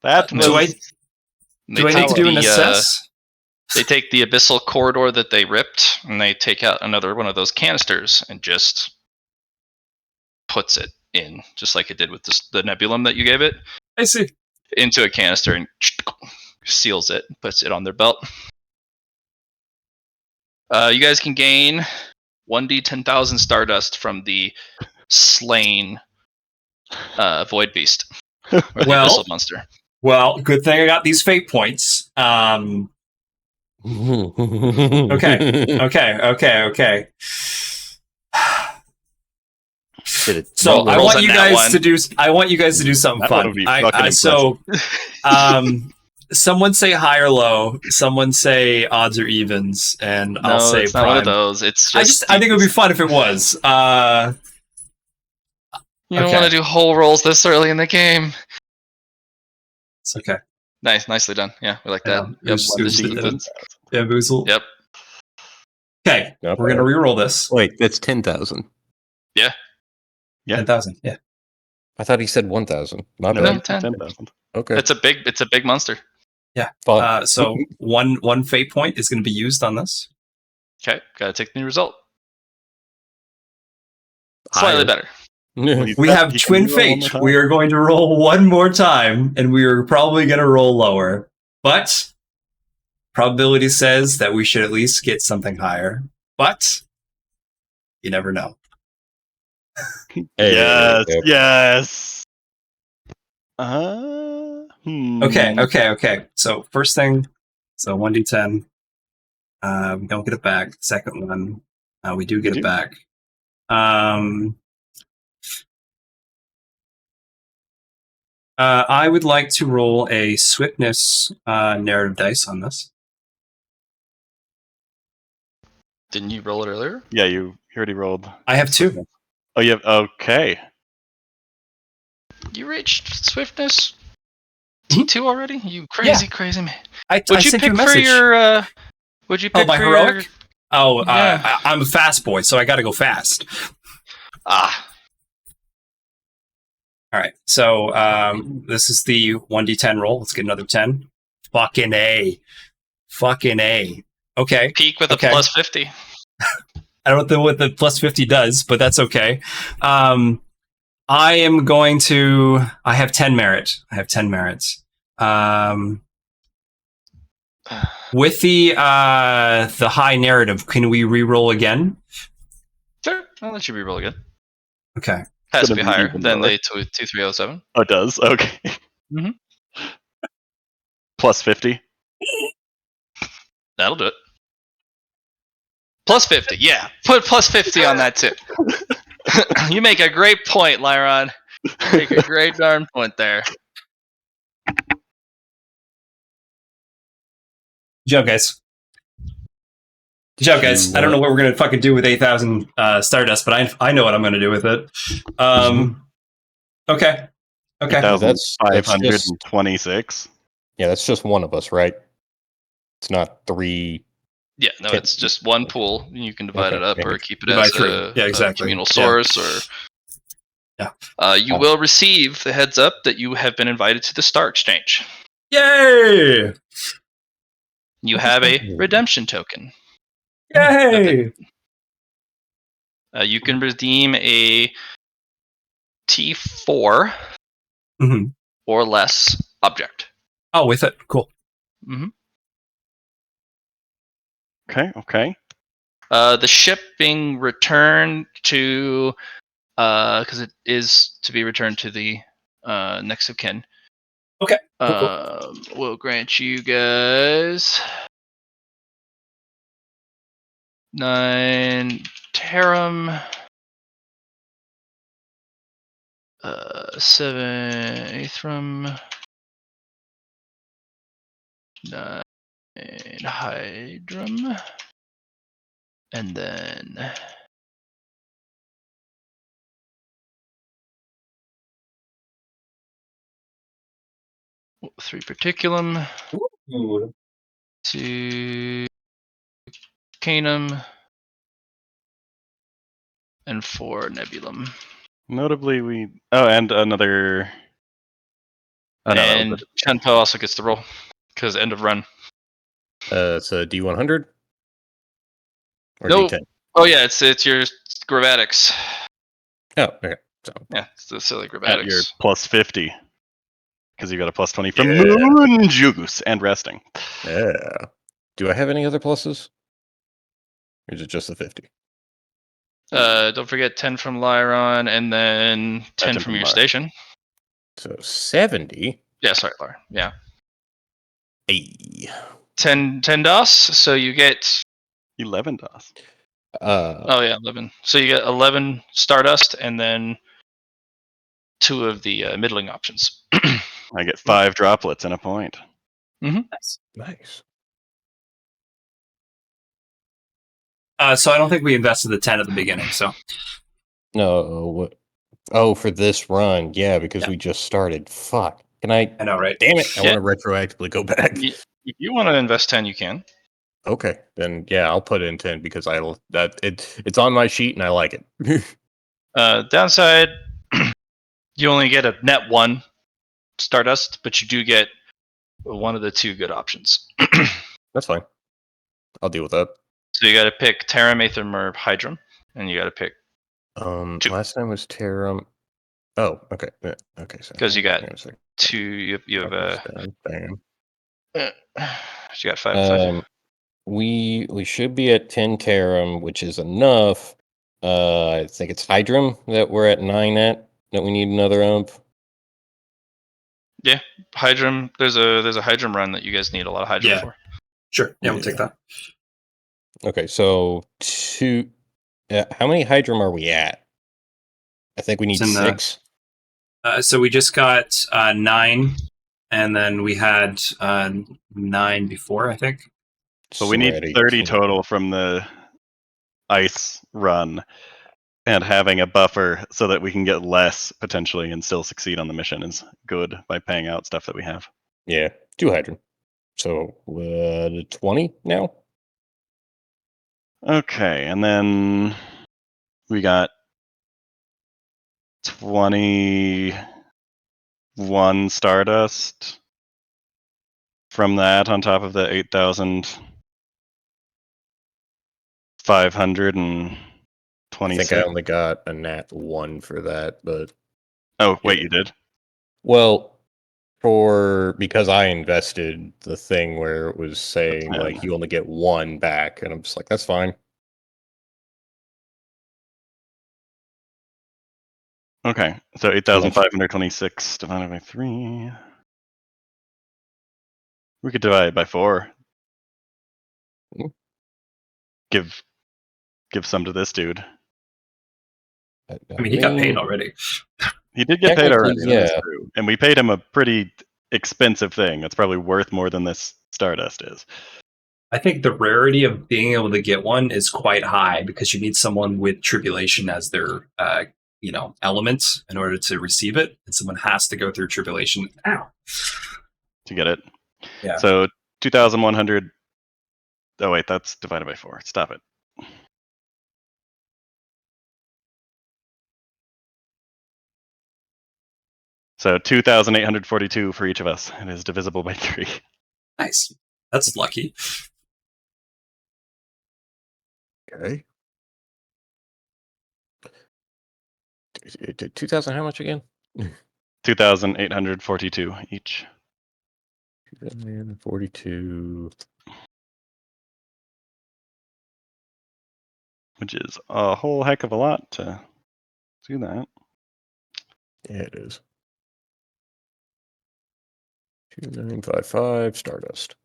That No. Do I was do I need to do an assess? They take the abyssal corridor that they ripped, and they take out another one of those canisters and just puts it in, just like it did with the nebulum that you gave it, I see. into a canister and seals it, puts it on their belt. You guys can gain 1d 10,000 stardust from the slain void beast, or the Well- abyssal monster. Well, good thing I got these fate points. Okay. So I Rolls want on you that guys one. to do. I want you guys to do something That one fun. would be fucking So, someone say high or low. Someone say odds or evens, and I'll No, say it's prime. not one of those. It's just I think it would be fun if it was. you don't okay. want to do whole rolls this early in the game. It's okay. Nicely done. Yeah, we like that. It was bamboozle. Yep. Okay, Not we're gonna bad. reroll this. Wait, that's 10,000. Yeah. 10,000. Yeah. I thought he said 1,000. My No, bad. No, 10. 10,000. Okay. It's a big monster. Fine. So one fate point is going to be used on this. Okay, gotta take the new result. Slightly Higher. better. We have twin fate. We are going to roll one more time, and we are probably going to roll lower. But probability says that we should at least get something higher. But you never know. Yes, Yep. yes. Okay. So first thing, so 1d10. We don't get it back. Second one, we do get it back. I would like to roll a swiftness narrative dice on this. Didn't you roll it earlier? Yeah, you already rolled. I have 2. Oh, you have. Okay. You reached swiftness Mhm. T2 already? You crazy man. I What'd you sent you pick a for message. your? What'd you pick my for heroic? Your... Yeah. I'm a fast boy, so I got to go fast. Ah. All right. So this is the 1d10 roll. Let's get another 10. Fucking A. Okay. Peak with Okay. a plus 50. I don't know what the plus 50 does, but that's okay. I am going to. I have 10 merit. With the high narrative, can we re-roll again? Sure. I'll let you reroll again. Okay. Has to Gonna be be higher even than lower. the 2307. Oh, it does. Okay. Mhm. Plus 50. That'll do it. Plus 50, yeah. Put plus 50 on that too. You make a great point, Lyron. You make a great darn point there. Good job, guys. I don't know what we're gonna fucking do with 8,000 Stardust, but I know what I'm gonna do with it. Okay. 8,526. Yeah, that's just one of us, right? It's not 3. Yeah, no, it's just one pool. You can divide it up or keep it Divide as 3. a, Yeah, a exactly. communal source. Or you will receive the heads up that you have been invited to the Star Exchange. Yay! You have a redemption token. Yay! You can redeem a T4 or less object. Oh, with it. Cool. Mm-hmm. Okay. The ship being returned to, because it is to be returned to the next of kin. Okay. Cool. Will grant you guys 9 Tarum, 7 Aethrum, 9 Hydrum, and then 3 Particulum, Ooh. 2 Canum, and 4 Nebulum. Notably, and another. Oh, no, and Chenpo also gets the roll because end of run. It's a D100 or No. D10. Oh yeah, it's your gravatics. Oh, okay. So, Yeah, it's the silly At your gravatics. plus 50. Because you got a plus 20 from Moon Juice and resting. yeah. Do I have any other pluses? Or is it just the 50? Don't forget 10 from Lyron, and then 10 from your station. So 70. Yeah, sorry, Lyron. Yeah. Hey. 10 DOS, so you get 11 DOS. oh yeah, 11. So you get 11 Stardust, and then 2 of the middling options. I get 5 droplets and a point. Nice. So I don't think we invested the 10 at the beginning. So No. What? Oh, for this run, yeah, because we just started. Fuck. Can I? I know, right? Damn it! I Yeah. want to retroactively go back. If you want to invest 10, you can. Okay, then yeah, I'll put in 10 because it's on my sheet and I like it. Downside, you only get a net 1 Stardust, but you do get one of the 2 good options. That's fine. I'll deal with that. So you got to pick Tarum, Aethrum, or Hydrum, and you got to pick 2. Last time was Tarum. Oh, okay. Yeah, okay. So Because you got 2. You have Bam. you got 5. We should be at 10 Tarum, which is enough. I think it's Hydrum that we're at 9 at. That we need another ump. Yeah, Hydrum. There's a Hydrum run that you guys need a lot of Hydrum for. Sure. Yeah, we'll take that. Okay, so 2. How many Hydrum are we at? I think we need 6. So we just got 9, and then we had 9 before, I think. So we need 30 total from the ice run and having a buffer so that we can get less potentially and still succeed on the mission is good by paying out stuff that we have. Yeah, 2 hydrogen. So 20 now. Okay, and then we got 21 Stardust from that on top of the 8,526. I think I only got a nat 1 for that, but Oh, wait, yeah. you did? Well, because I invested the thing where it was saying like you only get 1 back, and I'm just like, that's fine. Okay, so 8,526 divided by 3. We could divide it by 4. Mm. Give some to this dude. I mean, he got paid already. He did get paid already. Yeah. That is true. And we paid him a pretty expensive thing. That's probably worth more than this Stardust is. I think the rarity of being able to get one is quite high because you need someone with tribulation as their element in order to receive it, and someone has to go through tribulation. Ow. To get it. Yeah. So 2,100. Oh wait, that's divided by 4. Stop it. So 2,842 for each of us. It is divisible by 3. Nice. That's lucky. Okay. 2,000 how much again? 2,842 each. 2,042. Which is a whole heck of a lot to do that. Yeah, it is. 2,955 Stardust.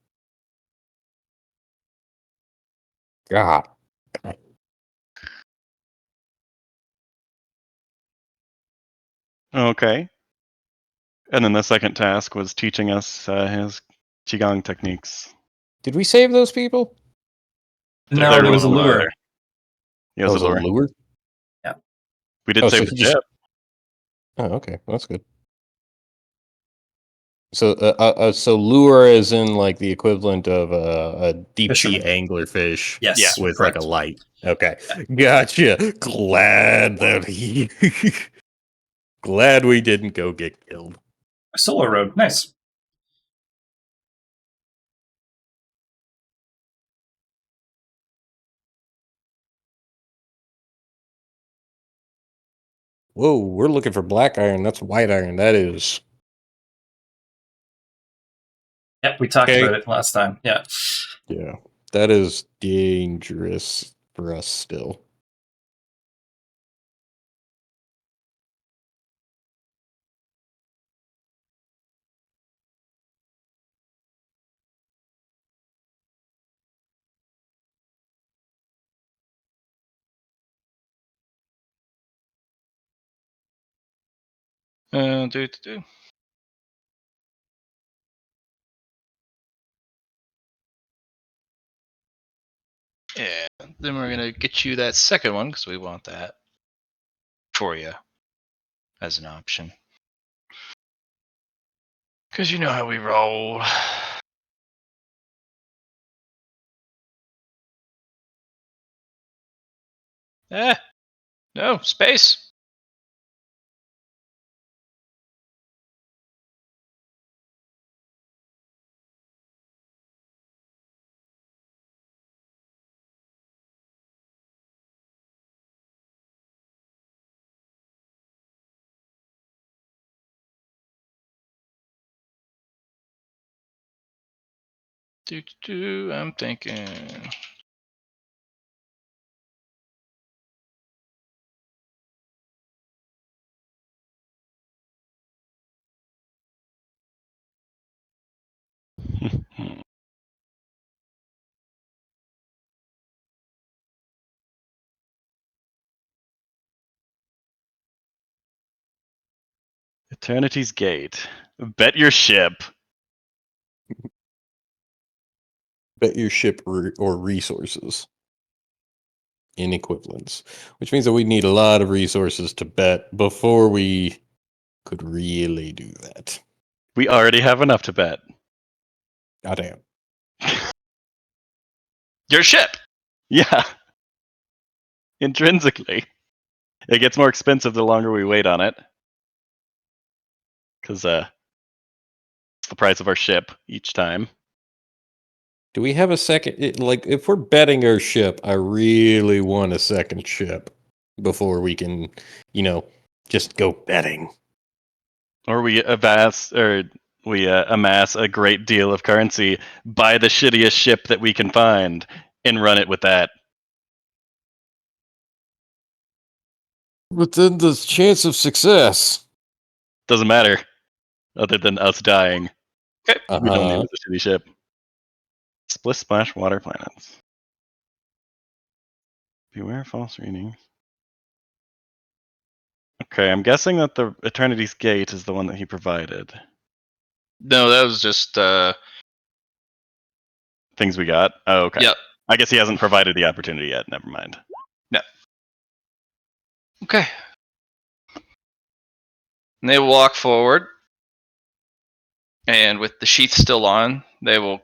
God. Okay. And then the second task was teaching us his Qigong techniques. Did we save those people? No, there was a lure. He has a lure. lure? Yeah. We did save the ship. Oh, okay. Well, that's good. So lure is in like the equivalent of a deep sea anglerfish, Yes, with correct. like a light. Okay, gotcha. Glad glad we didn't go get killed. Solo road, nice. Whoa, we're looking for black iron. That's white iron. That is. Yep, we talked about it last time. Yeah. Yeah, that is dangerous for us still. Do. Yeah, then we're gonna get you that second one because we want that for you as an option. Because you know how we roll. No, space. I'm thinking. Eternity's Gate. Bet your ship. Bet your ship or resources. in equivalence, which means that we need a lot of resources to bet before we could really do that. We already have enough to bet. Goddamn. Your ship. Yeah. Intrinsically. It gets more expensive the longer we wait on it. Because it's the price of our ship each time. Do we have a second? Like, if we're betting our ship, I really want a second ship before we can, just go betting. Or we amass a great deal of currency, buy the shittiest ship that we can find, and run it with that. But then the chance of success. Doesn't matter, other than us dying. Okay. We don't need a shitty ship. Splish splash water planets. Beware false readings. Okay, I'm guessing that the Eternity's Gate is the one that he provided. No, that was just Things we got? Oh, okay. Yep. I guess he hasn't provided the opportunity yet. Never mind. No. Okay. And they walk forward, and with the sheath still on, they will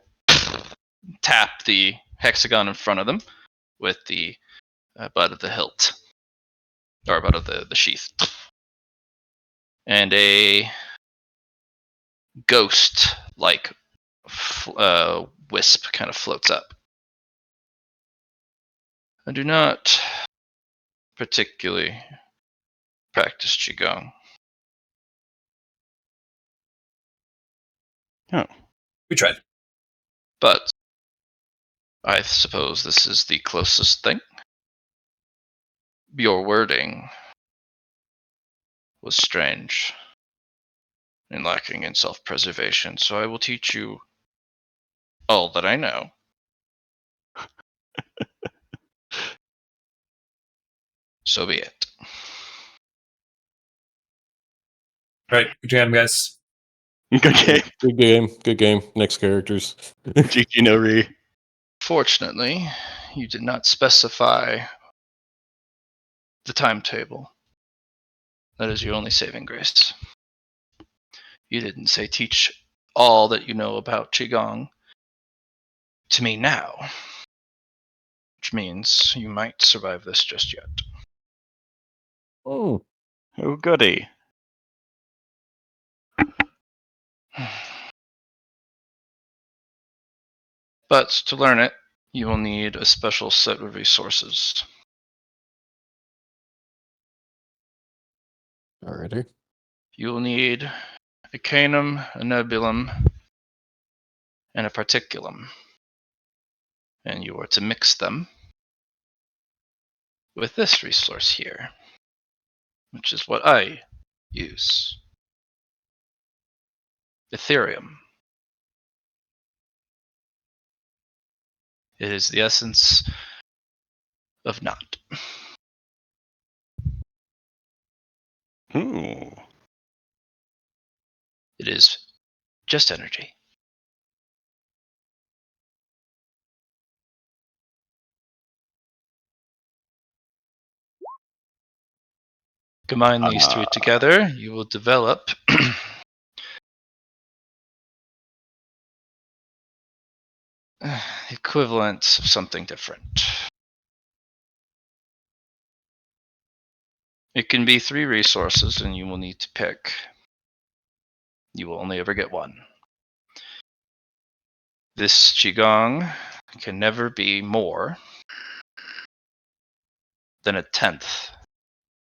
tap the hexagon in front of them with the butt of the hilt, or butt of the sheath. And a ghost-like wisp kind of floats up. I do not particularly practice Qigong. Oh. We tried. But I suppose this is the closest thing. Your wording was strange and lacking in self-preservation, so I will teach you all that I know. So be it. All right, good jam, guys. Good game. Good game. Good game. Next characters. GG no re. Fortunately, you did not specify the timetable. That is your only saving grace. You didn't say teach all that you know about Qigong to me now, which means you might survive this just yet. Oh. Oh, goody. But to learn it, you will need a special set of resources. Alrighty. You will need a canum, a nebulum, and a particulum. And you are to mix them with this resource here, which is what I use. Ethereum. It is the essence of not. Ooh. It is just energy. Combine these three together, you will develop equivalents of something different. It can be 3 resources, and you will need to pick. You will only ever get one. This Qigong can never be more than 1/10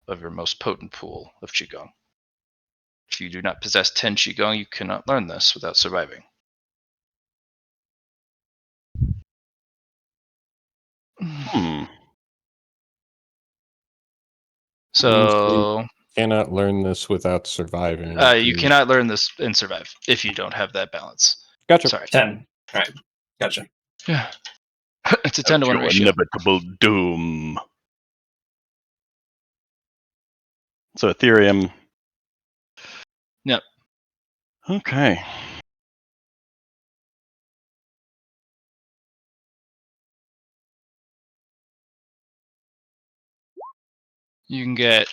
of your most potent pool of Qigong. If you do not possess 10 Qigong, you cannot learn this without surviving. Hmm. So Cannot learn this without surviving. you cannot learn this and survive if you don't have that balance. Gotcha. Sorry. 10. All right, gotcha. Yeah. It's a 10 to 1 Your ratio. inevitable doom. So Ethereum. Yep. Okay. You can get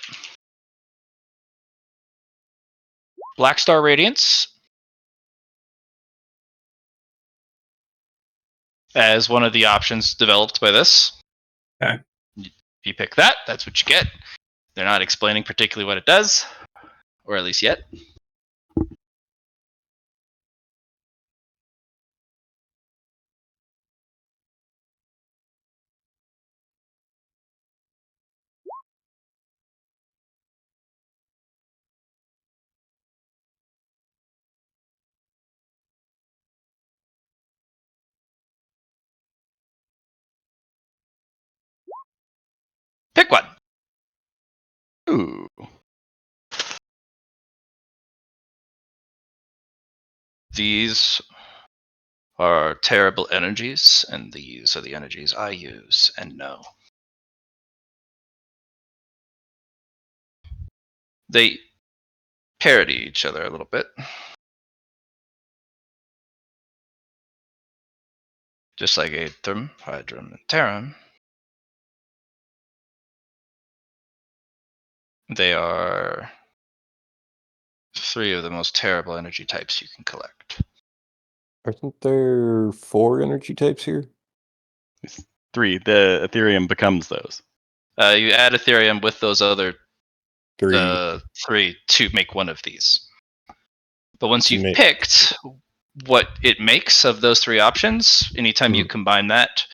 Black Star Radiance as one of the options developed by this. Okay. If you pick that, that's what you get. They're not explaining particularly what it does, or at least yet. Pick one. Ooh. These are terrible energies, and these are the energies I use and know. They parody each other a little bit. Just like Aethrum, Hydrum, and Terram, they are 3 of the most terrible energy types you can collect. Aren't there 4 energy types here? It's 3. The Ethereum becomes those. You add Ethereum with those other 3 3 to make one of these. But once to you've make. picked what it makes of those 3 options, anytime you combine that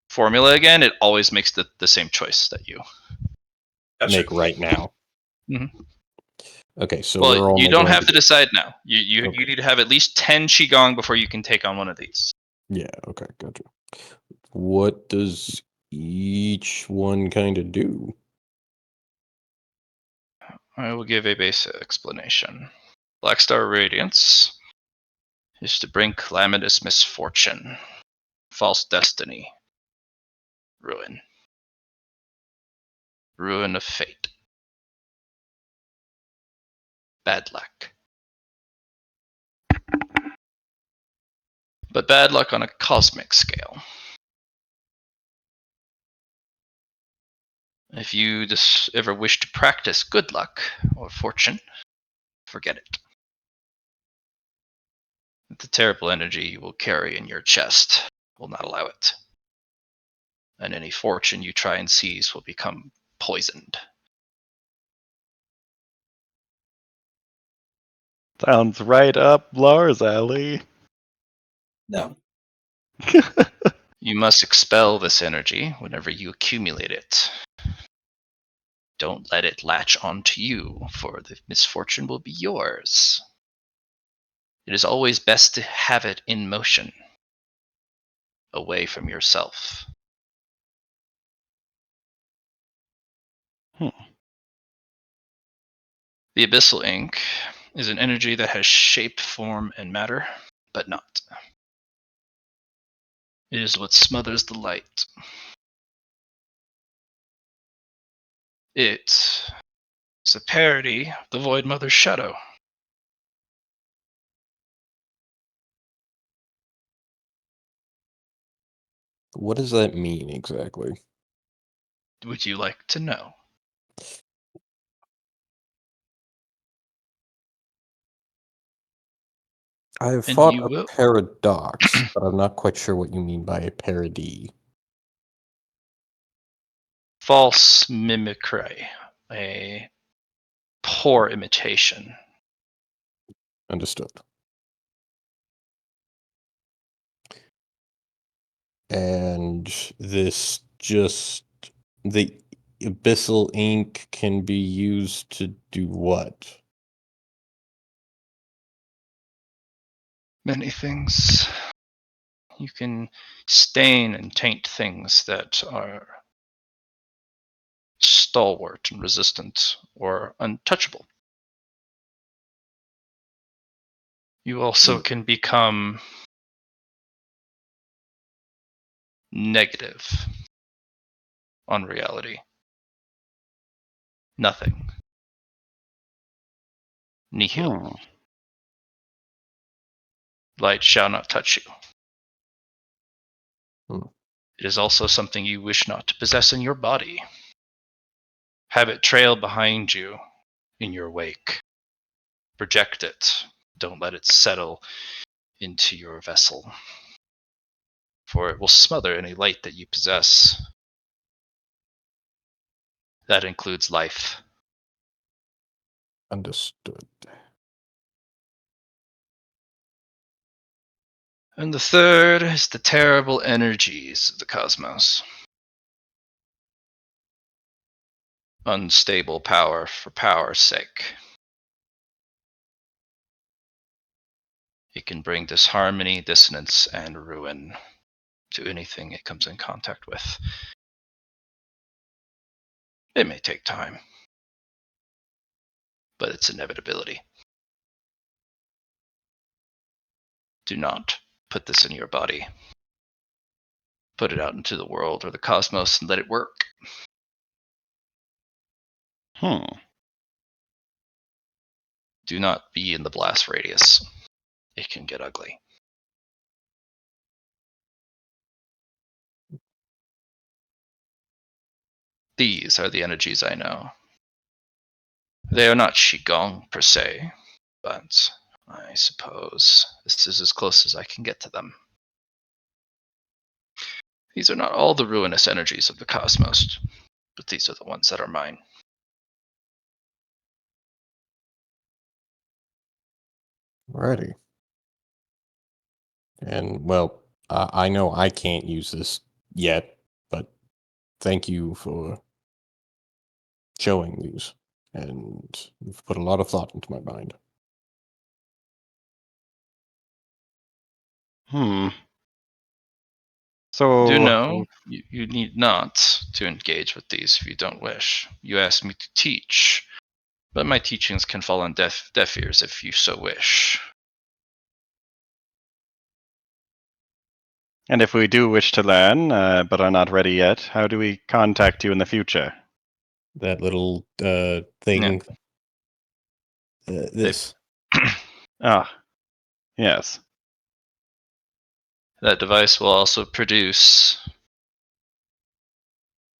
formula again, it always makes the same choice that you Make right now. Mhm. Okay, so Well, we're only you don't going have to to get- decide now. You Okay. need to have at least 10 Qigong before you can take on one of these. Yeah, okay, gotcha. What does each one kind of do? I will give a basic explanation. Black Star Radiance is to bring calamitous misfortune, false destiny, ruin. Ruin of fate. Bad luck. But bad luck on a cosmic scale. If you just ever wish to practice good luck or fortune, forget it. The terrible energy you will carry in your chest will not allow it. And any fortune you try and seize will become poisoned. Sounds right up Lars' alley. No. You must expel this energy whenever you accumulate it. Don't let it latch onto you, for the misfortune will be yours. It is always best to have it in motion, away from yourself. Hmm. The abyssal ink is an energy that has shape, form, and matter, but not. It is what smothers the light. It is a parody of the Void Mother's shadow. What does that mean exactly? Would you like to know? I have And fought you a will. paradox, but I'm not quite sure what you mean by a parody. False mimicry, a poor imitation. Understood. And this just the abyssal ink can be used to do what? Many things. You can stain and taint things that are stalwart and resistant or untouchable. You also can become negative on reality. Nothing. Nihil. Hmm. Light shall not touch you. Hmm. It is also something you wish not to possess in your body. Have it trail behind you in your wake. Project it. Don't let it settle into your vessel, for it will smother any light that you possess. That includes life. Understood. And the third is the terrible energies of the cosmos. Unstable power for power's sake. It can bring disharmony, dissonance, and ruin to anything it comes in contact with. It may take time, but it's inevitability. Do not put this in your body. Put it out into the world or the cosmos and let it work. Do not be in the blast radius. It can get ugly. These are the energies I know. They are not Qigong per se, but I suppose this is as close as I can get to them. These are not all the ruinous energies of the cosmos, but these are the ones that are mine. Alrighty. And, well, I know I can't use this yet, but thank you for showing these. And you've put a lot of thought into my mind. So Do know you need not to engage with these if you don't wish. You asked me to teach, but my teachings can fall on deaf ears if you so wish. And if we do wish to learn, but are not ready yet, how do we contact you in the future? That little thing. This. Ah, yes. That device will also produce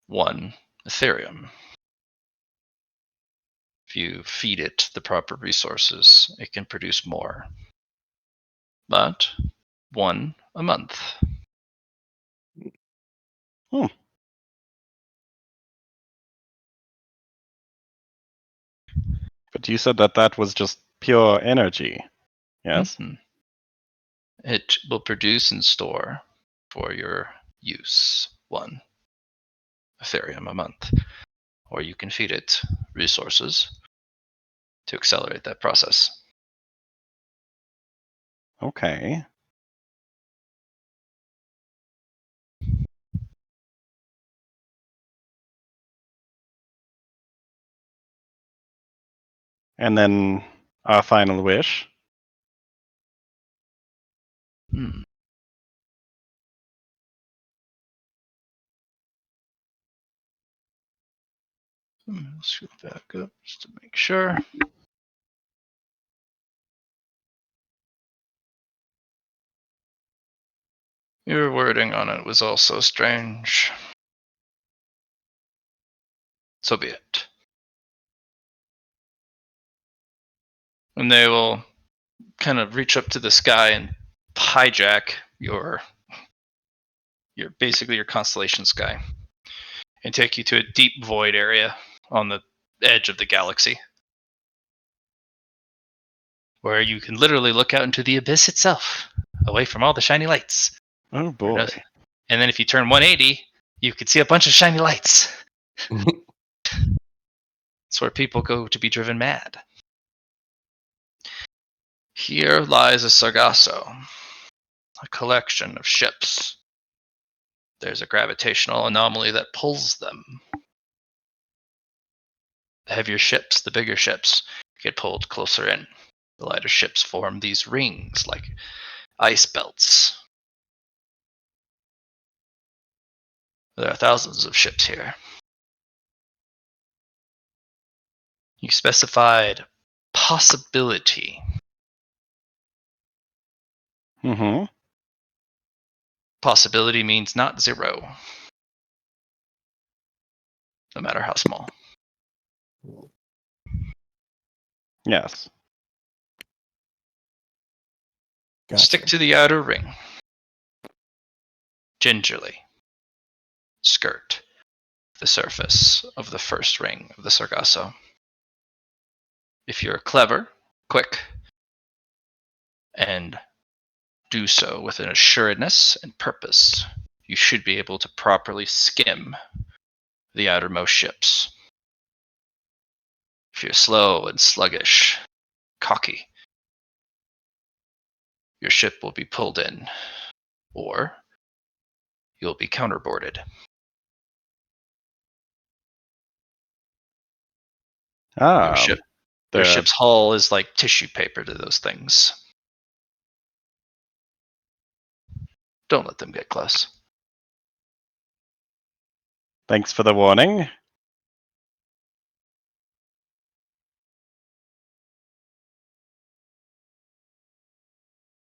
1 Ethereum. If you feed it the proper resources, it can produce more. But 1 a month. But you said that was just pure energy. Yes? Mm-hmm. It will produce and store for your use 1 Ethereum a month. Or you can feed it resources to accelerate that process. Okay. And then our final wish. Hmm. Let's go back up just to make sure. Your wording on it was also strange. So be it. And they will kind of reach up to the sky and hijack your basically your constellation sky and take you to a deep void area on the edge of the galaxy where you can literally look out into the abyss itself, away from all the shiny lights. Oh boy. And then if you turn 180, you can see a bunch of shiny lights. It's where people go to be driven mad. Here lies a Sargasso, a collection of ships. There's a gravitational anomaly that pulls them. The heavier ships, the bigger ships, get pulled closer in. The lighter ships form these rings like ice belts. There are thousands of ships here. You specified possibility. Mm-hmm. Possibility means not zero, no matter how small. Yes. Stick to the outer ring. Gingerly. Skirt the surface of the first ring of the Sargasso. If you're clever, quick, and do so with an assuredness and purpose, you should be able to properly skim the outermost ships. If you're slow and sluggish, cocky, your ship will be pulled in, or you'll be counterboarded. Your ship's hull is like tissue paper to those things. Don't let them get close. Thanks for the warning.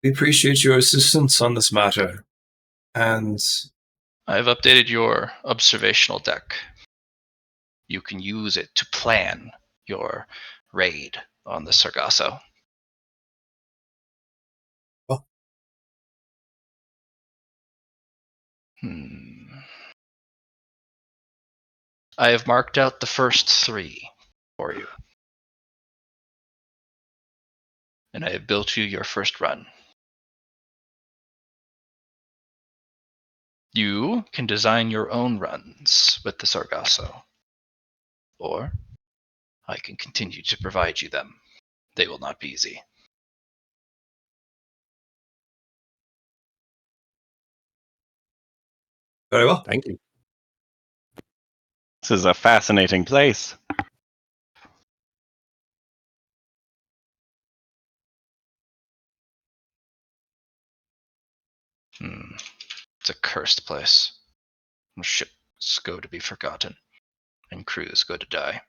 We appreciate your assistance on this matter. And I've updated your observational deck. You can use it to plan your raid on the Sargasso. Oh. I have marked out the first 3 for you. And I have built you your first run. You can design your own runs with the Sargasso. Or I can continue to provide you them. They will not be easy. very well. Thank you. This is a fascinating place. It's a cursed place. Ships go to be forgotten, and crews go to die.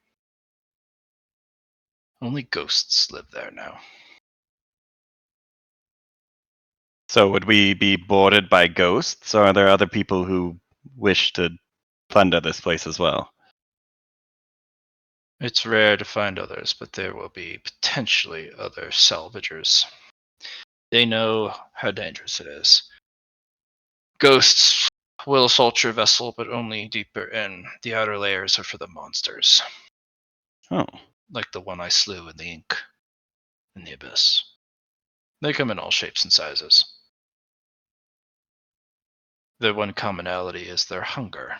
Only ghosts live there now. So would we be boarded by ghosts, or are there other people who wish to plunder this place as well? It's rare to find others, but there will be potentially other salvagers. They know how dangerous it is. Ghosts will assault your vessel, but only deeper in. The outer layers are for the monsters. Oh. Like the one I slew in the ink, in the abyss. They come in all shapes and sizes. Their one commonality is their hunger.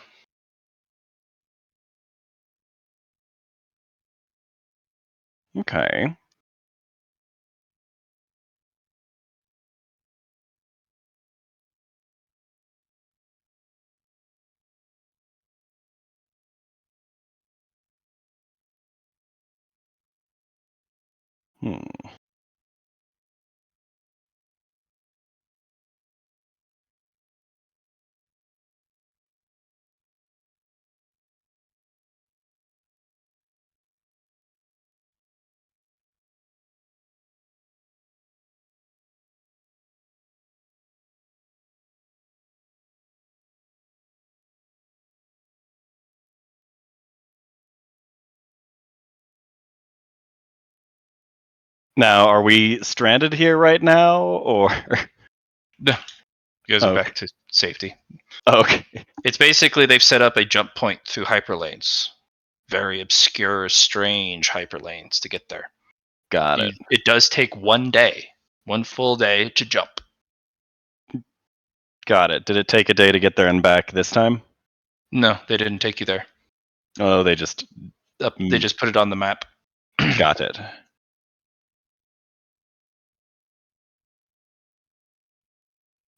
Okay. Now, are we stranded here right now, or? No, you guys are Okay. back to safety. Okay. It's basically they've set up a jump point through hyperlanes. Very obscure, strange hyperlanes to get there. Got it. It does take 1 day, 1 full day to jump. Got it. Did it take a day to get there and back this time? No, they didn't take you there. Oh, they just They just put it on the map. got it.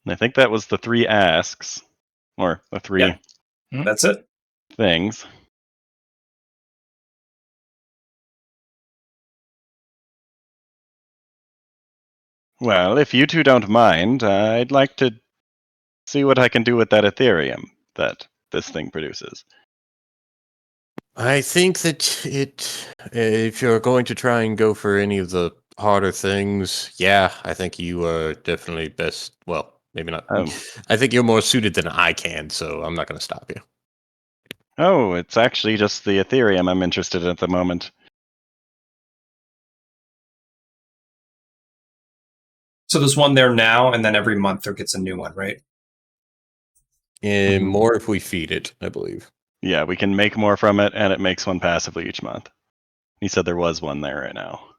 I think that was the 3 asks, or the 3 That's it. things. Well, if you two don't mind, I'd like to see what I can do with that Ethereum that this thing produces. I think that if you're going to try and go for any of the harder things, yeah, I think you are definitely best. Well, maybe not. I think you're more suited than I can, so I'm not going to stop you. Oh, it's actually just the Ethereum I'm interested in at the moment. So there's one there now, and then every month there gets a new one, right? And Mhm. more if we feed it, I believe. Yeah, we can make more from it, and it makes one passively each month. He said there was one there right now.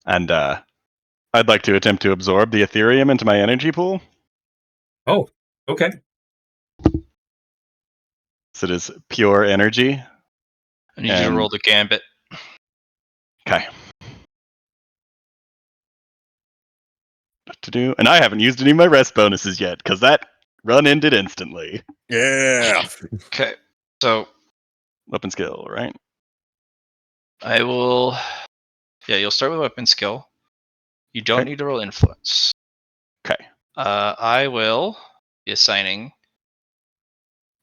And I'd like to attempt to absorb the Ethereum into my energy pool. Oh, okay. So it is pure energy. I need you to roll the gambit. Okay. What to do? And I haven't used any of my rest bonuses yet, because that run ended instantly. Yeah. Okay, so Weapon skill, right? I will. Yeah, you'll start with weapon skill. You don't Okay. need to roll influence. Okay. I will be assigning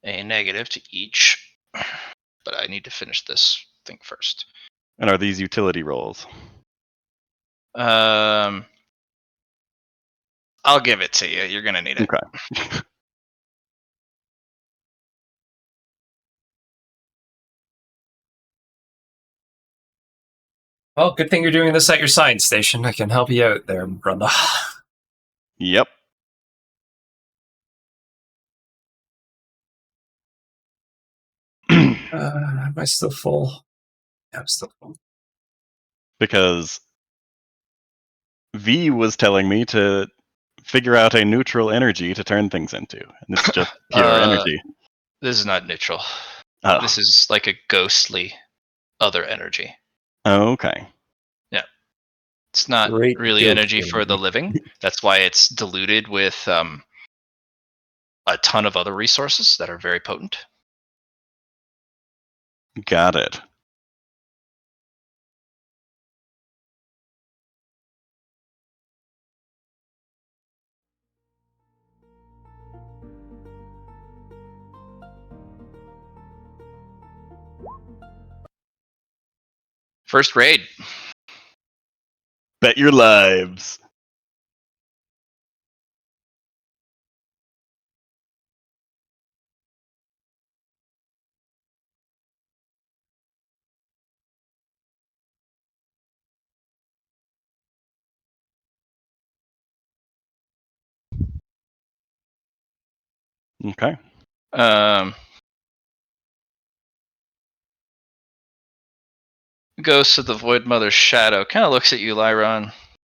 a negative to each, but I need to finish this thing first. And are these utility rolls? I'll give it to you. You're gonna need it. Okay. Well, good thing you're doing this at your science station. I can help you out there, brother. Yep. Am I still full? Yeah, I'm still full. Because V was telling me to figure out a neutral energy to turn things into. And it's just pure energy. This is not neutral. Oh. This is like a ghostly other energy. Okay. Yeah. It's not Great really ghost energy for the living. That's why it's diluted with a ton of other resources that are very potent. Got it. First raid. Bet your lives. Okay. Ghost of the Void Mother's shadow kind of looks at you, Lyron.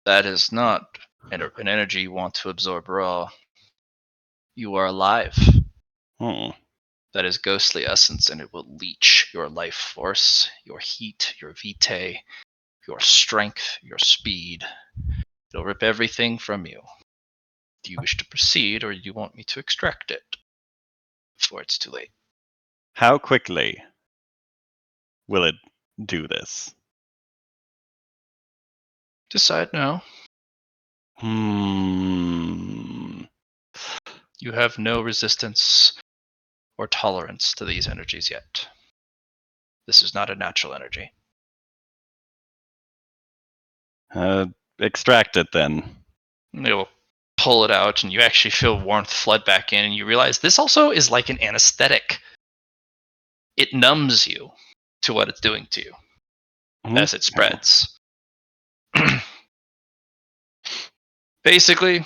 That is not an energy you want to absorb raw. You are alive. Hmm. That is ghostly essence, and it will leech your life force, your heat, your vitae, your strength, your speed. It'll rip everything from you. Do you wish to proceed, or do you want me to extract it before it's too late? How quickly will it do this? Decide now. Hmm. You have no resistance or tolerance to these energies yet. This is not a natural energy. Extract it then. You'll pull it out, and you actually feel warmth flood back in, and you realize this also is like an anesthetic. It numbs you to what it's doing to you as it Okay. spreads. Basically,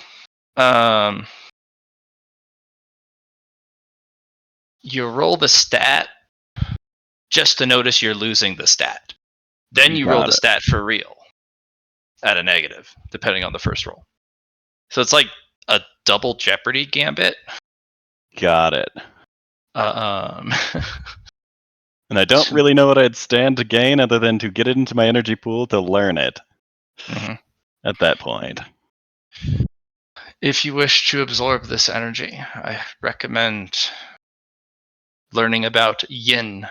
you roll the stat just to notice you're losing the stat. Then you roll Got the it. stat for real at a negative, depending on the first roll. So it's like a double Jeopardy gambit. Got it. Um, And I don't really know what I'd stand to gain other than to get it into my energy pool to learn it mhm. at that point. If you wish to absorb this energy, I recommend learning about yin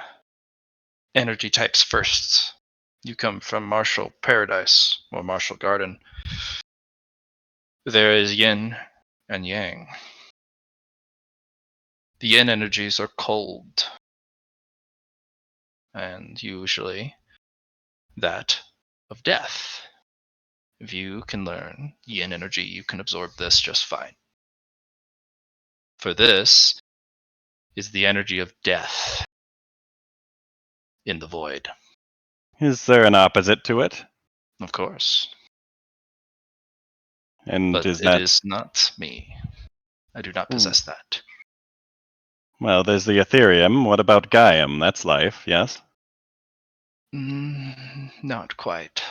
energy types first. You come from Martial Paradise or Martial Garden. There is yin and yang. The yin energies are cold, and usually that of death. If you can learn yin energy, you can absorb this just fine. For this is the energy of death in the void. Is there an opposite to it? Of course. And But is it that... is not me. I do not possess that. Well, there's the Ethereum. What about Gaiam? That's life, yes? Not quite.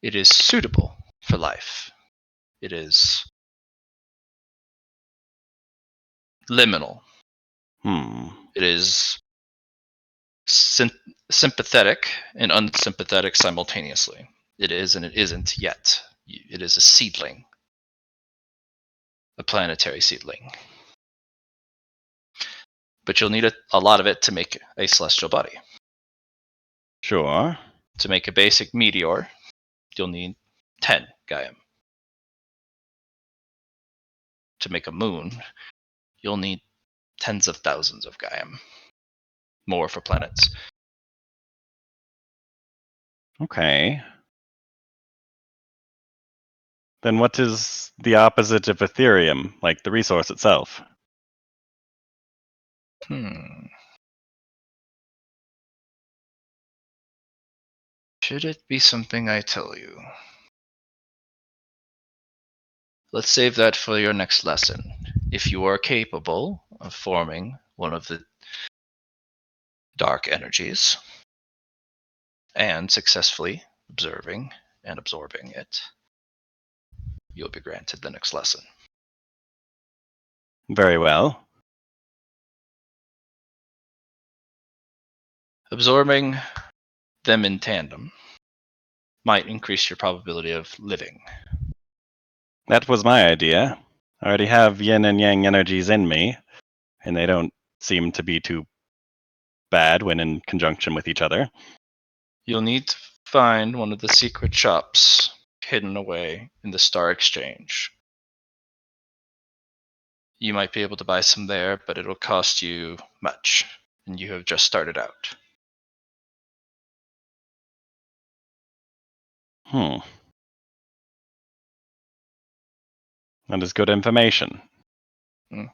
It is suitable for life. It is liminal. It is sympathetic and unsympathetic simultaneously. It is and it isn't yet. It is a seedling. A planetary seedling. But you'll need a lot of it to make a celestial body. Sure. To make a basic meteor, you'll need 10 Gaiam. To make a moon, you'll need tens of thousands of Gaiam. More for planets. Okay. Then what is the opposite of Ethereum, like the resource itself? Should it be something I tell you? Let's save that for your next lesson. If you are capable of forming one of the dark energies and successfully observing and absorbing it, you'll be granted the next lesson. Very well. Absorbing them in tandem might increase your probability of living. That was my idea. I already have yin and yang energies in me, and they don't seem to be too bad when in conjunction with each other. You'll need to find one of the secret shops hidden away in the Star Exchange. You might be able to buy some there, but it'll cost you much, and you have just started out. That is good information. It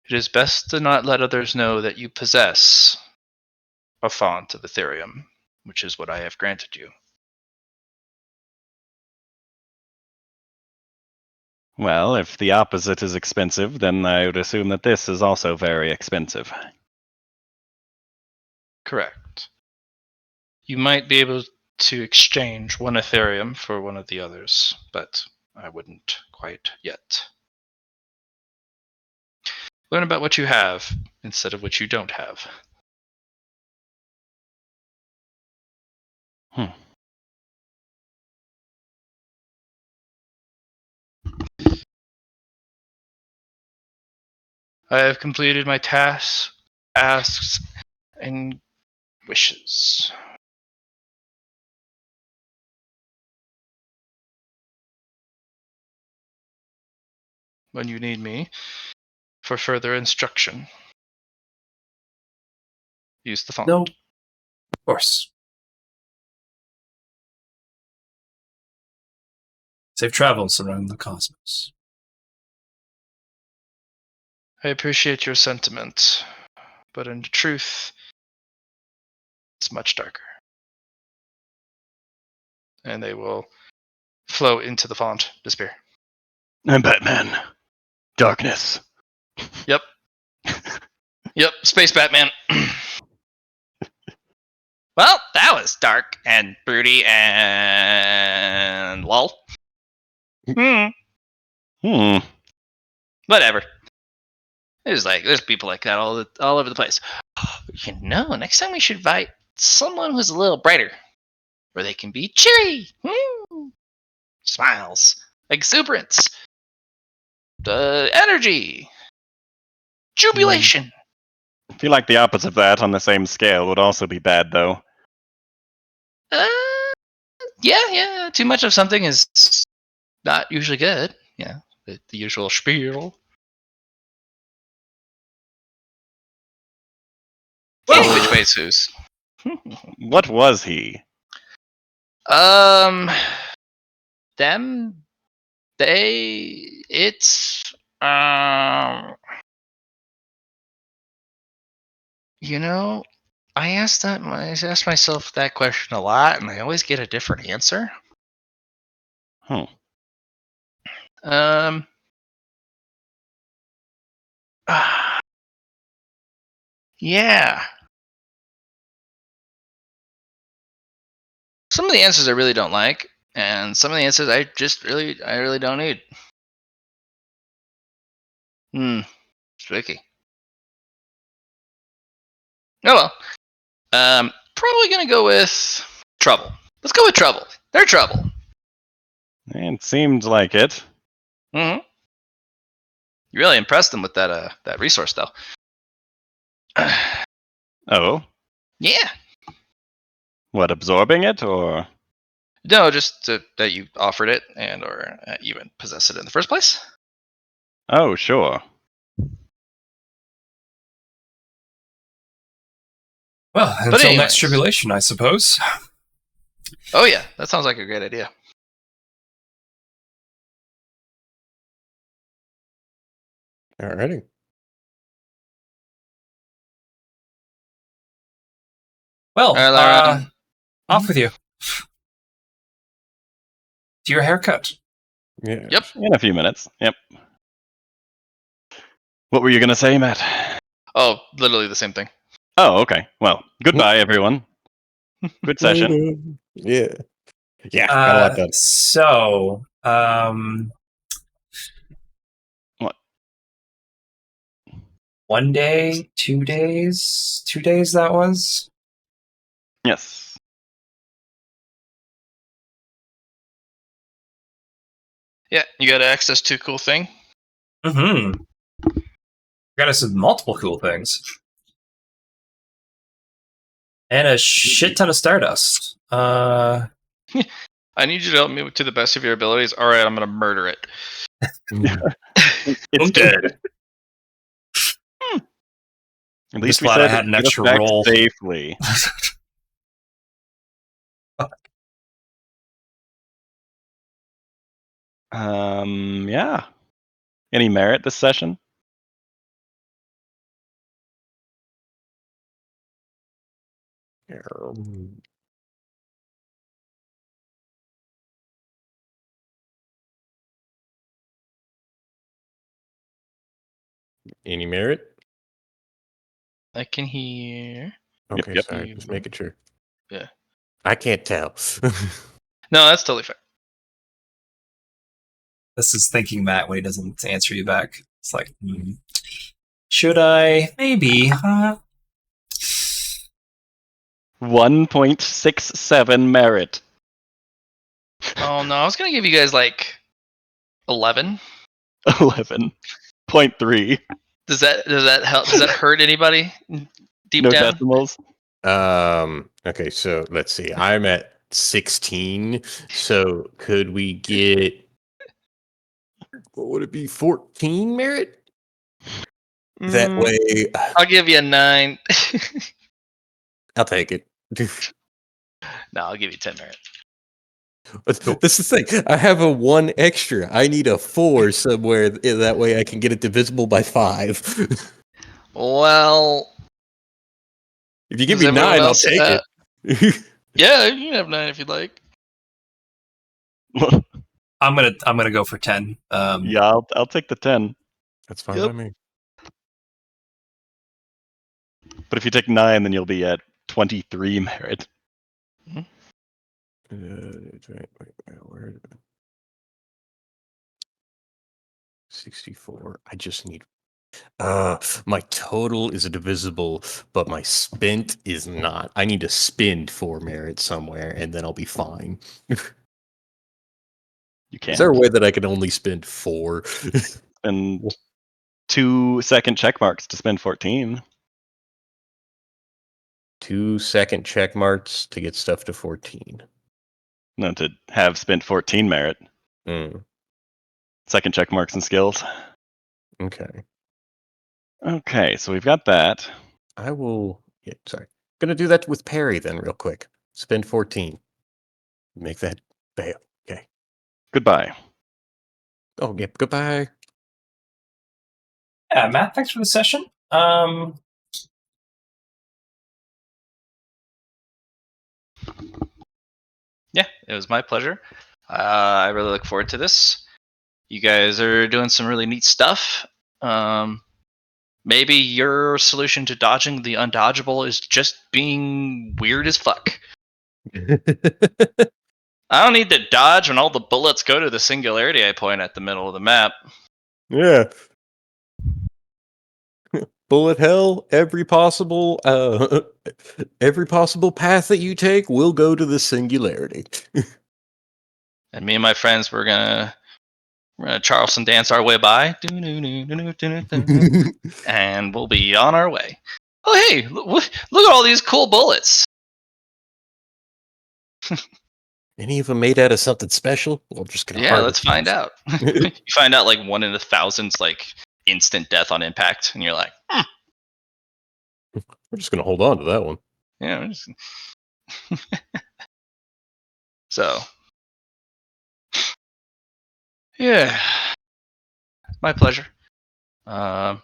is best to not let others know that you possess a font of Ethereum, which is what I have granted you. Well, if the opposite is expensive, then I would assume that this is also very expensive. Correct. You might be able to exchange one Ethereum for one of the others, but I wouldn't quite yet. Learn about what you have instead of what you don't have. I have completed my tasks, asks, and wishes. When you need me for further instruction, use the font. No, of course. Safe travels around the cosmos. I appreciate your sentiment, but in truth, it's much darker. And they will flow into the font, disappear. I'm Batman. Darkness. Yep. Yep, Space Batman. Well, that was dark and broody and lol. Whatever. There's people like that all over the place. You know, next time we should invite someone who's a little brighter, where they can be cheery, smiles, exuberance, energy, jubilation. I feel like the opposite of that on the same scale would also be bad, though. Yeah. Too much of something is not usually good. Yeah, the usual spiel. Which way, Zeus? What was he? Them, it's, you know, I asked myself that question a lot, and I always get a different answer. Hmm. Yeah. Some of the answers I really don't like, and some of the answers I really don't need. Tricky. Oh well. Probably gonna go with trouble. Let's go with trouble. They're trouble. It seemed like it. Mm-hmm. You really impressed them with that resource, though. Oh, Yeah. what, absorbing it, or? No, just that you offered it and or even possess it in the first place. Oh, sure. Well, But until anyways. next tribulation, I suppose. Oh yeah, that sounds like a great idea. Alrighty. Well, Lauren. off with you. To your haircut. Yeah. Yep. In a few minutes. Yep. What were you going to say, Matt? Oh, literally the same thing. Oh, okay. Well, goodbye, everyone. Good session. Yeah. Yeah, got a lot done. So, What? 1 day, 2 days, 2 days that was? Yes. Yeah, you got access to a cool thing. Mm-hmm. Got us multiple cool things. And a shit ton of stardust. I need you to help me to the best of your abilities. All right, I'm gonna murder it. It's dead. At least we glad said I had an get us extra back roll. safely. Yeah. Any merit this session? Any merit? I can hear. Okay, Yep. sorry, just making sure. Yeah. I can't tell. No, that's totally fair. This is thinking Matt when he doesn't answer you back. It's like, should I? Maybe. 1.67 merit. Oh no, I was gonna give you guys like 11. 11.3. Does that help? Does that hurt anybody deep No down? decimals. Okay, so let's see. I'm at 16. So could we get, what would it be, 14 merit? That way, I'll give you a 9. I'll take it. No, I'll give you 10 merit. This is the thing. I have a 1 extra. I need a 4 somewhere. That way I can get it divisible by 5. Well, If you give does me 9, everyone I'll else take it. Yeah, you can have 9 if you'd like. I'm gonna go for 10. Yeah, I'll take the 10. That's fine Yep. by me. But if you take 9, then you'll be at 23 merit. Where? 64. I just need. My total is divisible, but my spent is not. I need to spend 4 merit somewhere, and then I'll be fine. You can't. Is there a way that I can only spend 4? And 2 second check marks to spend 14. 2 second check marks to get stuff to 14. No, to have spent 14 merit. Second check marks and skills. Okay. Okay, so we've got that. I will Yeah, sorry. Gonna do that with parry then, real quick. Spend 14. Make that fail. Okay. Goodbye. Oh, yeah. Goodbye. Yeah, Matt, thanks for the session. Yeah, it was my pleasure. I really look forward to this. You guys are doing some really neat stuff. Maybe your solution to dodging the undodgeable is just being weird as fuck. I don't need to dodge when all the bullets go to the singularity I point at the middle of the map. Yeah. Bullet hell, every possible path that you take will go to the singularity. And me and my friends, we're gonna Charleston dance our way by, and we'll be on our way. Oh hey, look at all these cool bullets. Any of them made out of something special? We're just gonna Yeah, let's harvest find those. out. You find out like 1 in 1,000's like instant death on impact, and you're like, We're just gonna hold on to that one. yeah. So, yeah, my pleasure. Guys,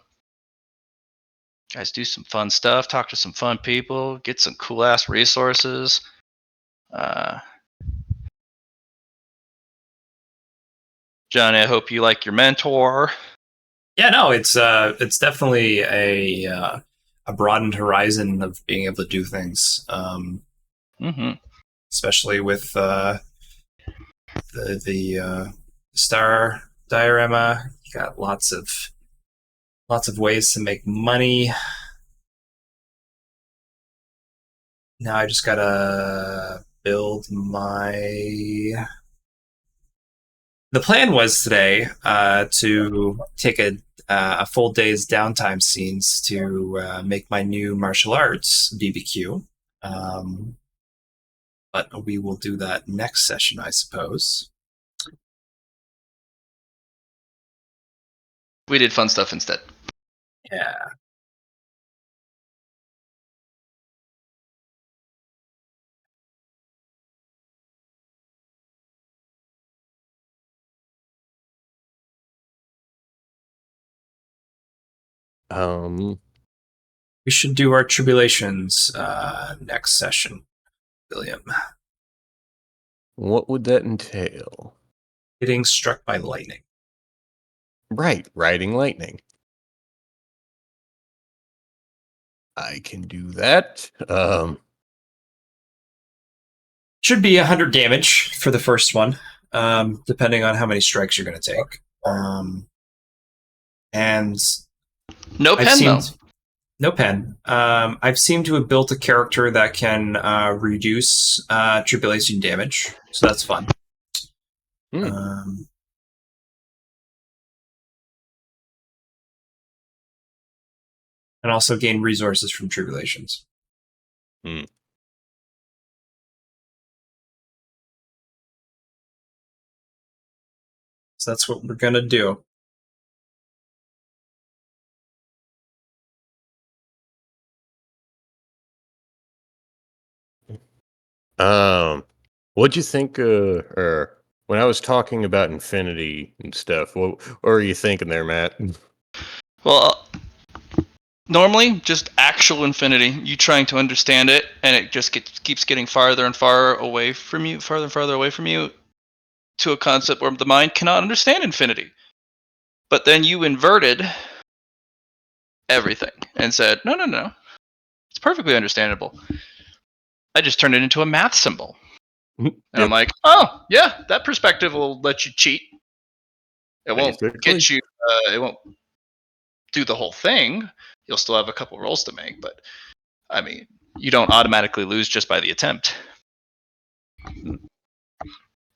do some fun stuff. Talk to some fun people. Get some cool ass resources. Johnny, I hope you like your mentor. Yeah, no, it's definitely a broadened horizon of being able to do things. Especially with the star diorama, you got lots of ways to make money. Now I just gotta build my. The plan was today to take a full day's downtime scenes to make my new martial arts BBQ. But we will do that next session, I suppose. We did fun stuff instead. Yeah. We should do our tribulations next session, William. What would that entail? Getting struck by lightning. Right, riding lightning. I can do that. Should be 100 damage for the first one, depending on how many strikes you're going to take. And no pen though. No pen. I've seemed to have built a character that can reduce tribulation damage, so that's fun. And also gain resources from tribulations. So that's what we're gonna do. What'd you think? Or when I was talking about infinity and stuff, what were you thinking there, Matt? Well, normally just actual infinity. You trying to understand it, and it just keeps getting farther and farther away from you, to a concept where the mind cannot understand infinity. But then you inverted everything and said, no, it's perfectly understandable. I just turned it into a math symbol. And I'm like, oh, yeah, that perspective will let you cheat. It won't get you, it won't do the whole thing. You'll still have a couple rolls to make, but I mean, you don't automatically lose just by the attempt. And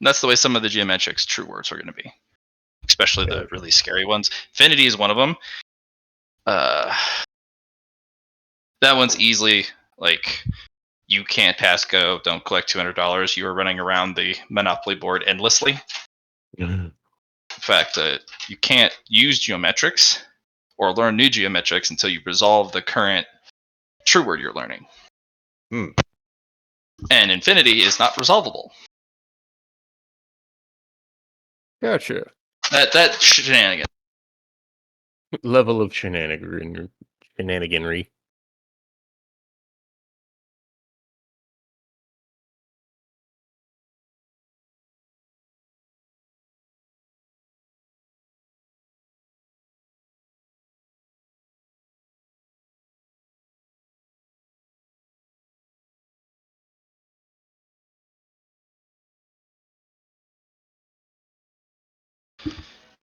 that's the way some of the geometrics true words are going to be, especially the really scary ones. Infinity is one of them. That one's easily like, you can't pass go, don't collect $200. You are running around the Monopoly board endlessly. In fact, you can't use geometrics or learn new geometrics until you resolve the current true word you're learning. Hmm. And infinity is not resolvable. Gotcha. That shenanigan. Level of shenaniganry.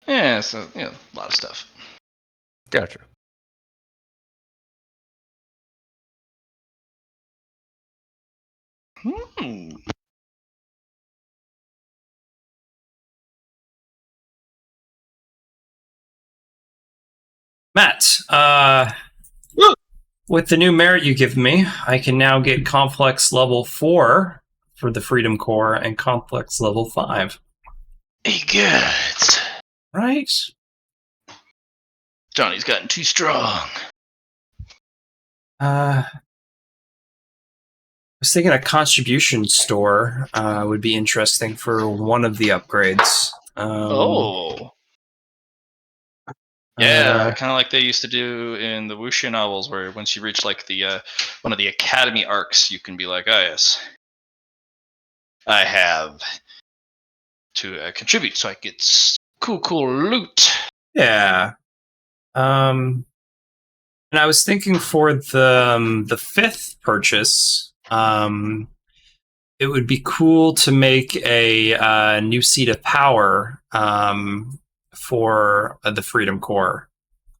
Yeah, so a lot of stuff. Gotcha. Matt, with the new merit you give me, I can now get complex level 4 for the Freedom Core and complex level 5. Hey, good. Right? Johnny's gotten too strong. I was thinking a contribution store would be interesting for one of the upgrades. Yeah, kind of like they used to do in the wuxia novels, where once you reach like the one of the academy arcs, you can be like, oh yes, I have to contribute so I get cool loot. Yeah. And I was thinking for the 5th purchase, it would be cool to make a new seat of power for the Freedom Core.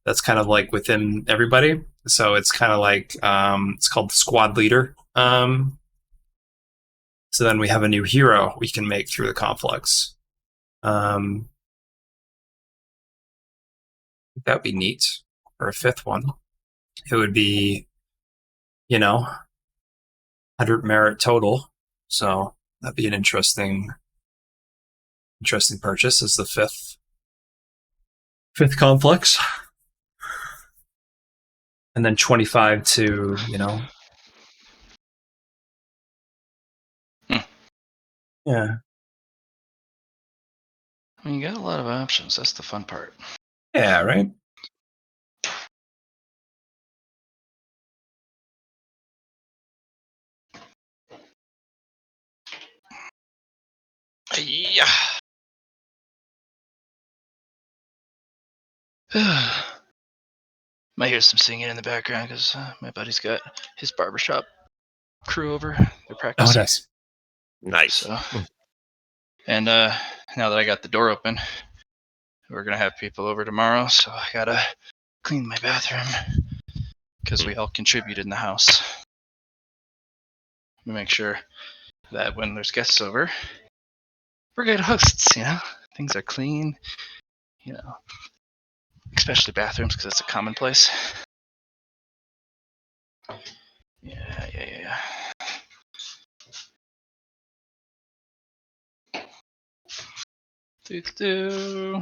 That's kind of like within everybody. So it's kind of like it's called the Squad Leader. So then we have a new hero we can make through the complex. That'd be neat for a 5th one. It would be, 100 merit total. So that'd be an interesting purchase as the 5th complex. And then 25 to, Yeah. I mean, you got a lot of options. That's the fun part. Yeah, right? Yeah. Might hear some singing in the background because my buddy's got his barbershop crew over. They're practicing. Oh, nice. Nice. So, and now that I got the door open, we're gonna have people over tomorrow, so I gotta clean my bathroom because we all contributed in the house. To make sure that when there's guests over, we're good hosts. Things are clean. Especially bathrooms because it's a commonplace. Yeah. Do.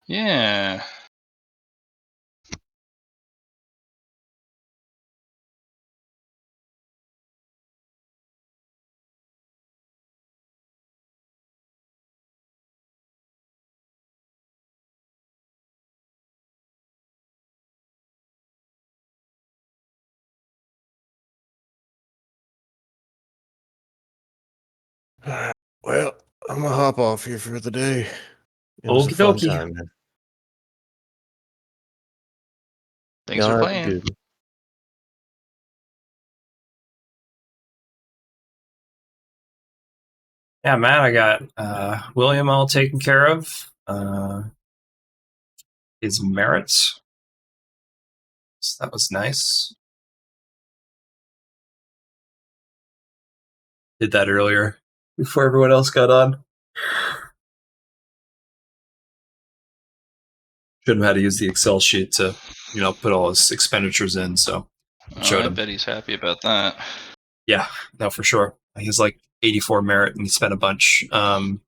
Yeah. Well, I'm gonna hop off here for the day. It was a Okie fun dokie. time, man. Thanks Y'all for have a playing. good one. Yeah, Matt, I got William all taken care of. His merits. So that was nice. Did that earlier before everyone else got on. Shouldn't have had to use the Excel sheet to, put all his expenditures in. So showed I him. bet he's happy about that. Yeah, no, for sure. He has like 84 merit and he spent a bunch. The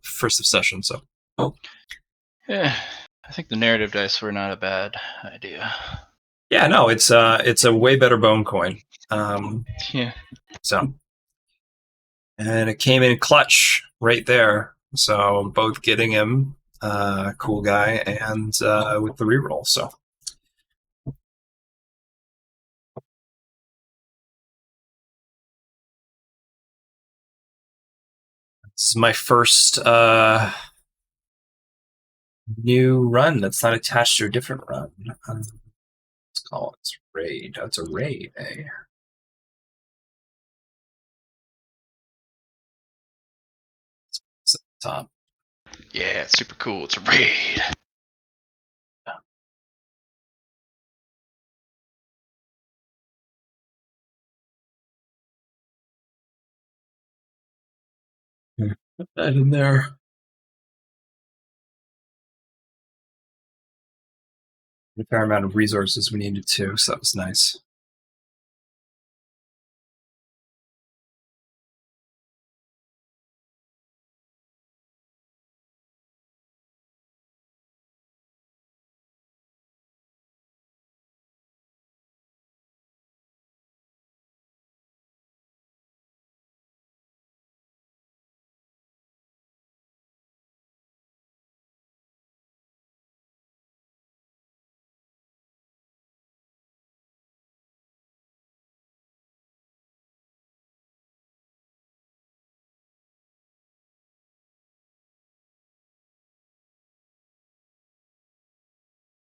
first of session. So. Yeah. I think the narrative dice were not a bad idea. Yeah, no, it's a way better bone coin. Yeah. So, and it came in clutch right there. So both getting him, cool guy, and with the reroll. So. This is my first new run that's not attached to a different run. Let's call it raid. That's a raid, eh? It's at the top. Yeah, it's super cool. It's a raid. Put that in there. A fair amount of resources we needed too, so that was nice.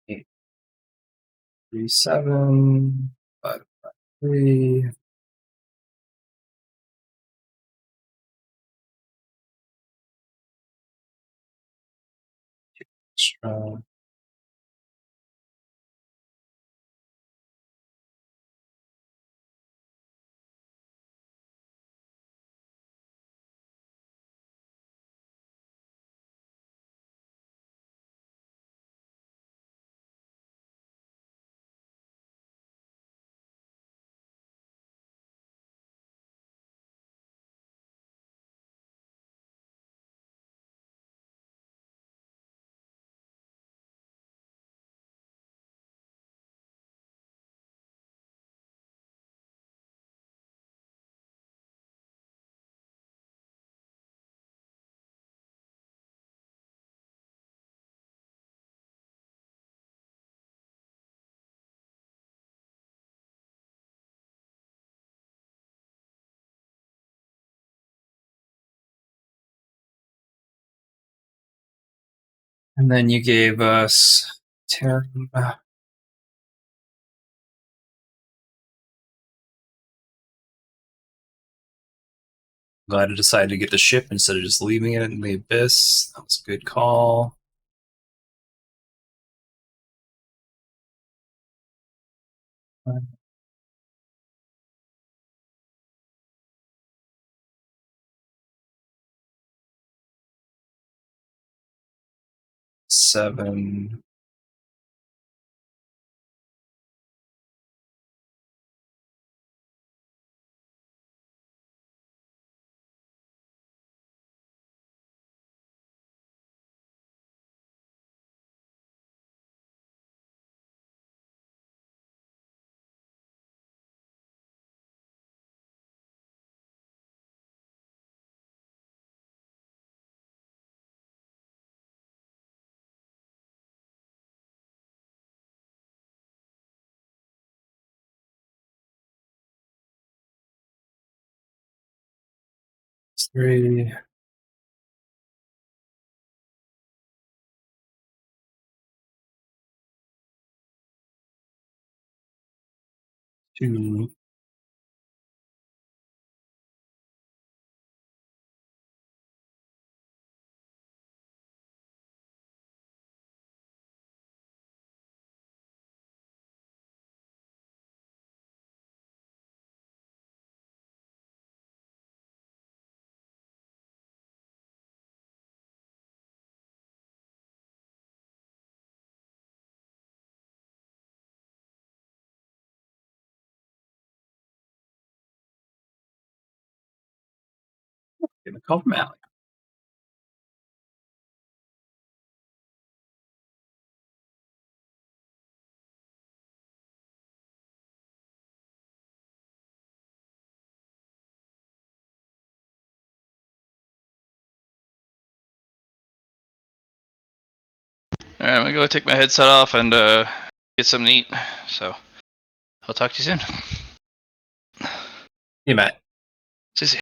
Eight, 3, 7, 5, 3. Extra. And then you gave us 10. Glad I decided to get the ship instead of just leaving it in the abyss. That was a good call. Seven. Three. Two. Gonna call from Allie. All right, I'm gonna go take my headset off and get something to eat. So I'll talk to you soon. You Matt. See you.